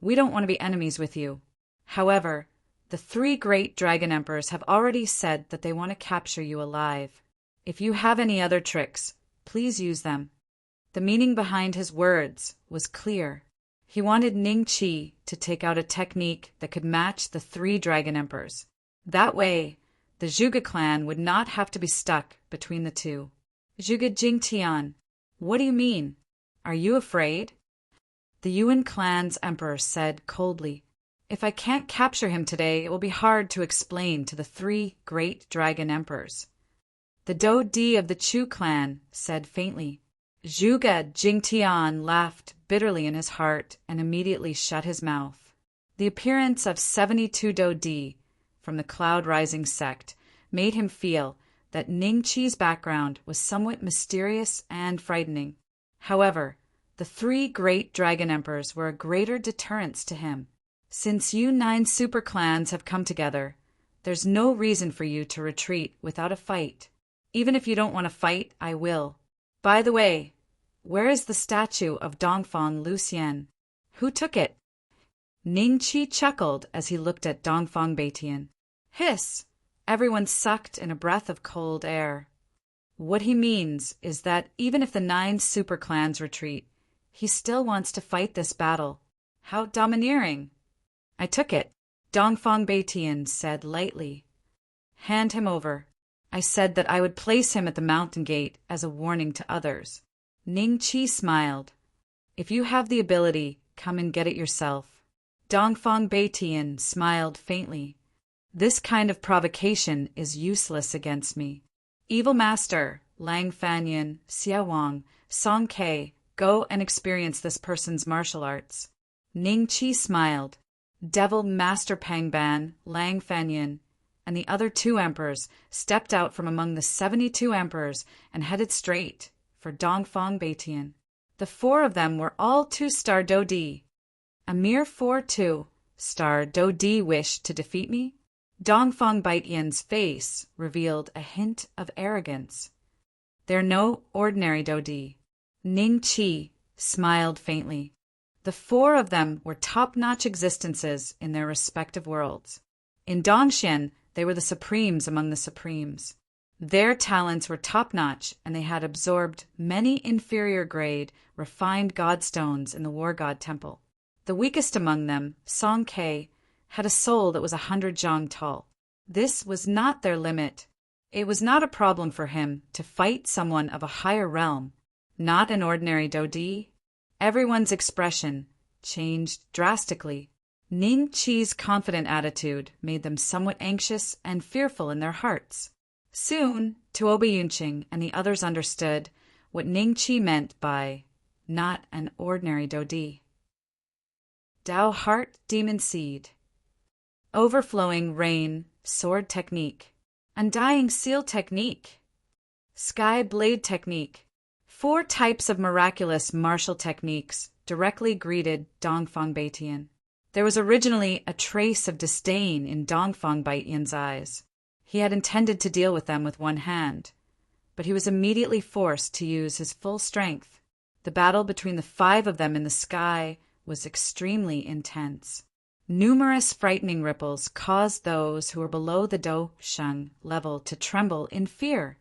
we don't want to be enemies with you. However, the 3 great dragon emperors have already said that they want to capture you alive. If you have any other tricks, please use them. The meaning behind his words was clear. He wanted Ning Qi to take out a technique that could match the 3 dragon emperors. That way, The Zhuge clan would not have to be stuck between the two. Zhuge Jingtian, what do you mean? Are you afraid? The Yuan clan's emperor said coldly, if I can't capture him today, it will be hard to explain to the 3 great dragon emperors. The Do Di of the Chu clan said faintly. Zhuge Jingtian laughed bitterly in his heart and immediately shut his mouth. The appearance of 72 Do Di from the Cloud Rising sect made him feel that Ning Qi's background was somewhat mysterious and frightening. However, the 3 great dragon emperors were a greater deterrence to him. Since you 9 super clans have come together, there's no reason for you to retreat without a fight. Even if you don't want to fight, I will. By the way, where is the statue of Dongfang Lucian? Who took it? Ning Qi chuckled as he looked at Dongfang Beitian. Hiss! Everyone sucked in a breath of cold air. What he means is that even if the 9 super clans retreat, he still wants to fight this battle. How domineering! I took it, Dongfang Beitian said lightly. Hand him over. I said that I would place him at the mountain gate as a warning to others. Ning Qi smiled. If you have the ability, come and get it yourself. Dongfang Beitian smiled faintly. This kind of provocation is useless against me. Evil Master, Lang Fanyan, Xia Wang, Song Ke, go and experience this person's martial arts. Ning Qi smiled. Devil Master Pangban, Lang Fanyan, and the other 2 emperors stepped out from among the 72 emperors and headed straight for Dongfang Beitian. The 4 of them were all 2-star Do Di. A mere 4 2-star Do Di wished to defeat me? Dongfang Beitian's face revealed a hint of arrogance. They're no ordinary Do Di. Ning Qi smiled faintly. The 4 of them were top-notch existences in their respective worlds. In Dongxian, they were the supremes among the supremes. Their talents were top-notch, and they had absorbed many inferior-grade, refined godstones in the War God Temple. The weakest among them, Song Ke, had a soul that was 100 zhang tall. This was not their limit. It was not a problem for him to fight someone of a higher realm, not an ordinary Do Di. Everyone's expression changed drastically. Ning Qi's confident attitude made them somewhat anxious and fearful in their hearts. Soon, Tuoba Yunqing and the others understood what Ning Qi meant by not an ordinary Do Di. Dao Heart Demon Seed. Overflowing Rain Sword Technique. Undying Seal Technique. Sky Blade Technique. 4 types of miraculous martial techniques directly greeted Dongfang Beitian. There was originally a trace of disdain in Dongfang Beitian's eyes. He had intended to deal with them with one hand, but he was immediately forced to use his full strength. The battle between the 5 of them in the sky was extremely intense. Numerous frightening ripples caused those who were below the Do Sheng level to tremble in fear.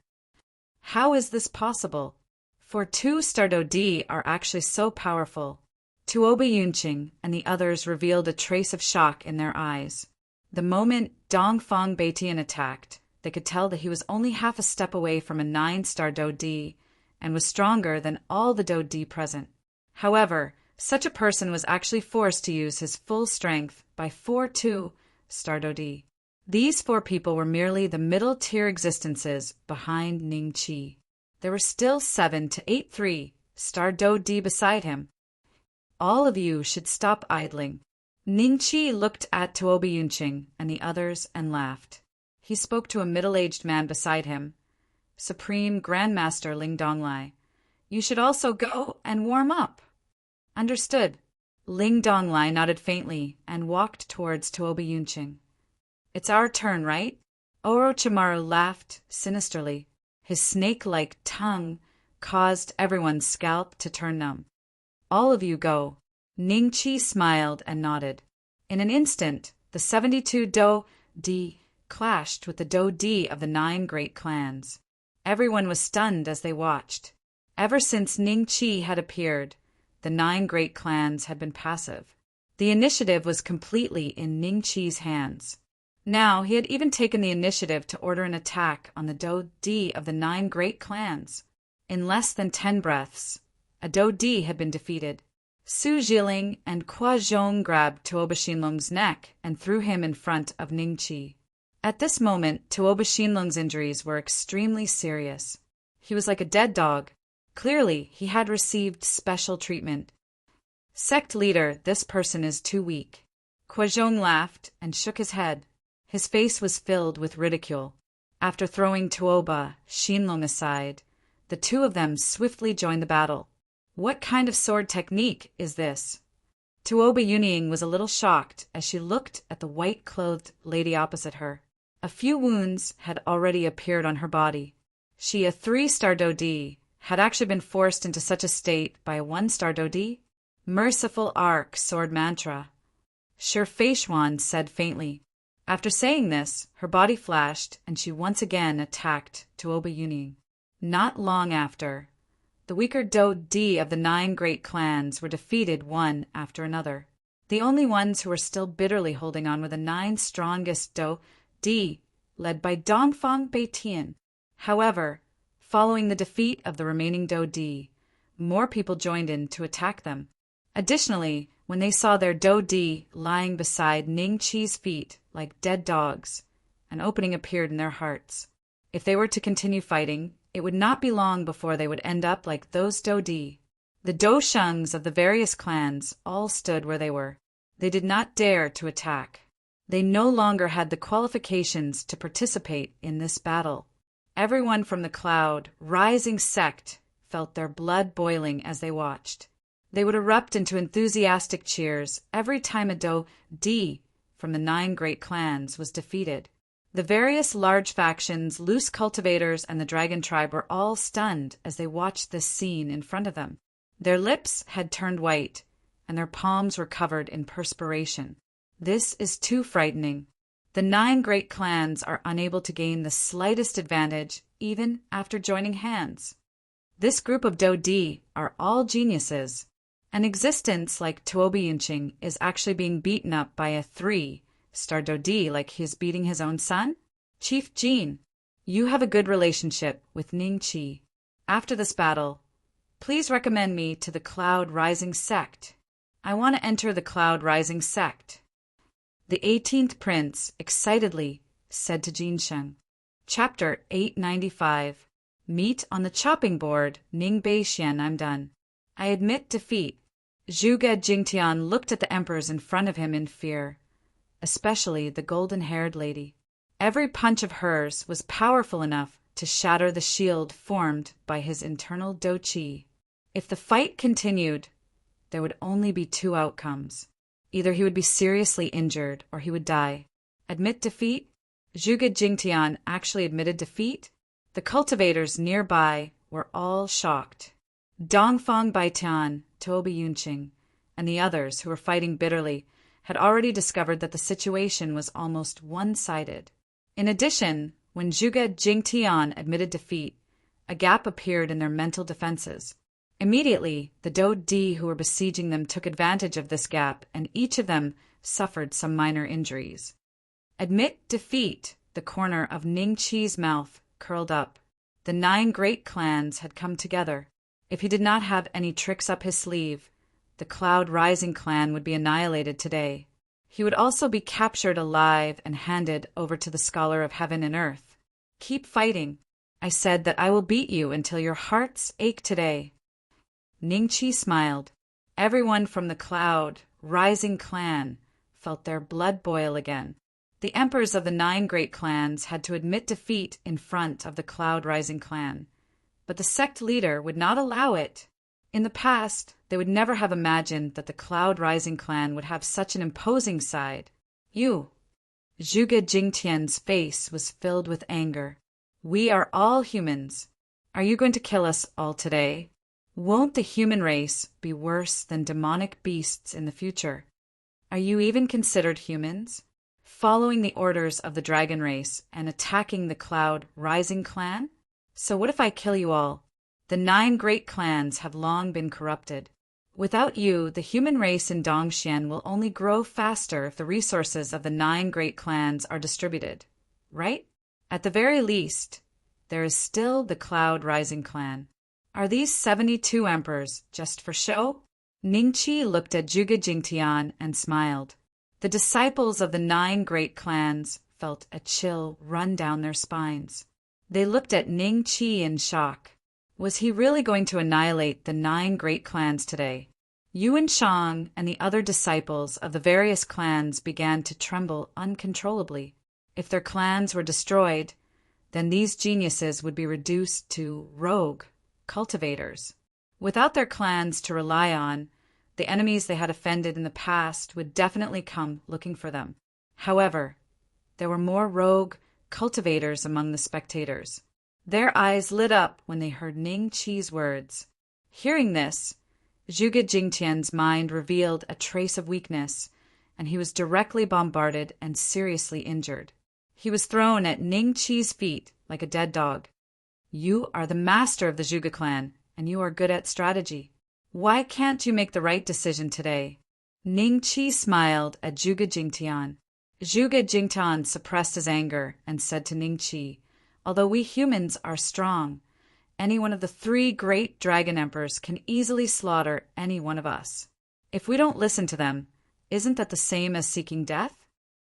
How is this possible? For 2-star Do Di are actually so powerful. Tuoba Yunqing and the others revealed a trace of shock in their eyes. The moment Dongfang Beitian attacked, they could tell that he was only half a step away from a 9-star Do Di and was stronger than all the Do Di present. However, such a person was actually forced to use his full strength by 4 2-star Do Di. These 4 people were merely the middle-tier existences behind Ning Qi. There were still 7 to 8 3-star Do Di beside him. All of you should stop idling. Ning Qi looked at Tuoba Yunqing and the others and laughed. He spoke to a middle-aged man beside him. Supreme Grandmaster Ling Donglai, you should also go and warm up. Understood. Ling Donglai nodded faintly and walked towards Tuoba Yunqing. It's our turn, right? Orochimaru laughed sinisterly. His snake-like tongue caused everyone's scalp to turn numb. All of you go. Ning Qi smiled and nodded. In an instant, the 72 Do Di clashed with the Do Di of the 9 great clans. Everyone was stunned as they watched. Ever since Ning Qi had appeared, the 9 great clans had been passive. The initiative was completely in Ning Qi's hands. Now he had even taken the initiative to order an attack on the Do-Di of the 9 great clans. In less than 10 breaths, a Do-Di had been defeated. Su Jiling and Kwa Zhong grabbed Tuoba Shinlong's neck and threw him in front of Ningqi. At this moment, Tuoba Shinlong's injuries were extremely serious. He was like a dead dog. Clearly, he had received special treatment. Sect leader, this person is too weak. Kwa Zhong laughed and shook his head. His face was filled with ridicule. After throwing Tuoba Shinlong aside, the two of them swiftly joined the battle. What kind of sword technique is this? Tuoba Yunying was a little shocked as she looked at the white-clothed lady opposite her. A few wounds had already appeared on her body. She, a 3-star Do-Di, had actually been forced into such a state by a 1-star Do-Di? Merciful Arc sword mantra. Sure Feishuan said faintly. After saying this, her body flashed and she once again attacked Tuoba Yunying. Not long after, the weaker Do-Di of the 9 great clans were defeated one after another. The only ones who were still bitterly holding on were the 9 strongest Do-Di, led by Dongfang Beitian. However, following the defeat of the remaining Do-Di, more people joined in to attack them. Additionally, when they saw their Do-Di lying beside Ningqi's feet like dead dogs, an opening appeared in their hearts. If they were to continue fighting, it would not be long before they would end up like those Do-Di. The Do-Shungs of the various clans all stood where they were. They did not dare to attack. They no longer had the qualifications to participate in this battle. Everyone from the Cloud Rising sect felt their blood boiling as they watched. They would erupt into enthusiastic cheers every time a Do-Di from the 9 great clans was defeated. The various large factions, loose cultivators, and the dragon tribe were all stunned as they watched this scene in front of them. Their lips had turned white, and their palms were covered in perspiration. This is too frightening. The 9 great clans are unable to gain the slightest advantage, even after joining hands. This group of Do-Di are all geniuses. An existence like Tuoba Yunying is actually being beaten up by a 3-star Do-Di like he is beating his own son? Chief Jin, you have a good relationship with Ningqi. After this battle, please recommend me to the Cloud Rising sect. I want to enter the Cloud Rising sect. The 18th Prince excitedly said to Jinsheng. Chapter 895. Meet on the chopping board, Ning Beixian, I'm done. I admit defeat. Zhuge Jingtian looked at the emperors in front of him in fear, especially the golden-haired lady. Every punch of hers was powerful enough to shatter the shield formed by his internal Do-Chi. If the fight continued, there would only be 2 outcomes. Either he would be seriously injured or he would die. Admit defeat? Zhuge Jingtian actually admitted defeat? The cultivators nearby were all shocked. Dongfang Beitian, Tuoba Yunying, and the others who were fighting bitterly had already discovered that the situation was almost one-sided. In addition, when Zhuge Jingtian admitted defeat, a gap appeared in their mental defenses. Immediately, the Do-Di who were besieging them took advantage of this gap, and each of them suffered some minor injuries. Admit defeat, the corner of Ningqi's mouth curled up. The 9 great clans had come together. If he did not have any tricks up his sleeve, the Cloud Rising clan would be annihilated today. He would also be captured alive and handed over to the Scholar of Heaven and Earth. Keep fighting. I said that I will beat you until your hearts ache today. Ningqi smiled. Everyone from the Cloud Rising clan felt their blood boil again. The emperors of the 9 great clans had to admit defeat in front of the Cloud Rising clan. But the sect leader would not allow it. In the past, they would never have imagined that the Cloud Rising clan would have such an imposing side. You. Zhuge Jingtian's face was filled with anger. We are all humans. Are you going to kill us all today? Won't the human race be worse than demonic beasts in the future? Are you even considered humans? Following the orders of the dragon race and attacking the Cloud Rising clan? So what if I kill you all? The 9 great clans have long been corrupted. Without you, the human race in Dongxian will only grow faster if the resources of the 9 great clans are distributed, right? At the very least, there is still the Cloud Rising clan. Are these 72 emperors just for show? Ningqi looked at Zhuge Jingtian and smiled. The disciples of the 9 great clans felt a chill run down their spines. They looked at Ningqi in shock. Was he really going to annihilate the 9 great clans today? Yuan Shang and the other disciples of the various clans began to tremble uncontrollably. If their clans were destroyed, then these geniuses would be reduced to rogue cultivators. Without their clans to rely on, the enemies they had offended in the past would definitely come looking for them. However, there were more rogue cultivators among the spectators. Their eyes lit up when they heard Ning Qi's words. Hearing this, Zhuge Jingtian's mind revealed a trace of weakness, and he was directly bombarded and seriously injured. He was thrown at Ning Qi's feet like a dead dog. You are the master of the Zhuge clan, and you are good at strategy. Why can't you make the right decision today? Ning Qi smiled at Zhuge Jingtian. Zhuge Jingtian suppressed his anger and said to Ning Qi, although we humans are strong, any one of the 3 great dragon emperors can easily slaughter any one of us. If we don't listen to them, isn't that the same as seeking death?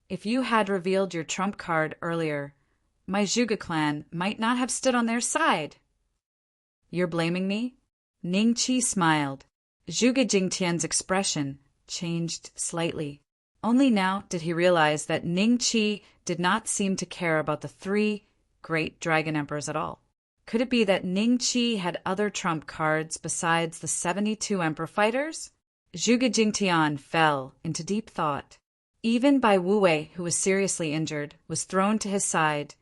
If you had revealed your trump card earlier, my Zhuge clan might not have stood on their side. You're blaming me? Ning Qi smiled. Zhuge Jingtian's expression changed slightly. Only now did he realize that Ning Qi did not seem to care about the 3 great dragon emperors at all. Could it be that Ning Qi had other trump cards besides the 72 emperor fighters? Zhuge Jingtian fell into deep thought. Even Bai Wuwei, who was seriously injured, was thrown to his side,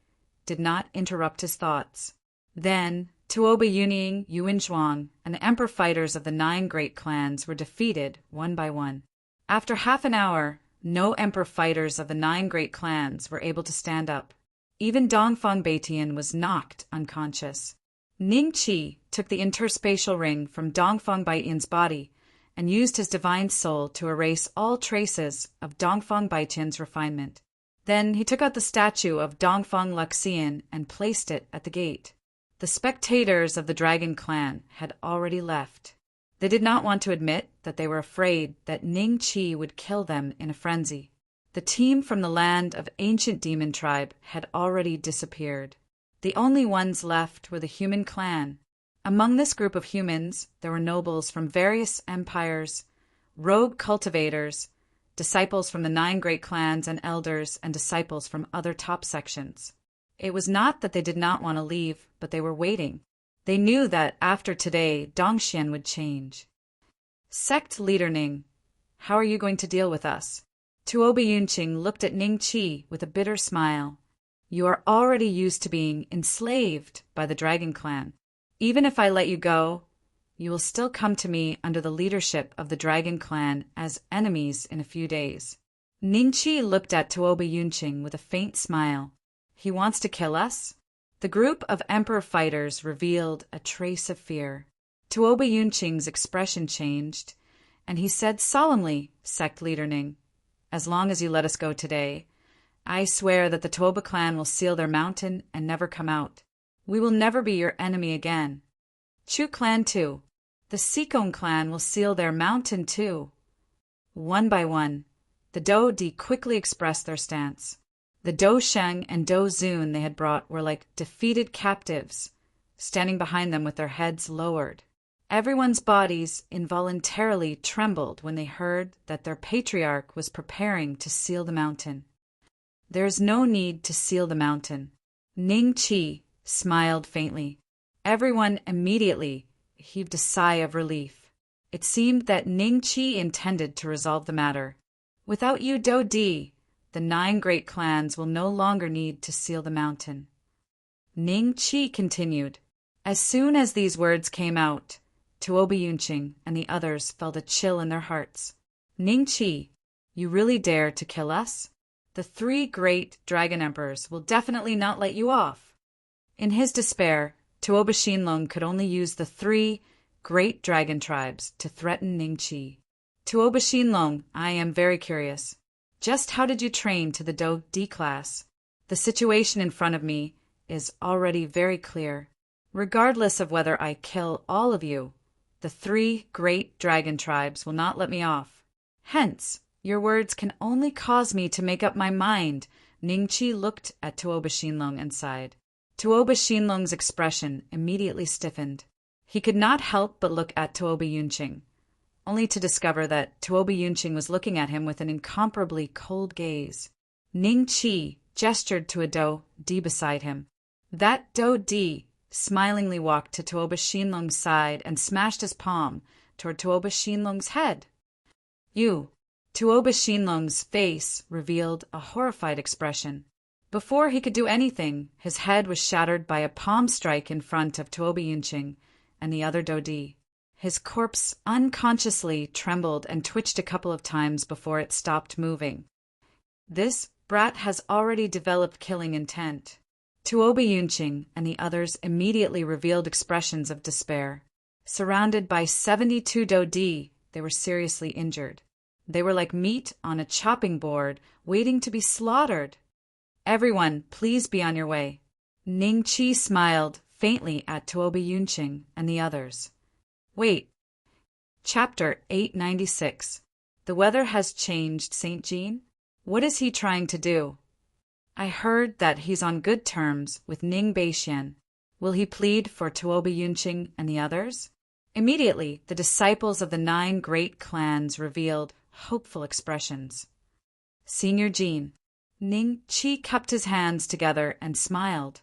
did not interrupt his thoughts. Then, Tuoba Yunying, Yuan Zhuang, and the emperor fighters of the 9 great clans were defeated one by one. After half an hour, no emperor fighters of the 9 great clans were able to stand up. Even Dongfang Beitian was knocked unconscious. Ning Qi took the interspatial ring from Dongfang Beitian's body and used his divine soul to erase all traces of Dongfang Beitian's refinement. Then he took out the statue of Dongfang Luxian and placed it at the gate. The spectators of the Dragon Clan had already left. They did not want to admit that they were afraid that Ning Qi would kill them in a frenzy. The team from the land of ancient demon tribe had already disappeared. The only ones left were the human clan. Among this group of humans, there were nobles from various empires, rogue cultivators, disciples from the 9 great clans, and elders and disciples from other top sections. It was not that they did not want to leave, but they were waiting. They knew that after today, Dongxian would change. Sect leader Ning, how are you going to deal with us? Tuoba Yunqing looked at Ning Qi with a bitter smile. You are already used to being enslaved by the Dragon Clan. Even if I let you go, you will still come to me under the leadership of the Dragon Clan as enemies in a few days. Ning Qi looked at Tuoba Yunqing with a faint smile. He wants to kill us? The group of emperor fighters revealed a trace of fear. Tuoba Yunqing's expression changed, and he said solemnly, Sect leader Ning, as long as you let us go today, I swear that the Tuoba clan will seal their mountain and never come out. We will never be your enemy again. Chu clan too. The Sikong clan will seal their mountain too. One by one, the Do Di quickly expressed their stance. The Do Sheng and Do Zun they had brought were like defeated captives, standing behind them with their heads lowered. Everyone's bodies involuntarily trembled when they heard that their patriarch was preparing to seal the mountain. There is no need to seal the mountain. Ning Qi smiled faintly. Everyone immediately heaved a sigh of relief. It seemed that Ning Qi intended to resolve the matter. Without you, Do Di, the 9 great clans will no longer need to seal the mountain. Ning Qi continued. As soon as these words came out, Tuoba Yunqing and the others felt a chill in their hearts. Ning Qi, you really dare to kill us? The 3 great dragon emperors will definitely not let you off. In his despair, Tuoba Shinlong could only use the 3 great dragon tribes to threaten Ningqi. Tuoba Xinlong, I am very curious. Just how did you train to the Do D class? The situation in front of me is already very clear. Regardless of whether I kill all of you, the 3 great dragon tribes will not let me off. Hence, your words can only cause me to make up my mind. Ningqi looked at Tuoba Xinlong and sighed. Tuoba Xinlong's expression immediately stiffened. He could not help but look at Tuoba Yunqing, only to discover that Tuoba Yunqing was looking at him with an incomparably cold gaze. Ningqi gestured to a Do Di beside him. That Do Di smilingly walked to Tuoba Xinlong's side and smashed his palm toward Tuoba Xinlong's head. You. Tuoba Xinlong's face revealed a horrified expression. Before he could do anything, his head was shattered by a palm strike in front of Tuoba Yunqing and the other Do Di. His corpse unconsciously trembled and twitched a couple of times before it stopped moving. This brat has already developed killing intent. Tuoba Yunqing and the others immediately revealed expressions of despair. Surrounded by 72 Do Di, they were seriously injured. They were like meat on a chopping board, waiting to be slaughtered. Everyone, please be on your way. Ningqi smiled faintly at Tuoba Yunqing and the others. Wait. Chapter 896. The weather has changed, Saint Jean? What is he trying to do? I heard that he's on good terms with Ning Beixian. Will he plead for Tuoba Yunqing and the others? Immediately, the disciples of the 9 great clans revealed hopeful expressions. Senior Jean. Ningqi kept his hands together and smiled.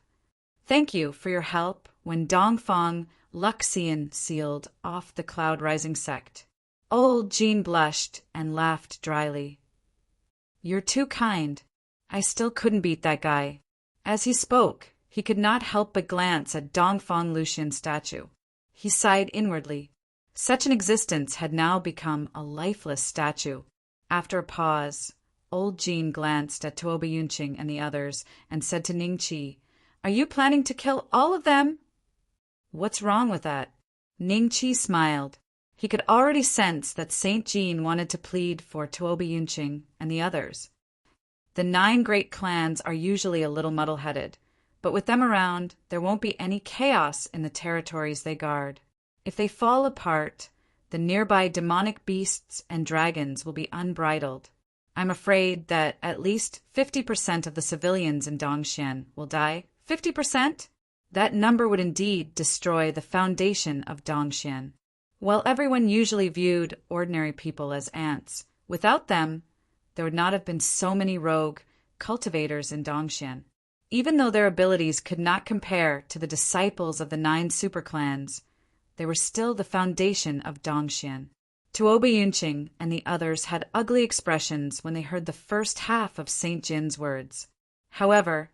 Thank you for your help when Dongfang Luxian sealed off the cloud-rising sect. Old Jean blushed and laughed dryly. You're too kind. I still couldn't beat that guy. As he spoke, he could not help but glance at Dongfang Luxian's statue. He sighed inwardly. Such an existence had now become a lifeless statue. After a pause, old Jean glanced at Tuoba Yunqing and the others and said to Ningqi, Are you planning to kill all of them? What's wrong with that? Ningqi smiled. He could already sense that Saint Jean wanted to plead for Tuoba Yunqing and the others. The 9 great clans are usually a little muddle-headed, but with them around, there won't be any chaos in the territories they guard. If they fall apart, the nearby demonic beasts and dragons will be unbridled. I'm afraid that at least 50% of the civilians in Dongxian will die. 50%? That number would indeed destroy the foundation of Dongxian. While everyone usually viewed ordinary people as ants, without them, there would not have been so many rogue cultivators in Dongxian. Even though their abilities could not compare to the disciples of the 9 superclans, they were still the foundation of Dongxian. Tuoba Yunqing and the others had ugly expressions when they heard the first half of Saint Jin's words. However,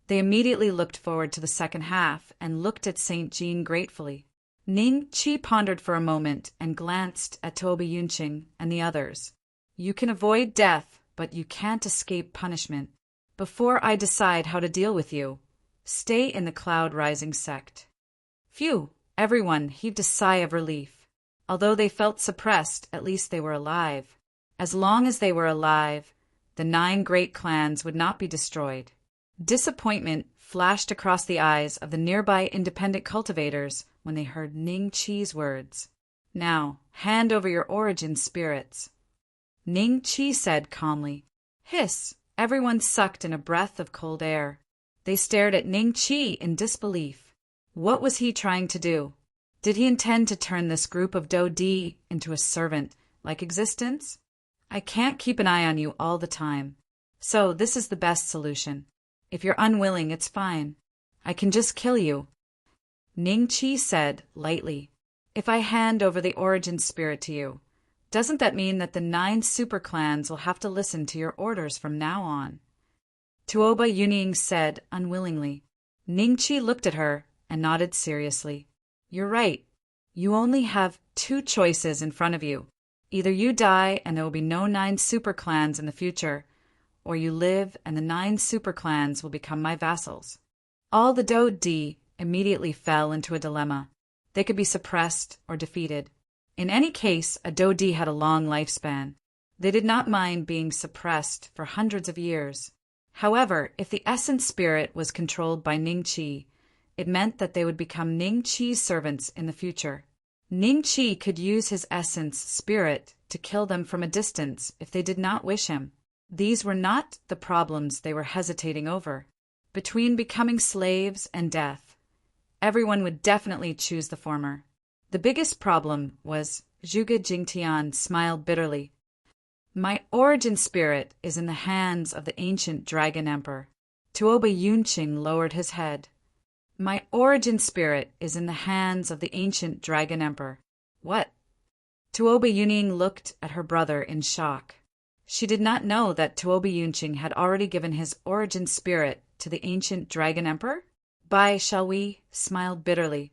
they immediately looked forward to the second half and looked at Saint Jean gratefully. Ningqi pondered for a moment and glanced at Tuoba Yunqing and the others. You can avoid death, but you can't escape punishment. Before I decide how to deal with you, stay in the cloud-rising sect. Phew! Everyone heaved a sigh of relief. Although they felt suppressed, at least they were alive. As long as they were alive, the 9 great clans would not be destroyed. Disappointment flashed across the eyes of the nearby independent cultivators when they heard Ningqi's words. Now, hand over your origin spirits. Ningqi said calmly. Hiss! Everyone sucked in a breath of cold air. They stared at Ningqi in disbelief. What was he trying to do? Did he intend to turn this group of Do Di into a servant-like existence? I can't keep an eye on you all the time. So this is the best solution. If you're unwilling, it's fine. I can just kill you. Ningqi said lightly. If I hand over the origin spirit to you, doesn't that mean that the 9 superclans will have to listen to your orders from now on? Tuoba Yunqing said unwillingly. Ningqi looked at her and nodded seriously. You're right. You only have 2 choices in front of you. Either you die and there will be no 9 superclans in the future, or you live and the 9 superclans will become my vassals. All the Do Di immediately fell into a dilemma. They could be suppressed or defeated. In any case, a Dodi had a long lifespan. They did not mind being suppressed for hundreds of years. However, if the essence spirit was controlled by Ningqi, it meant that they would become Ningqi's servants in the future. Ningqi could use his essence spirit to kill them from a distance if they did not wish him. These were not the problems they were hesitating over. Between becoming slaves and death, everyone would definitely choose the former. The biggest problem was Zhuge Jingtian smiled bitterly. My origin spirit is in the hands of the ancient Dragon Emperor. Tuoba Yunqing lowered his head. My origin spirit is in the hands of the ancient Dragon Emperor. What? Tuoba Yuning looked at her brother in shock. She did not know that Tuoba Yunqing had already given his origin spirit to the ancient Dragon Emperor. Bai shall we? Smiled bitterly.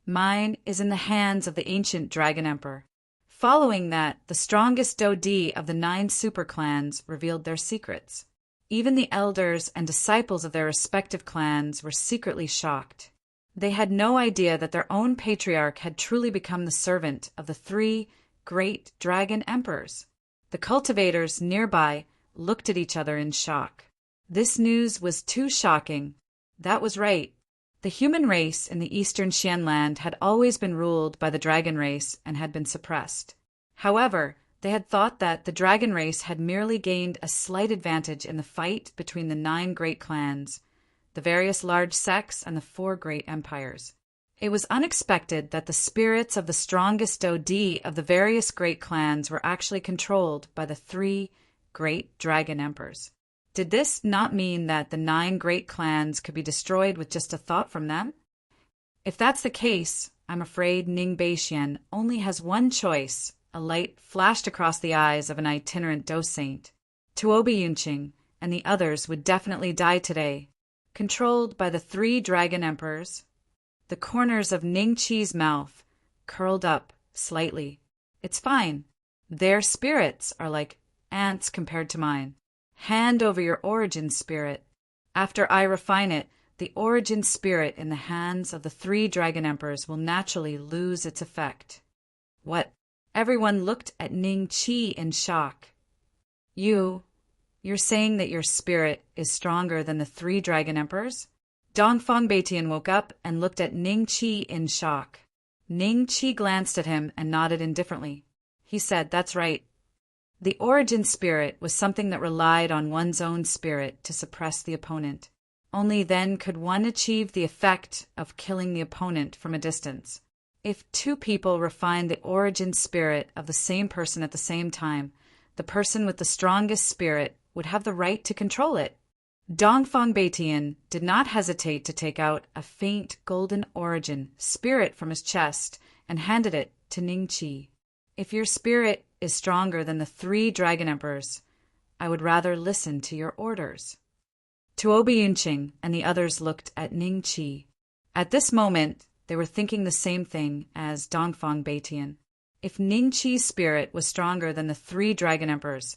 Mine is in the hands of the ancient Dragon Emperor. Following that, the strongest Dodi of the 9 super clans revealed their secrets. Even the elders and disciples of their respective clans were secretly shocked. They had no idea that their own patriarch had truly become the servant of the 3 great dragon emperors. The cultivators nearby looked at each other in shock. This news was too shocking. That was right. The human race in the eastern Xianland had always been ruled by the dragon race and had been suppressed. However, they had thought that the dragon race had merely gained a slight advantage in the fight between the 9 great clans, the various large sects, and the 4 great empires. It was unexpected that the spirits of the strongest Dodi of the various great clans were actually controlled by the 3 great dragon emperors. Did this not mean that the 9 great clans could be destroyed with just a thought from them? If that's the case, I'm afraid Ning Beixian only has one choice. A light flashed across the eyes of an itinerant docent. Tuoba Yunqing and the others would definitely die today. Controlled by the 3 dragon emperors, the corners of Ningqi's mouth curled up slightly. It's fine. Their spirits are like ants compared to mine. Hand over your origin spirit. After I refine it, the origin spirit in the hands of the 3 dragon emperors will naturally lose its effect. What? Everyone looked at Ningqi in shock. You're saying that your spirit is stronger than the 3 dragon emperors? Dongfang Beitian woke up and looked at Ningqi in shock. Ningqi glanced at him and nodded indifferently. He said, that's right. The origin spirit was something that relied on one's own spirit to suppress the opponent. Only then could one achieve the effect of killing the opponent from a distance. If 2 people refined the origin spirit of the same person at the same time, the person with the strongest spirit would have the right to control it. Dongfang Beitian did not hesitate to take out a faint golden origin spirit from his chest and handed it to Ningqi. If your spirit is stronger than the 3 dragon emperors, I would rather listen to your orders. Tuoba Yunqing and the others looked at Ningqi. At this moment, they were thinking the same thing as Dongfang Beitian. If Ningqi's spirit was stronger than the 3 dragon emperors,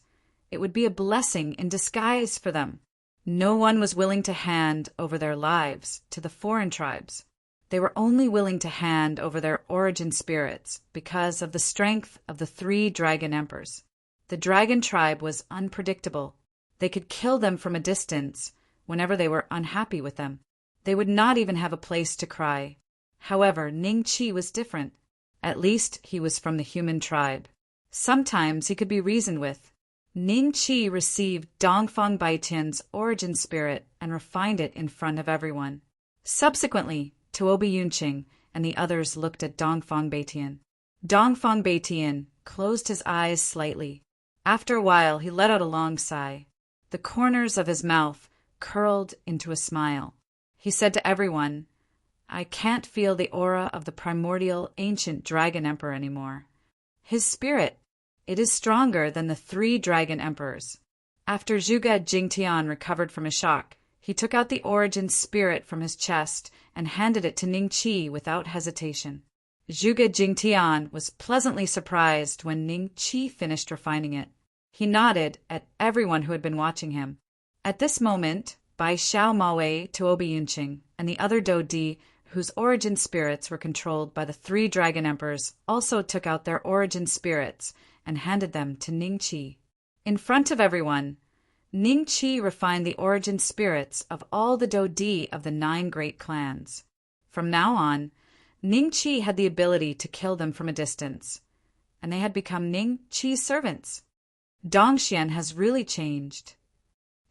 it would be a blessing in disguise for them. No one was willing to hand over their lives to the foreign tribes. They were only willing to hand over their origin spirits because of the strength of the 3 dragon emperors. The dragon tribe was unpredictable. They could kill them from a distance whenever they were unhappy with them. They would not even have a place to cry. However, Ningqi was different. At least he was from the human tribe. Sometimes he could be reasoned with. Ningqi received Dongfang Beitian's origin spirit and refined it in front of everyone. Subsequently, Tuoba Yunqing and the others looked at Dongfang Beitian. Dongfang Beitian closed his eyes slightly. After a while, he let out a long sigh. The corners of his mouth curled into a smile. He said to everyone, I can't feel the aura of the primordial ancient dragon emperor anymore. His spirit, it is stronger than the 3 dragon emperors. After Zhuge Jingtian recovered from his shock, he took out the origin spirit from his chest and handed it to Ningqi without hesitation. Zhuge Jingtian was pleasantly surprised when Ningqi finished refining it. He nodded at everyone who had been watching him. At this moment, Bai Xiao Maowei, Tuoba Yunqing, and the other Dodi whose origin spirits were controlled by the 3 dragon emperors, also took out their origin spirits and handed them to Ningqi. In front of everyone, Ningqi refined the origin spirits of all the Dodi of the 9 great clans. From now on, Ningqi had the ability to kill them from a distance, and they had become Ningqi's servants. Dongxian has really changed.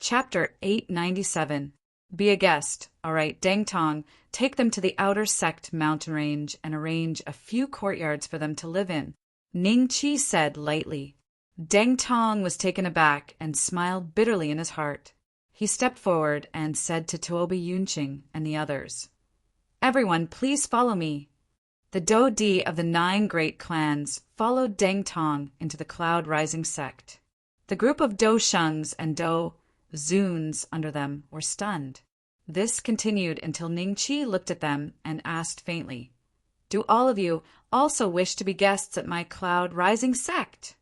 Chapter 897. Be a guest. All right, Deng Tong, take them to the outer sect mountain range and arrange a few courtyards for them to live in, Ningqi said lightly. Deng Tong was taken aback and smiled bitterly in his heart. He stepped forward and said to Tuobi Yunqing and the others, "Everyone, please follow me." The Dodi of the 9 great clans followed Deng Tong into the Cloud Rising sect. The group of Do Shungs and Do Zuns under them were stunned. This continued until Ningqi looked at them and asked faintly, "Do all of you also wish to be guests at my Cloud Rising sect?"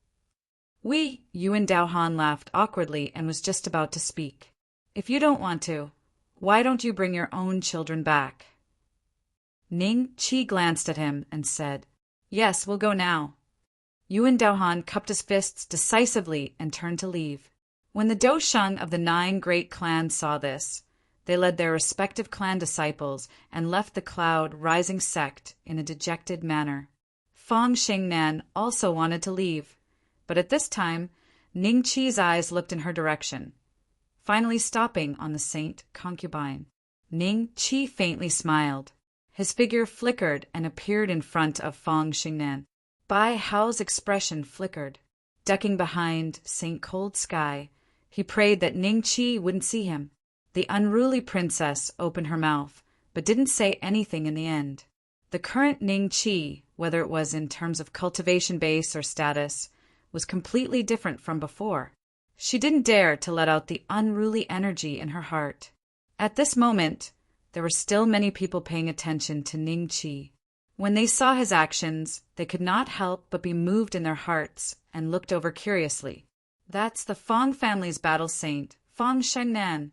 Yuan Daohan laughed awkwardly and was just about to speak. "If you don't want to, why don't you bring your own children back?" Ningqi glanced at him and said, "Yes, we'll go now." Yuan Daohan cupped his fists decisively and turned to leave. When the Dosheng of the 9 great clans saw this, they led their respective clan disciples and left the Cloud Rising sect in a dejected manner. Fang Xingnan also wanted to leave, but at this time, Ningqi's eyes looked in her direction, finally stopping on the saint concubine. Ningqi faintly smiled. His figure flickered and appeared in front of Fang Xingnan. Bai Hao's expression flickered. Ducking behind Saint Cold Sky, he prayed that Ningqi wouldn't see him. The unruly princess opened her mouth, but didn't say anything in the end. The current Ningqi, whether it was in terms of cultivation base or status, was completely different from before. She didn't dare to let out the unruly energy in her heart. At this moment, there were still many people paying attention to Ningqi. When they saw his actions, they could not help but be moved in their hearts and looked over curiously. "That's the Fang family's battle saint, Fang Shengnan.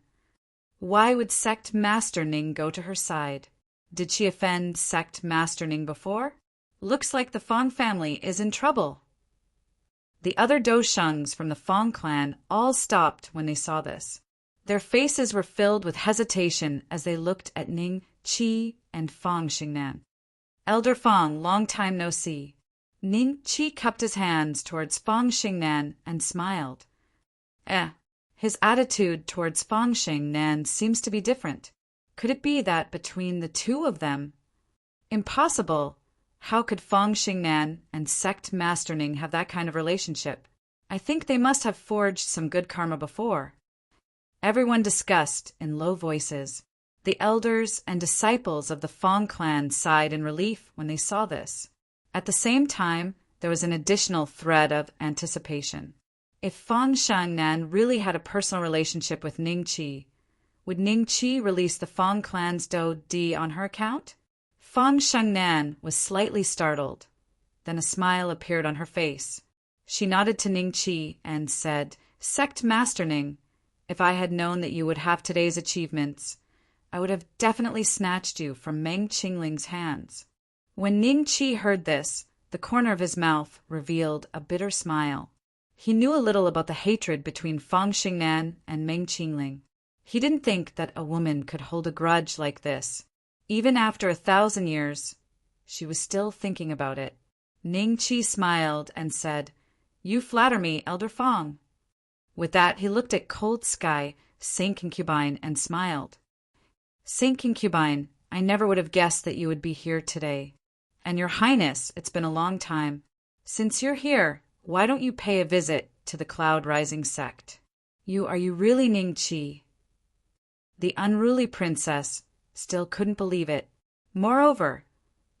Why would Sect Master Ning go to her side? Did she offend Sect Master Ning before? Looks like the Fang family is in trouble." The other Doshengs from the Fang clan all stopped when they saw this. Their faces were filled with hesitation as they looked at Ningqi and Fang Xingnan. "Elder Fang, long time no see." Ningqi cupped his hands towards Fang Xingnan and smiled. His attitude towards Fang Xingnan seems to be different. Could it be that between the two of them? Impossible. How could Fang Xingnan and Sect Master Ning have that kind of relationship? I think they must have forged some good karma before. Everyone discussed in low voices. The elders and disciples of the Fang clan sighed in relief when they saw this. At the same time, there was an additional thread of anticipation. If Fang Shangnan really had a personal relationship with Ningqi, would Ningqi release the Fang clan's Do Di on her account? Fang Shangnan was slightly startled. Then a smile appeared on her face. She nodded to Ningqi and said, "Sect Master Ning, if I had known that you would have today's achievements, I would have definitely snatched you from Meng Qingling's hands." When Ningqi heard this, the corner of his mouth revealed a bitter smile. He knew a little about the hatred between Fang Xingnan and Meng Qingling. He didn't think that a woman could hold a grudge like this. Even after 1,000 years, she was still thinking about it. Ningqi smiled and said, "You flatter me, Elder Fang." With that, he looked at Cold Sky, Saint Concubine, and smiled. "Saint Concubine, I never would have guessed that you would be here today. And Your Highness, it's been a long time. Since you're here, why don't you pay a visit to the Cloud Rising sect? Are you really Ningqi?" The unruly princess still couldn't believe it. Moreover,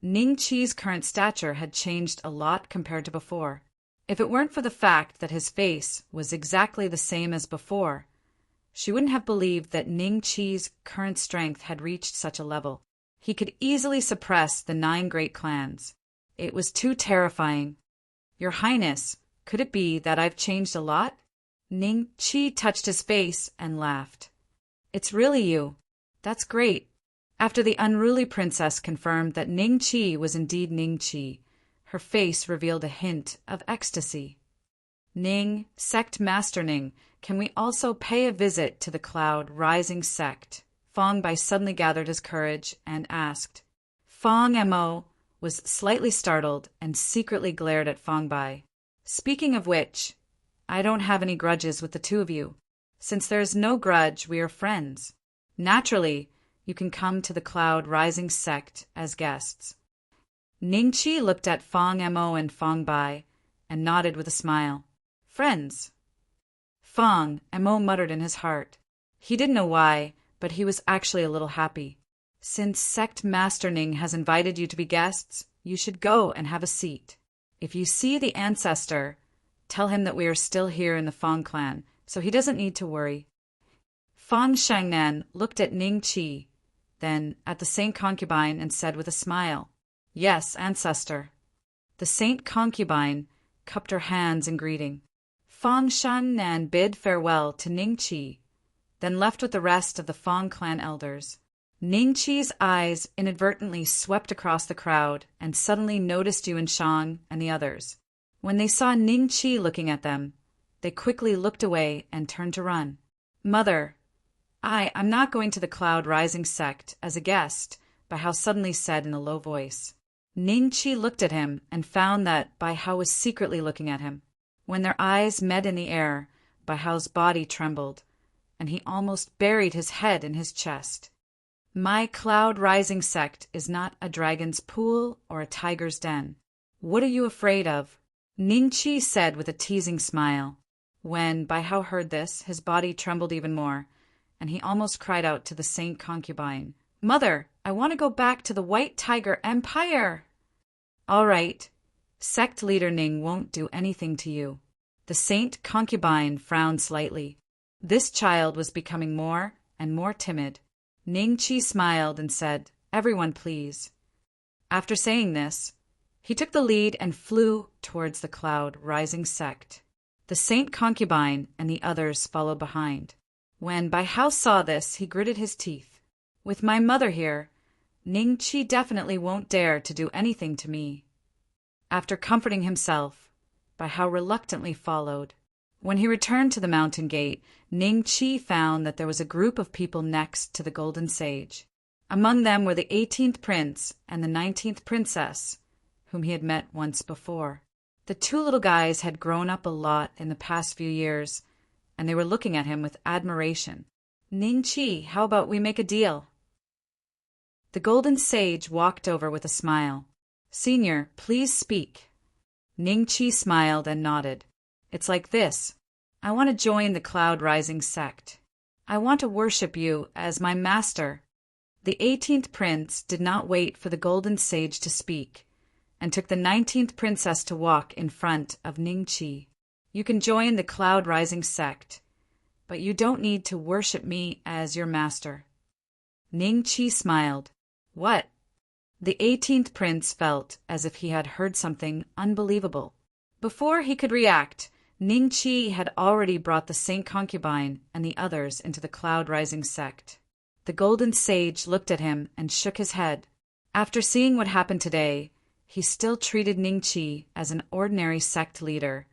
Ningqi's current stature had changed a lot compared to before. If it weren't for the fact that his face was exactly the same as before, she wouldn't have believed that Ningqi's current strength had reached such a level. He could easily suppress the 9 great clans. It was too terrifying. "Your Highness, could it be that I've changed a lot?" Ningqi touched his face and laughed. "It's really you. That's great. After the unruly princess confirmed that Ning Chi was indeed Ning Chi, her face revealed a hint of ecstasy. Ning, Sect Master Ning, can we also pay a visit to the Cloud Rising Sect? Fong Bai suddenly gathered his courage and asked. Fong Mo was slightly startled and secretly glared at Fong Bai. Speaking of which, I don't have any grudges with the two of you. Since there is no grudge, we are friends. Naturally, you can come to the Cloud Rising Sect as guests. Ning Chi looked at Fong Mo and Fong Bai and nodded with a smile. Friends. Fong Mo muttered in his heart. He didn't know why, but he was actually a little happy. Since Sect Master Ning has invited you to be guests, you should go and have a seat. If you see the ancestor, tell him that we are still here in the Fong clan, so he doesn't need to worry. Fong Shangnan looked at Ning Chi, then at the Saint Concubine and said with a smile, Yes, ancestor. The Saint Concubine cupped her hands in greeting. Fong Shangnan bid farewell to Ning Chi, then left with the rest of the Fong clan elders. Ning Chi's eyes inadvertently swept across the crowd and suddenly noticed Yuan Shang and the others. When they saw Ning Chi looking at them, they quickly looked away and turned to run. Mother, I'm not going to the Cloud Rising Sect as a guest, Bai Hao suddenly said in a low voice. Ning Chi looked at him and found that Bai Hao was secretly looking at him. When their eyes met in the air, Bai Hao's body trembled, and he almost buried his head in his chest. My Cloud Rising Sect is not a dragon's pool or a tiger's den. What are you afraid of? Ning Chi said with a teasing smile. When Bai Hao heard this, his body trembled even more, and he almost cried out to the Saint Concubine, Mother, I want to go back to the White Tiger Empire! All right. Sect leader Ning won't do anything to you. The Saint Concubine frowned slightly. This child was becoming more and more timid. Ning Chi smiled and said, Everyone please. After saying this, he took the lead and flew towards the Cloud Rising Sect. The Saint Concubine and the others followed behind. When Bai Hao saw this, he gritted his teeth. With my mother here, Ning Chi definitely won't dare to do anything to me. After comforting himself, Bai Hao reluctantly followed. When he returned to the mountain gate, Ning Chi found that there was a group of people next to the Golden Sage. Among them were the 18th Prince and the 19th Princess, whom he had met once before. The two little guys had grown up a lot in the past few years, and they were looking at him with admiration. Ning Chi, how about we make a deal? The Golden Sage walked over with a smile. Senior, please speak. Ning Chi smiled and nodded. It's like this. I want to join the Cloud Rising Sect. I want to worship you as my master. The 18th Prince did not wait for the Golden Sage to speak, and took the 19th Princess to walk in front of Ning Chi. You can join the Cloud Rising Sect, but you don't need to worship me as your master. Ning Chi smiled. What? The 18th Prince felt as if he had heard something unbelievable. Before he could react, Ning Chi had already brought the Saint Concubine and the others into the Cloud Rising Sect. The Golden Sage looked at him and shook his head. After seeing what happened today, he still treated Ning Chi as an ordinary sect leader,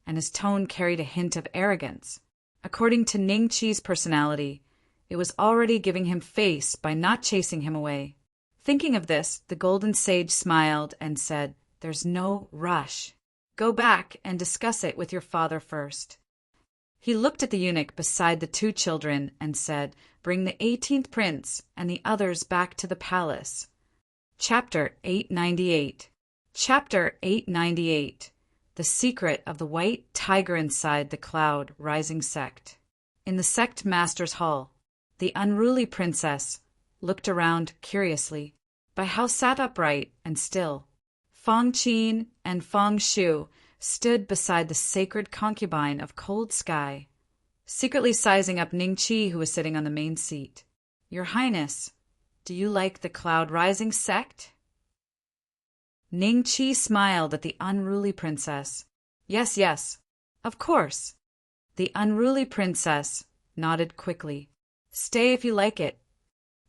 and his tone carried a hint of arrogance. According to Ning Chi's personality, it was already giving him face by not chasing him away. Thinking of this, the Golden Sage smiled and said, There's no rush. Go back and discuss it with your father first. He looked at the eunuch beside the two children and said, Bring the 18th Prince and the others back to the palace. Chapter 898. Chapter 898. The Secret of the White Tiger Inside the Cloud Rising Sect. In the Sect Master's Hall, the unruly princess looked around curiously. Bai Hao sat upright and still. Fong Qin and Fong Shu stood beside the sacred concubine of Cold Sky, secretly sizing up Ning Chi, who was sitting on the main seat. Your Highness, do you like the Cloud Rising Sect? Ning Chi smiled at the unruly princess. Yes, yes, of course. The unruly princess nodded quickly. Stay if you like it.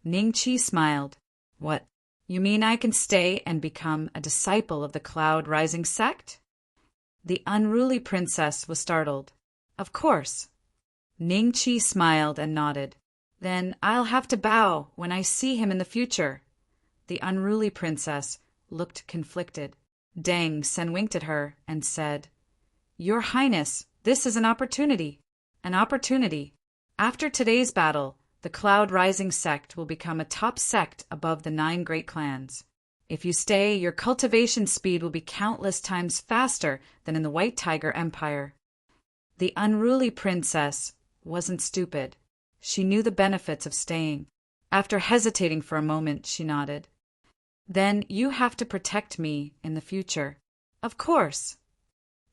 Ning Qi smiled. What? You mean I can stay and become a disciple of the Cloud Rising sect? The unruly princess was startled. Of course. Ning Qi smiled and nodded. Then I'll have to bow when I see him in the future. The unruly princess looked conflicted. Deng Sen winked at her and said, Your Highness, this is an opportunity. An opportunity. After today's battle, the Cloud Rising sect will become a top sect above the 9 great clans. If you stay, your cultivation speed will be countless times faster than in the White Tiger Empire. The unruly princess wasn't stupid. She knew the benefits of staying. After hesitating for a moment, she nodded. Then you have to protect me in the future. Of course.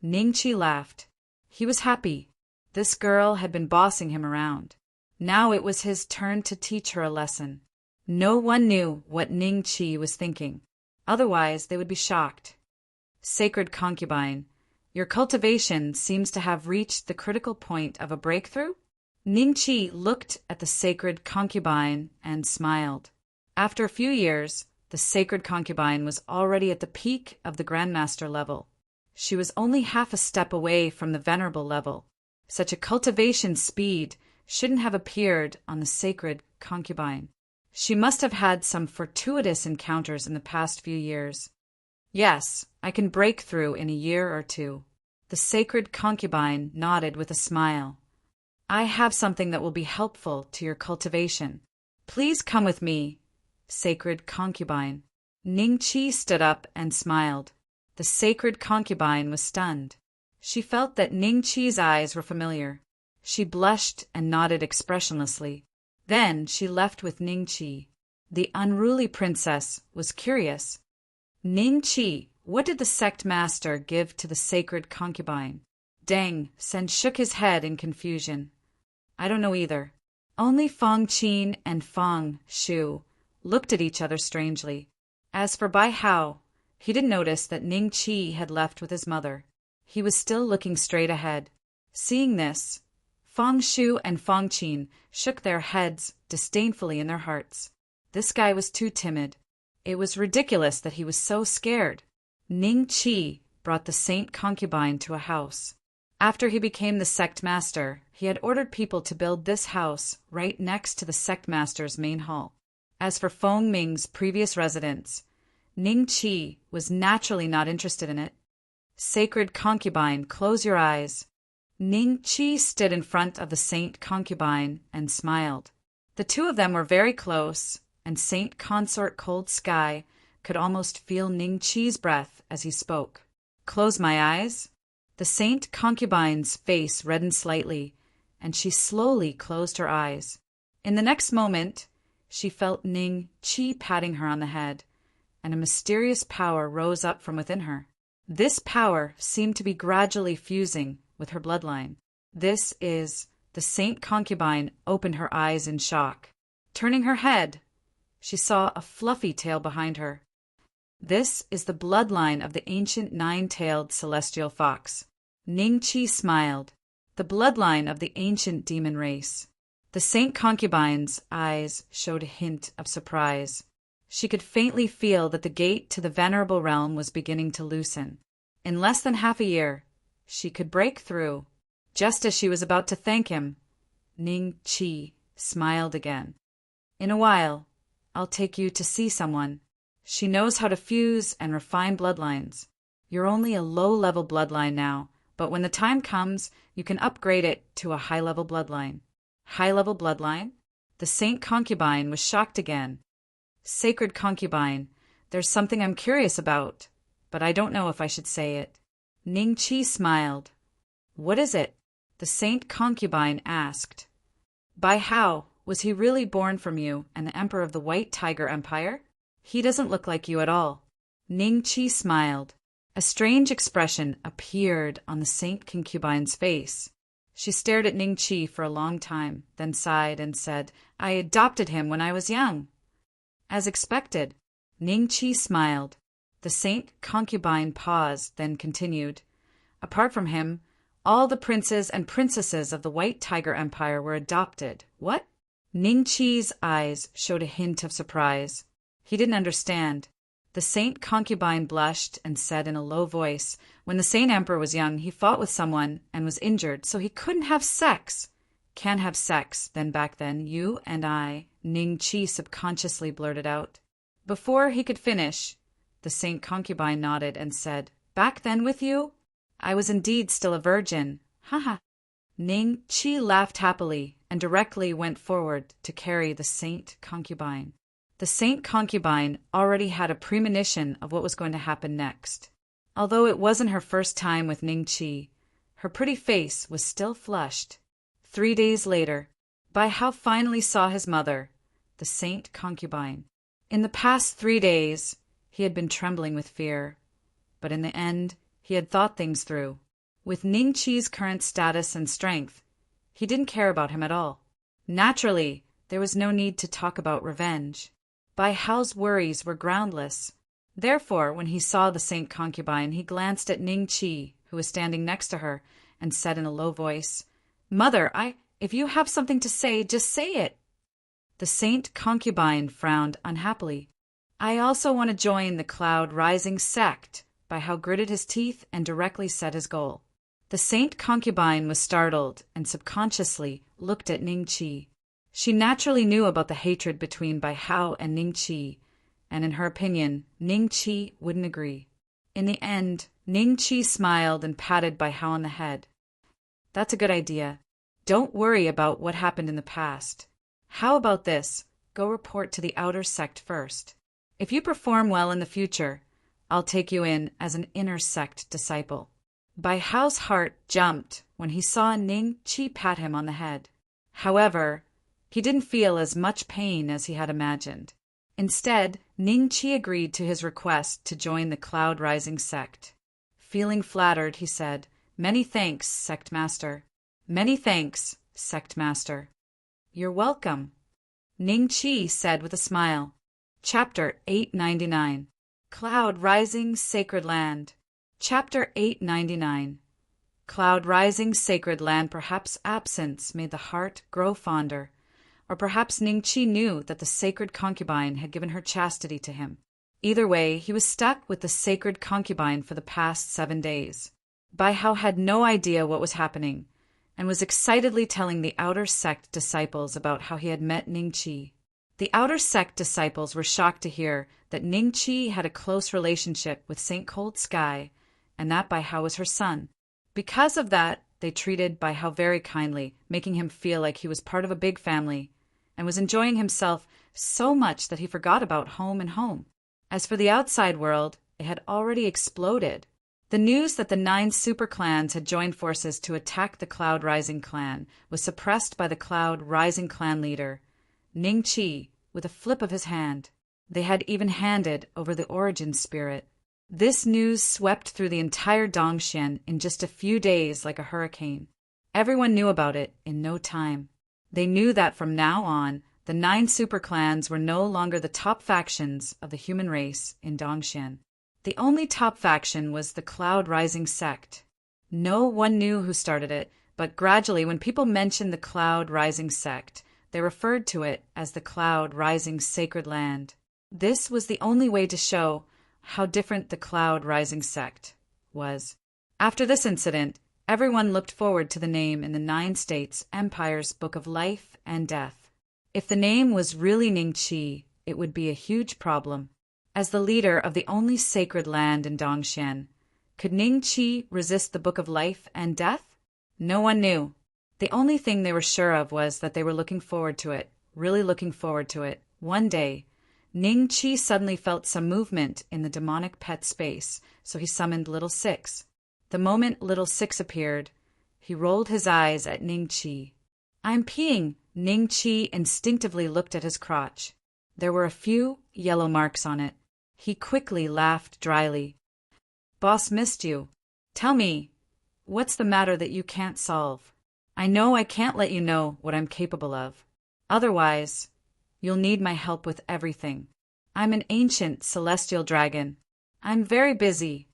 Ning Qi laughed. He was happy. This girl had been bossing him around. Now it was his turn to teach her a lesson. No one knew what Ning Qi was thinking. Otherwise, they would be shocked. Sacred concubine, your cultivation seems to have reached the critical point of a breakthrough? Ning Qi looked at the sacred concubine and smiled. After a few years, the sacred concubine was already at the peak of the Grandmaster level. She was only half a step away from the Venerable level. Such a cultivation speed shouldn't have appeared on the sacred concubine. She must have had some fortuitous encounters in the past few years. Yes, I can break through in a year or 2. The sacred concubine nodded with a smile. I have something that will be helpful to your cultivation. Please come with me, sacred concubine. Ning Qi stood up and smiled. The sacred concubine was stunned. She felt that Ning Qi's eyes were familiar. She blushed and nodded expressionlessly. Then she left with Ning Qi. The unruly princess was curious. Ning Qi, what did the sect master give to the sacred concubine? Deng Sen shook his head in confusion. I don't know either. Only Feng Qin and Feng Shu looked at each other strangely. As for Bai Hao, he didn't notice that Ning Qi had left with his mother. He was still looking straight ahead. Seeing this, Feng Shu and Feng Qin shook their heads disdainfully in their hearts. This guy was too timid. It was ridiculous that he was so scared. Ning Qi brought the saint concubine to a house. After he became the sect master, he had ordered people to build this house right next to the sect master's main hall. As for Feng Ming's previous residence, Ning Qi was naturally not interested in it. Sacred concubine, close your eyes. Ning Qi stood in front of the saint concubine and smiled. The two of them were very close, and Saint Consort Cold Sky could almost feel Ning Qi's breath as he spoke. Close my eyes. The saint concubine's face reddened slightly, and she slowly closed her eyes. In the next moment, she felt Ning Qi patting her on the head, and a mysterious power rose up from within her. This power seemed to be gradually fusing with her bloodline. The saint concubine opened her eyes in shock. Turning her head, she saw a fluffy tail behind her. This is the bloodline of the ancient 9-tailed celestial fox. Ning Qi smiled. The bloodline of the ancient demon race. The saint concubine's eyes showed a hint of surprise. She could faintly feel that the gate to the venerable realm was beginning to loosen. In less than half a year, she could break through. Just as she was about to thank him, Ning Qi smiled again. In a while, I'll take you to see someone. She knows how to fuse and refine bloodlines. You're only a low-level bloodline now, but when the time comes, you can upgrade it to a high-level bloodline. High-level bloodline? The saint concubine was shocked again. Sacred concubine, there's something I'm curious about, but I don't know if I should say it. Ning Qi smiled. What is it? The saint concubine asked. By how was he really born from you and the emperor of the White Tiger Empire? He doesn't look like you at all. Ning Qi smiled. A strange expression appeared on the saint concubine's face. She stared at Ning Qi for a long time, then sighed and said, I adopted him when I was young. As expected, Ning Qi smiled. The saint concubine paused, then continued. Apart from him, all the princes and princesses of the White Tiger Empire were adopted. What? Ning Chi's eyes showed a hint of surprise. He didn't understand. The saint concubine blushed and said in a low voice, "When the saint emperor was young, he fought with someone and was injured, so he couldn't have sex." "Can't have sex, then back then, you and I," Ning Chi subconsciously blurted out. Before he could finish, the saint concubine nodded and said, "Back then with you? I was indeed still a virgin. Ha ha." Ning Chi laughed happily and directly went forward to carry the saint concubine. The saint concubine already had a premonition of what was going to happen next. Although it wasn't her first time with Ning Chi, her pretty face was still flushed. 3 days later, Bai Hao finally saw his mother, the saint concubine. In the past 3 days, he had been trembling with fear, but in the end, he had thought things through. With Ning Chi's current status and strength, he didn't care about him at all. Naturally, there was no need to talk about revenge. Bai Hao's worries were groundless. Therefore, when he saw the saint concubine, he glanced at Ning Chi, who was standing next to her, and said in a low voice, "Mother, if you have something to say, just say it." The saint concubine frowned unhappily. "I also want to join the Cloud Rising sect." Bai Hao gritted his teeth and directly set his goal. The saint concubine was startled and subconsciously looked at Ning Chi. She naturally knew about the hatred between Bai Hao and Ning Chi, and in her opinion, Ning Chi wouldn't agree. In the end, Ning Chi smiled and patted Bai Hao on the head. "That's a good idea. Don't worry about what happened in the past. How about this? Go report to the outer sect first. If you perform well in the future, I'll take you in as an inner sect disciple." Bai Hao's heart jumped when he saw Ning Chi pat him on the head. However, he didn't feel as much pain as he had imagined. Instead, Ning Chi agreed to his request to join the Cloud Rising sect. Feeling flattered, he said, "Many thanks, sect master." "Many thanks, sect master." "You're welcome," Ning Chi said with a smile. Chapter 899. Cloud Rising Sacred Land. Chapter 899. Cloud Rising Sacred Land. Perhaps absence made the heart grow fonder, or perhaps Ning Chi knew that the sacred concubine had given her chastity to him. Either way, he was stuck with the sacred concubine for the past 7 days. Bai Hao had no idea what was happening, and was excitedly telling the outer sect disciples about how he had met Ning Chi. The outer sect disciples were shocked to hear that Ning Chi had a close relationship with Saint Cold Sky, and that Bai Hao was her son. Because of that, they treated Bai Hao very kindly, making him feel like he was part of a big family, and was enjoying himself so much that he forgot about home and home. As for the outside world, it had already exploded. The news that the 9 super clans had joined forces to attack the Cloud Rising clan was suppressed by the Cloud Rising clan leader, Ning Chi, with a flip of his hand. They had even handed over the origin spirit. This news swept through the entire Dongxian in just a few days like a hurricane. Everyone knew about it in no time. They knew that from now on, the 9 super clans were no longer the top factions of the human race in Dongxian. The only top faction was the Cloud Rising sect. No one knew who started it, but gradually when people mentioned the Cloud Rising sect, they referred to it as the Cloud Rising Sacred Land. This was the only way to show how different the Cloud Rising sect was. After this incident, everyone looked forward to the name in the 9 States Empire's Book of Life and Death. If the name was really Ning Chi, it would be a huge problem. As the leader of the only sacred land in Dongxian, could Ning Chi resist the Book of Life and Death? No one knew. The only thing they were sure of was that they were looking forward to it, really looking forward to it. One day, Ning Chi suddenly felt some movement in the demonic pet space, so he summoned Little Six. The moment Little Six appeared, he rolled his eyes at Ning Chi. "I'm peeing." Ning Chi instinctively looked at his crotch. There were a few yellow marks on it. He quickly laughed dryly. "Boss missed you. Tell me, what's the matter that you can't solve? I know I can't let you know what I'm capable of. Otherwise, you'll need my help with everything. I'm an ancient celestial dragon. I'm very busy."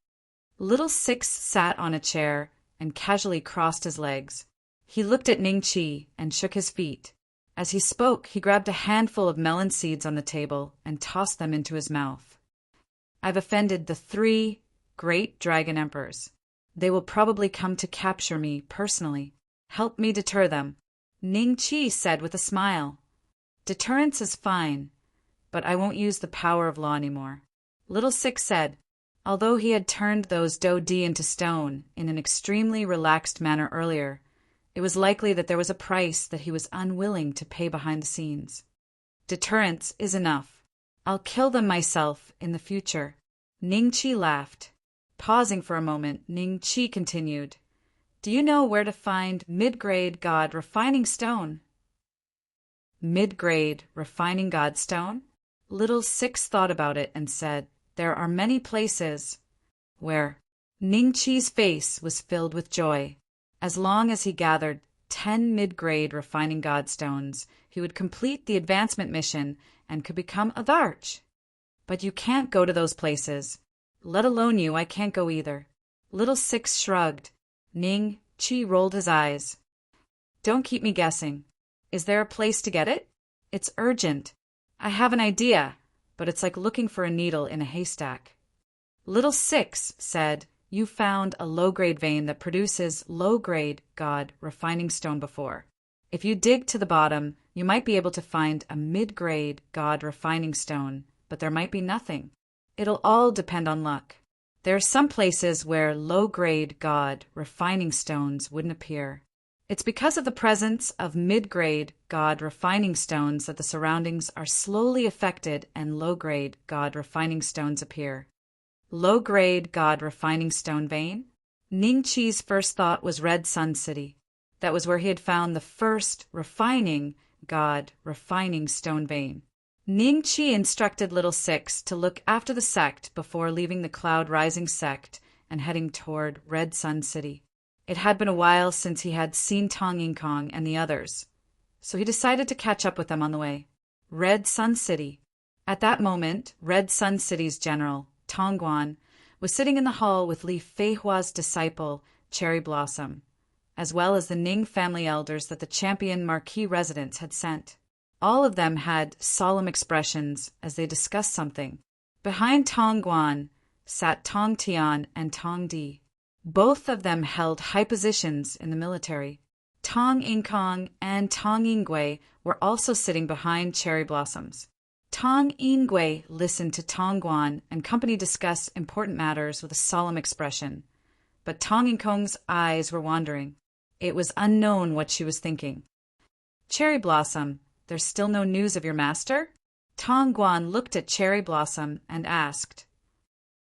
Little Six sat on a chair and casually crossed his legs. He looked at Ning Chi and shook his feet. As he spoke, he grabbed a handful of melon seeds on the table and tossed them into his mouth. I've offended the 3 great dragon emperors. They will probably come to capture me personally. Help me deter them, Ning Chi said with a smile. Deterrence is fine, but I won't use the power of law anymore. Little Six said, although he had turned those Do Di into stone in an extremely relaxed manner earlier, it was likely that there was a price that he was unwilling to pay behind the scenes. Deterrence is enough. I'll kill them myself in the future. Ning Chi laughed. Pausing for a moment, Ning Chi continued, do you know where to find mid-grade god refining stone? Mid-grade refining god stone? Little Six thought about it and said, there are many places where. Ning Chi's face was filled with joy. As long as he gathered 10 mid-grade refining god stones, he would complete the advancement mission and could become a Dharch. But you can't go to those places. Let alone you, I can't go either. Little Six shrugged. Ning Chi rolled his eyes. Don't keep me guessing. Is there a place to get it? It's urgent. I have an idea, but it's like looking for a needle in a haystack. Little Six said, you found a low-grade vein that produces low-grade god refining stone before. If you dig to the bottom, you might be able to find a mid-grade god refining stone, but there might be nothing. It'll all depend on luck. There are some places where low-grade god refining stones wouldn't appear. It's because of the presence of mid-grade god refining stones that the surroundings are slowly affected and low-grade god refining stones appear. Low-grade god refining stone vein? Ning Chi's first thought was Red Sun City. That was where he had found the first refining god refining stone vein. Ning Chi instructed Little Six to look after the sect before leaving the Cloud Rising sect and heading toward Red Sun City. It had been a while since he had seen Tong Ing Kong and the others, so he decided to catch up with them on the way. Red Sun City. At that moment, Red Sun City's general, Tong Guan, was sitting in the hall with Li Feihua's disciple, Cherry Blossom, as well as the Ning family elders that the champion marquis residents had sent. All of them had solemn expressions as they discussed something. Behind Tong Guan sat Tong Tian and Tong Di. Both of them held high positions in the military. Tong Ing Kong and Tong Ingwei were also sitting behind Cherry Blossoms. Tong Ingwei listened to Tong Guan and company discuss important matters with a solemn expression. But Tong Ing Kong's eyes were wandering. It was unknown what she was thinking. Cherry Blossom, there's still no news of your master? Tong Guan looked at Cherry Blossom and asked.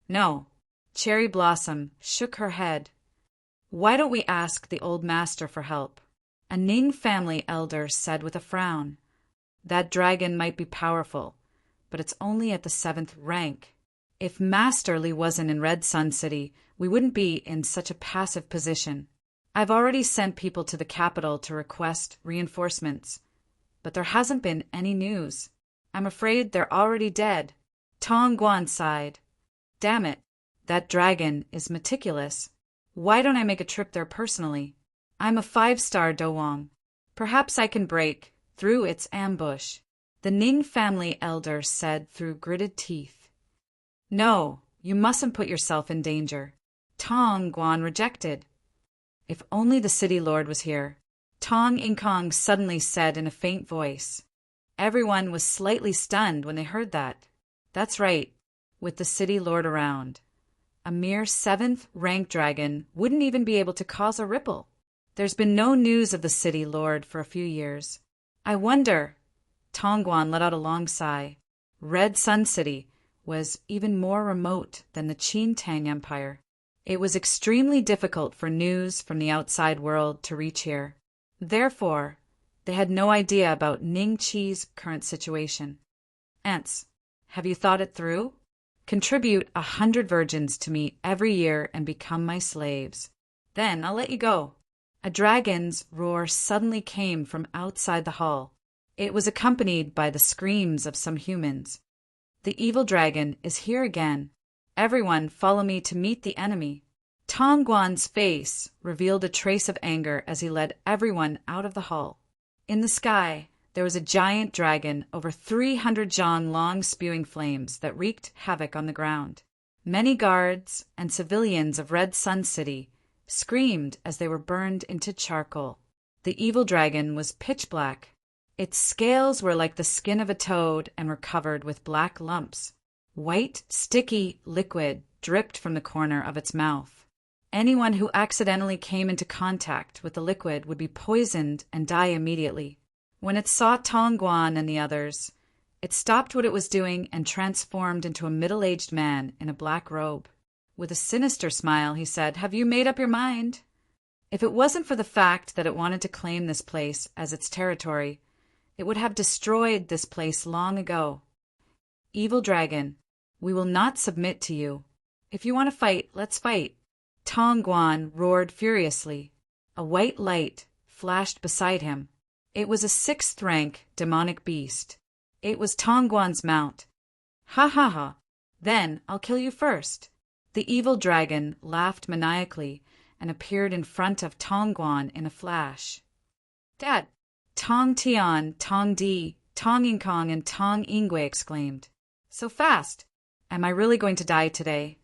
No. Cherry Blossom shook her head. Why don't we ask the old master for help? A Ning family elder said with a frown. That dragon might be powerful, but it's only at the 7th rank. If Master Li wasn't in Red Sun City, we wouldn't be in such a passive position. I've already sent people to the capital to request reinforcements, but there hasn't been any news. I'm afraid they're already dead. Tong Guan sighed. Damn it, that dragon is meticulous. Why don't I make a trip there personally? I'm a 5-star Dowang. Perhaps I can break through its ambush. The Ning family elder said through gritted teeth. No, you mustn't put yourself in danger. Tong Guan rejected. If only the city lord was here, Tong Ing Kong suddenly said in a faint voice. Everyone was slightly stunned when they heard that. That's right, with the city lord around. A mere 7th rank dragon wouldn't even be able to cause a ripple. There's been no news of the city lord for a few years. I wonder. Tong Guan let out a long sigh. Red Sun City was even more remote than the Qin Tang Empire. It was extremely difficult for news from the outside world to reach here. Therefore, they had no idea about Ning Chi's current situation. Ants, have you thought it through? Contribute 100 virgins to me every year and become my slaves. Then I'll let you go. A dragon's roar suddenly came from outside the hall. It was accompanied by the screams of some humans. The evil dragon is here again. Everyone follow me to meet the enemy. Tong Guan's face revealed a trace of anger as he led everyone out of the hall. In the sky, There was a giant dragon, over 300 jong long, spewing flames that wreaked havoc on the ground. Many guards and civilians of Red Sun City screamed as they were burned into charcoal. The evil dragon was pitch black. Its scales were like the skin of a toad and were covered with black lumps. White, sticky liquid dripped from the corner of its mouth. Anyone who accidentally came into contact with the liquid would be poisoned and die immediately. When it saw Tong Guan and the others, it stopped what it was doing and transformed into a middle-aged man in a black robe. With a sinister smile, he said, "Have you made up your mind?" If it wasn't for the fact that it wanted to claim this place as its territory, it would have destroyed this place long ago. "Evil dragon, we will not submit to you. If you want to fight, let's fight." Tong Guan roared furiously. A white light flashed beside him. It was a 6th-rank demonic beast. It was Tong Guan's mount. "Ha ha ha! Then I'll kill you first." The evil dragon laughed maniacally and appeared in front of Tong Guan in a flash. "Dad!" Tong Tian, Tong Di, Tong Ing Kong, and Tong Ingwe exclaimed. "So fast! Am I really going to die today?"